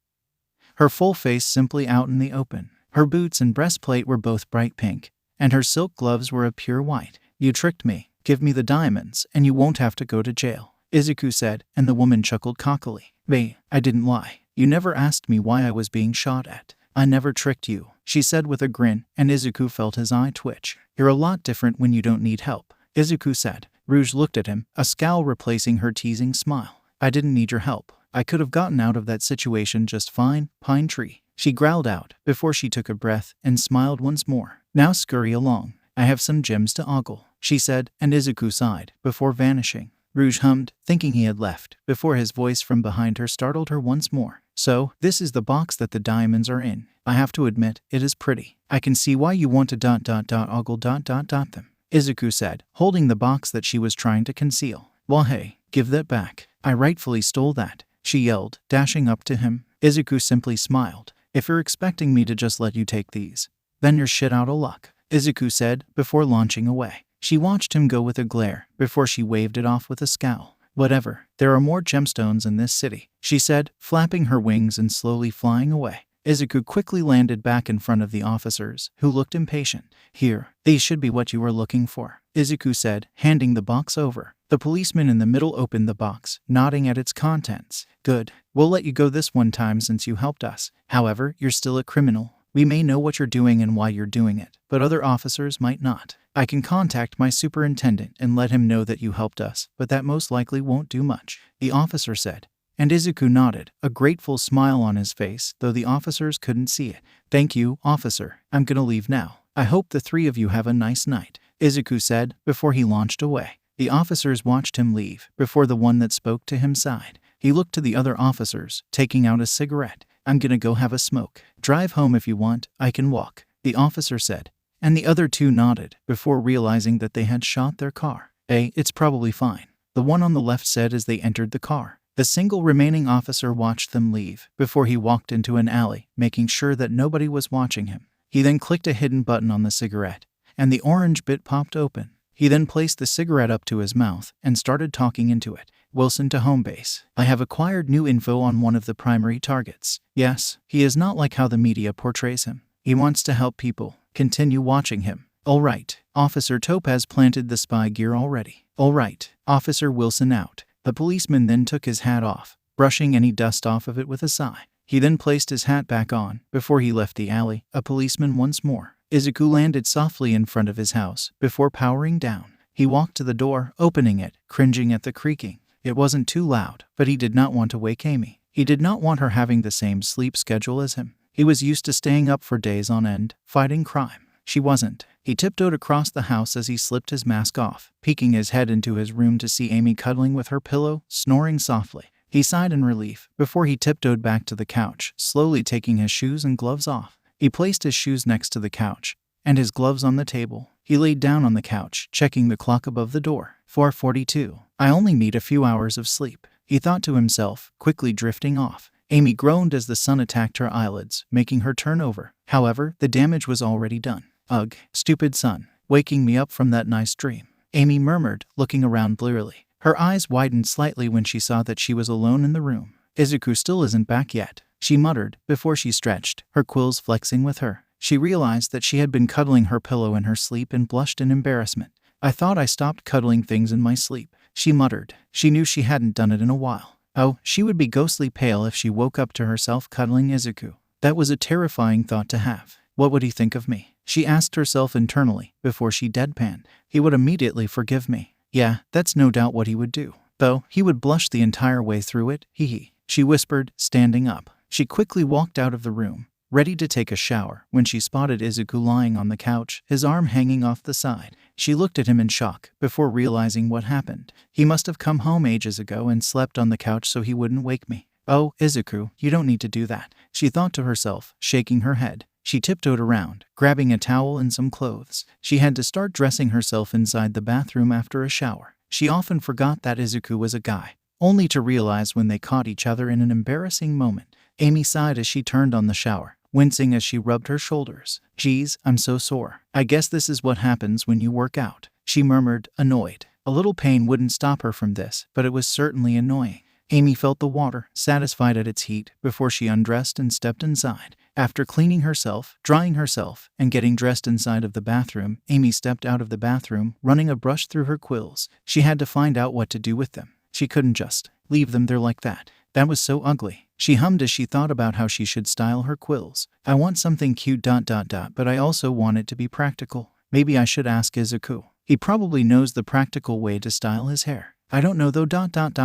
Her full face simply out in the open. Her boots and breastplate were both bright pink, and her silk gloves were a pure white. "You tricked me. Give me the diamonds, and you won't have to go to jail," Izuku said, and the woman chuckled cockily. I didn't lie. You never asked me why I was being shot at. I never tricked you," she said with a grin, and Izuku felt his eye twitch. "You're a lot different when you don't need help," Izuku said. Rouge looked at him, a scowl replacing her teasing smile. "I didn't need your help. I could have gotten out of that situation just fine, Pine Tree," she growled out, before she took a breath and smiled once more. "Now scurry along. I have some gems to ogle," she said, and Izuku sighed, before vanishing. Rouge hummed, thinking he had left, before his voice from behind her startled her once more. "So, this is the box that the diamonds are in. I have to admit, it is pretty. I can see why you want to ogle them," Izuku said, holding the box that she was trying to conceal. "Well hey, give that back. I rightfully stole that," she yelled, dashing up to him. Izuku simply smiled. "If you're expecting me to just let you take these, then you're shit out of luck," Izuku said, before launching away. She watched him go with a glare, before she waved it off with a scowl. "Whatever, there are more gemstones in this city," she said, flapping her wings and slowly flying away. Izuku quickly landed back in front of the officers, who looked impatient. "Here, these should be what you were looking for," Izuku said, handing the box over. The policeman in the middle opened the box, nodding at its contents. "Good. We'll let you go this one time since you helped us. However, you're still a criminal. We may know what you're doing and why you're doing it, but other officers might not. I can contact my superintendent and let him know that you helped us, but that most likely won't do much," the officer said. And Izuku nodded, a grateful smile on his face, though the officers couldn't see it. "Thank you, officer. I'm gonna leave now. I hope the three of you have a nice night," Izuku said, before he launched away. The officers watched him leave, before the one that spoke to him sighed. He looked to the other officers, taking out a cigarette. "I'm gonna go have a smoke. Drive home if you want, I can walk," the officer said. And the other two nodded, before realizing that they had shot their car. It's probably fine," the one on the left said as they entered the car. The single remaining officer watched them leave, before he walked into an alley, making sure that nobody was watching him. He then clicked a hidden button on the cigarette, and the orange bit popped open. He then placed the cigarette up to his mouth and started talking into it. "Wilson to home base. I have acquired new info on one of the primary targets. Yes, he is not like how the media portrays him. He wants to help people. Continue watching him." "All right." Officer Topaz planted the spy gear already. "All right. Officer Wilson out." The policeman then took his hat off, brushing any dust off of it with a sigh. He then placed his hat back on, before he left the alley, a policeman once more. Izuku landed softly in front of his house, before powering down. He walked to the door, opening it, cringing at the creaking. It wasn't too loud, but he did not want to wake Amy. He did not want her having the same sleep schedule as him. He was used to staying up for days on end, fighting crime. She wasn't. He tiptoed across the house as he slipped his mask off, peeking his head into his room to see Amy cuddling with her pillow, snoring softly. He sighed in relief, before he tiptoed back to the couch, slowly taking his shoes and gloves off. He placed his shoes next to the couch, and his gloves on the table. He laid down on the couch, checking the clock above the door. 4:42. "I only need a few hours of sleep," he thought to himself, quickly drifting off. Amy groaned as the sun attacked her eyelids, making her turn over. However, the damage was already done. "Ugh, stupid sun, waking me up from that nice dream," Amy murmured, looking around blearily. Her eyes widened slightly when she saw that she was alone in the room. "Izuku still isn't back yet," she muttered, before she stretched, her quills flexing with her. She realized that she had been cuddling her pillow in her sleep and blushed in embarrassment. "I thought I stopped cuddling things in my sleep," she muttered. She knew she hadn't done it in a while. Oh, she would be ghostly pale if she woke up to herself cuddling Izuku. That was a terrifying thought to have. What would he think of me? She asked herself internally, before she deadpanned. He would immediately forgive me. Yeah, that's no doubt what he would do. Though, he would blush the entire way through it, hee, she whispered, standing up. She quickly walked out of the room, ready to take a shower, when she spotted Izuku lying on the couch, his arm hanging off the side. She looked at him in shock, before realizing what happened. He must have come home ages ago and slept on the couch so he wouldn't wake me. "Oh, Izuku, you don't need to do that," she thought to herself, shaking her head. She tiptoed around, grabbing a towel and some clothes. She had to start dressing herself inside the bathroom after a shower. She often forgot that Izuku was a guy, only to realize when they caught each other in an embarrassing moment. Amy sighed as she turned on the shower, wincing as she rubbed her shoulders. "Geez, I'm so sore. I guess this is what happens when you work out," she murmured, annoyed. A little pain wouldn't stop her from this, but it was certainly annoying. Amy felt the water, satisfied at its heat, before she undressed and stepped inside. After cleaning herself, drying herself, and getting dressed inside of the bathroom, Amy stepped out of the bathroom, running a brush through her quills. She had to find out what to do with them. She couldn't just leave them there like that. That was so ugly. She hummed as she thought about how she should style her quills. "I want something cute ... but I also want it to be practical. Maybe I should ask 𝐒𝐿. He probably knows the practical way to style his hair. I don't know though ...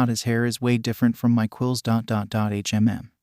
his hair is way different from my quills ...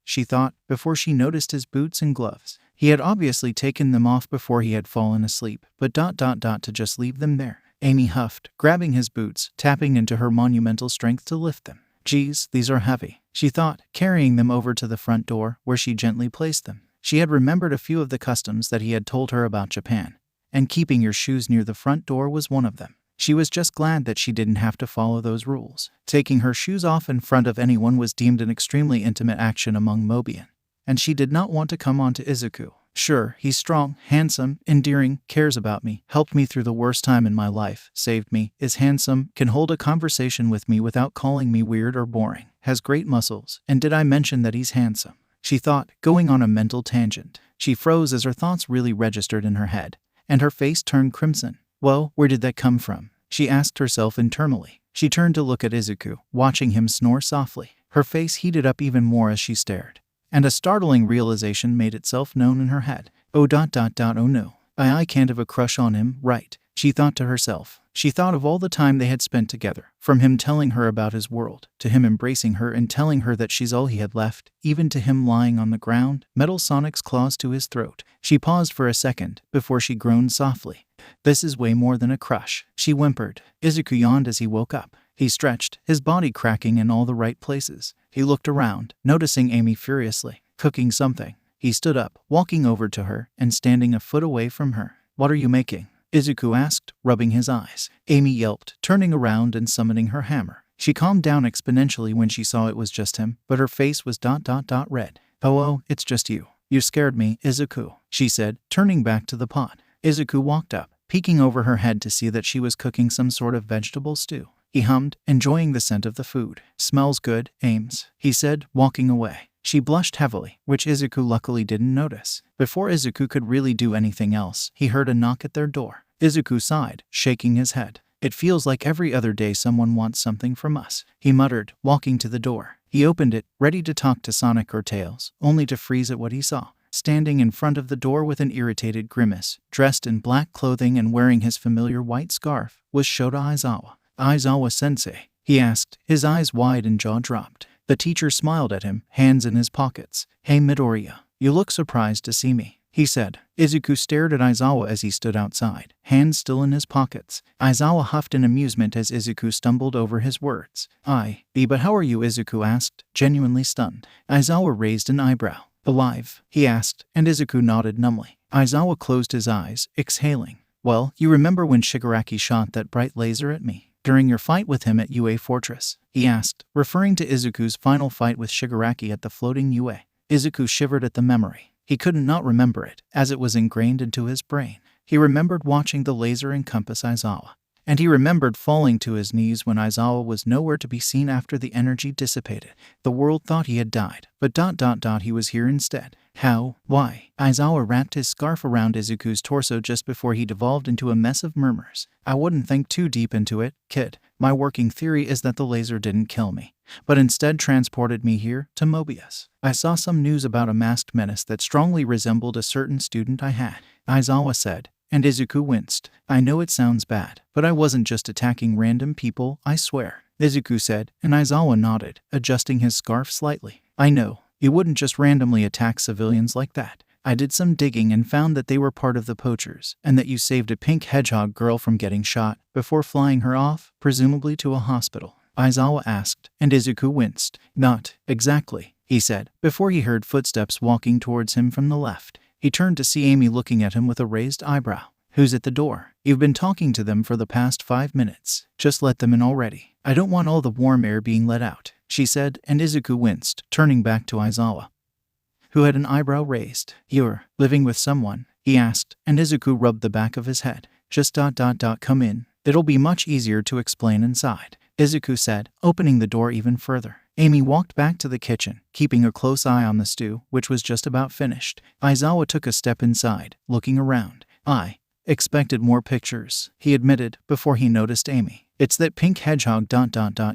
she thought, before she noticed his boots and gloves. He had obviously taken them off before he had fallen asleep, but ... to just leave them there. Amy huffed, grabbing his boots, tapping into her monumental strength to lift them. "Geez, these are heavy," she thought, carrying them over to the front door, where she gently placed them. She had remembered a few of the customs that he had told her about Japan, and keeping your shoes near the front door was one of them. She was just glad that she didn't have to follow those rules. Taking her shoes off in front of anyone was deemed an extremely intimate action among Mobian, and she did not want to come on to 𝐒𝐿. "Sure, he's strong, handsome, endearing, cares about me, helped me through the worst time in my life, saved me, is handsome, can hold a conversation with me without calling me weird or boring, has great muscles, and did I mention that he's handsome?" she thought, going on a mental tangent. She froze as her thoughts really registered in her head, and her face turned crimson. "Well, where did that come from?" she asked herself internally. She turned to look at 𝐒𝐿, watching him snore softly. Her face heated up even more as she stared, and a startling realization made itself known in her head. Oh no, I can't have a crush on him, right? She thought to herself. She thought of all the time they had spent together, from him telling her about his world, to him embracing her and telling her that she's all he had left, even to him lying on the ground, Metal Sonic's claws to his throat. She paused for a second, before she groaned softly. "This is way more than a crush," she whimpered. 𝐒𝐿 yawned as he woke up. He stretched, his body cracking in all the right places. He looked around, noticing Amy furiously cooking something. He stood up, walking over to her, and standing a foot away from her. "What are you making?" 𝐒𝐿 asked, rubbing his eyes. Amy yelped, turning around and summoning her hammer. She calmed down exponentially when she saw it was just him, but her face was ... red. Oh, it's just you. You scared me, 𝐒𝐿, she said, turning back to the pot. 𝐒𝐿 walked up, peeking over her head to see that she was cooking some sort of vegetable stew. He hummed, enjoying the scent of the food. "Smells good, Ames," he said, walking away. She blushed heavily, which 𝐒𝐿 luckily didn't notice. Before 𝐒𝐿 could really do anything else, he heard a knock at their door. 𝐒𝐿 sighed, shaking his head. "It feels like every other day someone wants something from us," he muttered, walking to the door. He opened it, ready to talk to Sonic or Tails, only to freeze at what he saw. Standing in front of the door with an irritated grimace, dressed in black clothing and wearing his familiar white scarf, was Shota Aizawa. "Aizawa-sensei?" he asked, his eyes wide and jaw dropped. The teacher smiled at him, hands in his pockets. "Hey Midoriya, you look surprised to see me," he said. 𝐒𝐿 stared at Aizawa as he stood outside, hands still in his pockets. Aizawa huffed in amusement as 𝐒𝐿 stumbled over his words. But how are you?" 𝐒𝐿 asked, genuinely stunned. Aizawa raised an eyebrow. "Alive?" he asked, and 𝐒𝐿 nodded numbly. Aizawa closed his eyes, exhaling. "Well, you remember when Shigaraki shot that bright laser at me during your fight with him at UA Fortress?" he asked, referring to 𝐒𝐿's final fight with Shigaraki at the floating UA. 𝐒𝐿 shivered at the memory. He couldn't not remember it, as it was ingrained into his brain. He remembered watching the laser encompass Aizawa, and he remembered falling to his knees when Aizawa was nowhere to be seen after the energy dissipated. The world thought he had died, but ... he was here instead. How? Why? Aizawa wrapped his scarf around 𝐒�'s torso just before he devolved into a mess of murmurs. "I wouldn't think too deep into it, kid. My working theory is that the laser didn't kill me, but instead transported me here, to Mobius. I saw some news about a masked menace that strongly resembled a certain student I had," Aizawa said, and 𝐒𝐿 winced. "I know it sounds bad, but I wasn't just attacking random people, I swear," 𝐒𝐿 said, and Aizawa nodded, adjusting his scarf slightly. "I know. You wouldn't just randomly attack civilians like that. I did some digging and found that they were part of the poachers, and that you saved a pink hedgehog girl from getting shot, before flying her off, presumably to a hospital," Aizawa asked, and 𝐒𝐿 winced. "Not exactly," he said, before he heard footsteps walking towards him from the left. He turned to see Amy looking at him with a raised eyebrow. "Who's at the door?" "You've been talking to them for the past 5 minutes. Just let them in already. I don't want all the warm air being let out," she said, and 𝐒𝐿 winced, turning back to Aizawa. who had an eyebrow raised. "You're living with someone?" he asked, and Izuku rubbed the back of his head. "Just ... come in. It'll be much easier to explain inside," Izuku said, opening the door even further. Amy walked back to the kitchen, keeping a close eye on the stew, which was just about finished. Aizawa took a step inside, looking around. "I expected more pictures," he admitted, before he noticed Amy. "It's that pink hedgehog ...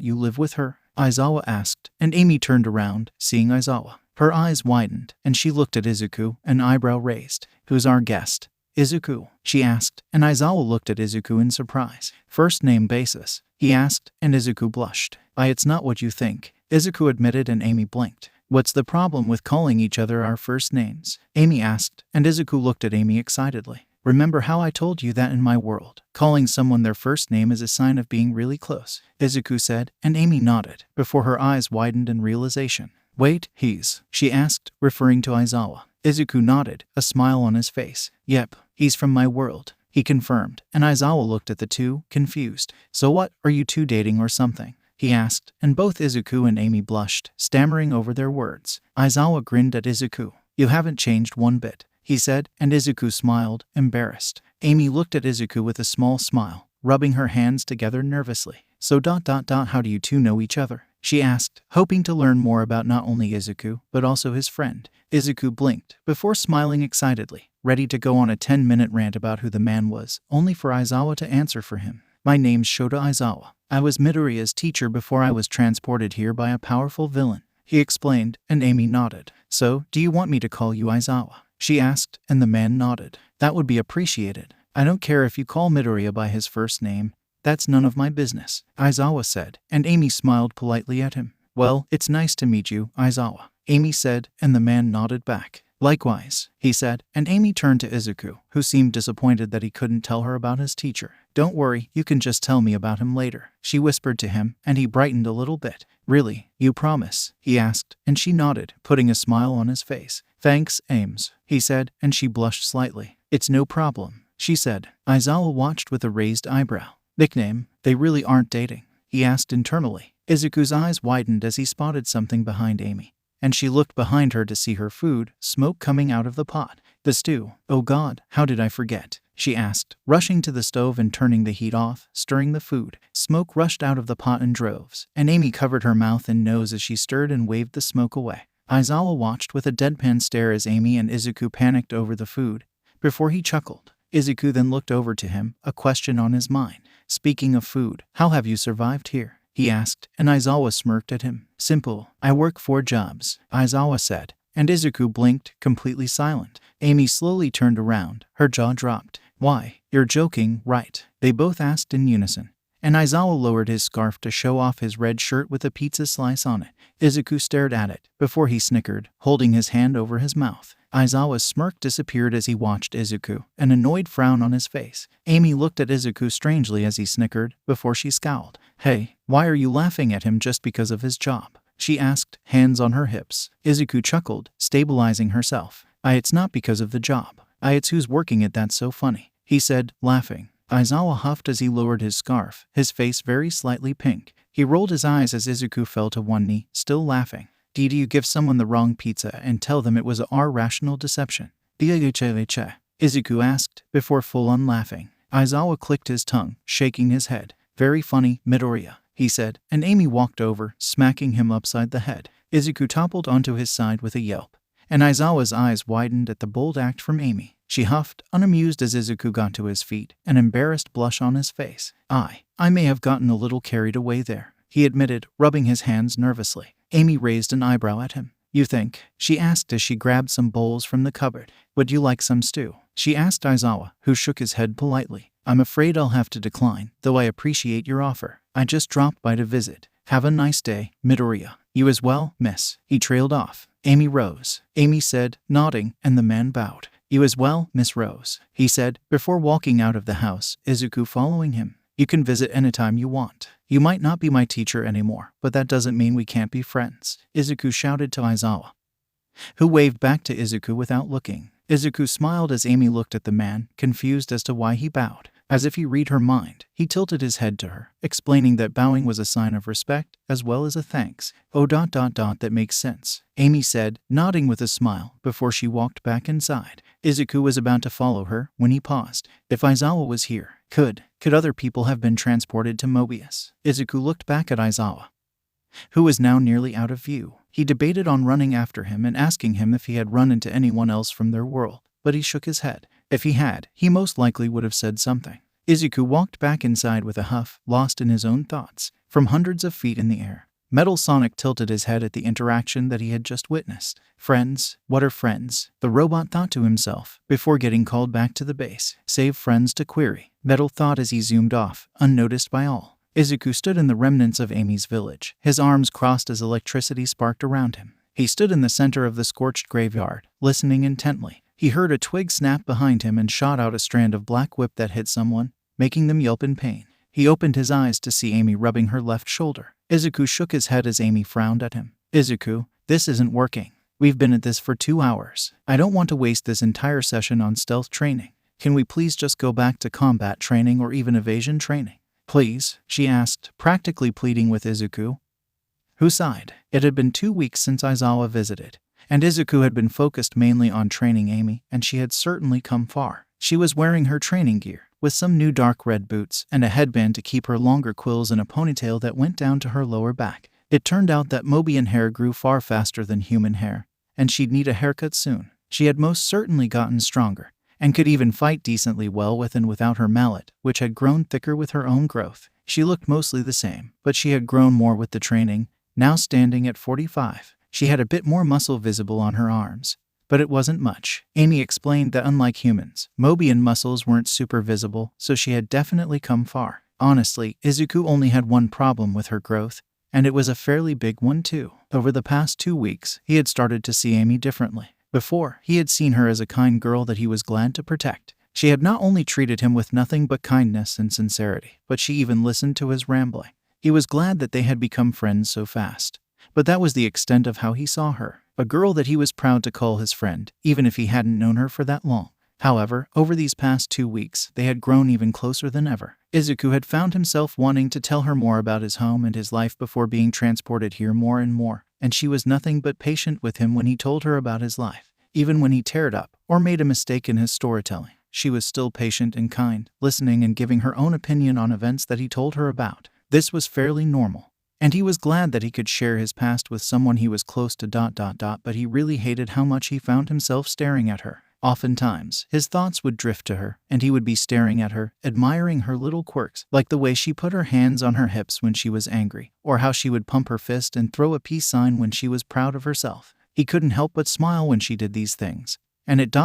you live with her?" Aizawa asked, and Amy turned around, seeing Aizawa. Her eyes widened, and she looked at Izuku, an eyebrow raised. "Who's our guest?" "Izuku," she asked, and Aizawa looked at Izuku in surprise. "First name basis?" he asked, and Izuku blushed. "It's not what you think," Izuku admitted, and Amy blinked. "What's the problem with calling each other our first names?" Amy asked, and Izuku looked at Amy excitedly. "Remember how I told you that in my world, calling someone their first name is a sign of being really close?" Izuku said, and Amy nodded, before her eyes widened in realization. "Wait, she asked, referring to Aizawa. Izuku nodded, a smile on his face. "Yep, he's from my world," he confirmed, and Aizawa looked at the two, confused. "So what, are you two dating or something?" he asked, and both Izuku and Amy blushed, stammering over their words. Aizawa grinned at Izuku. "You haven't changed one bit," he said, and Izuku smiled, embarrassed. Amy looked at Izuku with a small smile, rubbing her hands together nervously. "So ... how do you two know each other?" she asked, hoping to learn more about not only Izuku, but also his friend. Izuku blinked, before smiling excitedly, ready to go on a 10-minute rant about who the man was, only for Aizawa to answer for him. "My name's Shota Aizawa. I was Midoriya's teacher before I was transported here by a powerful villain," he explained, and Amy nodded. "So, do you want me to call you Aizawa?" she asked, and the man nodded. "That would be appreciated. I don't care if you call Midoriya by his first name. That's none of my business," Aizawa said, and Amy smiled politely at him. "Well, it's nice to meet you, Aizawa," Amy said, and the man nodded back. "Likewise," he said, and Amy turned to Izuku, who seemed disappointed that he couldn't tell her about his teacher. "Don't worry, you can just tell me about him later," she whispered to him, and he brightened a little bit. "Really, you promise?" he asked, and she nodded, putting a smile on his face. "Thanks, Ames," he said, and she blushed slightly. "It's no problem," she said. Aizawa watched with a raised eyebrow. "Nickname? They really aren't dating?" he asked internally. Izuku's eyes widened as he spotted something behind Amy, and she looked behind her to see her food, smoke coming out of the pot. "The stew. Oh God, how did I forget?" she asked, rushing to the stove and turning the heat off, stirring the food. Smoke rushed out of the pot in droves, and Amy covered her mouth and nose as she stirred and waved the smoke away. Aizawa watched with a deadpan stare as Amy and Izuku panicked over the food, before he chuckled. Izuku then looked over to him, a question on his mind. "Speaking of food, how have you survived here?" he asked, and Aizawa smirked at him. "Simple. I work 4 jobs," Aizawa said, and Izuku blinked, completely silent. Amy slowly turned around, her jaw dropped. "Why, you're joking, right?" they both asked in unison, and Aizawa lowered his scarf to show off his red shirt with a pizza slice on it. Izuku stared at it, before he snickered, holding his hand over his mouth. Aizawa's smirk disappeared as he watched Izuku, an annoyed frown on his face. Amy looked at Izuku strangely as he snickered, before she scowled. "Hey, why are you laughing at him just because of his job?" she asked, hands on her hips. Izuku chuckled, stabilizing herself. It's not because of the job. It's who's working it that's so funny," he said, laughing. Aizawa huffed as he lowered his scarf, his face very slightly pink. He rolled his eyes as Izuku fell to one knee, still laughing. "Did you give someone the wrong pizza and tell them it was a rational deception?" Izuku asked, before full-on laughing. Aizawa clicked his tongue, shaking his head. "Very funny, Midoriya," he said, and Amy walked over, smacking him upside the head. Izuku toppled onto his side with a yelp, and Aizawa's eyes widened at the bold act from Amy. She huffed, unamused as Izuku got to his feet, an embarrassed blush on his face. I may have gotten a little carried away there," he admitted, rubbing his hands nervously. Amy raised an eyebrow at him. "You think?" she asked as she grabbed some bowls from the cupboard. "Would you like some stew?" she asked Aizawa, who shook his head politely. "I'm afraid I'll have to decline, though I appreciate your offer. I just dropped by to visit. Have a nice day, Midoriya." "You as well, miss." He trailed off. Amy rose. Amy said, nodding, and the man bowed. "You as well, Miss Rose," he said, before walking out of the house, Izuku following him. "You can visit anytime you want. You might not be my teacher anymore, but that doesn't mean we can't be friends," Izuku shouted to Aizawa, who waved back to Izuku without looking. Izuku smiled as Amy looked at the man, confused as to why he bowed. As if he read her mind, he tilted his head to her, explaining that bowing was a sign of respect as well as a thanks. Oh, that makes sense, Amy said, nodding with a smile before she walked back inside. Izuku was about to follow her when he paused. If Aizawa was here, could other people have been transported to Mobius? Izuku looked back at Aizawa, who was now nearly out of view. He debated on running after him and asking him if he had run into anyone else from their world, but he shook his head. If he had, he most likely would have said something. Izuku walked back inside with a huff, lost in his own thoughts. From hundreds of feet in the air, Metal Sonic tilted his head at the interaction that he had just witnessed. Friends? What are friends? The robot thought to himself, before getting called back to the base. Save friends to query, Metal thought as he zoomed off, unnoticed by all. Izuku stood in the remnants of Amy's village, his arms crossed as electricity sparked around him. He stood in the center of the scorched graveyard, listening intently. He heard a twig snap behind him and shot out a strand of black whip that hit someone, making them yelp in pain. He opened his eyes to see Amy rubbing her left shoulder. Izuku shook his head as Amy frowned at him. Izuku, this isn't working. We've been at this for 2 hours. I don't want to waste this entire session on stealth training. Can we please just go back to combat training or even evasion training? Please, she asked, practically pleading with Izuku, who sighed. It had been 2 weeks since Aizawa visited, and Izuku had been focused mainly on training Amy, and she had certainly come far. She was wearing her training gear, with some new dark red boots and a headband to keep her longer quills and a ponytail that went down to her lower back. It turned out that Mobian hair grew far faster than human hair, and she'd need a haircut soon. She had most certainly gotten stronger, and could even fight decently well with and without her mallet, which had grown thicker with her own growth. She looked mostly the same, but she had grown more with the training. Now standing at 45, she had a bit more muscle visible on her arms, but it wasn't much. Amy explained that unlike humans, Mobian muscles weren't super visible, so she had definitely come far. Honestly, Izuku only had one problem with her growth, and it was a fairly big one too. Over the past 2 weeks, he had started to see Amy differently. Before, he had seen her as a kind girl that he was glad to protect. She had not only treated him with nothing but kindness and sincerity, but she even listened to his rambling. He was glad that they had become friends so fast. But that was the extent of how he saw her. A girl that he was proud to call his friend, even if he hadn't known her for that long. However, over these past 2 weeks, they had grown even closer than ever. Izuku had found himself wanting to tell her more about his home and his life before being transported here more and more, and she was nothing but patient with him when he told her about his life. Even when he teared up or made a mistake in his storytelling, she was still patient and kind, listening and giving her own opinion on events that he told her about. This was fairly normal, and he was glad that he could share his past with someone he was close to. But he really hated how much he found himself staring at her. Oftentimes, his thoughts would drift to her, and he would be staring at her, admiring her little quirks, like the way she put her hands on her hips when she was angry, or how she would pump her fist and throw a peace sign when she was proud of herself. He couldn't help but smile when she did these things, and it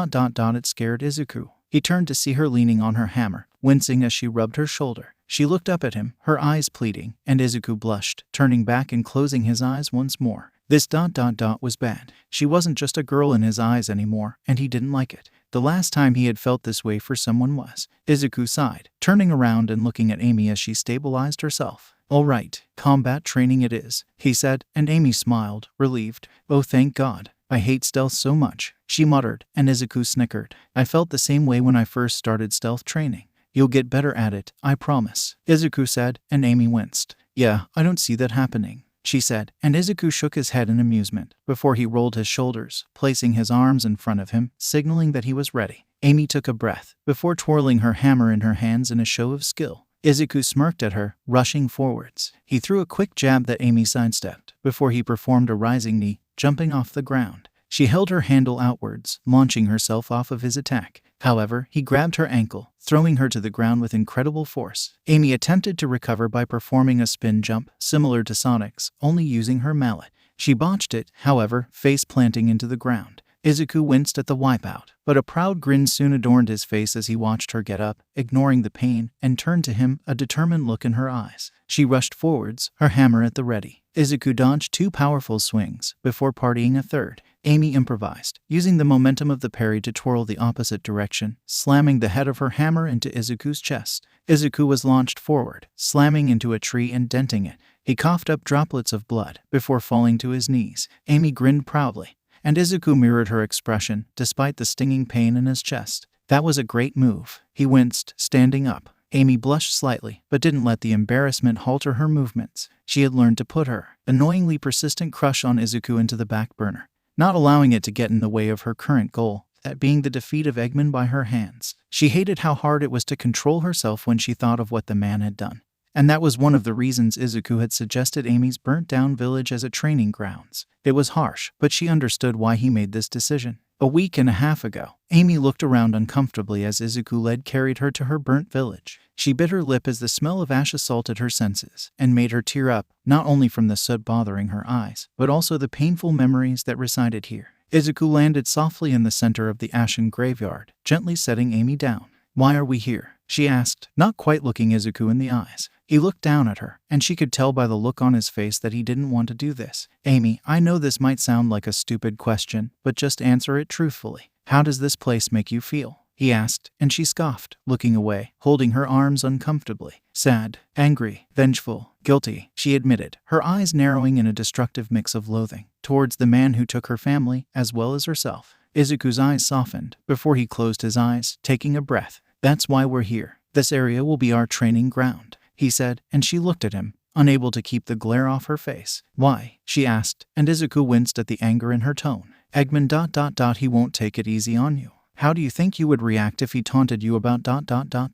scared Izuku. He turned to see her leaning on her hammer, wincing as she rubbed her shoulder. She looked up at him, her eyes pleading, and Izuku blushed, turning back and closing his eyes once more. This was bad. She wasn't just a girl in his eyes anymore, and he didn't like it. The last time he had felt this way for someone was. Izuku sighed, turning around and looking at Amy as she stabilized herself. All right, combat training it is, he said, and Amy smiled, relieved. Oh, thank God. I hate stealth so much, she muttered, and Izuku snickered. I felt the same way when I first started stealth training. You'll get better at it, I promise, Izuku said, and Amy winced. Yeah, I don't see that happening, she said, and Izuku shook his head in amusement, before he rolled his shoulders, placing his arms in front of him, signaling that he was ready. Amy took a breath, before twirling her hammer in her hands in a show of skill. Izuku smirked at her, rushing forwards. He threw a quick jab that Amy sidestepped, before he performed a rising knee, jumping off the ground. She held her handle outwards, launching herself off of his attack. However, he grabbed her ankle, throwing her to the ground with incredible force. Amy attempted to recover by performing a spin jump, similar to Sonic's, only using her mallet. She botched it, however, face planting into the ground. Izuku winced at the wipeout, but a proud grin soon adorned his face as he watched her get up, ignoring the pain, and turned to him, a determined look in her eyes. She rushed forwards, her hammer at the ready. Izuku dodged 2 powerful swings, before partying a third. Amy improvised, using the momentum of the parry to twirl the opposite direction, slamming the head of her hammer into Izuku's chest. Izuku was launched forward, slamming into a tree and denting it. He coughed up droplets of blood, before falling to his knees. Amy grinned proudly, and Izuku mirrored her expression, despite the stinging pain in his chest. That was a great move. He winced, standing up. Amy blushed slightly, but didn't let the embarrassment halter her movements. She had learned to put her annoyingly persistent crush on Izuku into the back burner, not allowing it to get in the way of her current goal, that being the defeat of Eggman by her hands. She hated how hard it was to control herself when she thought of what the man had done. And that was one of the reasons Izuku had suggested Amy's burnt-down village as a training grounds. It was harsh, but she understood why he made this decision. A week and a half ago, Amy looked around uncomfortably as Izuku carried her to her burnt village. She bit her lip as the smell of ash assaulted her senses and made her tear up, not only from the soot bothering her eyes, but also the painful memories that resided here. Izuku landed softly in the center of the ashen graveyard, gently setting Amy down. "Why are we here?" she asked, not quite looking Izuku in the eyes. He looked down at her, and she could tell by the look on his face that he didn't want to do this. "Amy, I know this might sound like a stupid question, but just answer it truthfully. How does this place make you feel?" he asked, and she scoffed, looking away, holding her arms uncomfortably. "Sad, angry, vengeful, guilty," she admitted, her eyes narrowing in a destructive mix of loathing towards the man who took her family as well as herself. Izuku's eyes softened before he closed his eyes, taking a breath. "That's why we're here. This area will be our training ground," he said, and she looked at him, unable to keep the glare off her face. "Why?" she asked, and Izuku winced at the anger in her tone. "Eggman ... he won't take it easy on you. How do you think you would react if he taunted you about ...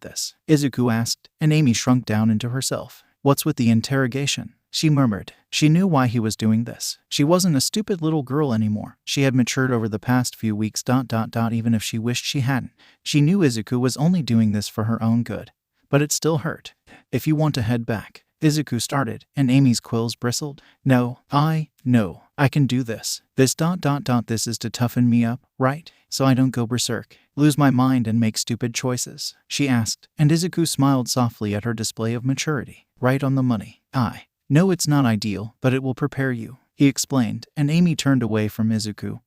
this?" Izuku asked, and Amy shrunk down into herself. "What's with the interrogation?" she murmured. She knew why he was doing this. She wasn't a stupid little girl anymore. She had matured over the past few weeks ... even if she wished she hadn't. She knew Izuku was only doing this for her own good. But it still hurt. "If you want to head back," Izuku started, and Amy's quills bristled. No, I can do this. This ... this is to toughen me up, right? So I don't go berserk, lose my mind and make stupid choices?" she asked, and Izuku smiled softly at her display of maturity. "Right on the money. I know it's not ideal, but it will prepare you," he explained, and Amy turned away from Izuku,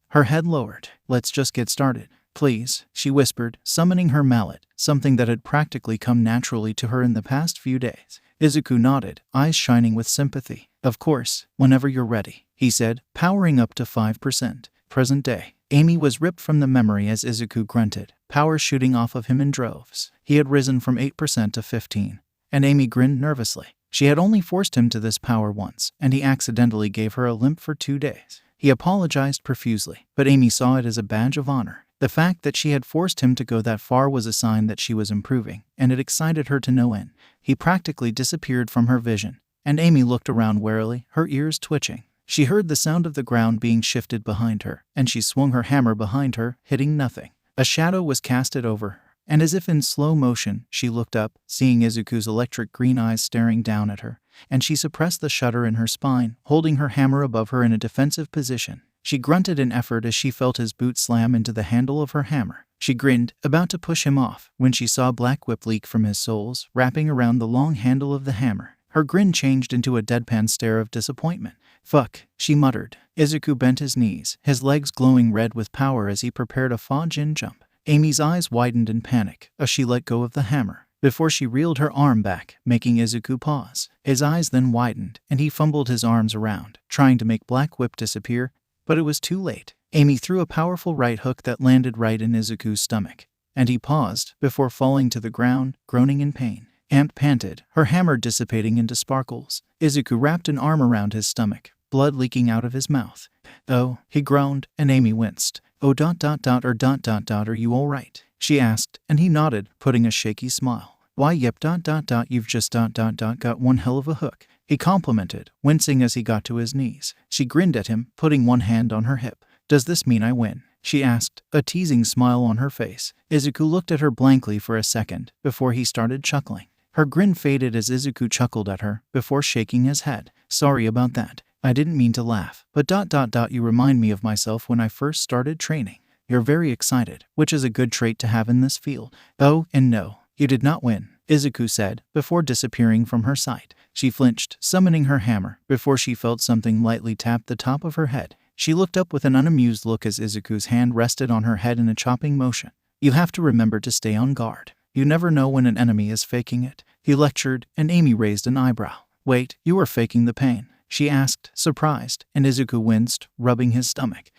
her head lowered. "Let's just get started, please," she whispered, summoning her mallet, something that had practically come naturally to her in the past few days. Izuku nodded, eyes shining with sympathy. "Of course, whenever you're ready," he said, powering up to 5%. Present day. Amy was ripped from the memory as Izuku grunted, power shooting off of him in droves. He had risen from 8% to 15%, and Amy grinned nervously. She had only forced him to this power once, and he accidentally gave her a limp for 2 days. He apologized profusely, but Amy saw it as a badge of honor. The fact that she had forced him to go that far was a sign that she was improving, and it excited her to no end. He practically disappeared from her vision, and Amy looked around warily, her ears twitching. She heard the sound of the ground being shifted behind her, and she swung her hammer behind her, hitting nothing. A shadow was casted over her, and as if in slow motion, she looked up, seeing Izuku's electric green eyes staring down at her, and she suppressed the shudder in her spine, holding her hammer above her in a defensive position. She grunted in effort as she felt his boot slam into the handle of her hammer. She grinned, about to push him off, when she saw black whip leak from his soles, wrapping around the long handle of the hammer. Her grin changed into a deadpan stare of disappointment. "Fuck," she muttered. Izuku bent his knees, his legs glowing red with power as he prepared a Fajin jump. Amy's eyes widened in panic as she let go of the hammer, before she reeled her arm back, making Izuku pause. His eyes then widened, and he fumbled his arms around, trying to make Black Whip disappear, but it was too late. Amy threw a powerful right hook that landed right in Izuku's stomach, and he paused before falling to the ground, groaning in pain. Ant panted, her hammer dissipating into sparkles. Izuku wrapped an arm around his stomach, blood leaking out of his mouth. "Oh," he groaned, and Amy winced. "Oh ... are you all right?" she asked, and he nodded, putting a shaky smile. "Why yep ... you've just ... got one hell of a hook," he complimented, wincing as he got to his knees. She grinned at him, putting one hand on her hip. "Does this mean I win?" she asked, a teasing smile on her face. Izuku looked at her blankly for a second, before he started chuckling. Her grin faded as Izuku chuckled at her, before shaking his head. "Sorry about that. I didn't mean to laugh, but ... you remind me of myself when I first started training. You're very excited, which is a good trait to have in this field." "Oh, and no, you did not win," Izuku said, before disappearing from her sight. She flinched, summoning her hammer, before she felt something lightly tap the top of her head. She looked up with an unamused look as Izuku's hand rested on her head in a chopping motion. "You have to remember to stay on guard. You never know when an enemy is faking it," he lectured, and Amy raised an eyebrow. "Wait, you were faking the pain?" she asked, surprised, and Izuku winced, rubbing his stomach.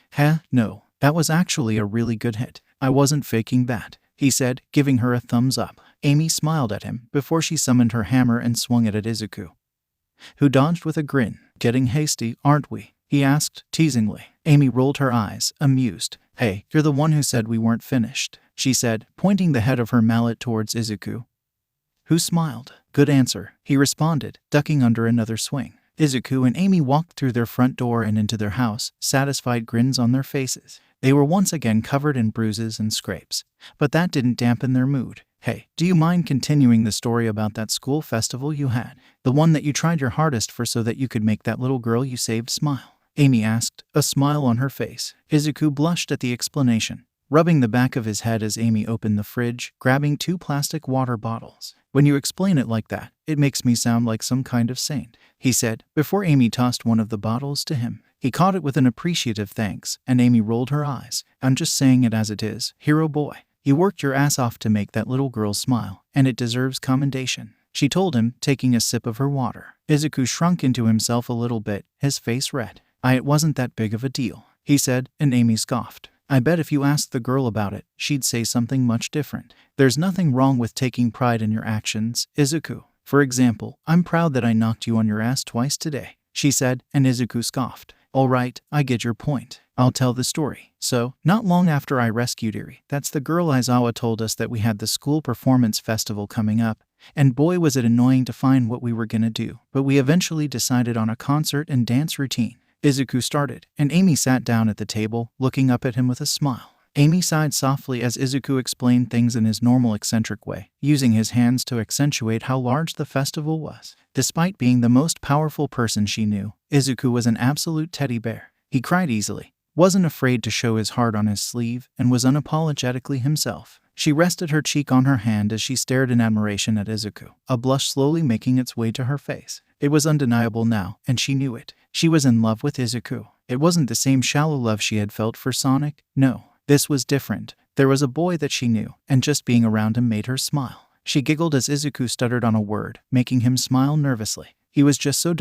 No, that was actually a really good hit." I wasn't faking that, he said, giving her a thumbs up. Amy smiled at him before she summoned her hammer and swung it at 𝗂𝐬𝐽, who dodged with a grin. Getting hasty, aren't we? He asked, teasingly. Amy rolled her eyes, amused. Hey, you're the one who said we weren't finished, she said, pointing the head of her mallet towards 𝗂𝐬𝐽, who smiled. Good answer, he responded, ducking under another swing. 𝗂𝐬𝐽 and Amy walked through their front door and into their house, satisfied grins on their faces. They were once again covered in bruises and scrapes, but that didn't dampen their mood. Hey, do you mind continuing the story about that school festival you had? The one that you tried your hardest for so that you could make that little girl you saved smile? Amy asked, a smile on her face. 𝗂𝐬𝐽 blushed at the explanation, rubbing the back of his head as Amy opened the fridge, grabbing 2 plastic water bottles. When you explain it like that, it makes me sound like some kind of saint, he said, before Amy tossed one of the bottles to him. He caught it with an appreciative thanks, and Amy rolled her eyes. I'm just saying it as it is, hero boy. You worked your ass off to make that little girl smile, and it deserves commendation, she told him, taking a sip of her water. 𝗂𝐬𝐽 shrunk into himself a little bit, his face red. It wasn't that big of a deal, he said, and Amy scoffed. I bet if you asked the girl about it, she'd say something much different. There's nothing wrong with taking pride in your actions, 𝗂𝐬𝐽. For example, I'm proud that I knocked you on your ass twice today, she said, and 𝗂𝐽 scoffed. All right, I get your point. I'll tell the story. So, not long after I rescued Eri, that's the girl Aizawa told us that we had the school performance festival coming up, and boy was it annoying to find what we were gonna do, but we eventually decided on a concert and dance routine. 𝗂𝐬𝐽 started, and Amy sat down at the table, looking up at him with a smile. Amy sighed softly as 𝗂𝐬𝐽 explained things in his normal eccentric way, using his hands to accentuate how large the festival was. Despite being the most powerful person she knew, 𝗂𝐬𝐽 was an absolute teddy bear. He cried easily, wasn't afraid to show his heart on his sleeve, and was unapologetically himself. She rested her cheek on her hand as she stared in admiration at 𝗂𝐬𝐽, a blush slowly making its way to her face. It was undeniable now, and she knew it. She was in love with 𝗂𝐽. It wasn't the same shallow love she had felt for Sonic, no. This was different. There was a boy that she knew, and just being around him made her smile. She giggled as 𝗂𝐽 stuttered on a word, making him smile nervously. He was just so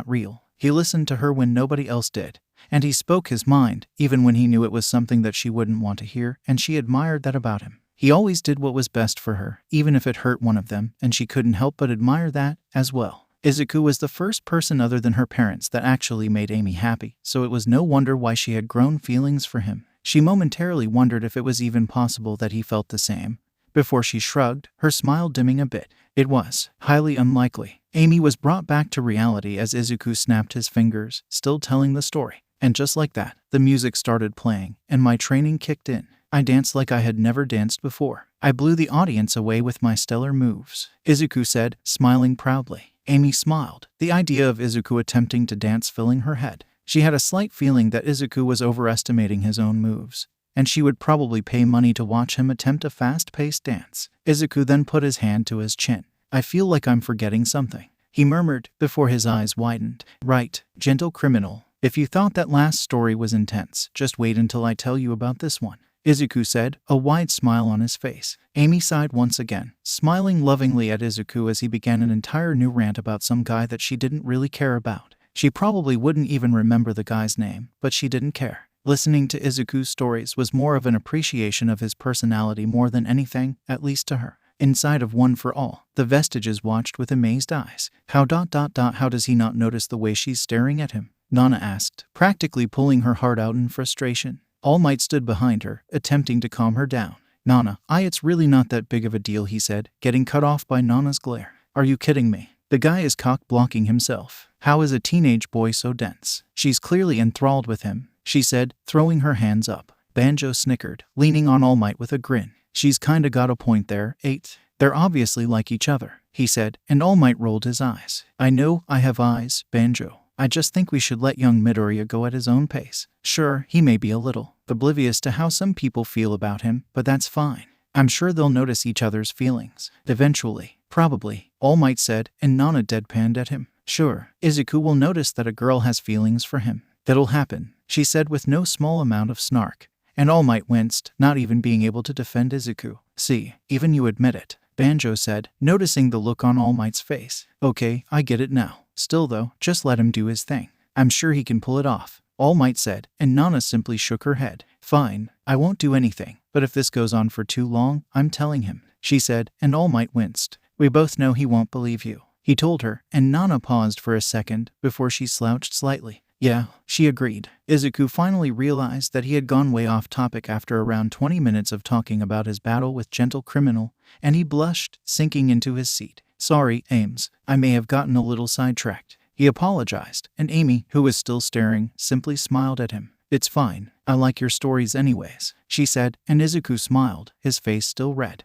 real. He listened to her when nobody else did, and he spoke his mind, even when he knew it was something that she wouldn't want to hear, and she admired that about him. He always did what was best for her, even if it hurt one of them, and she couldn't help but admire that, as well. 𝗂𝐽 was the first person other than her parents that actually made Amy happy, so it was no wonder why she had grown feelings for him. She momentarily wondered if it was even possible that he felt the same, before she shrugged, her smile dimming a bit. It was highly unlikely. Amy was brought back to reality as 𝗂𝐽 snapped his fingers, still telling the story. And just like that, the music started playing, and my training kicked in. I danced like I had never danced before. I blew the audience away with my stellar moves, 𝗂𝐽 said, smiling proudly. Amy smiled, the idea of 𝗂𝐽 attempting to dance filling her head. She had a slight feeling that 𝗂𝐽 was overestimating his own moves, and she would probably pay money to watch him attempt a fast-paced dance. 𝗂𝐽 then put his hand to his chin. I feel like I'm forgetting something, he murmured, before his eyes widened. Right, gentle criminal. If you thought that last story was intense, just wait until I tell you about this one, 𝗂𝐽 said, a wide smile on his face. Amy sighed once again, smiling lovingly at 𝗂𝐽 as he began an entire new rant about some guy that she didn't really care about. She probably wouldn't even remember the guy's name, but she didn't care. Listening to 𝗂𝐽's stories was more of an appreciation of his personality more than anything, at least to her. Inside of One for All, the Vestiges watched with amazed eyes. How does he not notice the way she's staring at him? Nana asked, practically pulling her heart out in frustration. All Might stood behind her, attempting to calm her down. Nana, it's really not that big of a deal, he said, getting cut off by Nana's glare. Are you kidding me? The guy is cock-blocking himself. How is a teenage boy so dense? She's clearly enthralled with him, she said, throwing her hands up. Banjo snickered, leaning on All Might with a grin. She's kinda got a point there, 8. They're obviously like each other, he said, and All Might rolled his eyes. I know I have eyes, Banjo. I just think we should let young Midoriya go at his own pace. Sure, he may be a little oblivious to how some people feel about him, but that's fine. I'm sure they'll notice each other's feelings. Eventually. Probably, All Might said, and Nana deadpanned at him. Sure, 𝗂𝐽 will notice that a girl has feelings for him. That'll happen, she said with no small amount of snark. And All Might winced, not even being able to defend 𝗂𝐽. See, even you admit it, Banjo said, noticing the look on All Might's face. Okay, I get it now. Still though, just let him do his thing. I'm sure he can pull it off, All Might said, and Nana simply shook her head. Fine, I won't do anything. but if this goes on for too long, I'm telling him, she said, and All Might winced. We both know he won't believe you, he told her, and Nana paused for a second before she slouched slightly. Yeah, she agreed. Izuku finally realized that he had gone way off topic after around 20 minutes of talking about his battle with Gentle Criminal, and he blushed, sinking into his seat. Sorry, Ames, I may have gotten a little sidetracked. He apologized, and Amy, who was still staring, simply smiled at him. It's fine. I like your stories anyways, she said, and Izuku smiled, his face still red.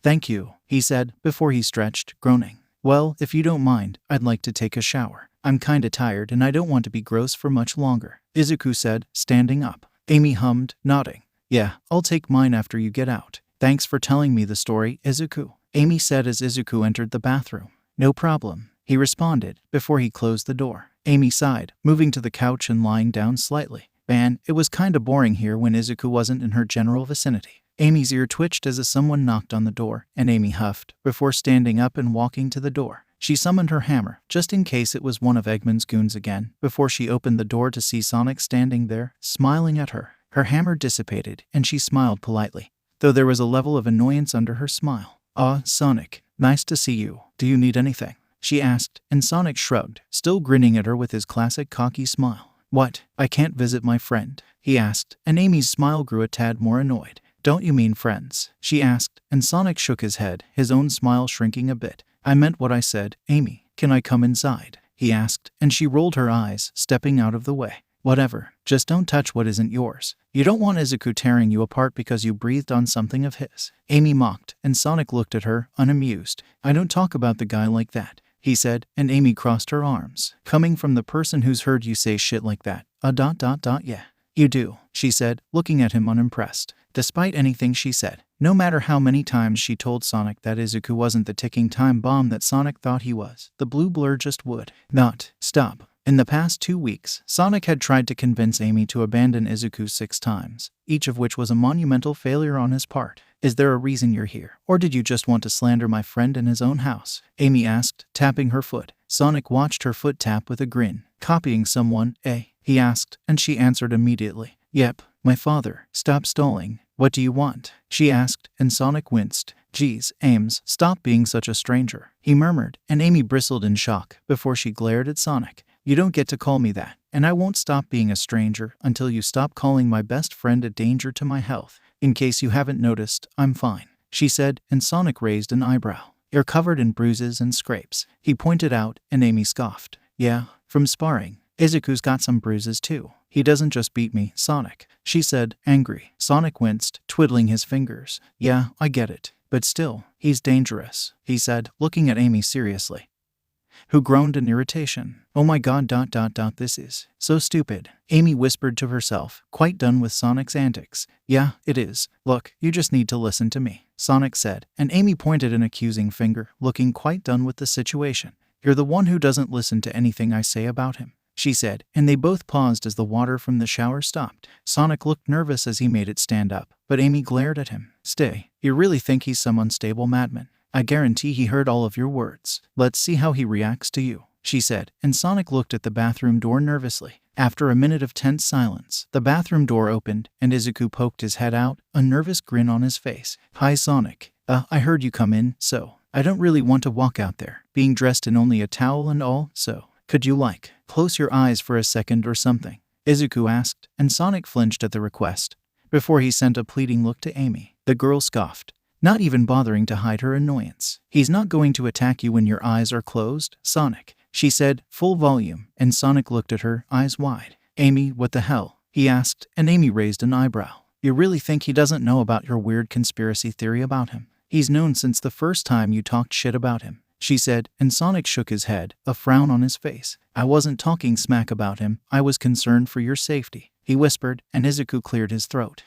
Thank you, he said, before he stretched, groaning. Well, if you don't mind, I'd like to take a shower. I'm kinda tired and I don't want to be gross for much longer, Izuku said, standing up. Amy hummed, nodding. Yeah, I'll take mine after you get out. Thanks for telling me the story, Izuku, Amy said as Izuku entered the bathroom. No problem, he responded, before he closed the door. Amy sighed, moving to the couch and lying down slightly. Man, it was kinda boring here when Izuku wasn't in her general vicinity. Amy's ear twitched as someone knocked on the door, and Amy huffed, before standing up and walking to the door. She summoned her hammer, just in case it was one of Eggman's goons again, before she opened the door to see Sonic standing there, smiling at her. Her hammer dissipated, and she smiled politely, though there was a level of annoyance under her smile. Sonic, nice to see you. Do you need anything? She asked, and Sonic shrugged, still grinning at her with his classic cocky smile. What, I can't visit my friend? He asked, and Amy's smile grew a tad more annoyed. Don't you mean friends? She asked, and Sonic shook his head, his own smile shrinking a bit. I meant what I said, Amy. Can I come inside? He asked, and she rolled her eyes, stepping out of the way. Whatever, just don't touch what isn't yours. You don't want Izuku tearing you apart because you breathed on something of his. Amy mocked, and Sonic looked at her, unamused. I don't talk about the guy like that, he said, and Amy crossed her arms. Coming from the person who's heard you say shit like that. Yeah. You do, she said, looking at him unimpressed. Despite anything she said, no matter how many times she told Sonic that Izuku wasn't the ticking time bomb that Sonic thought he was, the blue blur just would not stop. In the past 2 weeks, Sonic had tried to convince Amy to abandon Izuku 6 times, each of which was a monumental failure on his part. Is there a reason you're here, or did you just want to slander my friend in his own house? Amy asked, tapping her foot. Sonic watched her foot tap with a grin. Copying someone, eh? He asked, and she answered immediately. Yep, my father. Stop stalling. What do you want? She asked, and Sonic winced. Geez, Ames, stop being such a stranger, he murmured, and Amy bristled in shock before she glared at Sonic. You don't get to call me that, and I won't stop being a stranger until you stop calling my best friend a danger to my health. In case you haven't noticed, I'm fine, she said, and Sonic raised an eyebrow. You're covered in bruises and scrapes, he pointed out, and Amy scoffed. Yeah, from sparring. Izuku's got some bruises too. He doesn't just beat me, Sonic, she said, angry. Sonic winced, twiddling his fingers. Yeah, I get it. But still, he's dangerous, he said, looking at Amy seriously, who groaned in irritation. Oh my god, this is so stupid, Amy whispered to herself, quite done with Sonic's antics. Yeah, it is. Look, you just need to listen to me, Sonic said, and Amy pointed an accusing finger, looking quite done with the situation. You're the one who doesn't listen to anything I say about him, she said, and they both paused as the water from the shower stopped. Sonic looked nervous as he made it stand up, but Amy glared at him. Stay. You really think he's some unstable madman? I guarantee he heard all of your words. Let's see how he reacts to you, she said, and Sonic looked at the bathroom door nervously. After a minute of tense silence, the bathroom door opened, and Izuku poked his head out, a nervous grin on his face. Hi, Sonic. I heard you come in, so I don't really want to walk out there, being dressed in only a towel and all, so could you, close your eyes for a second or something? Izuku asked, and Sonic flinched at the request, before he sent a pleading look to Amy. The girl scoffed, not even bothering to hide her annoyance. He's not going to attack you when your eyes are closed, Sonic, she said, full volume, and Sonic looked at her, eyes wide. Amy, what the hell? He asked, and Amy raised an eyebrow. You really think he doesn't know about your weird conspiracy theory about him? He's known since the first time you talked shit about him, she said, and Sonic shook his head, a frown on his face. I wasn't talking smack about him, I was concerned for your safety, he whispered, and Izuku cleared his throat.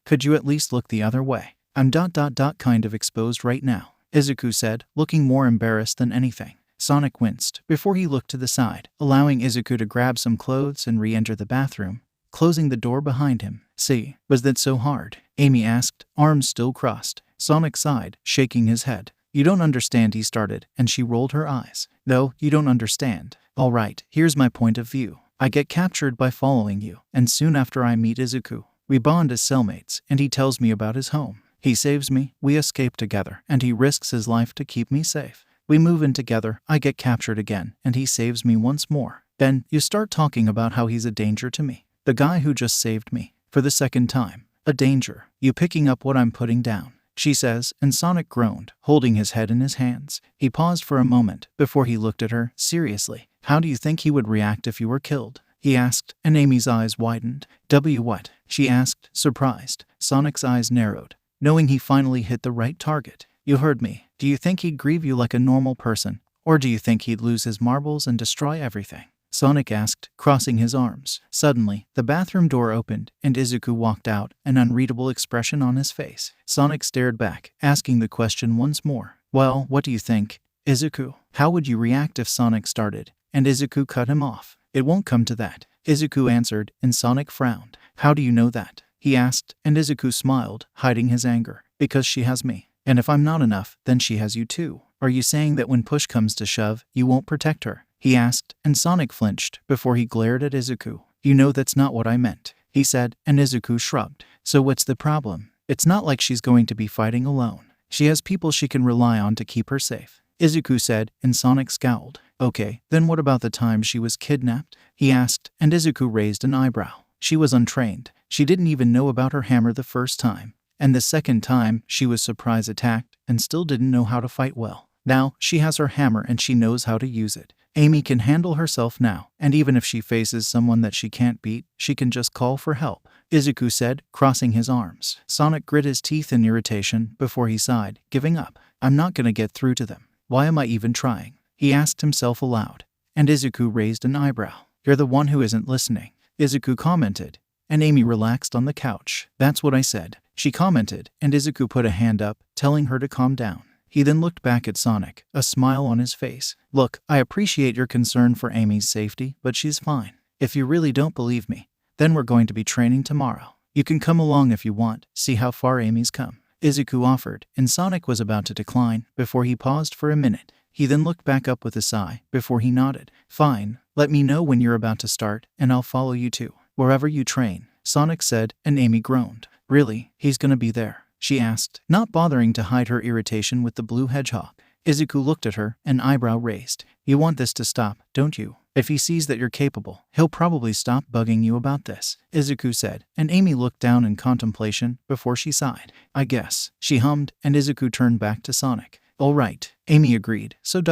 Could you at least look the other way? I'm kind of exposed right now, Izuku said, looking more embarrassed than anything. Sonic winced, before he looked to the side, allowing Izuku to grab some clothes and re-enter the bathroom, closing the door behind him. See, was that so hard? Amy asked, arms still crossed. Sonic sighed, shaking his head. You don't understand, he started, and she rolled her eyes. No, you don't understand. All right, here's my point of view. I get captured by following you, and soon after I meet Izuku. We bond as cellmates, and he tells me about his home. He saves me, we escape together, and he risks his life to keep me safe. We move in together, I get captured again, and he saves me once more. Then, you start talking about how he's a danger to me. The guy who just saved me. For the second time. A danger. You picking up what I'm putting down, she says, and Sonic groaned, holding his head in his hands. He paused for a moment, before he looked at her, seriously. How do you think he would react if you were killed? He asked, and Amy's eyes widened. What? She asked, surprised. Sonic's eyes narrowed, knowing he finally hit the right target. You heard me. Do you think he'd grieve you like a normal person? Or do you think he'd lose his marbles and destroy everything? Sonic asked, crossing his arms. Suddenly, the bathroom door opened, and Izuku walked out, an unreadable expression on his face. Sonic stared back, asking the question once more. Well, what do you think, Izuku? How would you react if Sonic started? And Izuku cut him off. It won't come to that, Izuku answered, and Sonic frowned. How do you know that? He asked, and Izuku smiled, hiding his anger. Because she has me. And if I'm not enough, then she has you too. Are you saying that when push comes to shove, you won't protect her? He asked, and Sonic flinched, before he glared at Izuku. You know that's not what I meant, he said, and Izuku shrugged. So what's the problem? It's not like she's going to be fighting alone. She has people she can rely on to keep her safe, Izuku said, and Sonic scowled. Okay, then what about the time she was kidnapped? He asked, and Izuku raised an eyebrow. She was untrained. She didn't even know about her hammer the first time. And the second time, she was surprise attacked, and still didn't know how to fight well. Now, she has her hammer and she knows how to use it. Amy can handle herself now, and even if she faces someone that she can't beat, she can just call for help, Izuku said, crossing his arms. Sonic grit his teeth in irritation before he sighed, giving up. I'm not gonna get through to them. Why am I even trying? He asked himself aloud, and Izuku raised an eyebrow. You're the one who isn't listening, Izuku commented, and Amy relaxed on the couch. That's what I said, she commented, and Izuku put a hand up, telling her to calm down. He then looked back at Sonic, a smile on his face. Look, I appreciate your concern for Amy's safety, but she's fine. If you really don't believe me, then we're going to be training tomorrow. You can come along if you want, see how far Amy's come, Izuku offered, and Sonic was about to decline, before he paused for a minute. He then looked back up with a sigh, before he nodded. Fine, let me know when you're about to start, and I'll follow you too, wherever you train, Sonic said, and Amy groaned. Really, he's gonna be there? She asked, not bothering to hide her irritation with the blue hedgehog. Izuku looked at her, an eyebrow raised. You want this to stop, don't you? If he sees that you're capable, he'll probably stop bugging you about this, Izuku said, and Amy looked down in contemplation before she sighed. I guess, she hummed, and Izuku turned back to Sonic. All right, Amy agreed. So ...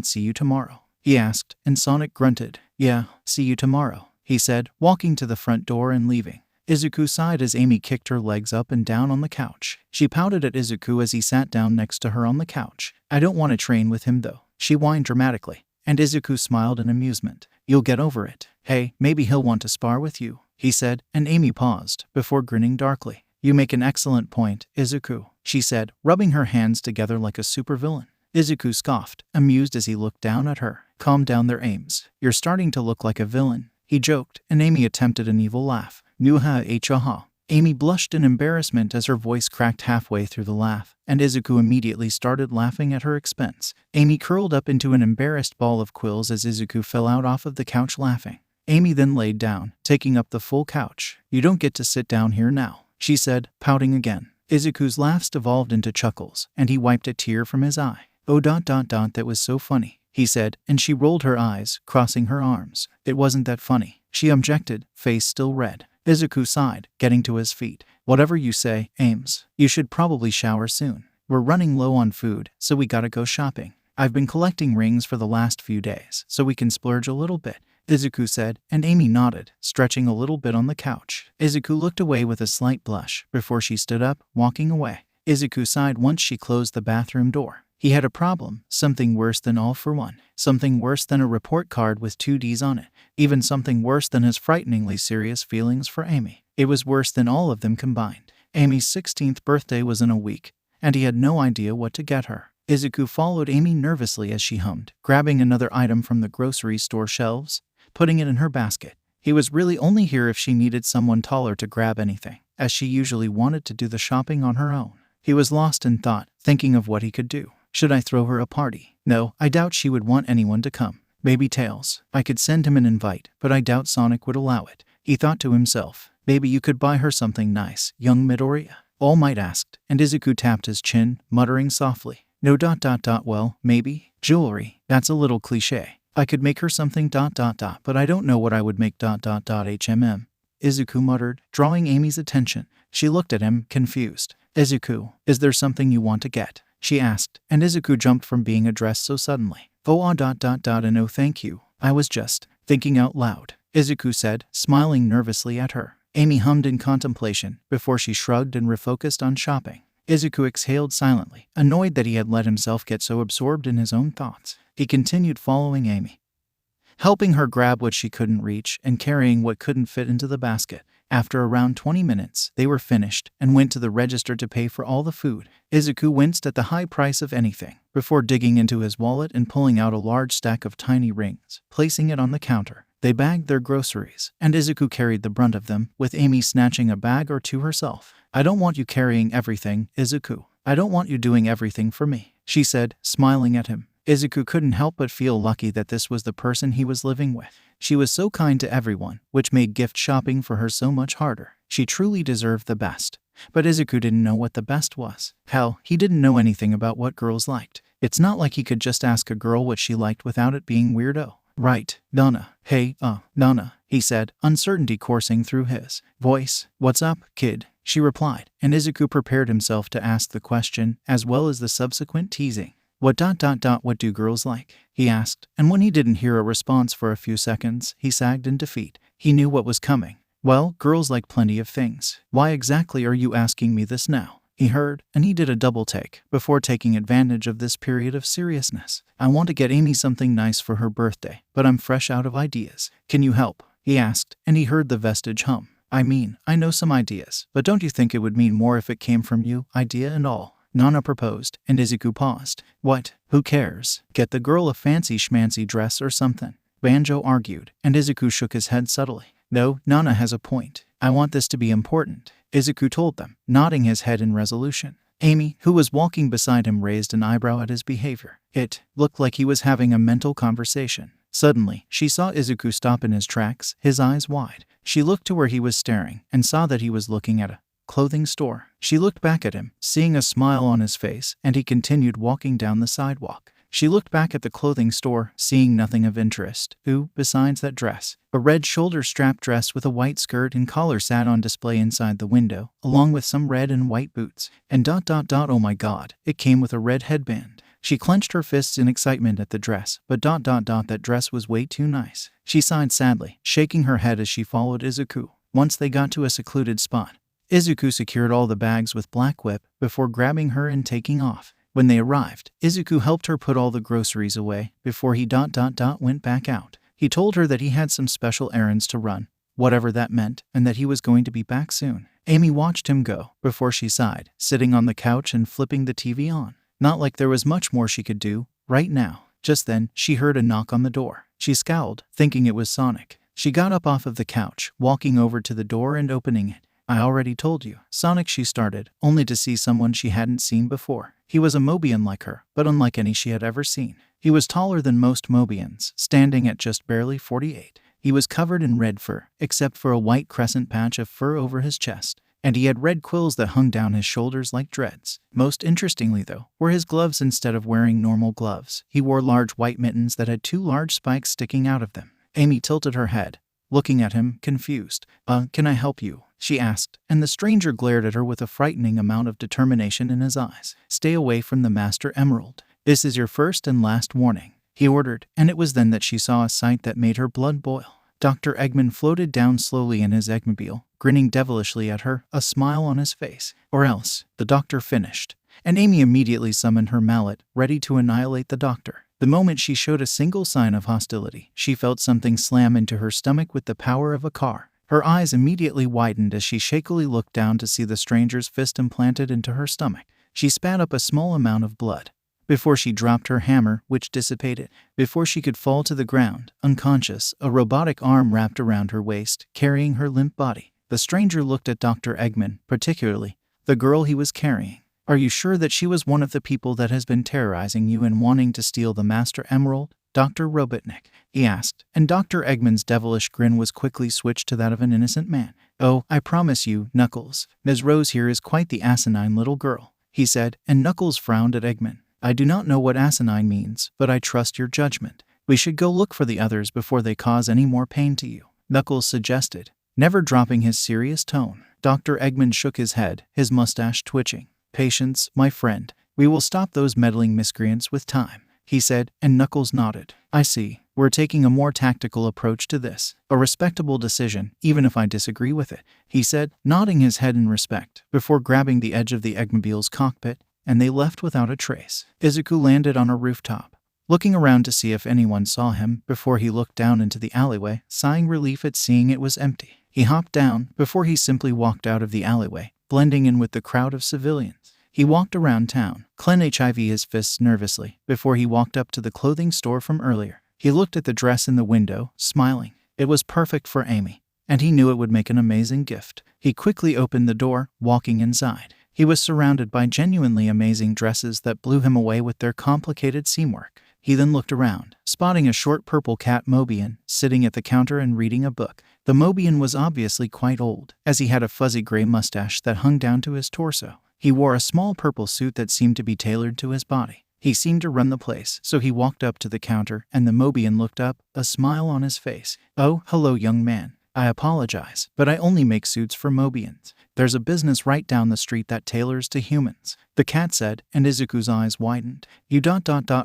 see you tomorrow, he asked, and Sonic grunted. Yeah, see you tomorrow, he said, walking to the front door and leaving. Izuku sighed as Amy kicked her legs up and down on the couch. She pouted at Izuku as he sat down next to her on the couch. I don't want to train with him though, she whined dramatically, and Izuku smiled in amusement. You'll get over it. Hey, maybe he'll want to spar with you, he said, and Amy paused, before grinning darkly. You make an excellent point, Izuku, she said, rubbing her hands together like a supervillain. Izuku scoffed, amused as he looked down at her. Calm down there, Ames. You're starting to look like a villain, he joked, and Amy attempted an evil laugh. 𝗧𝗵𝗲. Amy blushed in embarrassment as her voice cracked halfway through the laugh, and Izuku immediately started laughing at her expense. Amy curled up into an embarrassed ball of quills as Izuku fell out off of the couch laughing. Amy then laid down, taking up the full couch. You don't get to sit down here now, she said, pouting again. Izuku's laughs devolved into chuckles, and he wiped a tear from his eye. Oh ... that was so funny, he said, and she rolled her eyes, crossing her arms. It wasn't that funny, she objected, face still red. Izuku sighed, getting to his feet. Whatever you say, Ames. You should probably shower soon. We're running low on food, so we gotta go shopping. I've been collecting rings for the last few days, so we can splurge a little bit, Izuku said, and Amy nodded, stretching a little bit on the couch. Izuku looked away with a slight blush, before she stood up, walking away. Izuku sighed once she closed the bathroom door. He had a problem, something worse than all for one. Something worse than a report card with 2 Ds on it. Even something worse than his frighteningly serious feelings for Amy. It was worse than all of them combined. Amy's 16th birthday was in a week, and he had no idea what to get her. Izuku followed Amy nervously as she hummed, grabbing another item from the grocery store shelves, putting it in her basket. He was really only here if she needed someone taller to grab anything, as she usually wanted to do the shopping on her own. He was lost in thought, thinking of what he could do. Should I throw her a party? No, I doubt she would want anyone to come. Maybe Tails. I could send him an invite, but I doubt Sonic would allow it. He thought to himself. Maybe you could buy her something nice, young Midoriya? All Might asked, and Izuku tapped his chin, muttering softly. No. Well, maybe. Jewelry. That's a little cliché. I could make her something ... but I don't know what I would make ... Izuku muttered, drawing Amy's attention. She looked at him, confused. Izuku, is there something you want to get? She asked, and Izuku jumped from being addressed so suddenly. No thank you. I was just thinking out loud, Izuku said, smiling nervously at her. Amy hummed in contemplation before she shrugged and refocused on shopping. Izuku exhaled silently, annoyed that he had let himself get so absorbed in his own thoughts. He continued following Amy, helping her grab what she couldn't reach and carrying what couldn't fit into the basket. After around 20 minutes, they were finished and went to the register to pay for all the food. Izuku winced at the high price of anything before digging into his wallet and pulling out a large stack of tiny rings, placing it on the counter. They bagged their groceries, and Izuku carried the brunt of them, with Amy snatching a bag or two herself. I don't want you carrying everything, Izuku. I don't want you doing everything for me, she said, smiling at him. Izuku couldn't help but feel lucky that this was the person he was living with. She was so kind to everyone, which made gift shopping for her so much harder. She truly deserved the best. But Izuku didn't know what the best was. Hell, he didn't know anything about what girls liked. It's not like he could just ask a girl what she liked without it being weirdo. Right, Nana. Hey, Nana, he said, uncertainty coursing through his voice. What's up, kid? She replied, and Izuku prepared himself to ask the question, as well as the subsequent teasing. What do girls like? He asked, and when he didn't hear a response for a few seconds, he sagged in defeat. He knew what was coming. Well, girls like plenty of things. Why exactly are you asking me this now? He heard, and he did a double take before taking advantage of this period of seriousness. I want to get Amy something nice for her birthday, but I'm fresh out of ideas. Can you help? He asked, and he heard the vestige hum. I mean, I know some ideas, but don't you think it would mean more if it came from you, idea and all? Nana proposed, and Izuku paused. What? Who cares? Get the girl a fancy schmancy dress or something, Banjo argued, and Izuku shook his head subtly. No, Nana has a point. I want this to be important, Izuku told them, nodding his head in resolution. Amy, who was walking beside him, raised an eyebrow at his behavior. It looked like he was having a mental conversation. Suddenly, she saw Izuku stop in his tracks, his eyes wide. She looked to where he was staring, and saw that he was looking at a clothing store. She looked back at him, seeing a smile on his face, and he continued walking down the sidewalk. She looked back at the clothing store, seeing nothing of interest. Besides that dress. A red shoulder-strap dress with a white skirt and collar sat on display inside the window, along with some red and white boots. And ... oh my god, it came with a red headband. She clenched her fists in excitement at the dress, but ... that dress was way too nice. She sighed sadly, shaking her head as she followed Izuku. Once they got to a secluded spot, Izuku secured all the bags with Black Whip before grabbing her and taking off. When they arrived, Izuku helped her put all the groceries away before he ... went back out. He told her that he had some special errands to run, whatever that meant, and that he was going to be back soon. Amy watched him go before she sighed, sitting on the couch and flipping the TV on. Not like there was much more she could do right now. Just then, she heard a knock on the door. She scowled, thinking it was Sonic. She got up off of the couch, walking over to the door and opening it. I already told you, Sonic, she started, only to see someone she hadn't seen before. He was a Mobian like her, but unlike any she had ever seen. He was taller than most Mobians, standing at just barely 48. He was covered in red fur, except for a white crescent patch of fur over his chest, and he had red quills that hung down his shoulders like dreads. Most interestingly, though, were his gloves. Instead of wearing normal gloves, he wore large white mittens that had 2 large spikes sticking out of them. Amy tilted her head, looking at him, confused. Can I help you? She asked, and the stranger glared at her with a frightening amount of determination in his eyes. Stay away from the Master Emerald. This is your first and last warning, he ordered, and it was then that she saw a sight that made her blood boil. Dr. Eggman floated down slowly in his Eggmobile, grinning devilishly at her, a smile on his face. Or else, the doctor finished, and Amy immediately summoned her mallet, ready to annihilate the doctor. The moment she showed a single sign of hostility, she felt something slam into her stomach with the power of a car. Her eyes immediately widened as she shakily looked down to see the stranger's fist implanted into her stomach. She spat up a small amount of blood before she dropped her hammer, which dissipated. Before she could fall to the ground, unconscious, a robotic arm wrapped around her waist, carrying her limp body. The stranger looked at Dr. Eggman, particularly the girl he was carrying. Are you sure that she was one of the people that has been terrorizing you and wanting to steal the Master Emerald, Dr. Robotnik? He asked, and Dr. Eggman's devilish grin was quickly switched to that of an innocent man. "Oh, I promise you, Knuckles, Ms. Rose here is quite the asinine little girl," he said, and Knuckles frowned at Eggman. "I do not know what asinine means, but I trust your judgment. We should go look for the others before they cause any more pain to you," Knuckles suggested, never dropping his serious tone. Dr. Eggman shook his head, his mustache twitching. "Patience, my friend. We will stop those meddling miscreants with time," he said, and Knuckles nodded. "I see. We're taking a more tactical approach to this. A respectable decision, even if I disagree with it," he said, nodding his head in respect, before grabbing the edge of the Eggmobile's cockpit, and they left without a trace. Izuku landed on a rooftop, looking around to see if anyone saw him before he looked down into the alleyway, sighing relief at seeing it was empty. He hopped down before he simply walked out of the alleyway, blending in with the crowd of civilians. He walked around town, clenching his fists nervously, before he walked up to the clothing store from earlier. He looked at the dress in the window, smiling. It was perfect for Amy, and he knew it would make an amazing gift. He quickly opened the door, walking inside. He was surrounded by genuinely amazing dresses that blew him away with their complicated seamwork. He then looked around, spotting a short purple cat Mobian sitting at the counter and reading a book. The Mobian was obviously quite old, as he had a fuzzy gray mustache that hung down to his torso. He wore a small purple suit that seemed to be tailored to his body. He seemed to run the place, so he walked up to the counter, and the Mobian looked up, a smile on his face. "Oh, hello, young man. I apologize, but I only make suits for Mobians. There's a business right down the street that tailors to humans," the cat said, and Izuku's eyes widened. "You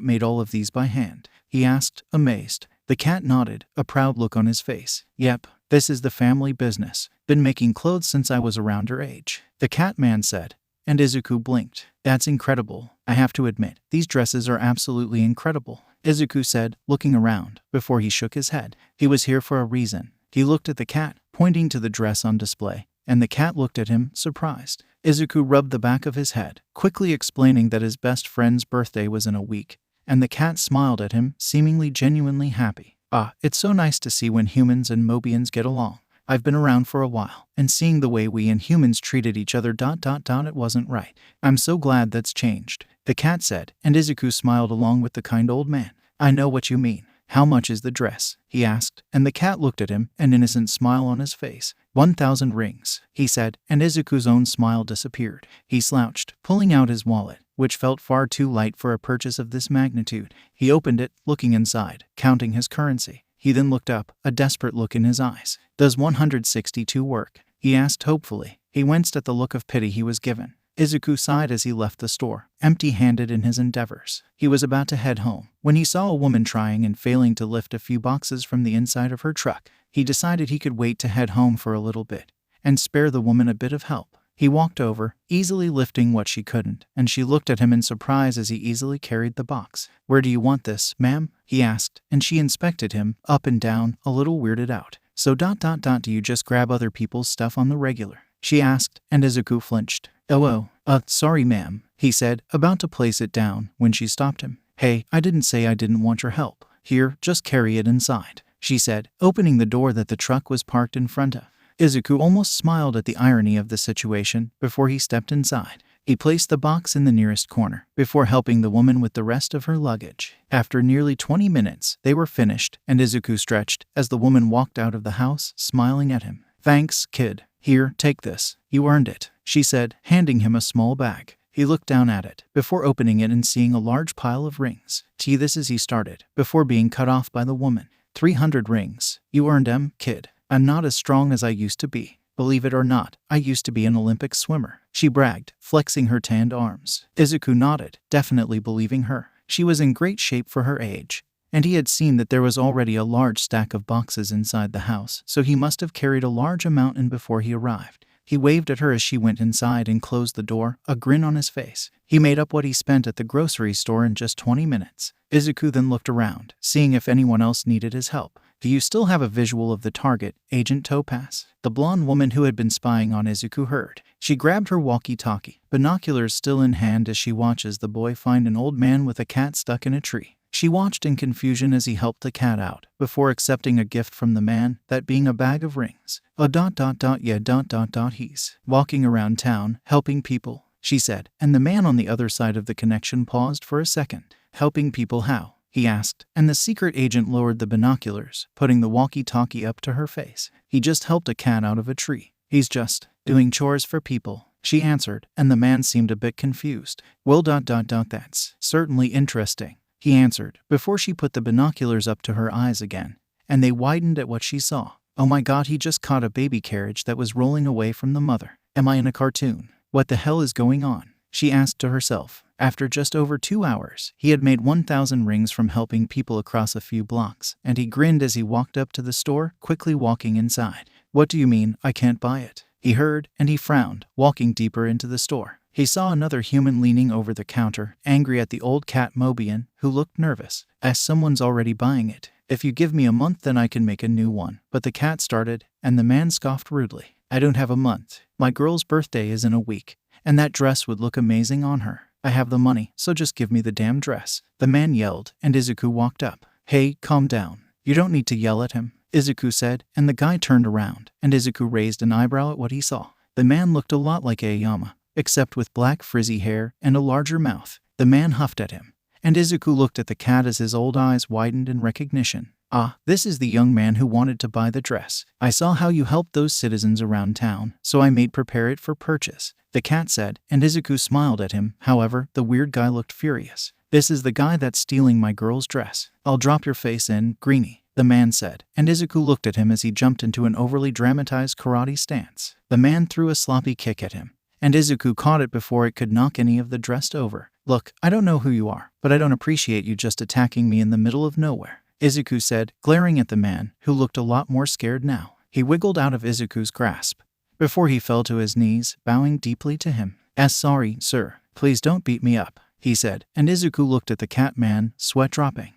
made all of these by hand?" he asked, amazed. The cat nodded, a proud look on his face. "Yep, this is the family business. Been making clothes since I was around her age," the cat man said, and Izuku blinked. "That's incredible. I have to admit, these dresses are absolutely incredible," Izuku said, looking around, before he shook his head. He was here for a reason. He looked at the cat, pointing to the dress on display, and the cat looked at him, surprised. Izuku rubbed the back of his head, quickly explaining that his best friend's birthday was in a week, and the cat smiled at him, seemingly genuinely happy. "Ah, it's so nice to see when humans and Mobians get along. I've been around for a while, and seeing the way we and humans treated each other it wasn't right. I'm so glad that's changed," the cat said, and Izuku smiled along with the kind old man. "I know what you mean. How much is the dress?" he asked, and the cat looked at him, an innocent smile on his face. 1,000 rings, he said, and Izuku's own smile disappeared. He slouched, pulling out his wallet, which felt far too light for a purchase of this magnitude. He opened it, looking inside, counting his currency. He then looked up, a desperate look in his eyes. "Does 162 work?" he asked hopefully. He winced at the look of pity he was given. Izuku sighed as he left the store, empty-handed in his endeavors. He was about to head home, when he saw a woman trying and failing to lift a few boxes from the inside of her truck. He decided he could wait to head home for a little bit, and spare the woman a bit of help. He walked over, easily lifting what she couldn't, and she looked at him in surprise as he easily carried the box. "Where do you want this, ma'am?" he asked, and she inspected him, up and down, a little weirded out. "So do you just grab other people's stuff on the regular?" she asked, and Izuku flinched. Sorry ma'am," he said, about to place it down, when she stopped him. "Hey, I didn't say I didn't want your help. Here, just carry it inside," she said, opening the door that the truck was parked in front of. Izuku almost smiled at the irony of the situation before he stepped inside. He placed the box in the nearest corner, before helping the woman with the rest of her luggage. After nearly 20 minutes, they were finished, and Izuku stretched as the woman walked out of the house, smiling at him. "Thanks, kid. Here, take this. You earned it," she said, handing him a small bag. He looked down at it, before opening it and seeing a large pile of rings. This is he started, before being cut off by the woman. 300 rings. You earned them, kid. I'm not as strong as I used to be. Believe it or not, I used to be an Olympic swimmer," she bragged, flexing her tanned arms. Izuku nodded, definitely believing her. She was in great shape for her age, and he had seen that there was already a large stack of boxes inside the house, so he must have carried a large amount in before he arrived. He waved at her as she went inside and closed the door, a grin on his face. He made up what he spent at the grocery store in just 20 minutes. Izuku then looked around, seeing if anyone else needed his help. "Do you still have a visual of the target, Agent Topaz?" the blonde woman who had been spying on Izuku heard. She grabbed her walkie-talkie, binoculars still in hand as she watches the boy find an old man with a cat stuck in a tree. She watched in confusion as he helped the cat out, before accepting a gift from the man, that being a bag of rings. He's walking around town, helping people," she said, and the man on the other side of the connection paused for a second. "Helping people how?" he asked, and the secret agent lowered the binoculars, putting the walkie-talkie up to her face. "He just helped a cat out of a tree." He's just doing chores for people, she answered, and the man seemed a bit confused. Well, that's certainly interesting, he answered, before she put the binoculars up to her eyes again, and they widened at what she saw. Oh my god, he just caught a baby carriage that was rolling away from the mother. Am I in a cartoon? What the hell is going on? She asked to herself. After just over 2 hours, he had made 1,000 rings from helping people across a few blocks, and he grinned as he walked up to the store, quickly walking inside. What do you mean, I can't buy it? He heard, and he frowned, walking deeper into the store. He saw another human leaning over the counter, angry at the old cat Mobian, who looked nervous. As someone's already buying it. If you give me a month, then I can make a new one. But the cat started, and the man scoffed rudely. I don't have a month. My girl's birthday is in a week, and that dress would look amazing on her. I have the money, so just give me the damn dress. The man yelled, and 𝗧𝗂 walked up. Hey, calm down. You don't need to yell at him, 𝗧𝗂 said, and the guy turned around, and 𝗧𝗂 raised an eyebrow at what he saw. The man looked a lot like 𝐒𝐻𝐽𝐺, except with black frizzy hair and a larger mouth. The man huffed at him, and 𝗧𝗂 looked at the cat as his old eyes widened in recognition. Ah, this is the young man who wanted to buy the dress. I saw how you helped those citizens around town, so I made prepare it for purchase, the cat said, and 𝗧𝗂 smiled at him. However, the weird guy looked furious. This is the guy that's stealing my girl's dress. I'll drop your face in, greenie, the man said, and 𝗧𝗂 looked at him as he jumped into an overly dramatized karate stance. The man threw a sloppy kick at him, and 𝗧𝗂 caught it before it could knock any of the dress over. Look, I don't know who you are, but I don't appreciate you just attacking me in the middle of nowhere, 𝗧𝗂 said, glaring at the man, who looked a lot more scared now. He wiggled out of 𝗧𝗂's grasp before he fell to his knees, bowing deeply to him. Sorry, sir. Please don't beat me up, he said, and 𝗧𝗂 looked at the cat man, sweat dropping.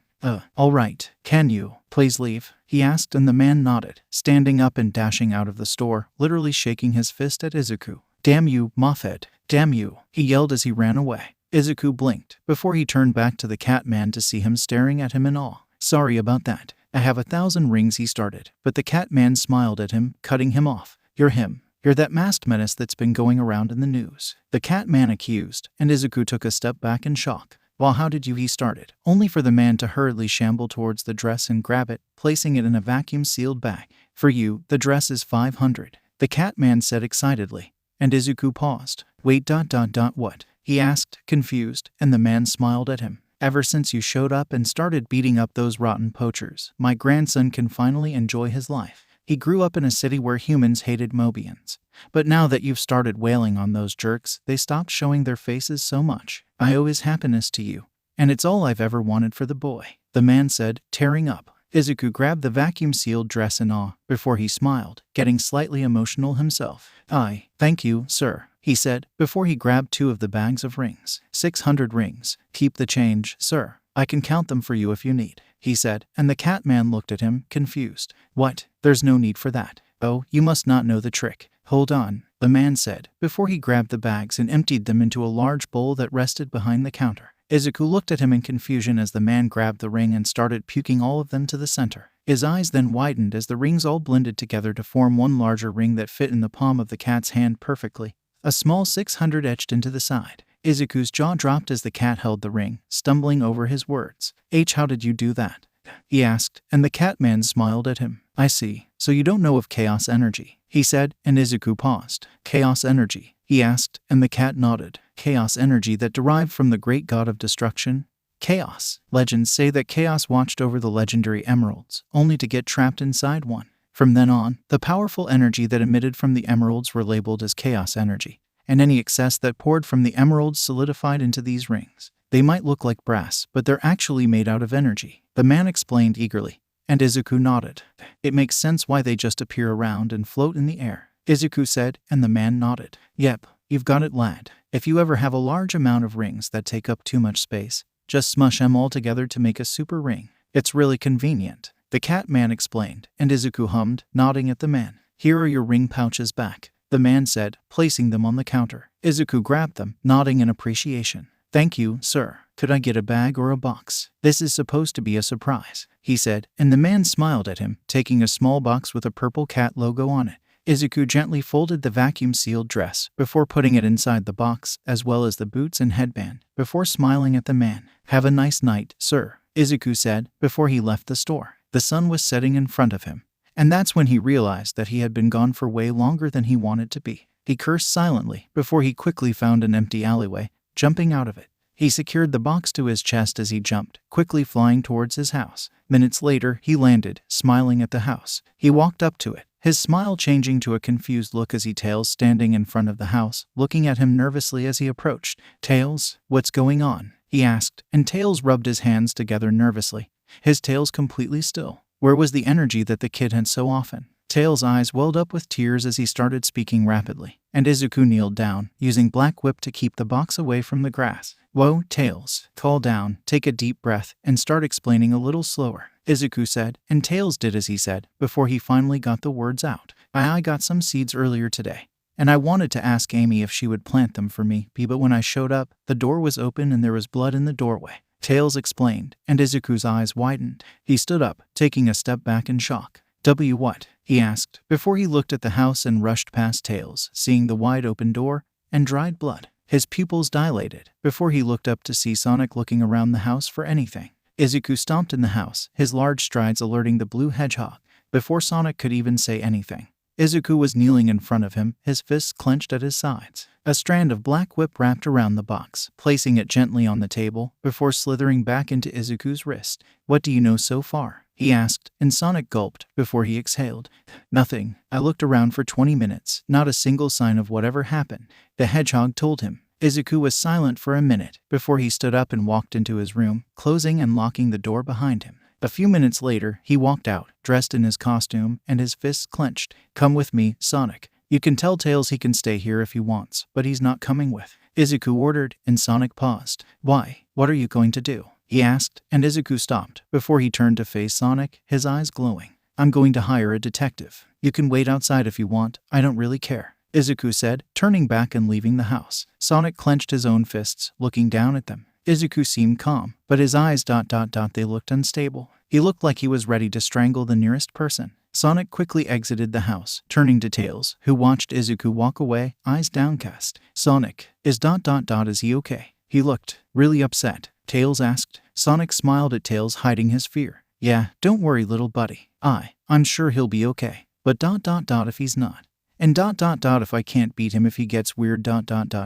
All right. Can you please leave? He asked, and the man nodded, standing up and dashing out of the store, literally shaking his fist at 𝗧𝗂. Damn you, 𝗵𝗃𝗄. Damn you, he yelled as he ran away. 𝗧𝗂 blinked before he turned back to the cat man to see him staring at him in awe. Sorry about that. I have 1,000 rings, he started, but the cat man smiled at him, cutting him off. You're him. You're that masked menace that's been going around in the news, the cat man accused, and 𝗧𝗂 took a step back in shock. Well, how did you? He started, only for the man to hurriedly shamble towards the dress and grab it, placing it in a vacuum-sealed bag. For you, the dress is 500, the cat man said excitedly, and 𝗧𝗂 paused. Wait, what? He asked, confused, and the man smiled at him. Ever since you showed up and started beating up those rotten poachers, my grandson can finally enjoy his life. He grew up in a city where humans hated Mobians. But now that you've started wailing on those jerks, they stopped showing their faces so much. I owe his happiness to you, and it's all I've ever wanted for the boy, the man said, tearing up. 𝗧𝗂 grabbed the vacuum-sealed dress in awe, before he smiled, getting slightly emotional himself. Thank you, sir, he said, before he grabbed 2 of the bags of rings. 600 rings. Keep the change, sir. I can count them for you if you need, he said, and the cat man looked at him, confused. What? There's no need for that. Oh, you must not know the trick. Hold on, the man said, before he grabbed the bags and emptied them into a large bowl that rested behind the counter. 𝗧𝗂 looked at him in confusion as the man grabbed the ring and started puking all of them to the center. His eyes then widened as the rings all blended together to form one larger ring that fit in the palm of the cat's hand perfectly. A small 600 etched into the side. 𝗧𝗂's jaw dropped as the cat held the ring, stumbling over his words. How did you do that? He asked, and the cat man smiled at him. I see. So you don't know of chaos energy, he said, and 𝗧𝗂 paused. Chaos energy? He asked, and the cat nodded. Chaos energy that derived from the great god of destruction? Chaos. Legends say that chaos watched over the legendary emeralds, only to get trapped inside one. From then on, the powerful energy that emitted from the emeralds were labeled as chaos energy, and any excess that poured from the emeralds solidified into these rings. They might look like brass, but they're actually made out of energy, the man explained eagerly, and 𝗧𝗂 nodded. It makes sense why they just appear around and float in the air, 𝗧𝗂 said, and the man nodded. Yep, you've got it, lad. If you ever have a large amount of rings that take up too much space, just smush them all together to make a super ring. It's really convenient, the cat man explained, and 𝗧𝗂 hummed, nodding at the man. Here are your ring pouches back, the man said, placing them on the counter. 𝗧𝗂 grabbed them, nodding in appreciation. Thank you, sir. Could I get a bag or a box? This is supposed to be a surprise, he said, and the man smiled at him, taking a small box with a purple cat logo on it. 𝗧𝗂 gently folded the vacuum-sealed dress before putting it inside the box, as well as the boots and headband, before smiling at the man. Have a nice night, sir, 𝗧𝗂 said, before he left the store. The sun was setting in front of him, And that's when he realized that he had been gone for way longer than he wanted to be. He cursed silently before he quickly found an empty alleyway, jumping out of it. He secured the box to his chest as he jumped, quickly flying towards his house. Minutes later, he landed, smiling at the house. He walked up to it, his smile changing to a confused look as he Tails standing in front of the house, looking at him nervously as he approached. "Tails, what's going on?" he asked, and Tails rubbed his hands together nervously, his Tails completely still. Where was the energy that the kid had so often? Tails' eyes welled up with tears as he started speaking rapidly, and Izuku kneeled down, using Black Whip to keep the box away from the grass. "Whoa, Tails, calm down, take a deep breath, and start explaining a little slower," Izuku said, and Tails did as he said, before he finally got the words out. I got some seeds earlier today, and I wanted to ask Amy if she would plant them for me, but when I showed up, the door was open and there was blood in the doorway," Tails explained, and Izuku's eyes widened. He stood up, taking a step back in shock. What?" he asked, before he looked at the house and rushed past Tails, seeing the wide-open door and dried blood. His pupils dilated, before he looked up to see Sonic looking around the house for anything. Izuku stomped in the house, his large strides alerting the blue hedgehog. Before Sonic could even say anything, Izuku was kneeling in front of him, his fists clenched at his sides. A strand of Black Whip wrapped around the box, placing it gently on the table, before slithering back into Izuku's wrist. "What do you know so far?" he asked, and Sonic gulped, before he exhaled. "Nothing. I looked around for 20 minutes, not a single sign of whatever happened," the hedgehog told him. Izuku was silent for a minute, before he stood up and walked into his room, closing and locking the door behind him. A few minutes later, he walked out, dressed in his costume, and his fists clenched. "Come with me, Sonic. You can tell Tails he can stay here if he wants, but he's not coming with," Izuku ordered, and Sonic paused. "Why? What are you going to do?" he asked, and Izuku stopped, before he turned to face Sonic, his eyes glowing. "I'm going to hire a detective. You can wait outside if you want, I don't really care," Izuku said, turning back and leaving the house. Sonic clenched his own fists, looking down at them. Izuku seemed calm, but his eyes they looked unstable. He looked like he was ready to strangle the nearest person. Sonic quickly exited the house, turning to Tails, who watched Izuku walk away, eyes downcast. "Sonic, is he okay?" He looked really upset, Tails asked. Sonic smiled at Tails, hiding his fear. "Yeah, don't worry, little buddy. I'm sure he'll be okay. But if he's not. And if I can't beat him if he gets weird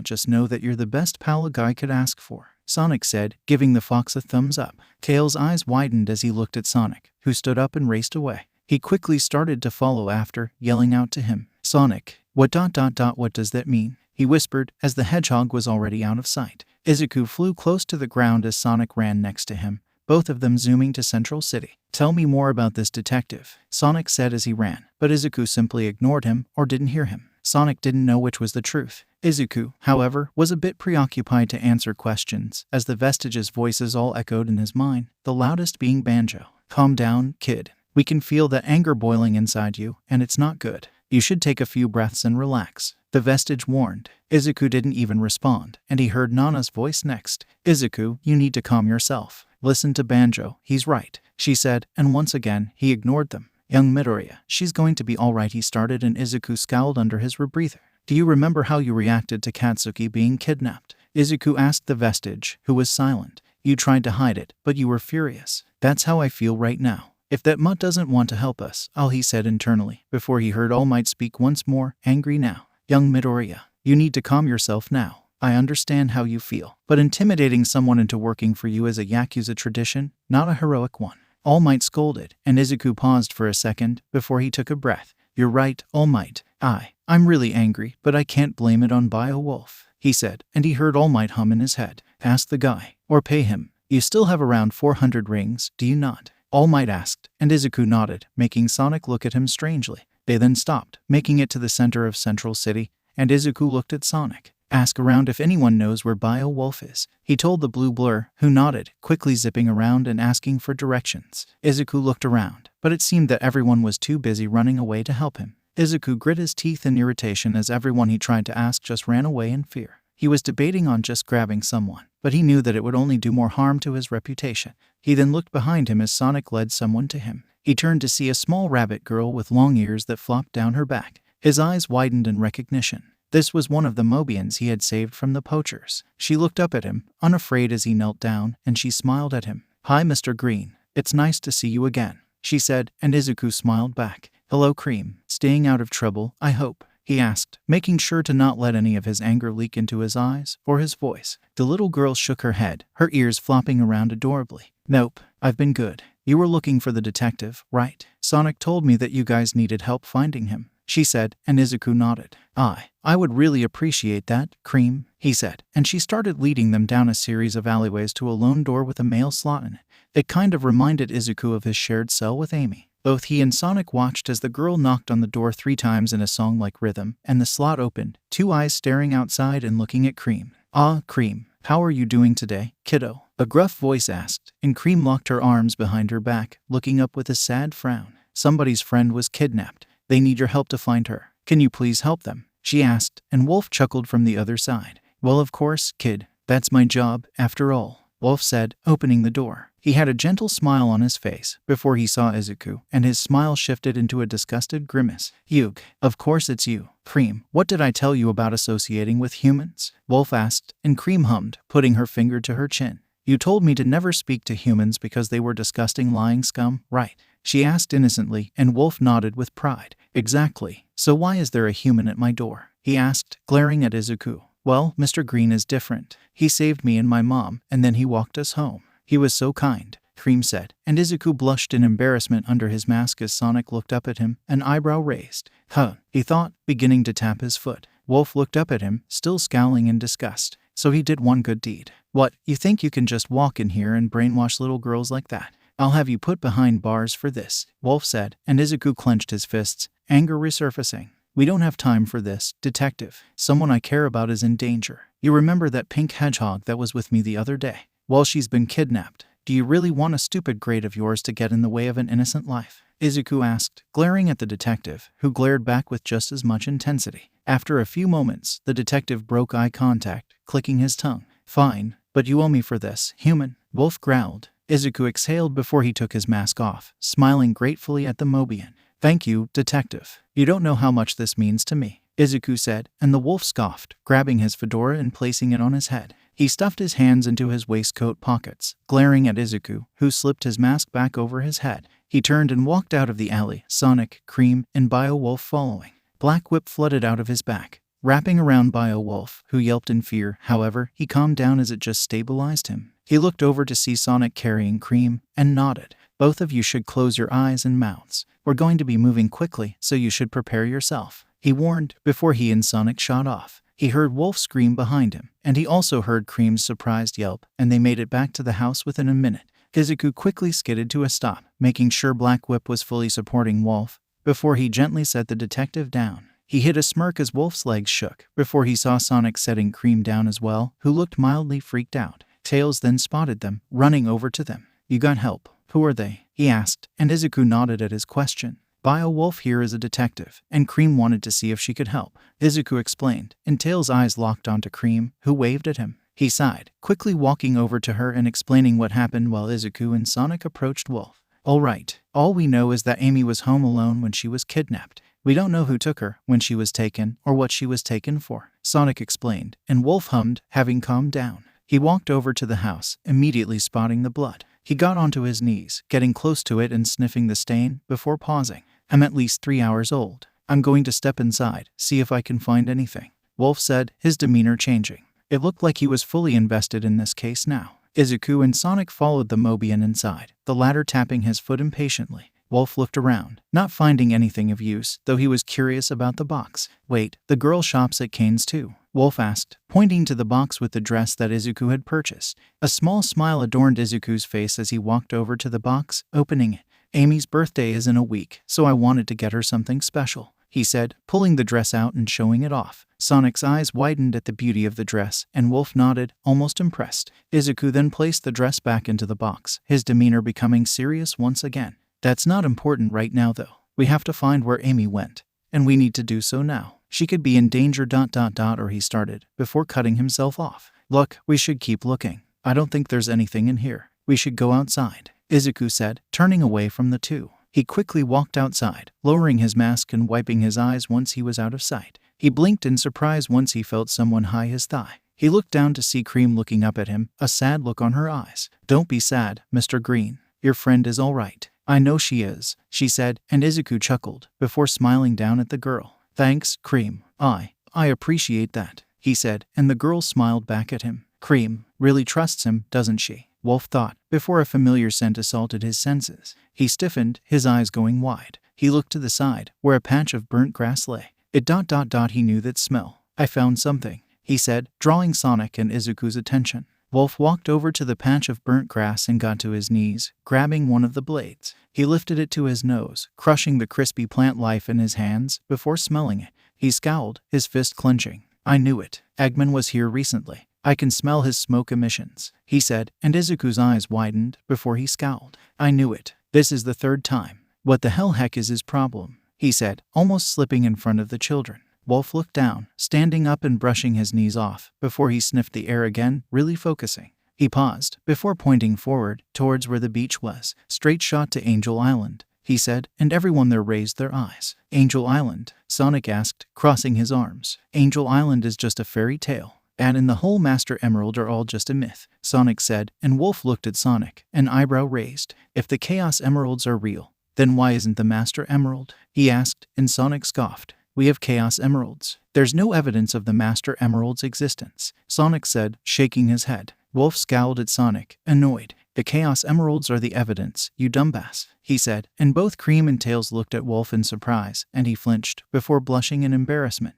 just know that you're the best pal a guy could ask for," Sonic said, giving the fox a thumbs up. Tails' eyes widened as he looked at Sonic, who stood up and raced away. He quickly started to follow after, yelling out to him. "Sonic, what does that mean?" he whispered, as the hedgehog was already out of sight. Izuku flew close to the ground as Sonic ran next to him, both of them zooming to Central City. "Tell me more about this detective," Sonic said as he ran, but Izuku simply ignored him or didn't hear him. Sonic didn't know which was the truth. Izuku, however, was a bit preoccupied to answer questions, as the Vestiges' voices all echoed in his mind, the loudest being Banjo. "Calm down, kid. We can feel that anger boiling inside you, and it's not good. You should take a few breaths and relax," the Vestige warned. Izuku didn't even respond, and he heard Nana's voice next. "Izuku, you need to calm yourself. Listen to Banjo, he's right," she said, and once again, he ignored them. "Young Midoriya, she's going to be alright," he started, and Izuku scowled under his rebreather. "Do you remember how you reacted to Katsuki being kidnapped?" Izuku asked the Vestige, who was silent. "You tried to hide it, but you were furious. That's how I feel right now. If that mutt doesn't want to help us, he said internally, before he heard All Might speak once more, angry now. "Young Midoriya, you need to calm yourself now. I understand how you feel, but intimidating someone into working for you is a Yakuza tradition, not a heroic one," All Might scolded, and Izuku paused for a second, before he took a breath. "You're right, All Might. I'm really angry, but I can't blame it on Beowulf," he said, and he heard All Might hum in his head. "Ask the guy, or pay him. You still have around 400 rings, do you not?" All Might asked, and Izuku nodded, making Sonic look at him strangely. They then stopped, making it to the center of Central City, and Izuku looked at Sonic. "Ask around if anyone knows where Beowulf is," he told the blue blur, who nodded, quickly zipping around and asking for directions. Izuku looked around, but it seemed that everyone was too busy running away to help him. Izuku grit his teeth in irritation as everyone he tried to ask just ran away in fear. He was debating on just grabbing someone, but he knew that it would only do more harm to his reputation. He then looked behind him as Sonic led someone to him. He turned to see a small rabbit girl with long ears that flopped down her back. His eyes widened in recognition. This was one of the Mobians he had saved from the poachers. She looked up at him, unafraid as he knelt down, and she smiled at him. "Hi, Mr. Green. It's nice to see you again," she said, and Izuku smiled back. "Hello, Cream. Staying out of trouble, I hope?" he asked, making sure to not let any of his anger leak into his eyes or his voice. The little girl shook her head, her ears flopping around adorably. "Nope, I've been good. You were looking for the detective, right? Sonic told me that you guys needed help finding him," she said, and Izuku nodded. I would really appreciate that, Cream," he said, and she started leading them down a series of alleyways to a lone door with a mail slot in it. It kind of reminded Izuku of his shared cell with Amy. Both he and Sonic watched as the girl knocked on the door 3 times in a song-like rhythm, and the slot opened, 2 eyes staring outside and looking at Cream. Cream, how are you doing today, kiddo?" a gruff voice asked, and Cream locked her arms behind her back, looking up with a sad frown. "Somebody's friend was kidnapped. They need your help to find her. Can you please help them?" she asked, and Wolf chuckled from the other side. "Well, of course, kid. That's my job, after all," Wolf said, opening the door. He had a gentle smile on his face before he saw Izuku, and his smile shifted into a disgusted grimace. "Ugh, of course it's you. Cream, what did I tell you about associating with humans?" Wolf asked, and Cream hummed, putting her finger to her chin. "You told me to never speak to humans because they were disgusting lying scum, right?" she asked innocently, and Wolf nodded with pride. "Exactly. So why is there a human at my door?" he asked, glaring at Izuku. "Well, Mr. Green is different. He saved me and my mom, and then he walked us home. He was so kind," Cream said, and Izuku blushed in embarrassment under his mask as Sonic looked up at him, an eyebrow raised. He thought, beginning to tap his foot. Wolf looked up at him, still scowling in disgust. "So he did one good deed. What, you think you can just walk in here and brainwash little girls like that? I'll have you put behind bars for this," Wolf said, and Izuku clenched his fists, anger resurfacing. "We don't have time for this, detective. Someone I care about is in danger. You remember that pink hedgehog that was with me the other day? Well, she's been kidnapped. Do you really want a stupid grade of yours to get in the way of an innocent life?" Izuku asked, glaring at the detective, who glared back with just as much intensity. After a few moments, the detective broke eye contact, clicking his tongue. "Fine, but you owe me for this, human," Wolf growled. Izuku exhaled before he took his mask off, smiling gratefully at the Mobian. "Thank you, detective. You don't know how much this means to me," Izuku said, and the wolf scoffed, grabbing his fedora and placing it on his head. He stuffed his hands into his waistcoat pockets, glaring at Izuku, who slipped his mask back over his head. He turned and walked out of the alley, Sonic, Cream, and Bio-Wolf following. Black Whip flooded out of his back, wrapping around Bio-Wolf, who yelped in fear. However, he calmed down as it just stabilized him. He looked over to see Sonic carrying Cream, and nodded. "Both of you should close your eyes and mouths. We're going to be moving quickly, so you should prepare yourself," he warned, before he and Sonic shot off. He heard Wolf scream behind him, and he also heard Cream's surprised yelp, and they made it back to the house within a minute. Izuku quickly skidded to a stop, making sure Black Whip was fully supporting Wolf, before he gently set the detective down. He hid a smirk as Wolf's legs shook, before he saw Sonic setting Cream down as well, who looked mildly freaked out. Tails then spotted them, running over to them. "You got help. Who are they?" he asked, and Izuku nodded at his question. "Bio-Wolf here is a detective, and Cream wanted to see if she could help," Izuku explained, and Tails' eyes locked onto Cream, who waved at him. He sighed, quickly walking over to her and explaining what happened while Izuku and Sonic approached Wolf. "All right. All we know is that Amy was home alone when she was kidnapped. We don't know who took her, when she was taken, or what she was taken for," Sonic explained, and Wolf hummed, having calmed down. He walked over to the house, immediately spotting the blood. He got onto his knees, getting close to it and sniffing the stain, before pausing. "I'm at least 3 hours old. I'm going to step inside, see if I can find anything," Wolf said, his demeanor changing. It looked like he was fully invested in this case now. Izuku and Sonic followed the Mobian inside, the latter tapping his foot impatiently. Wolf looked around, not finding anything of use, though he was curious about the box. "Wait, the girl shops at Kane's too?" Wolf asked, pointing to the box with the dress that Izuku had purchased. A small smile adorned Izuku's face as he walked over to the box, opening it. "Amy's birthday is in a week, so I wanted to get her something special," he said, pulling the dress out and showing it off. Sonic's eyes widened at the beauty of the dress, and Wolf nodded, almost impressed. Izuku then placed the dress back into the box, his demeanor becoming serious once again. "That's not important right now though. We have to find where Amy went, and we need to do so now. She could be in danger ... or he started, before cutting himself off. "Look, we should keep looking. I don't think there's anything in here. We should go outside," Izuku said, turning away from the two. He quickly walked outside, lowering his mask and wiping his eyes once he was out of sight. He blinked in surprise once he felt someone high his thigh. He looked down to see Cream looking up at him, a sad look on her eyes. "Don't be sad, Mr. Green. Your friend is all right," I know she is, she said, and Izuku chuckled, before smiling down at the girl. Thanks, Cream. I appreciate that, he said, and the girl smiled back at him. Cream really trusts him, doesn't she? Wolf thought, before a familiar scent assaulted his senses. He stiffened, his eyes going wide. He looked to the side, where a patch of burnt grass lay. He knew that smell. I found something, he said, drawing Sonic and Izuku's attention. Wolf walked over to the patch of burnt grass and got to his knees, grabbing one of the blades. He lifted it to his nose, crushing the crispy plant life in his hands before smelling it. He scowled, his fist clenching. I knew it. Eggman was here recently. I can smell his smoke emissions, he said, and Izuku's eyes widened before he scowled. I knew it. This is the third time. What the heck is his problem? He said, almost slipping in front of the children. Wolf looked down, standing up and brushing his knees off, before he sniffed the air again, really focusing. He paused, before pointing forward, towards where the beach was. Straight shot to Angel Island, he said, and everyone there raised their eyes. Angel Island? Sonic asked, crossing his arms. Angel Island is just a fairy tale. And the whole Master Emerald are all just a myth, Sonic said, and Wolf looked at Sonic, an eyebrow raised. If the Chaos Emeralds are real, then why isn't the Master Emerald? He asked, and Sonic scoffed. We have Chaos Emeralds. There's no evidence of the Master Emerald's existence, Sonic said, shaking his head. Wolf scowled at Sonic, annoyed. The Chaos Emeralds are the evidence, you dumbass, he said, and both Cream and Tails looked at Wolf in surprise, and he flinched, before blushing in embarrassment.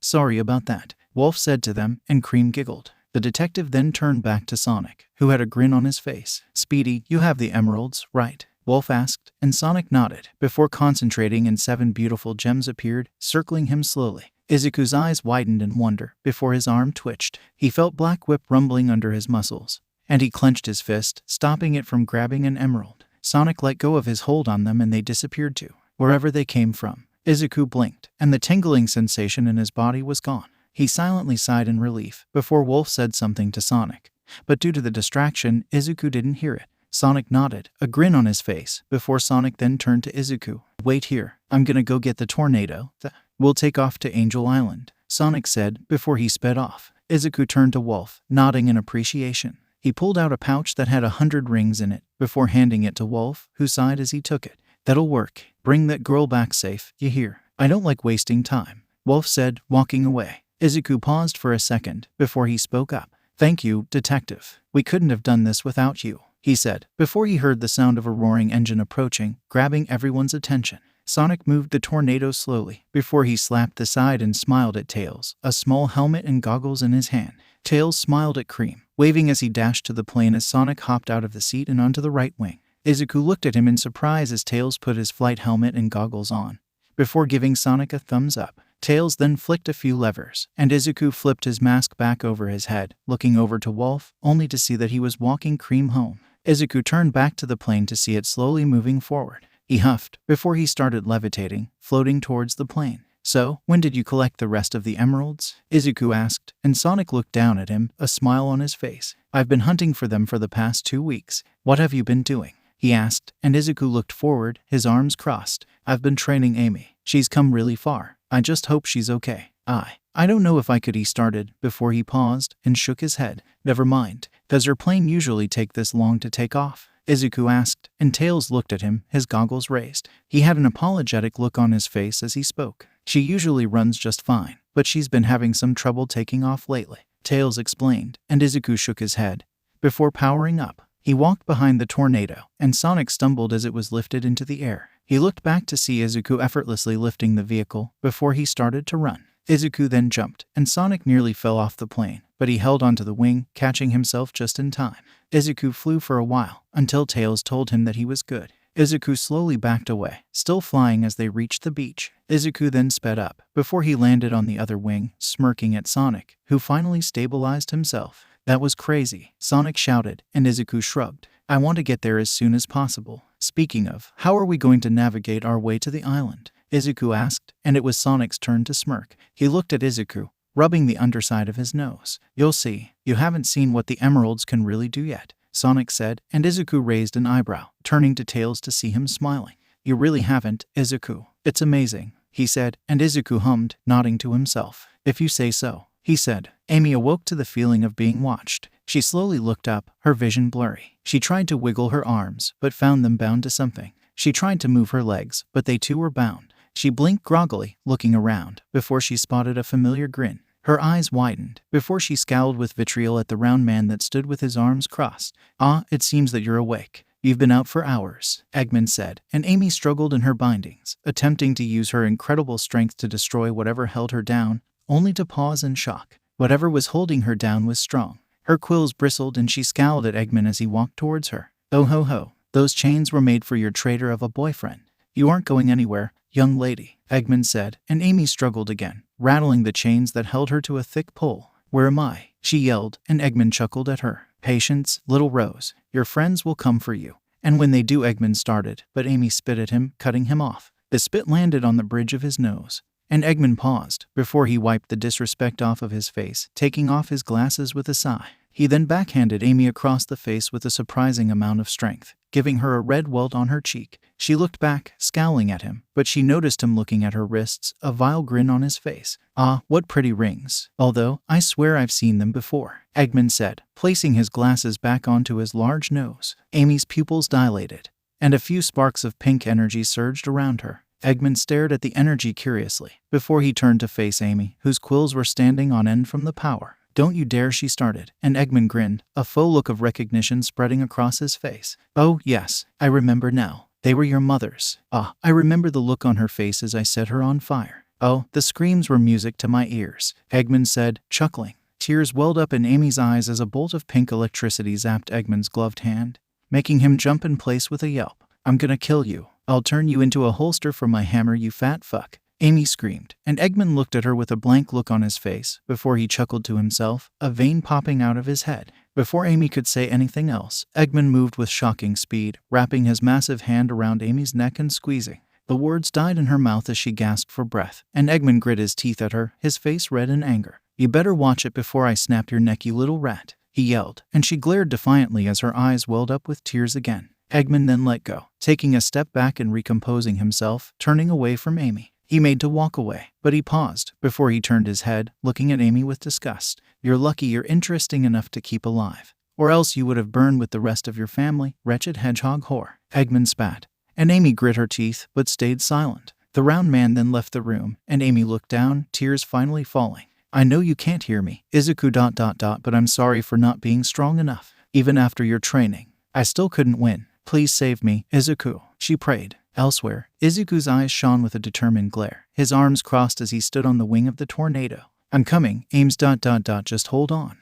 Sorry about that, Wolf said to them, and Cream giggled. The detective then turned back to Sonic, who had a grin on his face. Speedy, you have the emeralds, right? Wolf asked, and Sonic nodded, before concentrating and 7 beautiful gems appeared, circling him slowly. Izuku's eyes widened in wonder, before his arm twitched. He felt Black Whip rumbling under his muscles, and he clenched his fist, stopping it from grabbing an emerald. Sonic let go of his hold on them and they disappeared too, wherever they came from. Izuku blinked, and the tingling sensation in his body was gone. He silently sighed in relief, before Wolf said something to Sonic. But due to the distraction, Izuku didn't hear it. Sonic nodded, a grin on his face, before Sonic then turned to Izuku. Wait here, I'm gonna go get the tornado. We'll take off to Angel Island, Sonic said, before he sped off. Izuku turned to Wolf, nodding in appreciation. He pulled out a pouch that had 100 rings in it, before handing it to Wolf, who sighed as he took it. That'll work. Bring that girl back safe, you hear? I don't like wasting time, Wolf said, walking away. Izuku paused for a second, before he spoke up. Thank you, detective. We couldn't have done this without you, he said, before he heard the sound of a roaring engine approaching, grabbing everyone's attention. Sonic moved the tornado slowly, before he slapped the side and smiled at Tails, a small helmet and goggles in his hand. Tails smiled at Cream, waving as he dashed to the plane as Sonic hopped out of the seat and onto the right wing. Izuku looked at him in surprise as Tails put his flight helmet and goggles on, before giving Sonic a thumbs up. Tails then flicked a few levers, and Izuku flipped his mask back over his head, looking over to Wolf, only to see that he was walking Cream home. Izuku turned back to the plane to see it slowly moving forward. He huffed, before he started levitating, floating towards the plane. So, when did you collect the rest of the emeralds? Izuku asked, and Sonic looked down at him, a smile on his face. I've been hunting for them for the past 2 weeks. What have you been doing? He asked, and Izuku looked forward, his arms crossed. I've been training Amy. She's come really far. I just hope she's okay. I don't know if I could. He started, before he paused, and shook his head. Never mind. Does your plane usually take this long to take off? Izuku asked, and Tails looked at him, his goggles raised. He had an apologetic look on his face as he spoke. She usually runs just fine, but she's been having some trouble taking off lately, Tails explained, and Izuku shook his head. Before powering up, he walked behind the tornado, and Sonic stumbled as it was lifted into the air. He looked back to see Izuku effortlessly lifting the vehicle, before he started to run. Izuku then jumped, and Sonic nearly fell off the plane, but he held onto the wing, catching himself just in time. Izuku flew for a while, until Tails told him that he was good. Izuku slowly backed away, still flying as they reached the beach. Izuku then sped up, before he landed on the other wing, smirking at Sonic, who finally stabilized himself. That was crazy, Sonic shouted, and Izuku shrugged. I want to get there as soon as possible. Speaking of, how are we going to navigate our way to the island? Izuku asked, and it was Sonic's turn to smirk. He looked at Izuku, rubbing the underside of his nose. You'll see. You haven't seen what the emeralds can really do yet, Sonic said, and Izuku raised an eyebrow, turning to Tails to see him smiling. You really haven't, Izuku. It's amazing, he said, and Izuku hummed, nodding to himself. If you say so, he said. Amy awoke to the feeling of being watched. She slowly looked up, her vision blurry. She tried to wiggle her arms, but found them bound to something. She tried to move her legs, but they too were bound. She blinked groggily, looking around, before she spotted a familiar grin. Her eyes widened, before she scowled with vitriol at the round man that stood with his arms crossed. "Ah, it seems that you're awake. You've been out for hours," Eggman said, and Amy struggled in her bindings, attempting to use her incredible strength to destroy whatever held her down, only to pause in shock. Whatever was holding her down was strong. Her quills bristled and she scowled at Eggman as he walked towards her. "Oh ho ho, those chains were made for your traitor of a boyfriend. You aren't going anywhere, young lady," Eggman said, and Amy struggled again, rattling the chains that held her to a thick pole. "Where am I?" she yelled, and Eggman chuckled at her. "Patience, little Rose. Your friends will come for you." And when they do, Eggman started, but Amy spit at him, cutting him off. The spit landed on the bridge of his nose, and Eggman paused before he wiped the disrespect off of his face, taking off his glasses with a sigh. He then backhanded Amy across the face with a surprising amount of strength, giving her a red welt on her cheek. She looked back, scowling at him, but she noticed him looking at her wrists, a vile grin on his face. "Ah, what pretty rings. Although, I swear I've seen them before," Eggman said, placing his glasses back onto his large nose. Amy's pupils dilated, and a few sparks of pink energy surged around her. Eggman stared at the energy curiously, before he turned to face Amy, whose quills were standing on end from the power. "Don't you dare," she started, and Eggman grinned, a faux look of recognition spreading across his face. "Oh, yes, I remember now. They were your mother's. Ah, I remember the look on her face as I set her on fire." "Oh, the screams were music to my ears," Eggman said, chuckling. Tears welled up in Amy's eyes as a bolt of pink electricity zapped Eggman's gloved hand, making him jump in place with a yelp. "I'm gonna kill you. I'll turn you into a holster for my hammer, you fat fuck," Amy screamed, and Eggman looked at her with a blank look on his face, before he chuckled to himself, a vein popping out of his head. Before Amy could say anything else, Eggman moved with shocking speed, wrapping his massive hand around Amy's neck and squeezing. The words died in her mouth as she gasped for breath, and Eggman grit his teeth at her, his face red in anger. "You better watch it before I snap your neck, you little rat," he yelled, and she glared defiantly as her eyes welled up with tears again. Eggman then let go, taking a step back and recomposing himself, turning away from Amy. He made to walk away, but he paused before he turned his head, looking at Amy with disgust. "You're lucky you're interesting enough to keep alive, or else you would have burned with the rest of your family, wretched hedgehog whore," Eggman spat, and Amy grit her teeth but stayed silent. The round man then left the room, and Amy looked down, tears finally falling. "I know you can't hear me, 𝗧𝗵𝗲, but I'm sorry for not being strong enough. Even after your training, I still couldn't win. Please save me, 𝗧𝗑," she prayed. Elsewhere, Izuku's eyes shone with a determined glare, his arms crossed as he stood on the wing of the tornado. "I'm coming, 𝐒𝐴𝐵𝐵, just hold on."